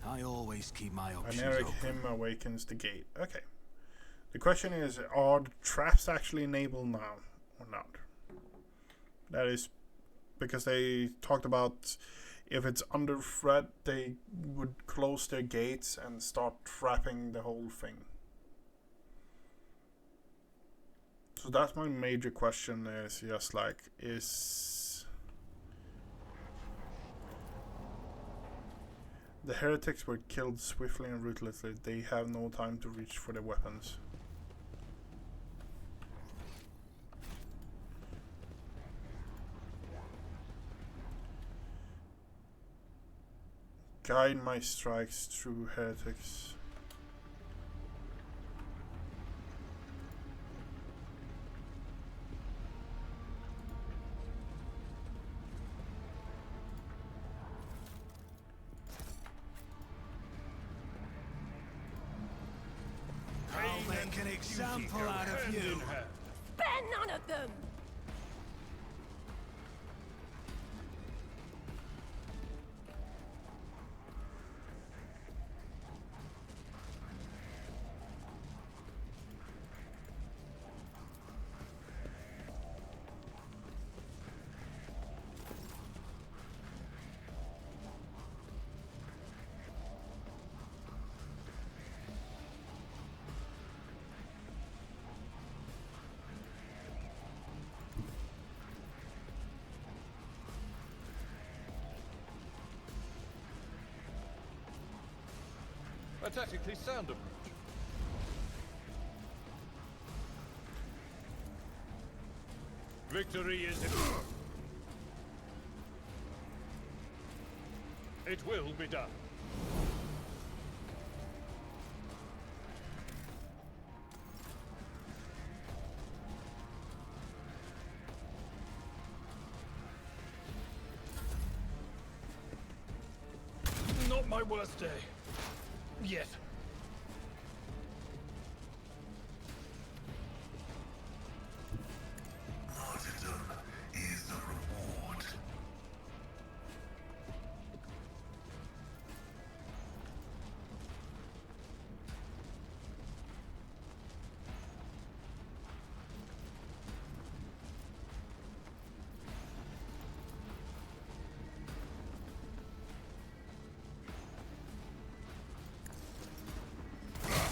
I always keep my An options Eric open. hymn awakens the gate. Okay. The question is, are the traps actually enabled now or not? That is because they talked about if it's under threat, they would close their gates and start trapping the whole thing. So that's my major question is just like, the heretics were killed swiftly and ruthlessly. They have no time to reach for their weapons. Guide my strikes through heretics. I'll make an example out of you. Spare none of them! tactically sound approach. Victory is in... It will be done. Not my worst day. Yet. Martyrdom is the reward.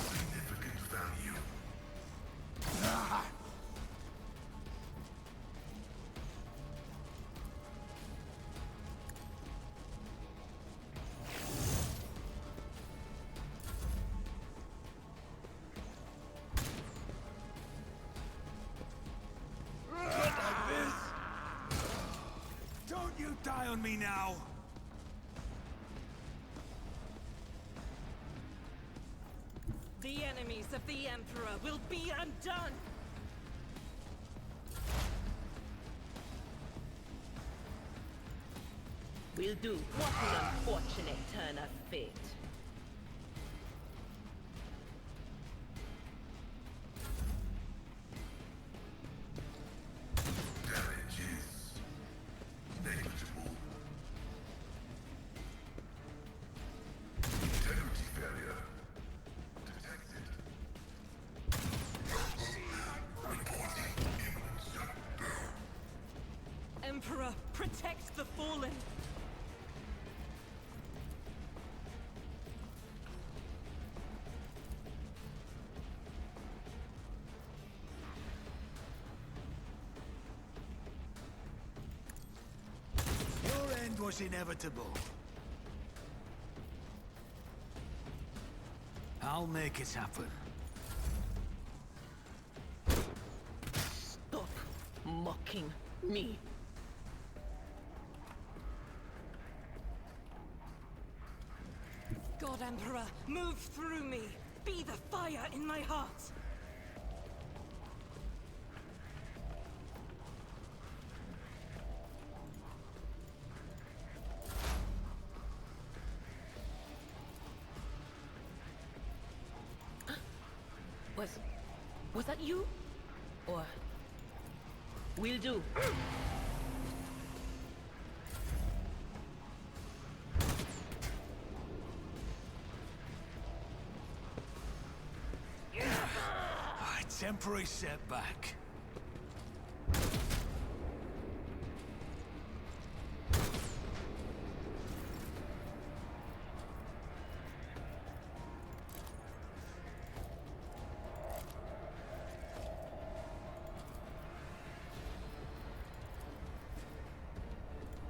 Significant value. Don't you die on me now! The enemies of the Emperor will be undone! Will do. What an unfortunate turn of fate. Damage is negligible. Integrity failure detected. Reporting imminent shutdown. Emperor, protect the fallen! Your end was inevitable. I'll make it happen. Stop mocking me. God, Emperor, move through me! Be the fire in my heart! Was that you? Or... Will do. A temporary setback.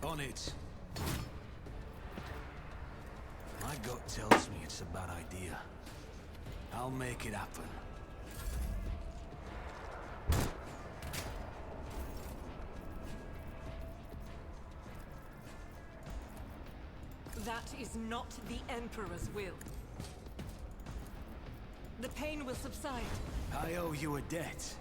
On it. My gut tells me it's a bad idea. I'll make it happen. That is not the Emperor's will. The pain will subside. I owe you a debt.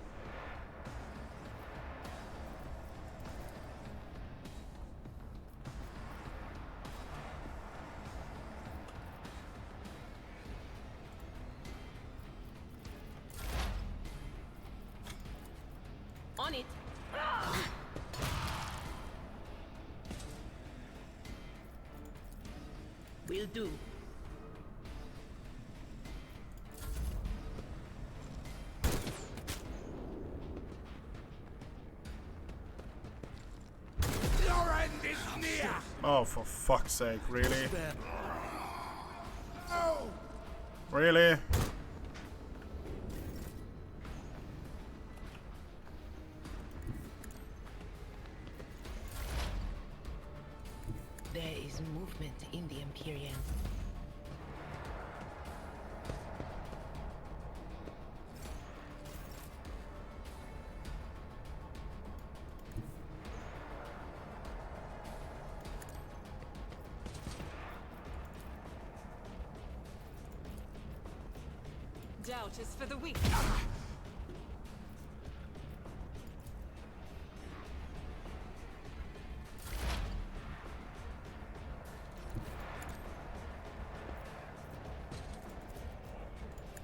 On it. Will do. Your end is near! Oh, for fuck's sake, really? Oh! Really? There is movement in the Empyrean. doubt is for the weak.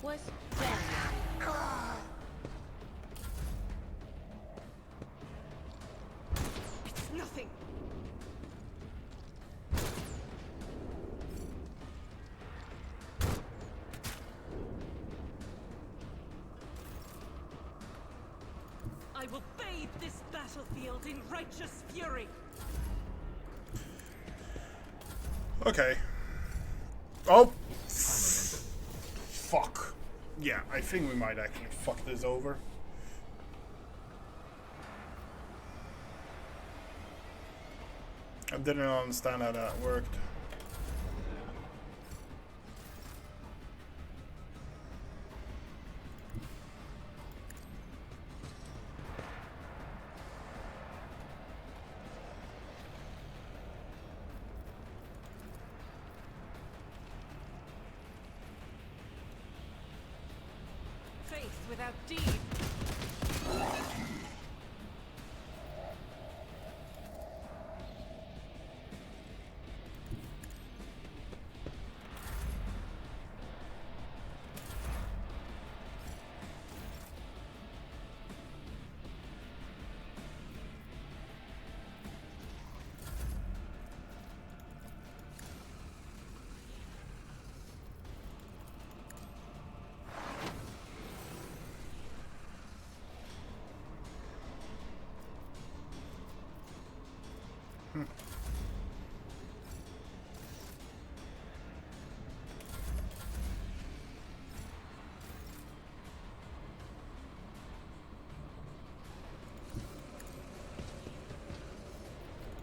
What's that? It's nothing. I will bathe this battlefield in righteous fury. Okay. Oh! Fuck. Yeah, I think we might actually fuck this over. I didn't understand how that worked. Faith without deed.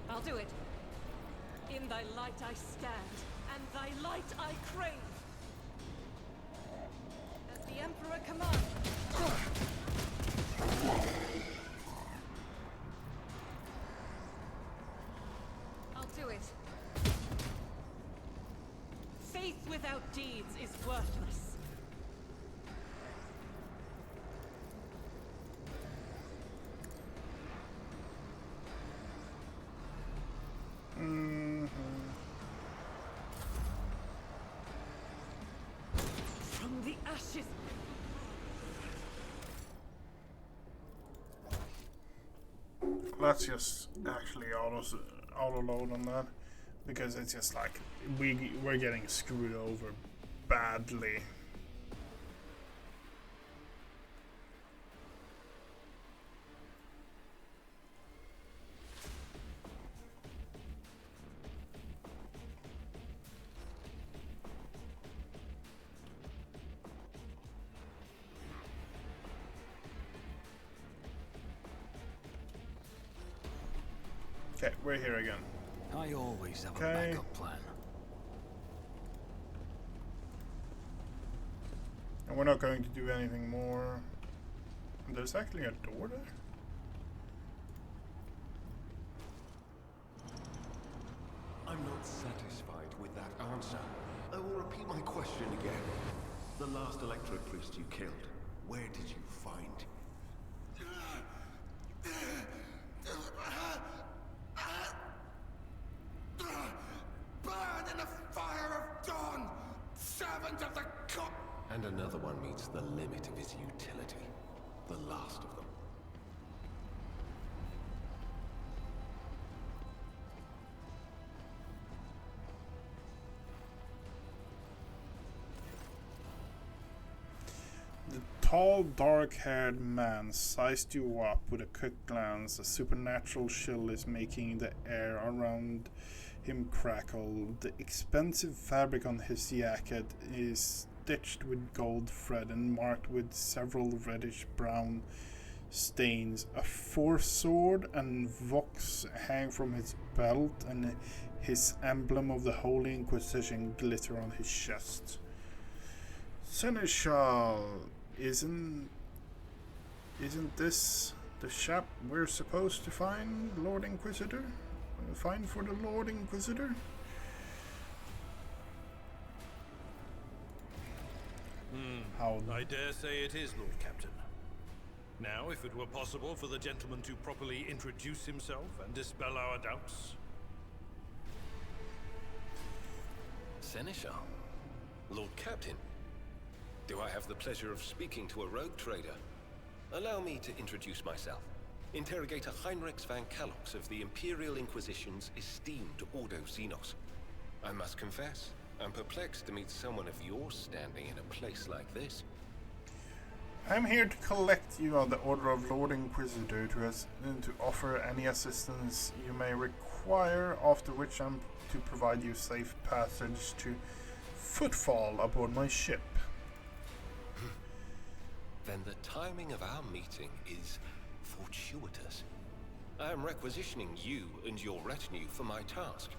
I'll do it. In thy light I stand, and thy light I crave. As the Emperor commands. I'll do it. Faith without deeds is worthless. From the ashes. Let's just actually auto load on that, because it's just like we're getting screwed over badly. Okay, we're here again. I always have a Okay. backup plan. And we're not going to do anything more. There's actually a door there? I'm not satisfied with that answer. I will repeat my question again. The last electric priest you killed, where did you find? Burn in the fire of dawn, servant of the cock. And another one meets the limit of his utility. The last of them. The tall, dark-haired man sized you up with a quick glance. A supernatural chill is making the air around him crackle. The expensive fabric on his jacket is stitched with gold thread and marked with several reddish-brown stains. A foresword and vox hang from his belt, and his emblem of the Holy Inquisition glitter on his chest. Seneschal, isn't this the chap we're supposed to find, Lord Inquisitor? Find for the Lord Inquisitor? How? I dare say it is, Lord Captain. Now, if it were possible for the gentleman to properly introduce himself and dispel our doubts. Seneschal? Lord Captain? Do I have the pleasure of speaking to a rogue trader? Allow me to introduce myself. Interrogator Heinrich van Kalox of the Imperial Inquisition's esteemed Ordo Xenos. I must confess, I'm perplexed to meet someone of your standing in a place like this. I'm here to collect you on the order of Lord Inquisitor to offer any assistance you may require, after which I'm to provide you safe passage to footfall aboard my ship. Then the timing of our meeting is fortuitous. I am requisitioning you and your retinue for my task.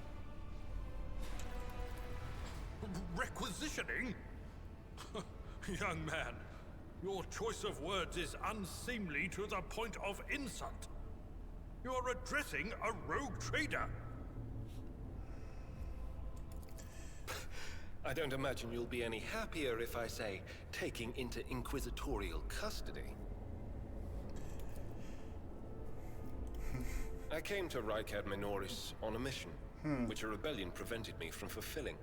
Requisitioning? Young man, your choice of words is unseemly to the point of insult. You're addressing a rogue trader. I don't imagine you'll be any happier if I say taking into inquisitorial custody. I came to Rykad Minoris on a mission, which a rebellion prevented me from fulfilling.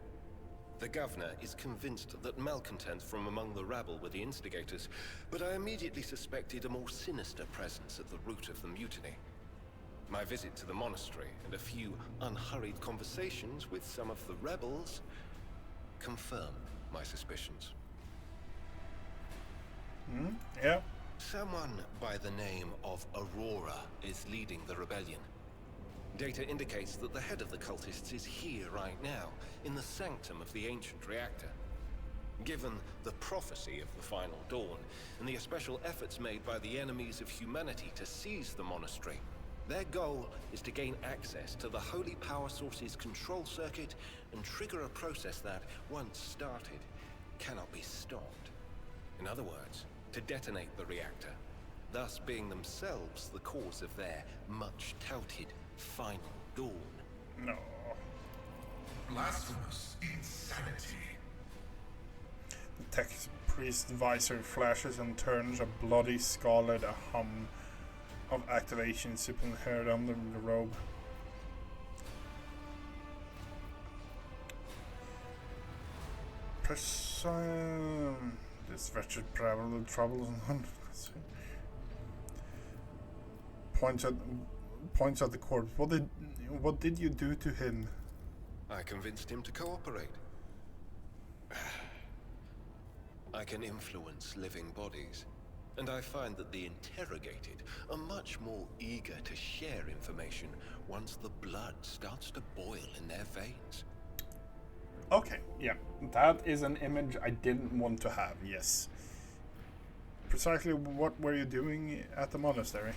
The governor is convinced that malcontents from among the rabble were the instigators, but I immediately suspected a more sinister presence at the root of the mutiny. My visit to the monastery and a few unhurried conversations with some of the rebels confirmed my suspicions. Yeah. Someone by the name of Aurora is leading the rebellion. Data indicates that the head of the cultists is here right now, in the sanctum of the ancient reactor. Given the prophecy of the final dawn, and the special efforts made by the enemies of humanity to seize the monastery, their goal is to gain access to the holy power source's control circuit and trigger a process that, once started, cannot be stopped. In other words, to detonate the reactor, thus being themselves the cause of their much-touted final dawn. No. Blasphemous insanity. The tech priest visor flashes and turns a bloody scarlet, a hum of activation sipping heard under the robe. This wretched traveler troubles and points at the corpse. What did you do to him? I convinced him to cooperate. I can influence living bodies, and I find that the interrogated are much more eager to share information once the blood starts to boil in their veins. Okay, yeah, that is an image I didn't want to have, yes. Precisely what were you doing at the monastery?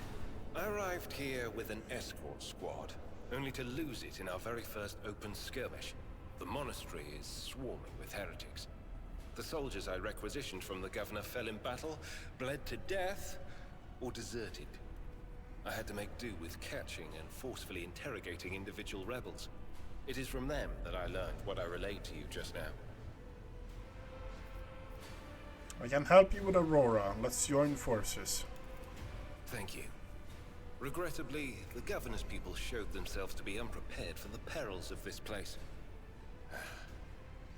I arrived here with an escort squad, only to lose it in our very first open skirmish. The monastery is swarming with heretics. The soldiers I requisitioned from the governor fell in battle, bled to death, or deserted. I had to make do with catching and forcefully interrogating individual rebels. It is from them that I learned what I relayed to you just now. I can help you with Aurora. Let's join forces. Thank you. Regrettably, the governor's people showed themselves to be unprepared for the perils of this place.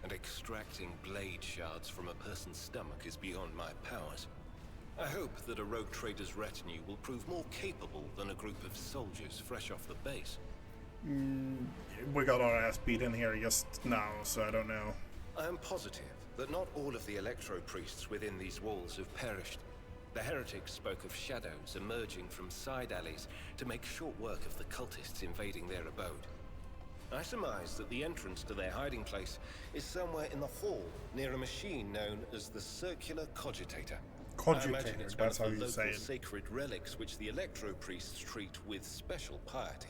And extracting blade shards from a person's stomach is beyond my powers. I hope that a rogue trader's retinue will prove more capable than a group of soldiers fresh off the base. We got our ass beat in here just now, so I don't know. I am positive that not all of the electro-priests within these walls have perished. The heretics spoke of shadows emerging from side alleys to make short work of the cultists invading their abode. I surmise that the entrance to their hiding place is somewhere in the hall, near a machine known as the Circular Cogitator. I imagine it's one of the local sacred relics which the electro-priests treat with special piety.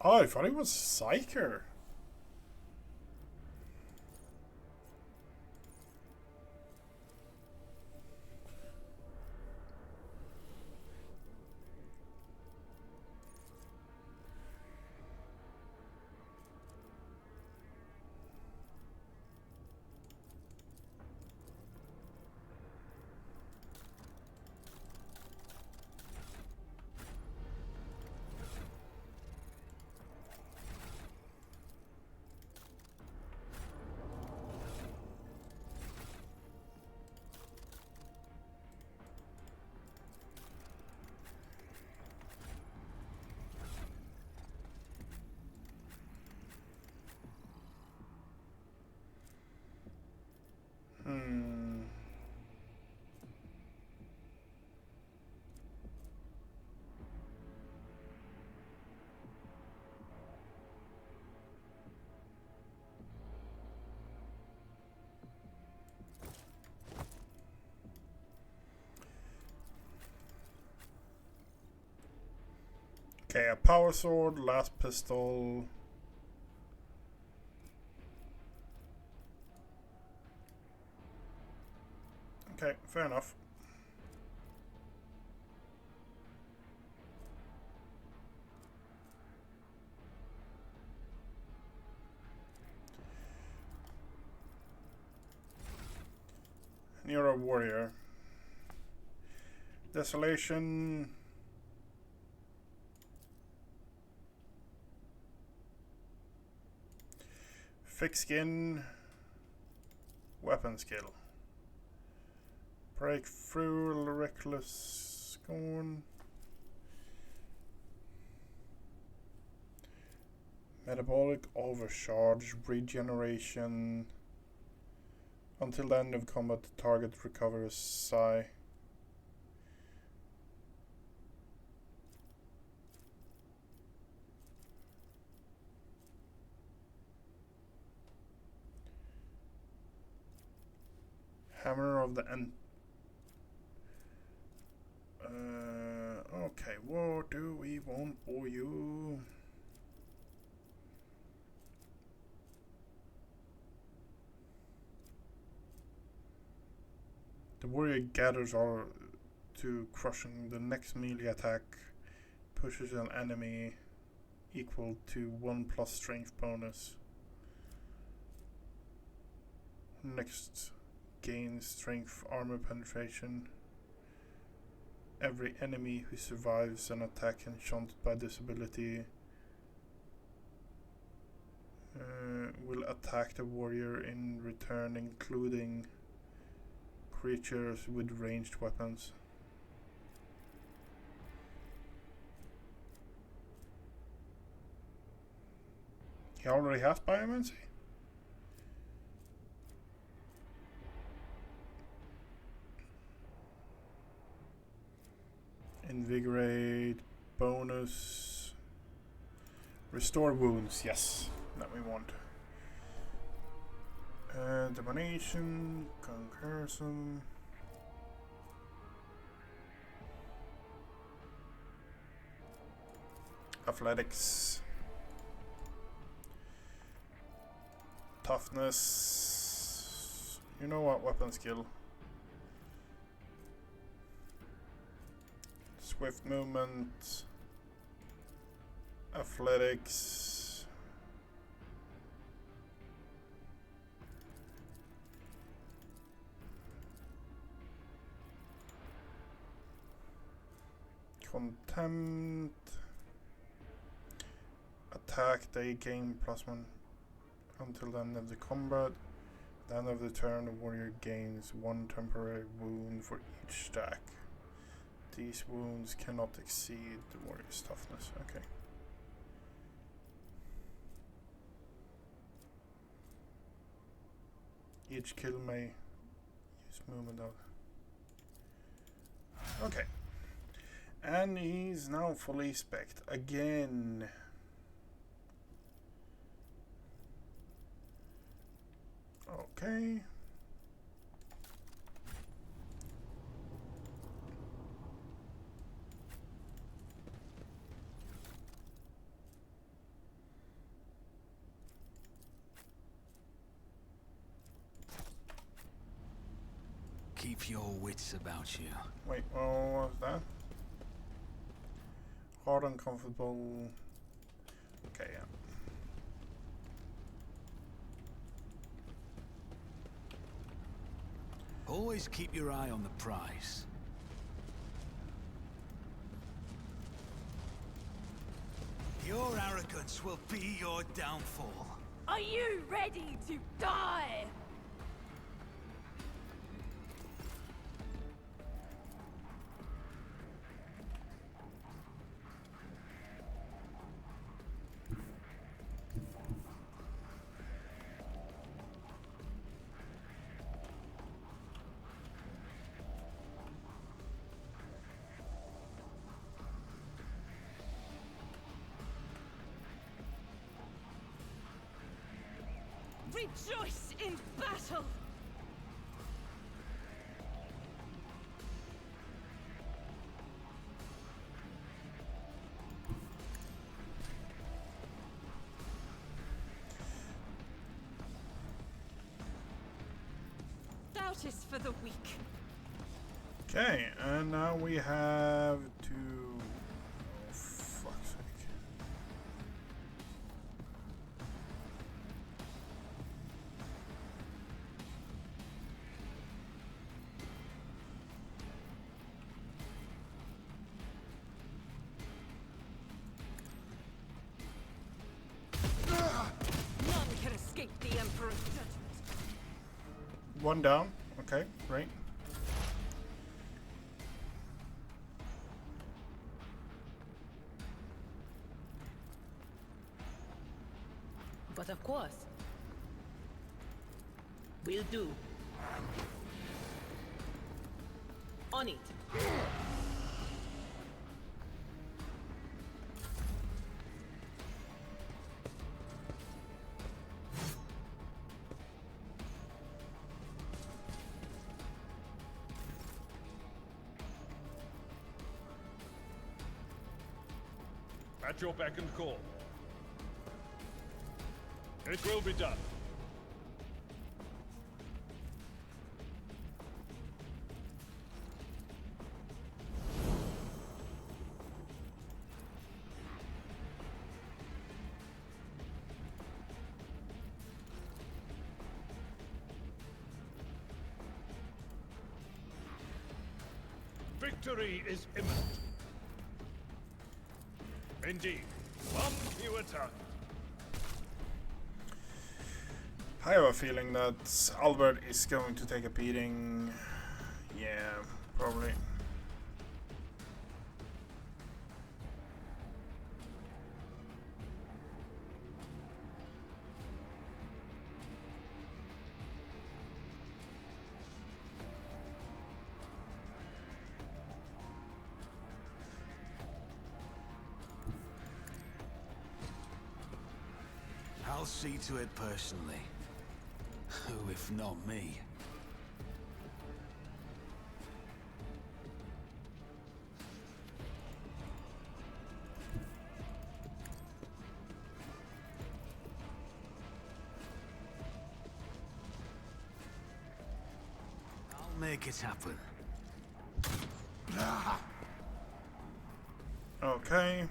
Oh, I thought it was Psyker. Okay, a power sword, last pistol. Okay, fair enough. And you're a warrior. Desolation. Thick skin. Weapon skill. Breakthrough, reckless scorn. Metabolic overcharge, regeneration. Until the end of combat, the target recovers psi. Hammer of the end. Okay, what do we want for you? The warrior gathers all to crushing. The next melee attack pushes an enemy equal to 1+ strength bonus. Next gains strength armor penetration. Every enemy who survives an attack enchanted by this ability will attack the warrior in return, including creatures with ranged weapons. He already has biomancy? Invigorate, bonus, restore wounds, yes, that we want. Domination, concursion. Athletics. Toughness. You know what, weapon skill. Swift movement. Athletics. Contempt. Attack, they gain +1 until the end of the combat. At the end of the turn, the warrior gains 1 temporary wound for each stack. These wounds cannot exceed the warrior's toughness. Okay. Each kill may use movement out. Okay. And he's now fully spec'd again. Okay. Keep your wits about you. Wait, what was that? Hard and comfortable. Okay, yeah. Always keep your eye on the prize. Your arrogance will be your downfall. Are you ready to die? Rejoice in battle! out is for the weak. Okay, and now we have to... Oh, fuck's sake. None can escape the Emperor's judgment. One down. Okay, great. But of course, we'll do. On it. At your beck and call. It will be done. Victory is imminent. Indeed. One fewer target. I have a feeling that Albert is going to take a beating. Yeah, probably. I'll see to it personally. Who, if not me? I'll make it happen. Okay.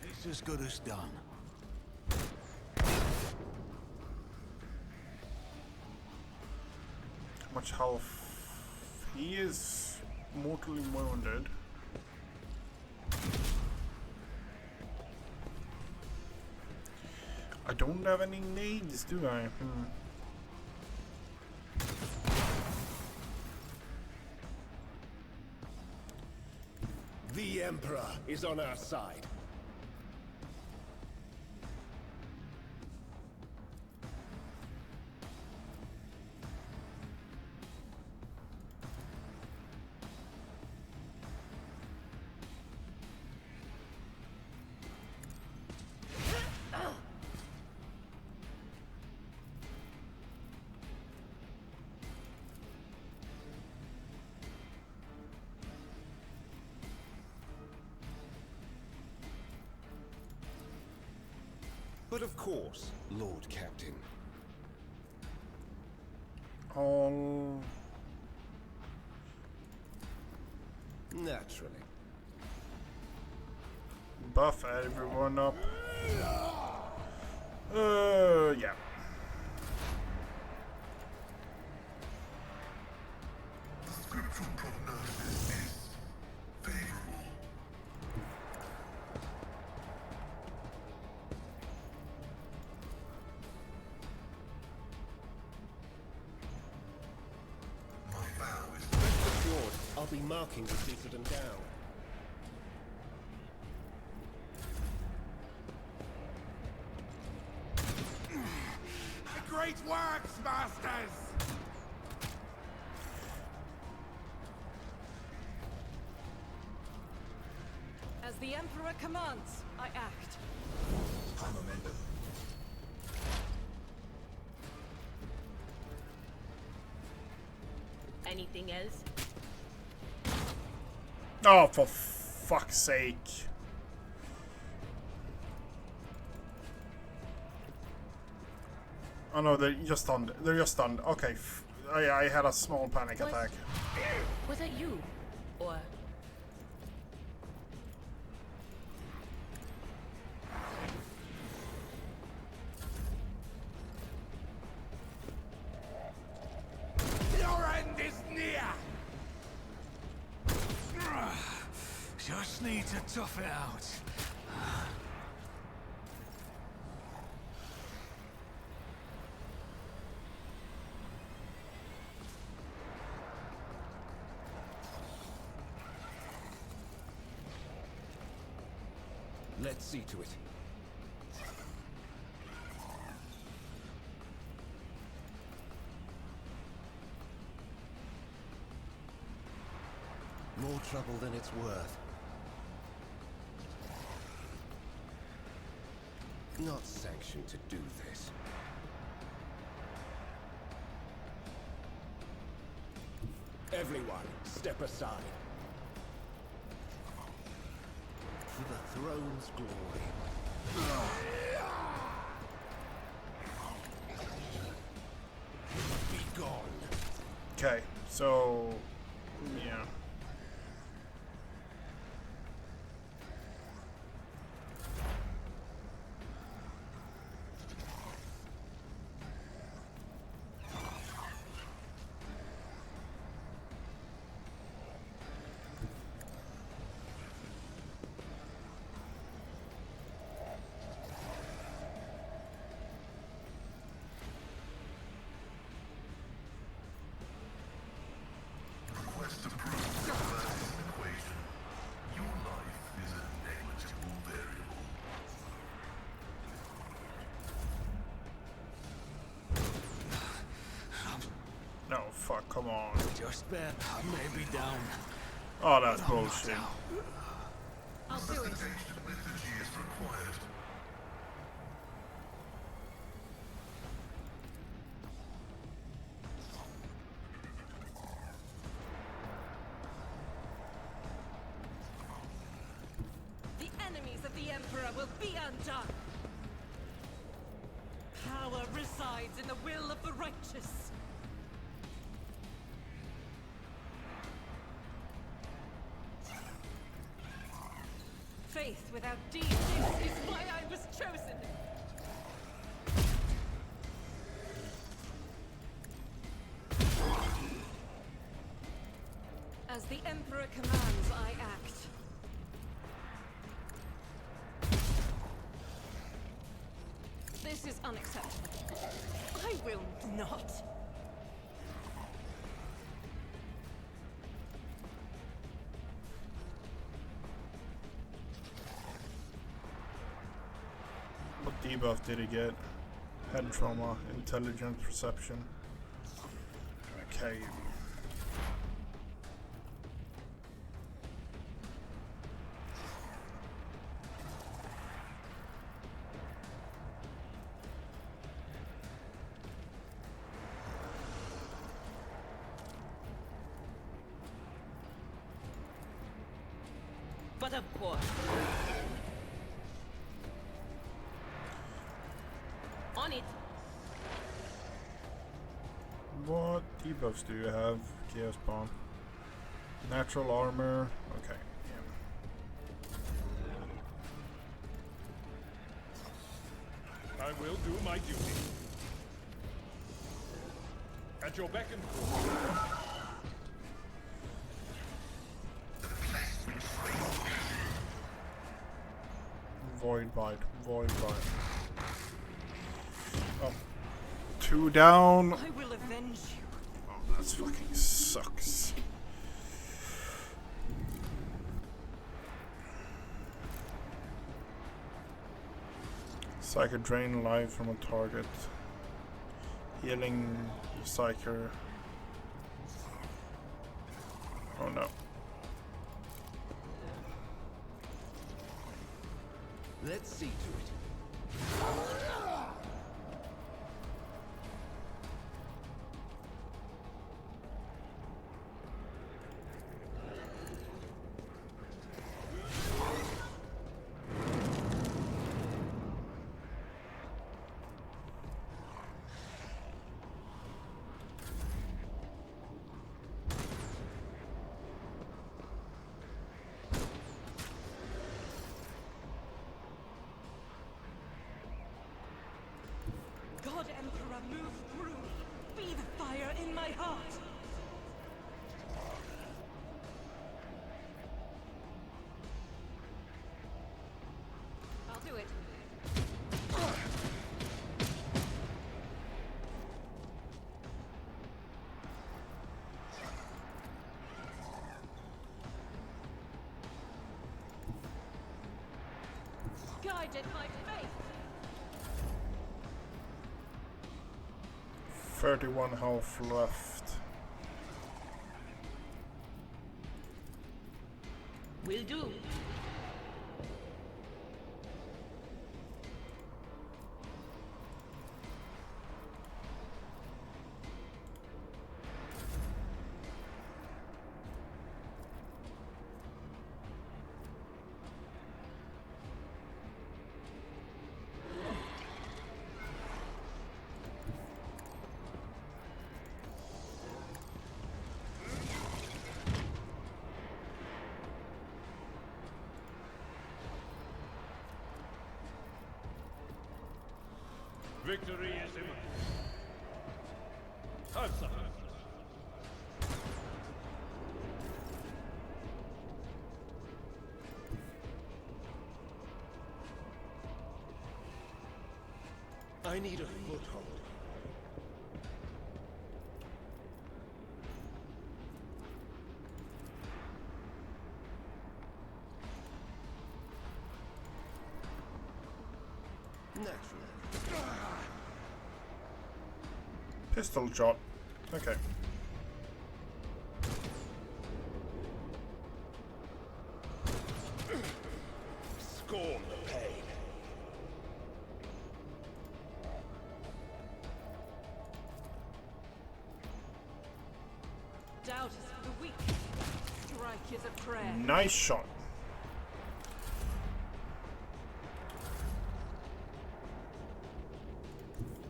It's as good as done. How much health? He is mortally wounded. I don't have any nades, do I? The Emperor is on our side. But of course, Lord Captain. All Naturally. buff everyone up. Yeah. The scriptural prognosis is favorable. My vow is Rest assured, I'll be marking the Citadel down. Great works, masters! As the Emperor commands, I act. momentum. Anything else? Oh, for fuck's sake. Oh no, they're just stunned. They're just stunned. Okay, I had a small panic attack. Was that you? Or... Your end is near! Just need to tough it out. Let's see to it. More trouble than it's worth. Not sanctioned to do this. Everyone, step aside. For the throne's glory. Be gone. Okay, so yeah. Request approved. That is an equation. Your life is a negligible variable. No, fuck, come on. Just bet I may be down. Oh, that's bullshit. I'll do it. Resuscitation liturgy is required. The enemies of the Emperor will be undone. Power resides in the will of the righteous. Faith without deeds is why I was chosen. As the Emperor commands, I act. This is unacceptable. I will not. What debuff did he get? Head trauma, intelligent perception. Okay. But of course. On it. What debuffs do you have? Chaos Bomb. Natural armor. Okay. Yeah. I will do my duty. At your beck and call. Void Bite. Void Bite. Oh. 2 down. I will avenge you. Oh, that fucking sucks. Psycho drain life from a target. Healing Psyker. Oh no. Let's see to it. Move through me. Be the fire in my heart. I'll do it. Guided by faith. 31 health left. Will do. Victory is imminent. Time sucker. I need a foothold. Naturally. Pistol shot. Okay. Scorn the pain. Doubt is for the weak. Strike is a prayer. Nice shot.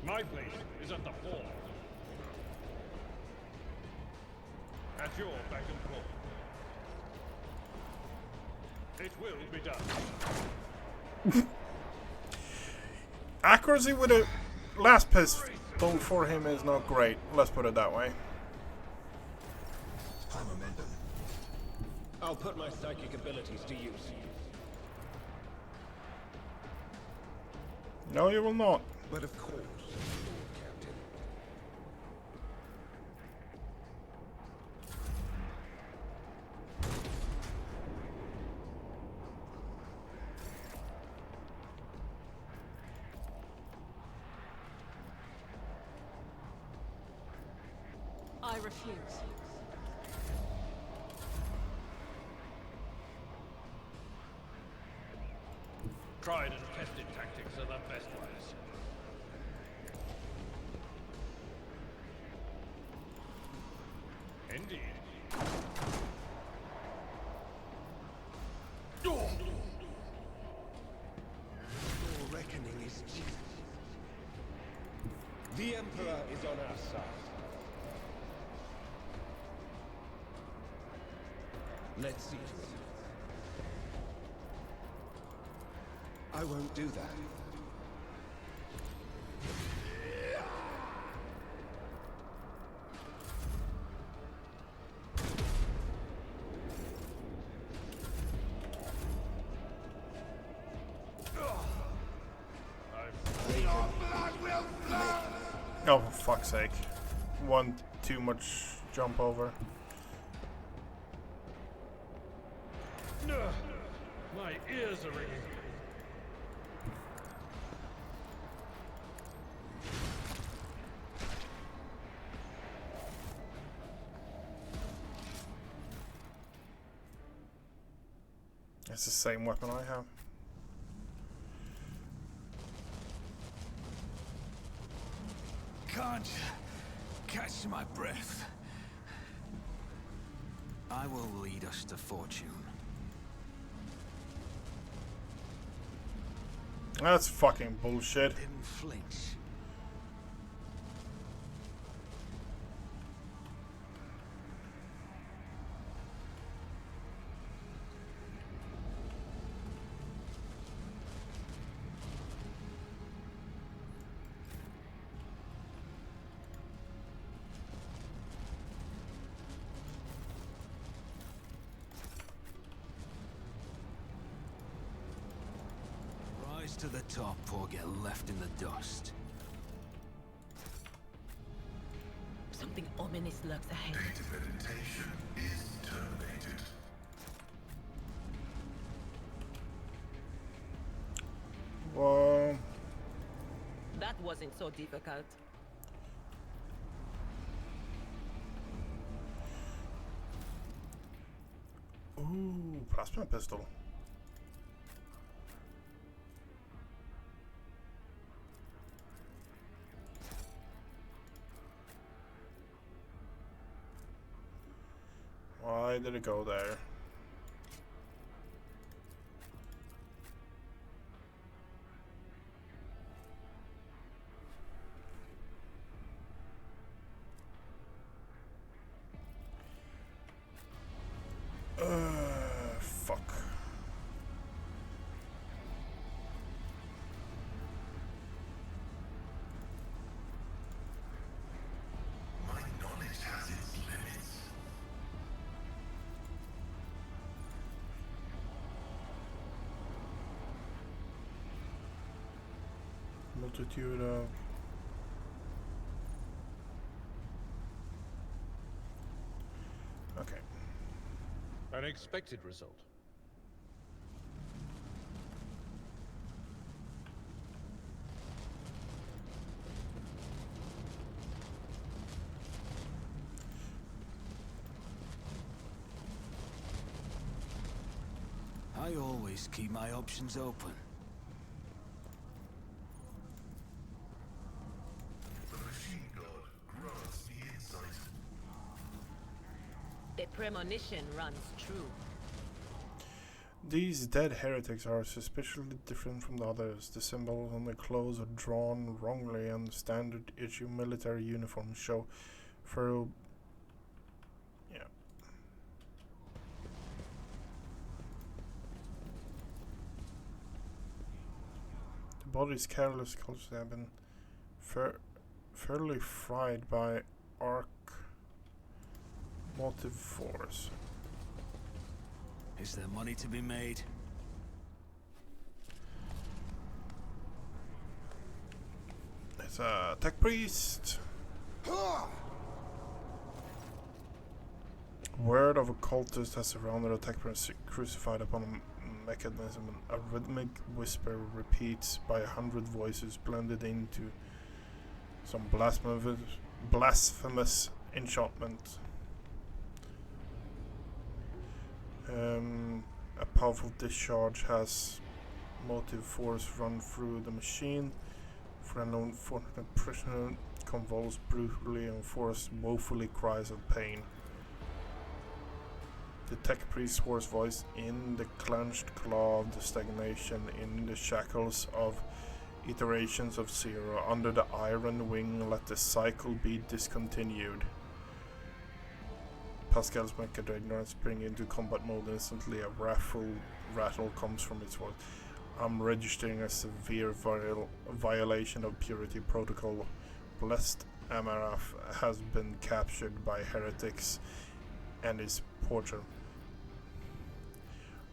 My place is at the fore. At your beck and call. It will be done. Accuracy with a last pistol for him is not great. Let's put it that way. I'll put my psychic abilities to use. No, you will not. But of course, Lord Captain. I refuse. Tried and tested tactics are the best ones. Indeed. Your reckoning is due. The Emperor is on our side. Let's see to it. I won't do that. Oh, for fuck's sake. One too much jump over. My ears are ringing. It's the same weapon I have. Can't catch my breath. I will lead us to fortune. That's fucking bullshit. Didn't flinch. to the top or get left in the dust. Something ominous lurks ahead. Data meditation is terminated. Well, That wasn't so difficult. ooh, plasma pistol. Why did it go there? Fuck. My knowledge has its limits. Multitude of... Okay. An expected result. I always keep my options open. The machine god grants me insight. The premonition runs true. These dead heretics are suspiciously different from the others. The symbols on their clothes are drawn wrongly, and standard issue military uniforms show furrow. Yeah. The body's careless cultures have been fairly fried by arc motive force. Is there money to be made? It's a tech priest. Word of a cultist has surrounded a tech priest crucified upon a mechanism. A rhythmic whisper repeats by 100 voices blended into some blasphemous enchantment. A powerful discharge has motive force run through the machine. For an unfortunate prisoner convulsed brutally and forced woefully cries of pain. The tech priest's hoarse voice in the clenched claw of the stagnation, in the shackles of iterations of zero, under the iron wing, let the cycle be discontinued. Pascal's Mechadreadnought spring into combat mode instantly. A rattle comes from its voice. I'm registering a severe violation of purity protocol. Blessed Amarath has been captured by heretics and is portal.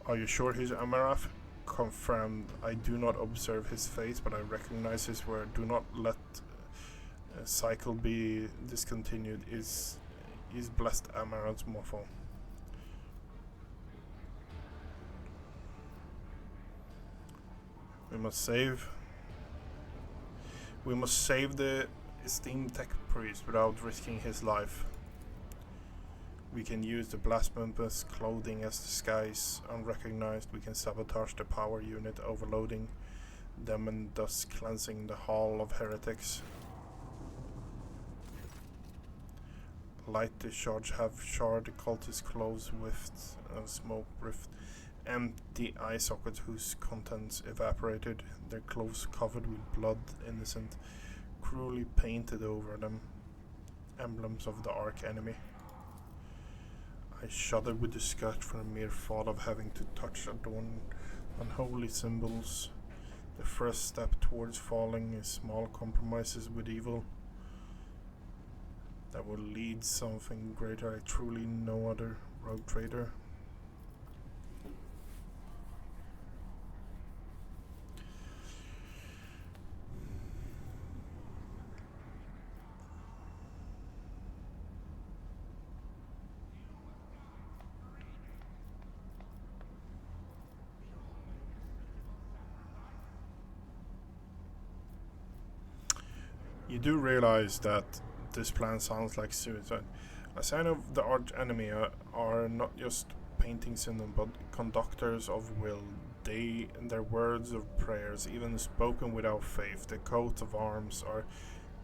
Are you sure he's Amarath? Confirmed. I do not observe his face, but I recognize his word. Do not let cycle be discontinued. Is blessed Amaranth's morpho. We must save the esteemed tech priest without risking his life. We can use the blasphemous clothing as disguise. Unrecognized, we can sabotage the power unit, overloading them and thus cleansing the hall of heretics. Light discharge have charred the cultist clothes with smoke rift. Empty eye sockets whose contents evaporated, their clothes covered with blood, innocent, cruelly painted over them, emblems of the arch enemy. I shudder with disgust for the mere thought of having to touch adorned unholy symbols. The first step towards falling is small compromises with evil that will lead something greater. I truly no other rogue trader. You do realize that this plan sounds like suicide. A sign of the arch enemy are not just paintings in them, but conductors of will. Their words of prayers, even spoken without faith. The coat of arms are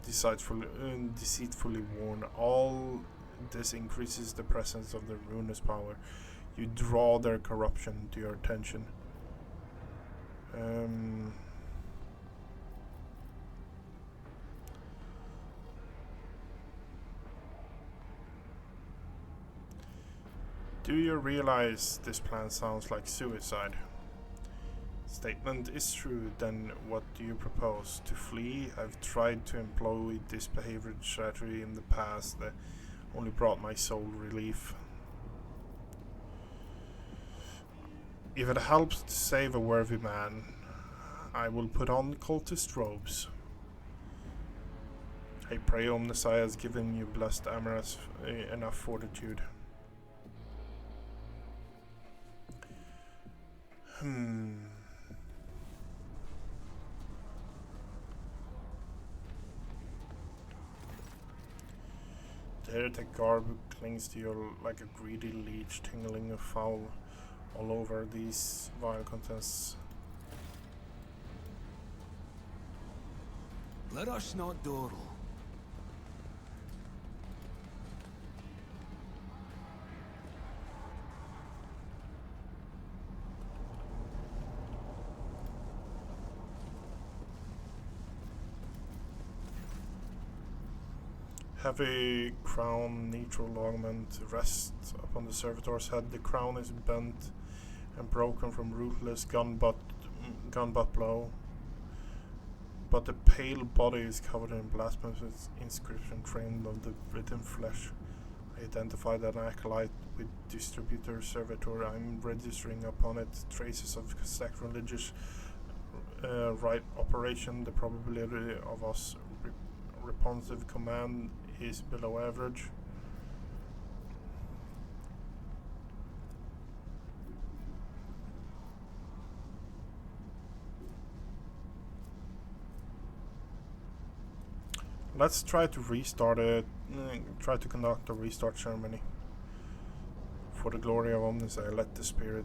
deceitfully worn. All this increases the presence of the ruinous power. You draw their corruption to your attention. Do you realize this plan sounds like suicide? Statement is true, then what do you propose? To flee? I've tried to employ this behavior strategy in the past that only brought my soul relief. If it helps to save a worthy man, I will put on cultist robes. I pray Omnissiah has given you blessed Amaras enough fortitude. The heretic garb clings to you like a greedy leech, tingling a foul all over these vile contests. Let us not dawdle. Heavy crown neutral augment rests upon the servitor's head. The crown is bent and broken from ruthless gun butt blow, but the pale body is covered in blasphemous inscription framed on the written flesh. I identified an acolyte with distributor servitor. I'm registering upon it traces of sacrilegious right operation. The probability of us responsive command is below average. Let's try to restart it. Try to conduct a restart ceremony. For the glory of Omnissiah, let the spirit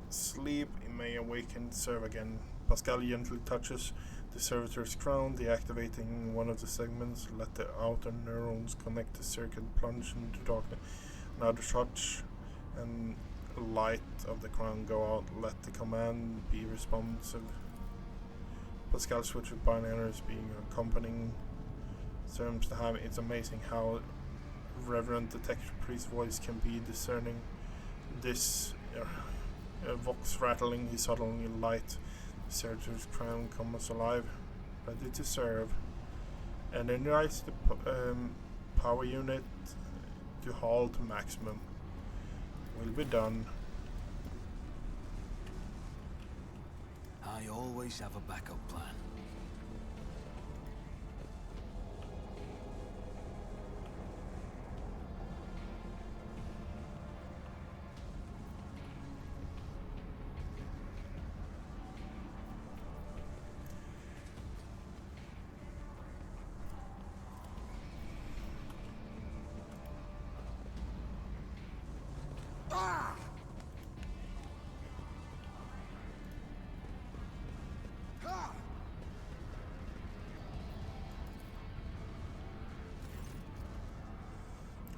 sleep. It may awaken, serve again. Pascal gently touches the servitor's crown, deactivating one of the segments. Let the outer neurons connect the circuit, plunge into darkness. Another touch, and light of the crown go out. Let the command be responsive. Pascal switches binaries, being accompanying terms to have. It's amazing how reverent the tech priest's voice can be discerning. This vox rattling, he suddenly light. The servitor's crown comes alive, ready to serve. And energize the power unit to haul to maximum. Will be done. I always have a backup plan.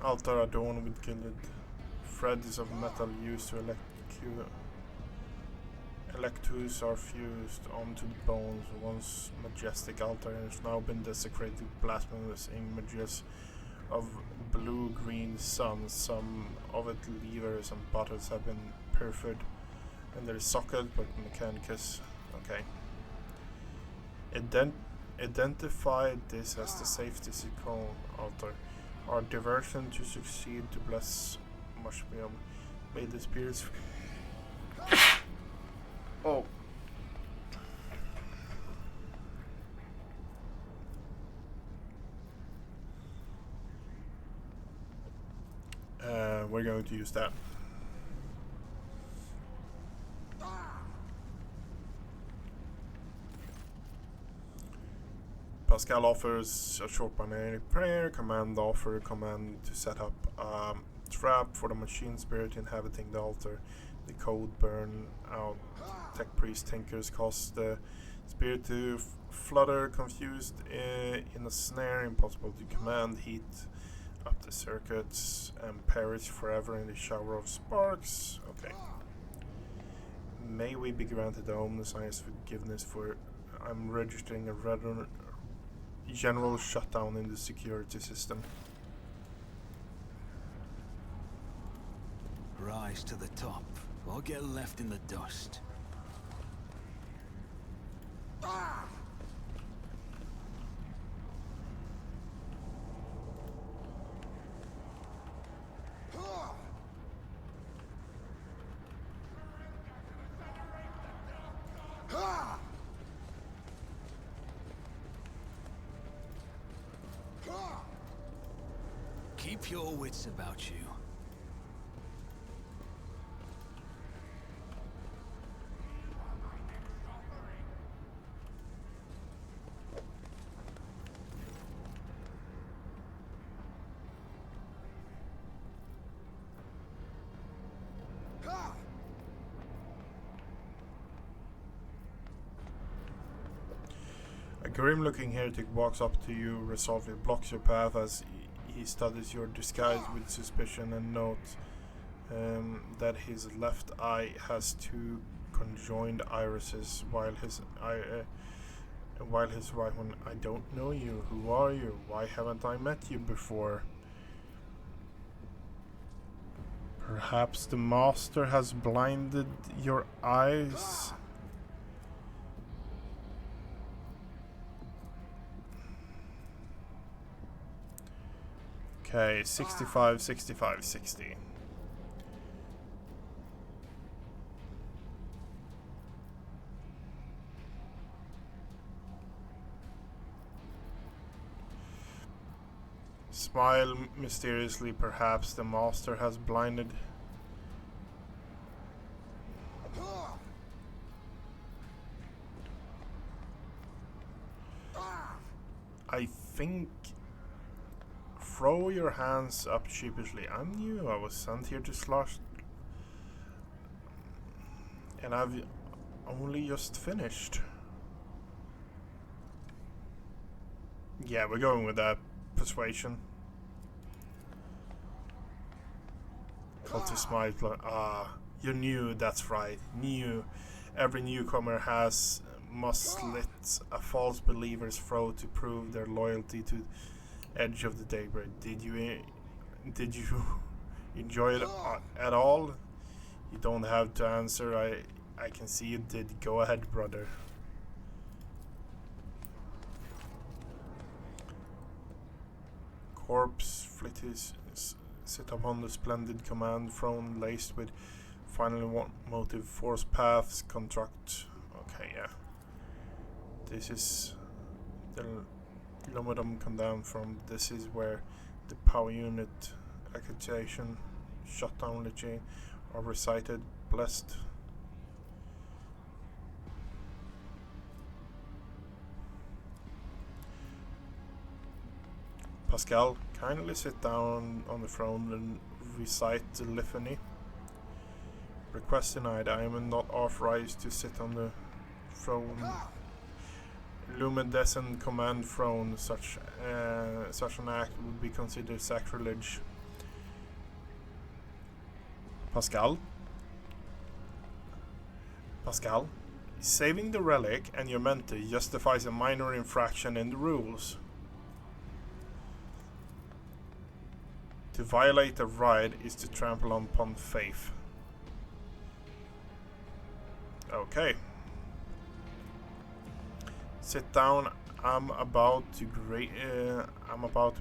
Altar adorned with gilded threads of metal used to electus are fused onto the bones. Once majestic altar has now been desecrated with blasphemous images of blue-green suns. Some of its levers and buttons have been perfored in their socket, but mechanicus. Okay. Identify this as the safety signal altar. Our diversion to succeed to bless must be may the spirits. Oh. We're going to use that. Pascal offers a short binary prayer. Command offer command to set up a trap for the machine spirit inhabiting the altar. The code burn out. Tech priest tinkers cause the spirit to flutter confused in a snare. Impossible to command. Heat up the circuits and perish forever in the shower of sparks. Okay. May we be granted the omniscience forgiveness for I'm registering a rather general shutdown in the security system. Rise to the top, or get left in the dust. Keep your wits about you. A grim-looking heretic walks up to you, resolutely blocks your path as he studies your disguise with suspicion and notes that his left eye has two conjoined irises, while his right one. I don't know you. Who are you? Why haven't I met you before? Perhaps the master has blinded your eyes. Okay, 65, 65, 60. Smile mysteriously, perhaps the master has blinded. I think. Throw your hands up sheepishly. I'm new. I was sent here to slash. And I've only just finished. Yeah, we're going with that. Persuasion. Cultist smile. You're new, that's right. New. Every newcomer must slit a false believer's throat to prove their loyalty to Edge of the Daybreak. Did you enjoy it at all? You don't have to answer. I can see you did. Go ahead, brother. Corpse flitties sit upon the splendid command throne laced with finally one motive force paths construct. Okay, yeah. This is the Lumodum condemned from. This is where the power unit accusation shutdown liturgy are recited. Blessed. Pascal, kindly sit down on the throne and recite the litany. Request denied. I am not authorized to sit on the throne. Lumidescent command throne. Such an act would be considered sacrilege. Pascal, saving the relic and your mentor justifies a minor infraction in the rules. To violate a rite is to trample upon faith. Okay. Sit down. I'm about to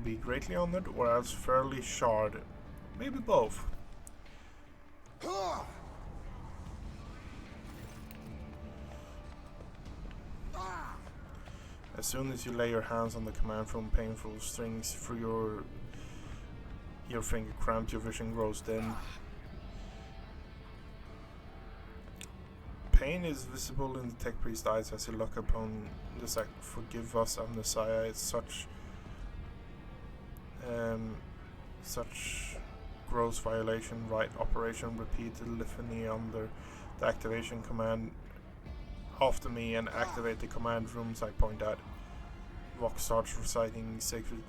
be greatly honored, or else fairly shard. Maybe both. As soon as you lay your hands on the command from painful strings through your finger cramped, your vision grows dim. Pain is visible in the tech priest's eyes as he looks upon the sack. Forgive us, Amnesia. It's such gross violation. Right operation. Repeat the litany under the activation command after me and activate the command rooms I point at. Vox starts reciting sacred.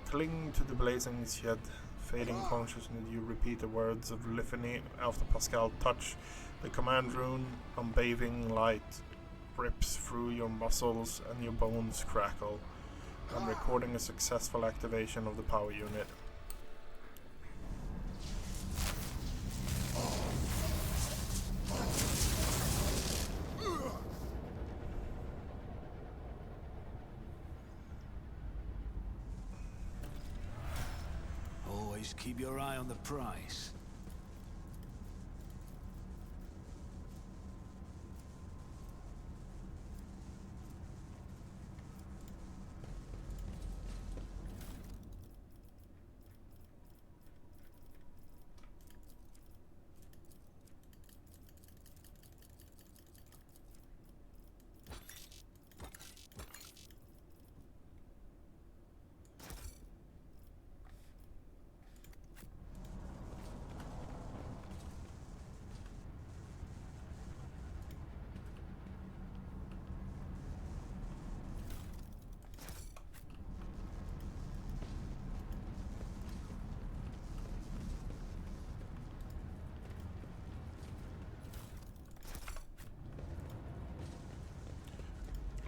Cling to the blazing shed. Fading consciousness, you repeat the words of litany after Pascal touch. The command rune, unbathing light, rips through your muscles and your bones crackle. I'm recording a successful activation of the power unit. Always keep your eye on the prize.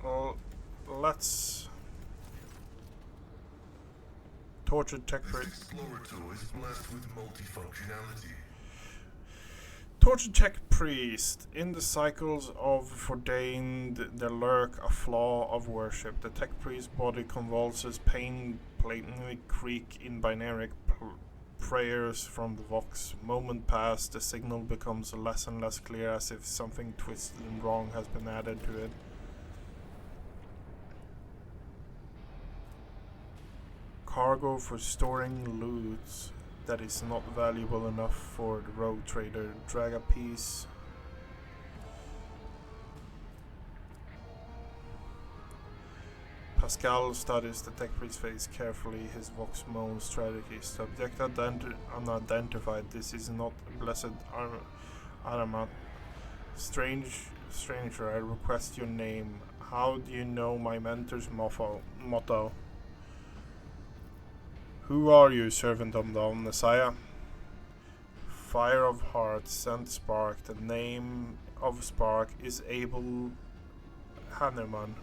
Well, let's tortured tech This explorator is blessed with multifunctionality. Tortured tech priest. In the cycles of ordained there lurk a flaw of worship. The tech priest body convulses, pain blatantly creak in binary prayers from the Vox. Moment past, the signal becomes less and less clear, as if something twisted and wrong has been added to it. Cargo for storing loot that is not valuable enough for the rogue trader. Drag a piece. Pascal studies the tech priest's face carefully. His Vox moan strategy. Subject unidentified. This is not a blessed Aramat. Stranger, I request your name. How do you know my mentor's motto? Who are you, servant of the Messiah? Fire of heart, sent spark. The name of spark is Abel Hanneman.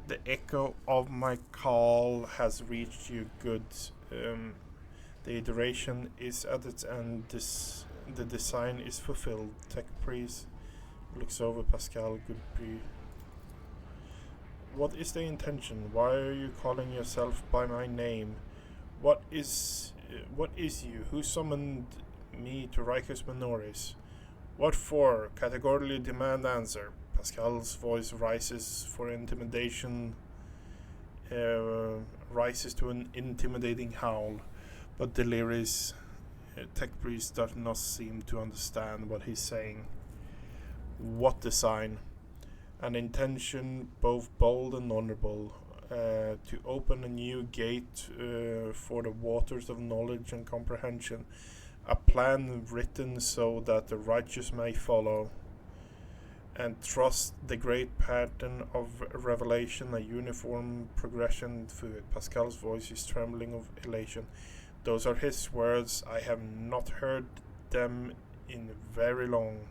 The echo of my call has reached you, good. The iteration is at its end. The design is fulfilled. Tech priest looks over Pascal Goodby. What is the intention? Why are you calling yourself by my name? What is you? Who summoned me to Rikers Minoris? What for? Categorically demand answer. Pascal's voice rises for intimidation, rises to an intimidating howl, but delirious tech priest does not seem to understand what he's saying. What design? An intention both bold and honorable, to open a new gate for the waters of knowledge and comprehension, a plan written so that the righteous may follow and trust the great pattern of revelation, a uniform progression through it. Pascal's voice is trembling of elation. Those are his words. I have not heard them in very long.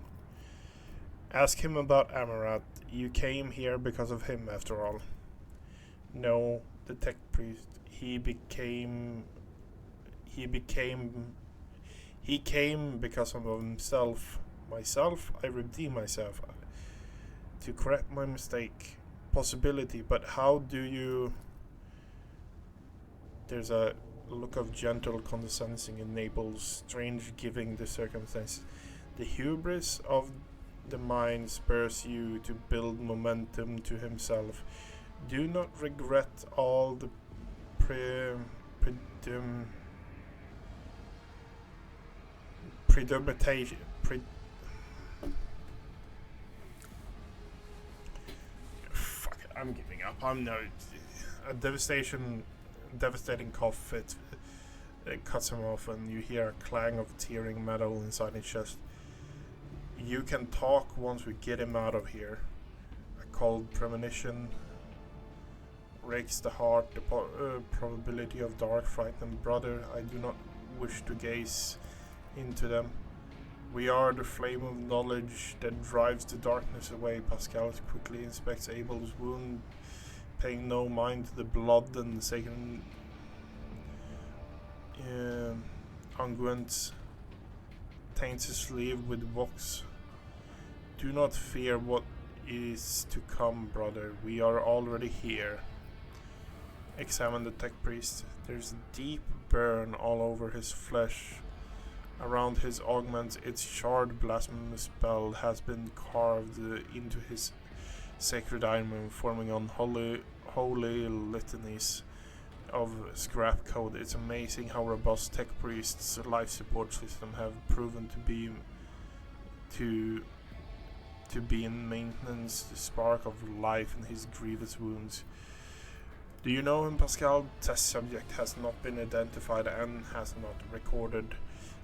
Ask him about Amarat. You came here because of him, after all. No, the tech priest. He came because of himself. Myself? I redeem myself. To correct my mistake. Possibility, but how do you... There's a look of gentle condescending in Naples, strange giving the circumstances. The hubris of the mind spurs you to build momentum to himself. Do not regret all the predomination. Fuck it, I'm giving up. I'm no. A devastating cough. It cuts him off, and you hear a clang of tearing metal inside his chest. You can talk once we get him out of here. A cold premonition rakes the heart. The probability of dark, frightened brother. I do not wish to gaze into them. We are the flame of knowledge that drives the darkness away. Pascal quickly inspects Abel's wound, paying no mind to the blood and the sacred unguent taints his sleeve with wax. Do not fear what is to come, brother. We are already here. Examine the tech priest. There's a deep burn all over his flesh. Around his augment, its charred blasphemous spell has been carved into his sacred diamond, forming unholy litanies of scrap code. It's amazing how robust tech priest's life support system have proven to be in maintenance, the spark of life in his grievous wounds. Do you know him, Pascal? Test subject has not been identified and has not recorded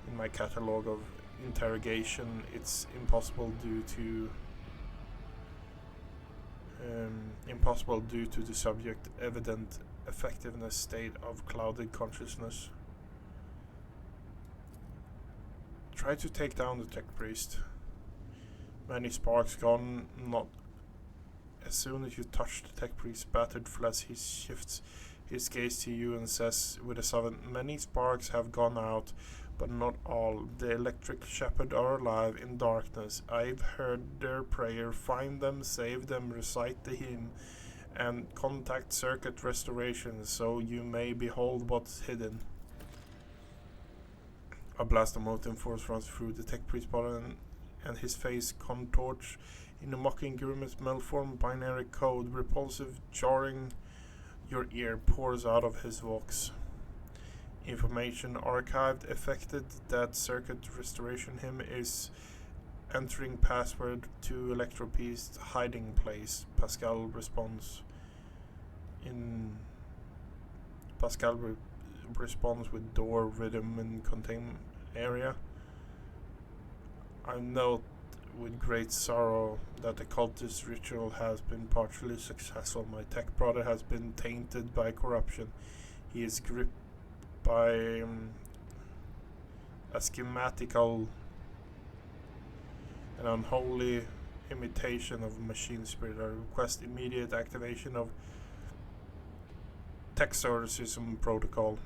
in my catalogue of interrogation. It's impossible due to the subject evident effectiveness state of clouded consciousness. Try to take down the tech priest. Many sparks gone, not as soon as you touch the tech priest's battered flesh, he shifts his gaze to you and says with a sudden, many sparks have gone out, but not all. The electric shepherd are alive in darkness. I've heard their prayer. Find them, save them, recite the hymn, and contact circuit restoration so you may behold what's hidden. A blast of motive force runs through the tech priest's body and his face contorts in a mocking grimace. Malformed binary code, repulsive, jarring. Your ear pours out of his vox. Information archived affected. That circuit restoration hymn is entering password to Electropiece's hiding place. Pascal responds with door rhythm and contain area. I note with great sorrow that the cultist ritual has been partially successful. My tech brother has been tainted by corruption. He is gripped by a schematical and unholy imitation of machine spirit. I request immediate activation of tech exorcism protocol.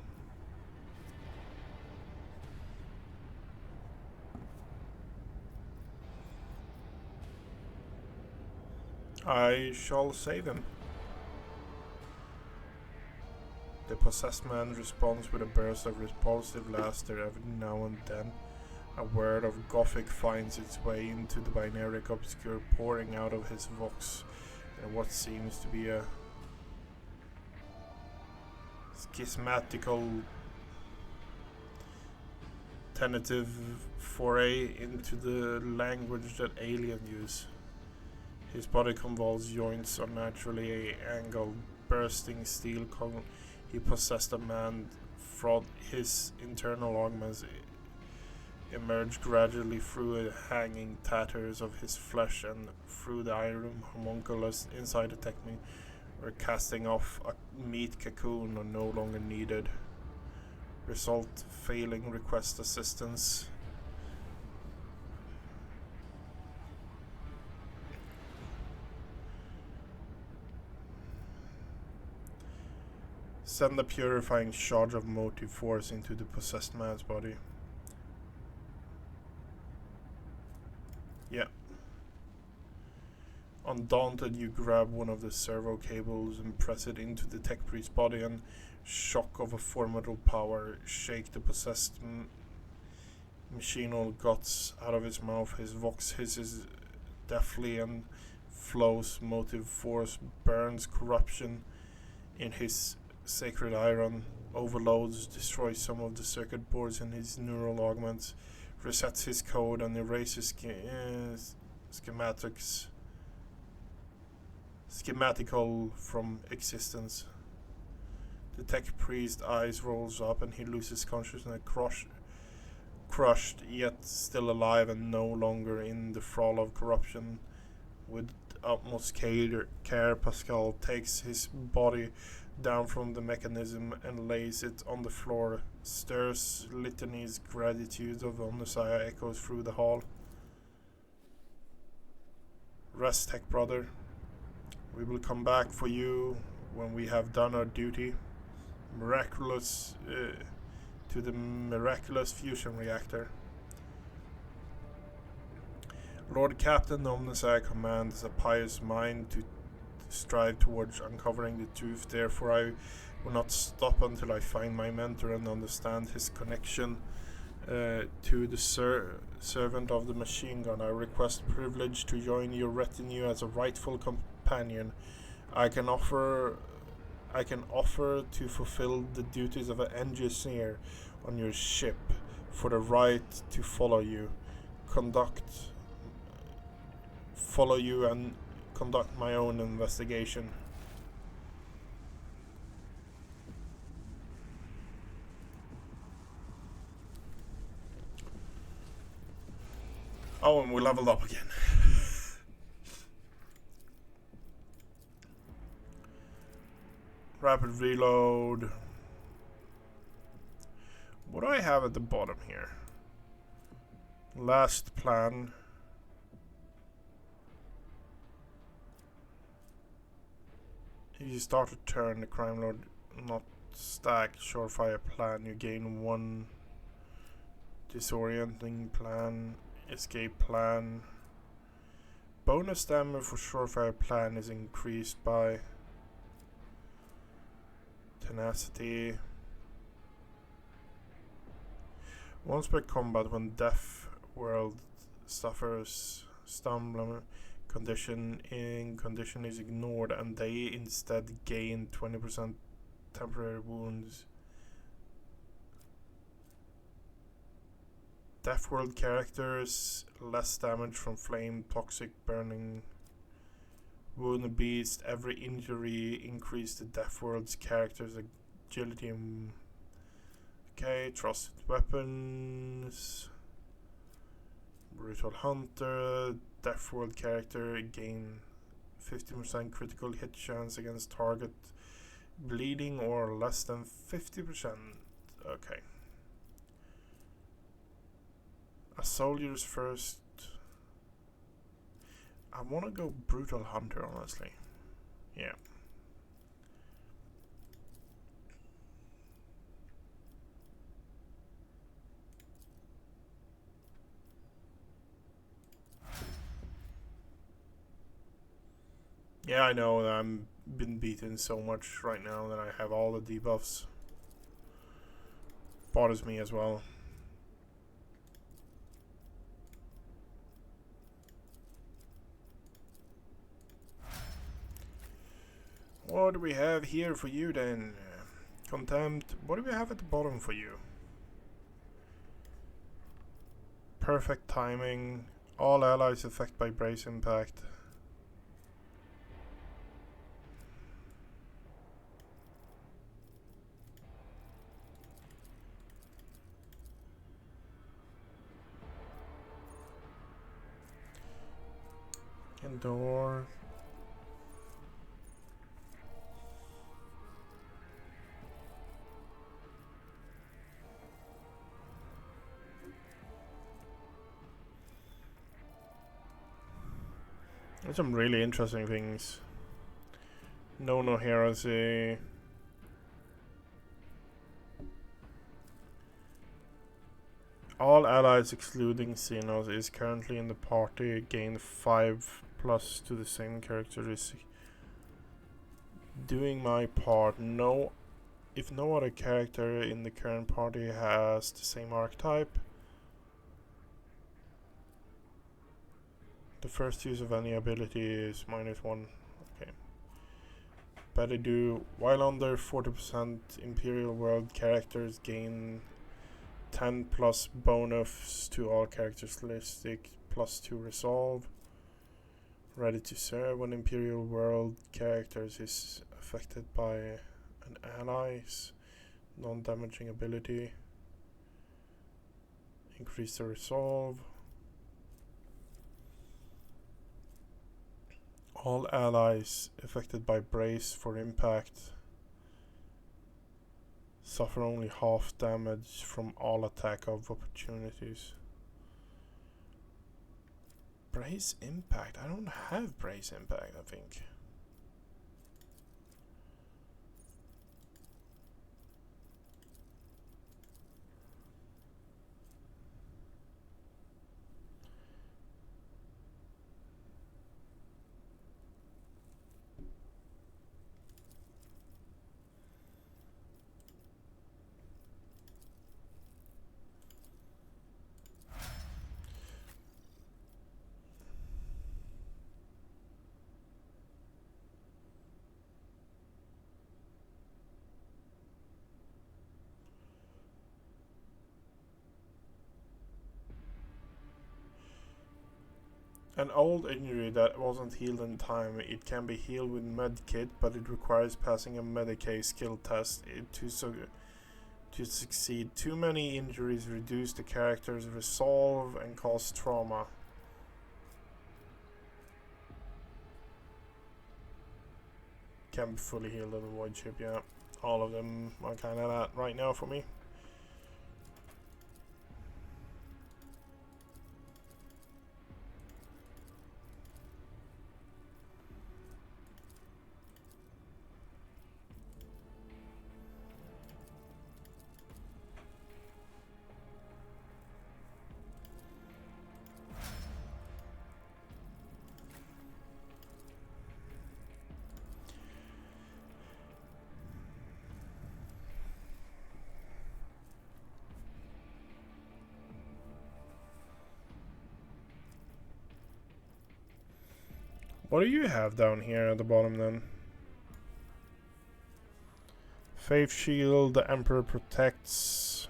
I shall save him. The possessed man responds with a burst of repulsive laughter. Every now and then a word of Gothic finds its way into the binary obscure, pouring out of his vox in what seems to be a schismatical tentative foray into the language that aliens use. His body convulsed, joints unnaturally angled, bursting steel. He possessed a man, fraught his internal augments emerged gradually through the hanging tatters of his flesh and through the iron homunculus inside the technique, where casting off a meat cocoon are no longer needed. Result failing, request assistance. Send a purifying charge of motive force into the possessed man's body. Yeah. Undaunted, you grab one of the servo cables and press it into the tech priest's body, and shock of a formidable power shake the possessed machinal guts out of his mouth. His vox hisses deftly and flows. Motive force burns corruption in his sacred iron, overloads, destroys some of the circuit boards in his neural augments, resets his code and erases schematical from existence. The tech priest's eyes rolls up and he loses consciousness, crushed yet still alive and no longer in the thrall of corruption. With utmost care, Pascal takes his body down from the mechanism and lays it on the floor. Stirs litanies, gratitude of Omnissiah echoes through the hall. Rest, tech brother. We will come back for you when we have done our duty. To the miraculous fusion reactor. Lord Captain Omnissiah commands a pious mind to strive towards uncovering the truth. Therefore, I will not stop until I find my mentor and understand his connection to the servant of the machine gun. I request privilege to join your retinue as a rightful companion. I can offer to fulfill the duties of an engineer on your ship for the right to follow you and conduct my own investigation. Oh, and we leveled up again. Rapid reload. What do I have at the bottom here? Last plan. If you start a turn, the crime lord not stack surefire plan. You gain 1 disorienting plan, escape plan. Bonus damage for surefire plan is increased by tenacity. Once per combat, when Death World suffers stumble condition is ignored and they instead gain 20% temporary wounds. Death World characters, less damage from flame, toxic, burning, wound beast. Every injury increase the Death World's characters' agility. Okay, trusted weapons. Brutal Hunter. Death World character gain 50% critical hit chance against target bleeding or less than 50%. Okay. A soldier's first. I want to go Brutal Hunter, honestly. Yeah. Yeah, I know that I'm been beaten so much right now that I have all the debuffs. Bothers me as well. What do we have here for you then? Contempt. What do we have at the bottom for you? Perfect timing. All allies affected by brace impact. Endure. There's some really interesting things. No heresy. All allies excluding Xenos is currently in the party gain 5+ to the same characteristic. Doing my part. If no other character in the current party has the same archetype, the first use of any ability is -1. Okay. Better do. While under 40%, Imperial World characters gain 10 plus bonus to all characteristic, plus 2 resolve. Ready to serve when Imperial World characters is affected by an ally's non-damaging ability. Increase the resolve. All allies affected by brace for impact suffer only half damage from all attack of opportunities. Brace impact? I don't have brace impact, I think. An old injury that wasn't healed in time, it can be healed with medkit, but it requires passing a Medicaid skill test to succeed. Too many injuries reduce the character's resolve and cause trauma. Can be fully healed in the void ship, yeah. All of them are kind of that right now for me. What do you have down here at the bottom then? Faith Shield, the Emperor protects.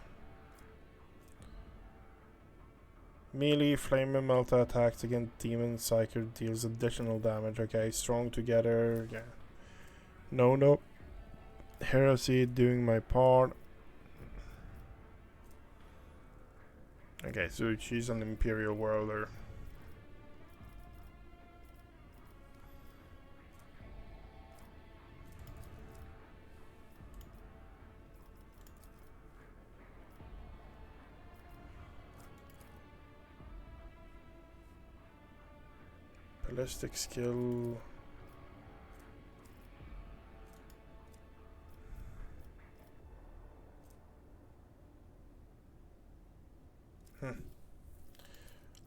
Melee, Flame and Melta attacks against Demon Psyker deals additional damage. Okay, strong together. Yeah. No. Heresy, doing my part. Okay, so she's an Imperial Worlder. Ballistic skill.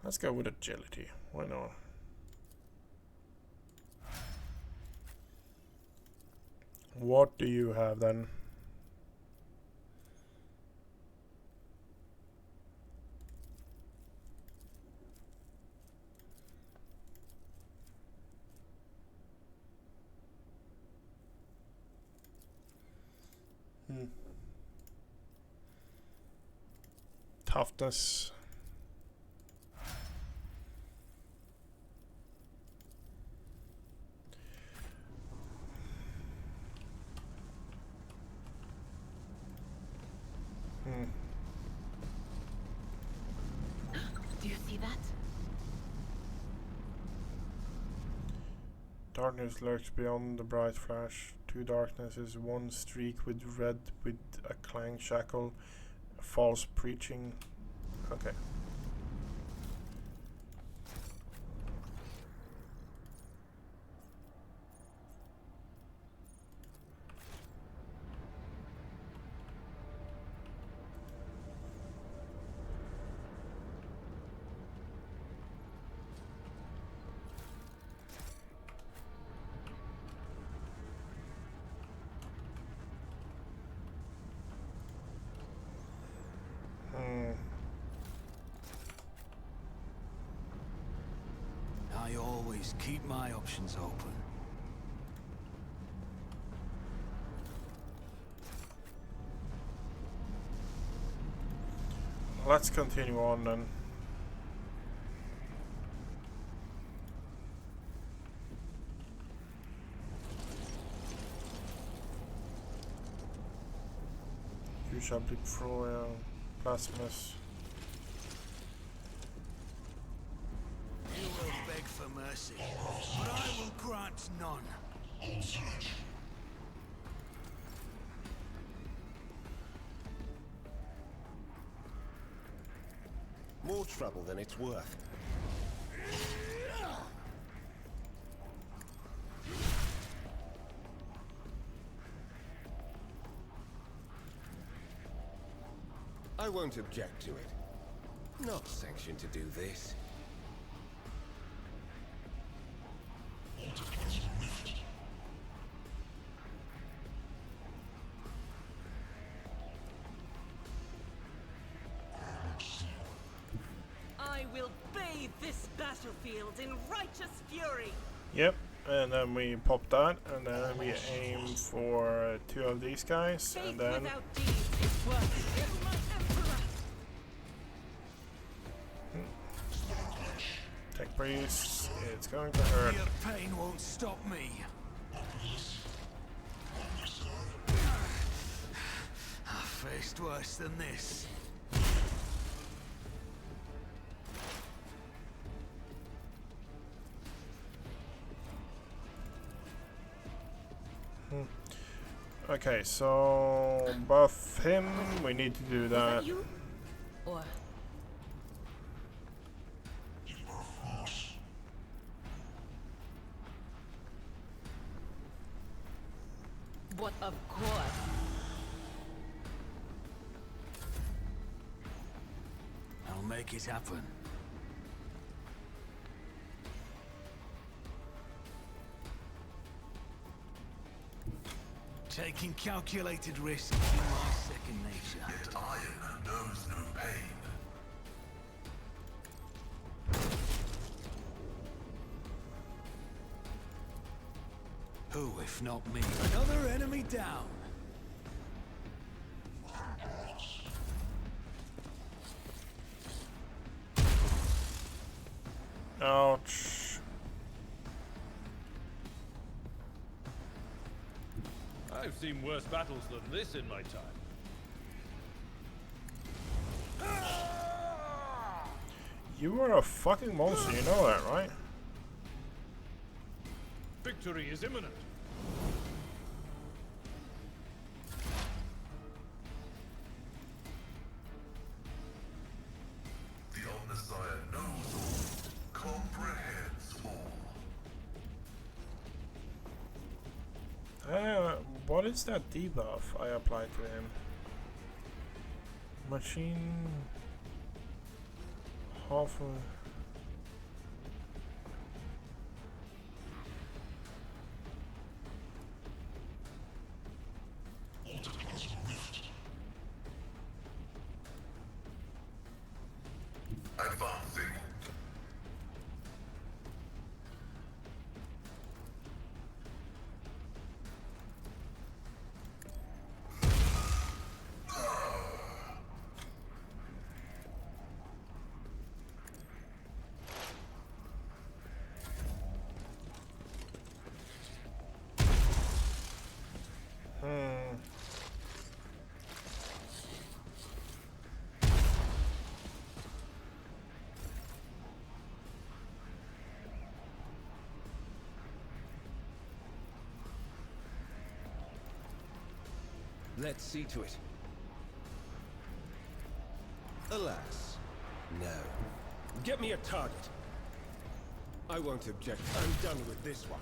Let's go with agility. Why not? What do you have then? Toughness. Do you see that? Darkness lurks beyond the bright flash. Two darknesses, one streak with red with a clang shackle, false preaching. Okay. I always keep my options open. let's continue on then. You shall be plasmas. You will beg for mercy, but I will grant none. More trouble than it's worth. I won't object to it. Not sanctioned to do this. I will bathe this battlefield in righteous fury. Yep, and then we pop that, and then we aim for 2 of these guys, Faith and then without deeds is worthless. Kill my emperor. tech priest. It's going to hurt. Your pain won't stop me. I faced worse than this. Okay, so buff him. We need to do Is that. that you? Or but of course. I'll make it happen. Taking calculated risks is my second nature. Yet iron knows no pain. Who, if not me? Another enemy down. Ouch. I've seen worse battles than this in my time. You are a fucking monster, you know that, right? Victory is imminent. The Omnissiah knows all, comprehends all. What is that debuff I applied to him? Machine... half a... Advancing. Let's see to it. Alas, no. Get me a target. I won't object. I'm done with this one.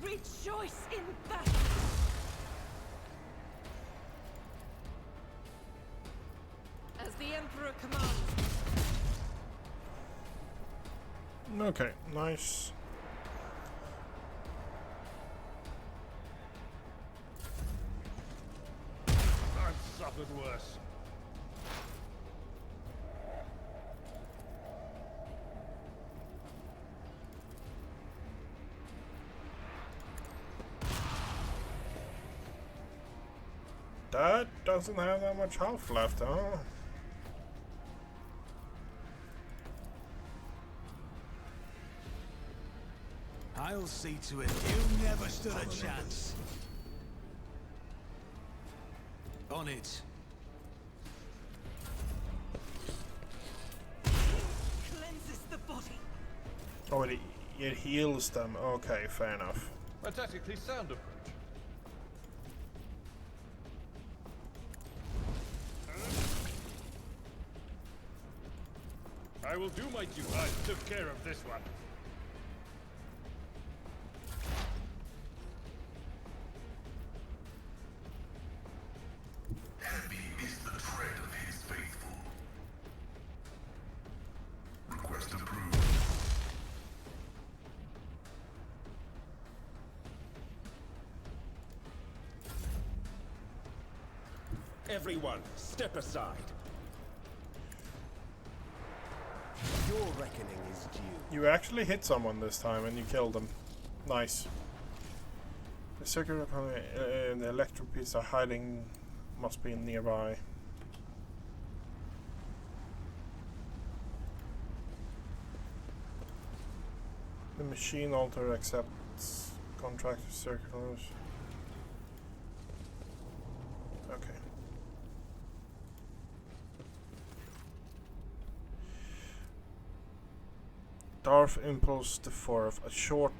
Rejoice in battle. As the Emperor commands. Okay, nice. I've suffered worse. That doesn't have that much health left, huh? I'll see to it you never stood a chance. On it. Cleanses the body. Oh, it heals them. Okay, fair enough. A tactically sound approach. I will do my due. I took care of this one. Heavy is the tread of his faithful. Request approved. Everyone, step aside. Your reckoning is due. You actually hit someone this time and you killed them. Nice. The circular and the electro piece are hiding, must be nearby. The machine alter accepts contract with circulars. Okay. Darth Impulse the Fourth, a short,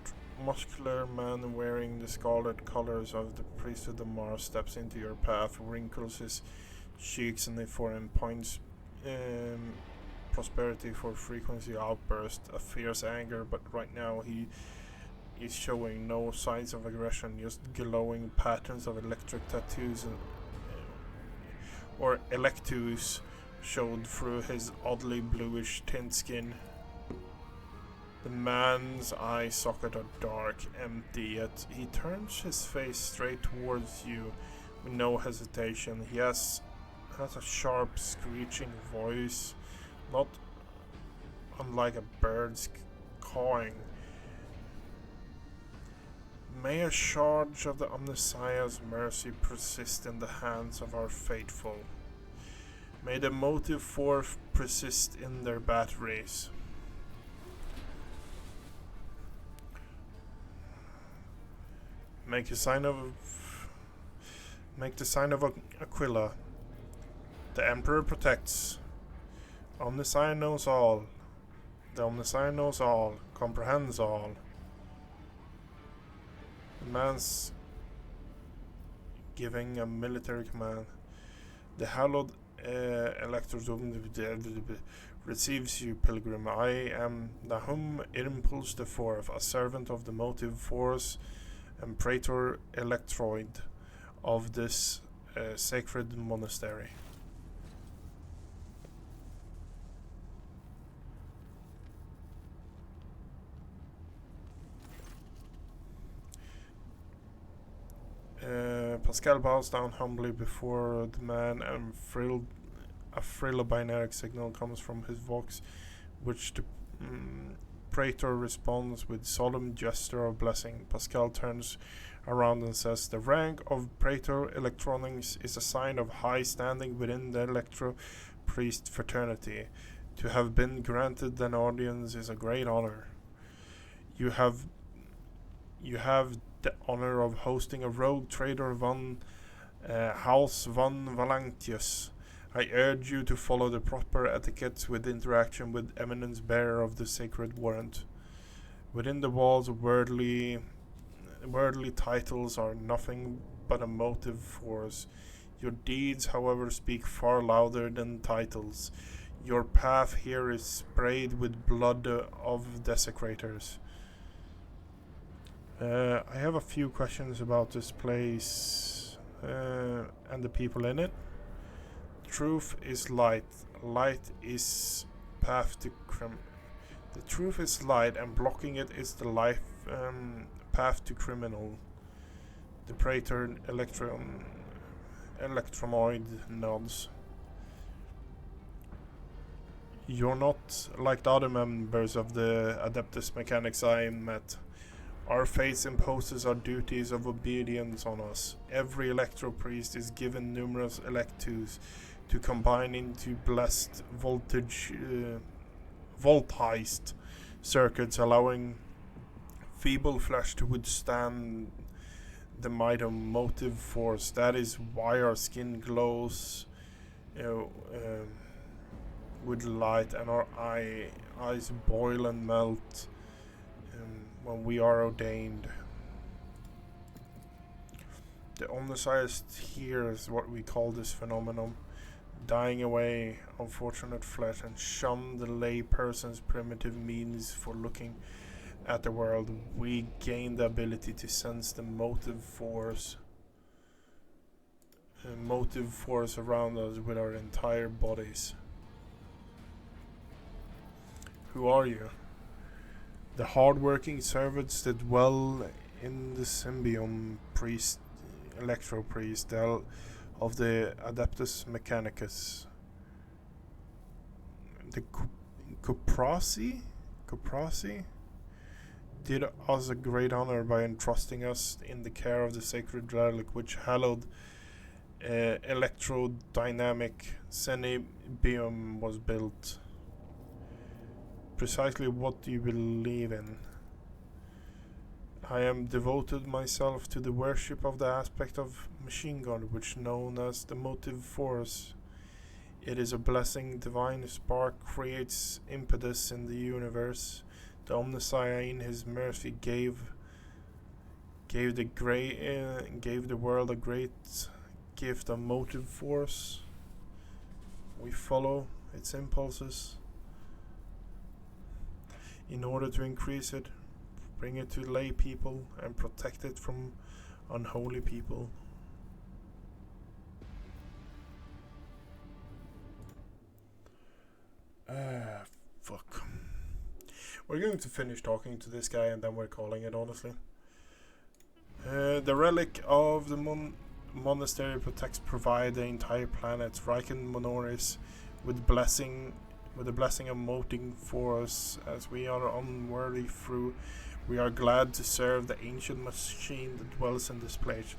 muscular man wearing the scarlet colors of the priesthood of Mars, steps into your path, wrinkles his cheeks and forehead, points prosperity for frequency outburst, a fierce anger, but right now he is showing no signs of aggression, just glowing patterns of electric tattoos or electus showed through his oddly bluish tint skin. The man's eye socket are dark, empty, yet he turns his face straight towards you with no hesitation. He has a sharp, screeching voice, not unlike a bird's cawing. May a charge of the Omnissiah's mercy persist in the hands of our faithful. May the motive force persist in their batteries. Make the sign of Aquila. The Emperor protects. Omnissiah knows all. The Omnissiah knows all, comprehends all. The man's giving a military command. The hallowed electrodome receives you, pilgrim. I am Nahum Impulse the Fourth, a servant of the motive force and praetor electroid of this sacred monastery. Pascal bows down humbly before the man, and a binaric signal comes from his vox, which the praetor responds with solemn gesture of blessing. Pascal turns around and says, "The rank of praetor electronics is a sign of high standing within the electro priest fraternity. To have been granted an audience is a great honor. You have the honor of hosting a rogue trader von House von Valantius. I urge you to follow the proper etiquettes with interaction with eminence bearer of the sacred warrant. Within the walls, worldly titles are nothing but a motive force. Your deeds, however, speak far louder than titles. Your path here is sprayed with blood of desecrators." I have a few questions about this place and the people in it. Truth is light. Light is path to The truth is light, and blocking it is the life path to criminal. The praetor electronoid nods. You're not like the other members of the Adeptus Mechanics I met. Our faith imposes our duties of obedience on us. Every electro-priest is given numerous electus to combine into blessed voltized circuits, allowing feeble flesh to withstand the might of motive force. That is why our skin glows with light, and our eyes boil and melt when we are ordained. The Omnissiah's here is what we call this phenomenon, dying away unfortunate flesh, and shun the lay person's primitive means for looking at the world. We gain the ability to sense the motive force around us with our entire bodies. Who are you? The hard-working servants that dwell in the Symbion priest, Electro priest of the Adeptus Mechanicus. The Cuprasi did us a great honor by entrusting us in the care of the sacred relic which hallowed electrodynamic Cenibium was built. Precisely what do you believe in? I am devoted myself to the worship of the aspect of machine gun which known as the motive force. It is a blessing. Divine spark creates impetus in the universe. The Omnissiah in his mercy gave the world a great gift of motive force. We follow its impulses in order to increase it, bring it to lay people, and protect it from unholy people. Fuck. We're going to finish talking to this guy and then we're calling it, honestly. The relic of the monastery provide the entire planet. Riken Monoris with the blessing of moting for us as we are unworthy through. We are glad to serve the ancient machine that dwells in this place.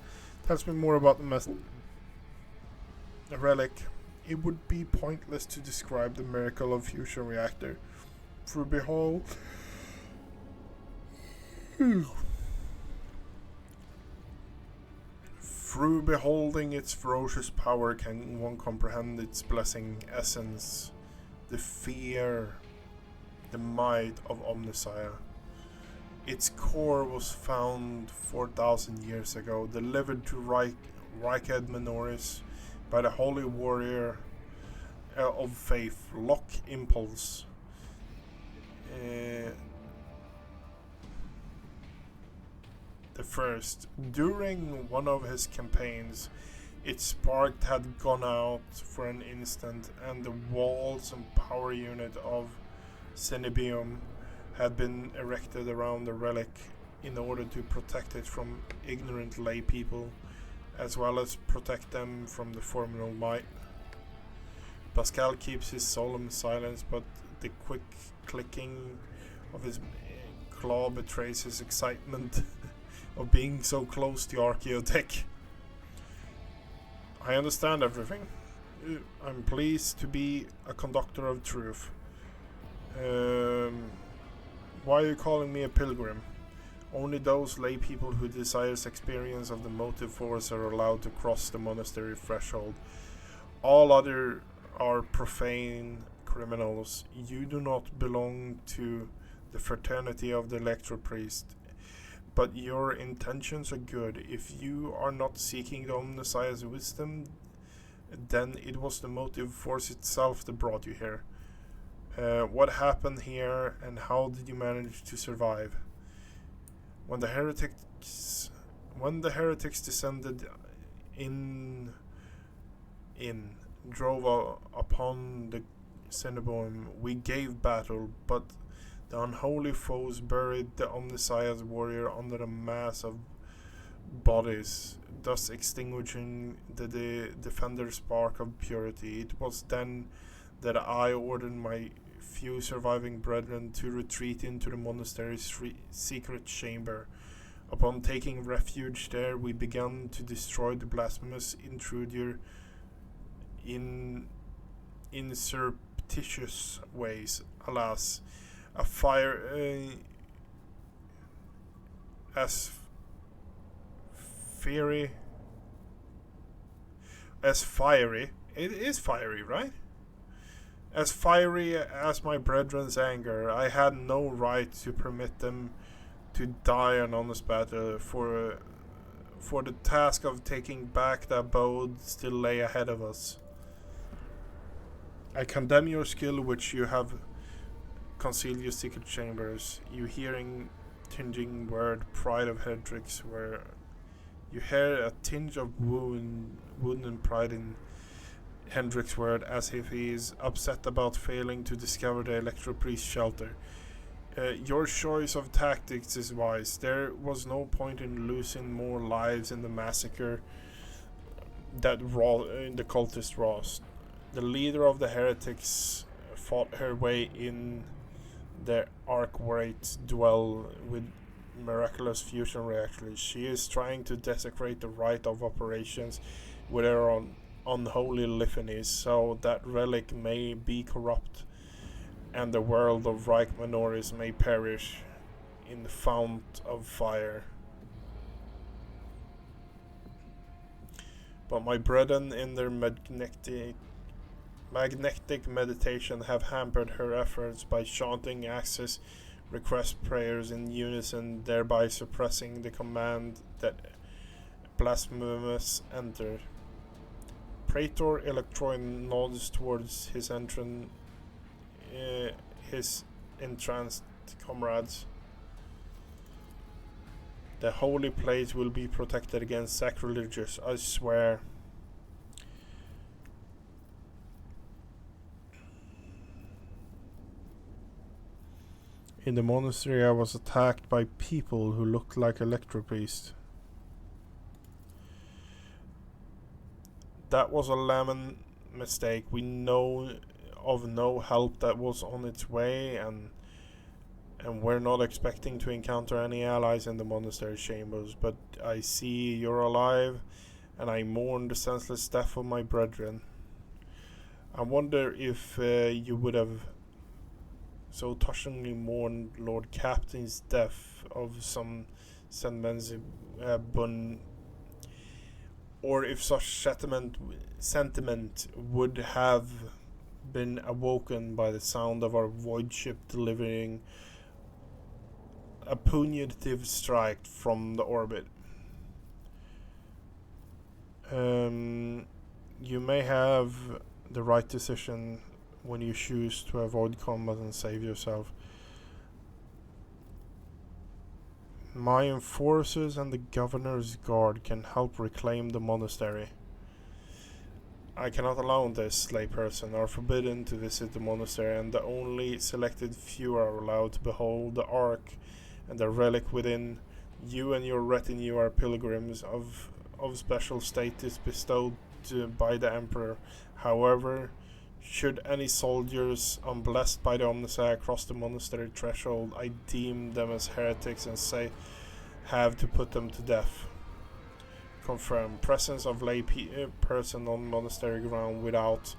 Tells me more about the relic. It would be pointless to describe the miracle of fusion reactor. Through beholding its ferocious power can one comprehend its blessing essence, the fear, the might of Omnissiah. Its core was found 4,000 years ago, delivered to Riked Minoris by the holy warrior of faith, Lock Impulse. The first. During one of his campaigns, its spark had gone out for an instant, and the walls and power unit of Cenibium had been erected around the relic in order to protect it from ignorant lay people, as well as protect them from the formidable might. Pascal keeps his solemn silence, but the quick clicking of his claw betrays his excitement of being so close to Archaeotech. I understand everything. I'm pleased to be a conductor of truth. Why are you calling me a pilgrim? Only those lay people who desires experience of the motive force are allowed to cross the monastery threshold. All other are profane criminals. You do not belong to the fraternity of the Electro Priest, but your intentions are good. If you are not seeking the Omnissiah's wisdom, then it was the motive force itself that brought you here. What happened here, and how did you manage to survive? When the heretics descended drove upon the Cenibium, we gave battle, but the unholy foes buried the Omnissiah's warrior under a mass of bodies, thus extinguishing the defender's spark of purity. It was then that I ordered my few surviving brethren to retreat into the monastery's secret chamber. Upon taking refuge there, we began to destroy the blasphemous intruder in surreptitious ways. Alas, a fire as fiery. It is fiery, right? As fiery as my brethren's anger, I had no right to permit them to die an honest battle, for the task of taking back the abode still lay ahead of us. I condemn your skill which you have concealed your secret chambers. You hearing tinging word, pride of heretics, where you hear a tinge of wound and pride in Hendrik's word, as if he is upset about failing to discover the Electro Priest's shelter. Your choice of tactics is wise. There was no point in losing more lives in the massacre that the cultist wrought. The leader of the heretics fought her way in the Arkwright dwell with miraculous fusion reactors. She is trying to desecrate the rite of operations with her unholy litanies, so that relic may be corrupt and the world of Reich Minoris may perish in the fount of fire. But my brethren in their magnetic meditation have hampered her efforts by chanting access request prayers in unison, thereby suppressing the command that blasphemous enter. Praetor Electron nods towards his his entranced comrades. The holy place will be protected against sacrilegious, I swear. In the monastery I was attacked by people who looked like electropriests. That was a lemon mistake. We know of no help that was on its way, and we're not expecting to encounter any allies in the monastery chambers, but I see you're alive, and I mourn the senseless death of my brethren. I wonder if you would have so touchingly mourned Lord Captain's death of some bun, or if such sentiment would have been awoken by the sound of our void ship delivering a punitive strike from the orbit. You may have the right decision when you choose to avoid combat and save yourself. My enforcers and the governor's guard can help reclaim the monastery. I cannot allow this. Layperson are forbidden to visit the monastery, and the only selected few are allowed to behold the Ark and the relic within. You and your retinue are pilgrims of special status bestowed by the Emperor. However, should any soldiers unblessed by the Omnissiah cross the monastery threshold, I deem them as heretics and have to put them to death. Confirm. Presence of lay person on monastery ground without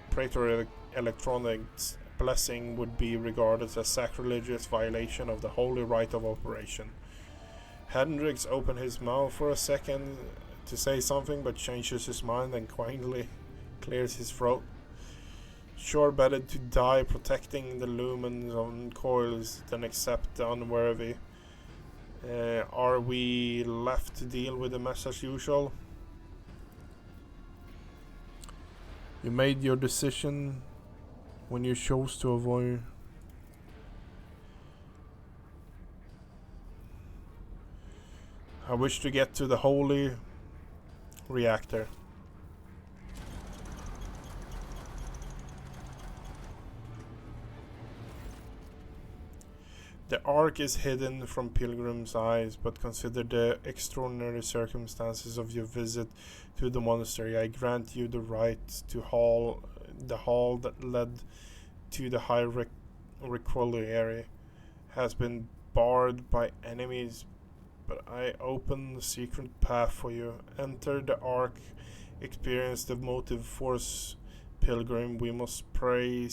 Praetor Electronics blessing would be regarded as sacrilegious violation of the holy rite of operation. Hendrix opened his mouth for a second to say something, but changes his mind and quietly clears his throat. Sure, better to die protecting the lumens on coils than accept the unworthy. Are we left to deal with the mess as usual? You made your decision when you chose to avoid. I wish to get to the holy reactor. The Ark is hidden from pilgrims' eyes, but consider the extraordinary circumstances of your visit to the monastery. I grant you the right to the hall that led to the high recovery area has been barred by enemies, but I open the secret path for you. Enter the Ark, experience the motive force pilgrim. We must pray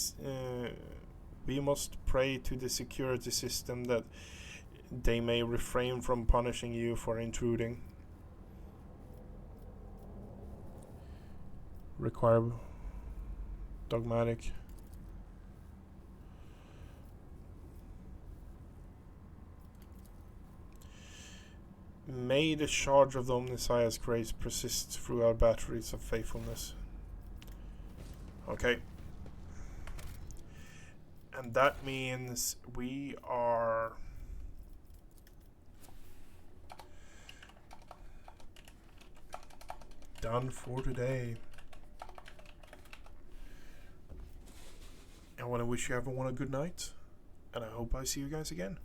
to the security system that they may refrain from punishing you for intruding. Require dogmatic. May the charge of the Omnissiah's grace persist through our batteries of faithfulness. Okay. And that means we are done for today. I want to wish you everyone a good night, and I hope I see you guys again.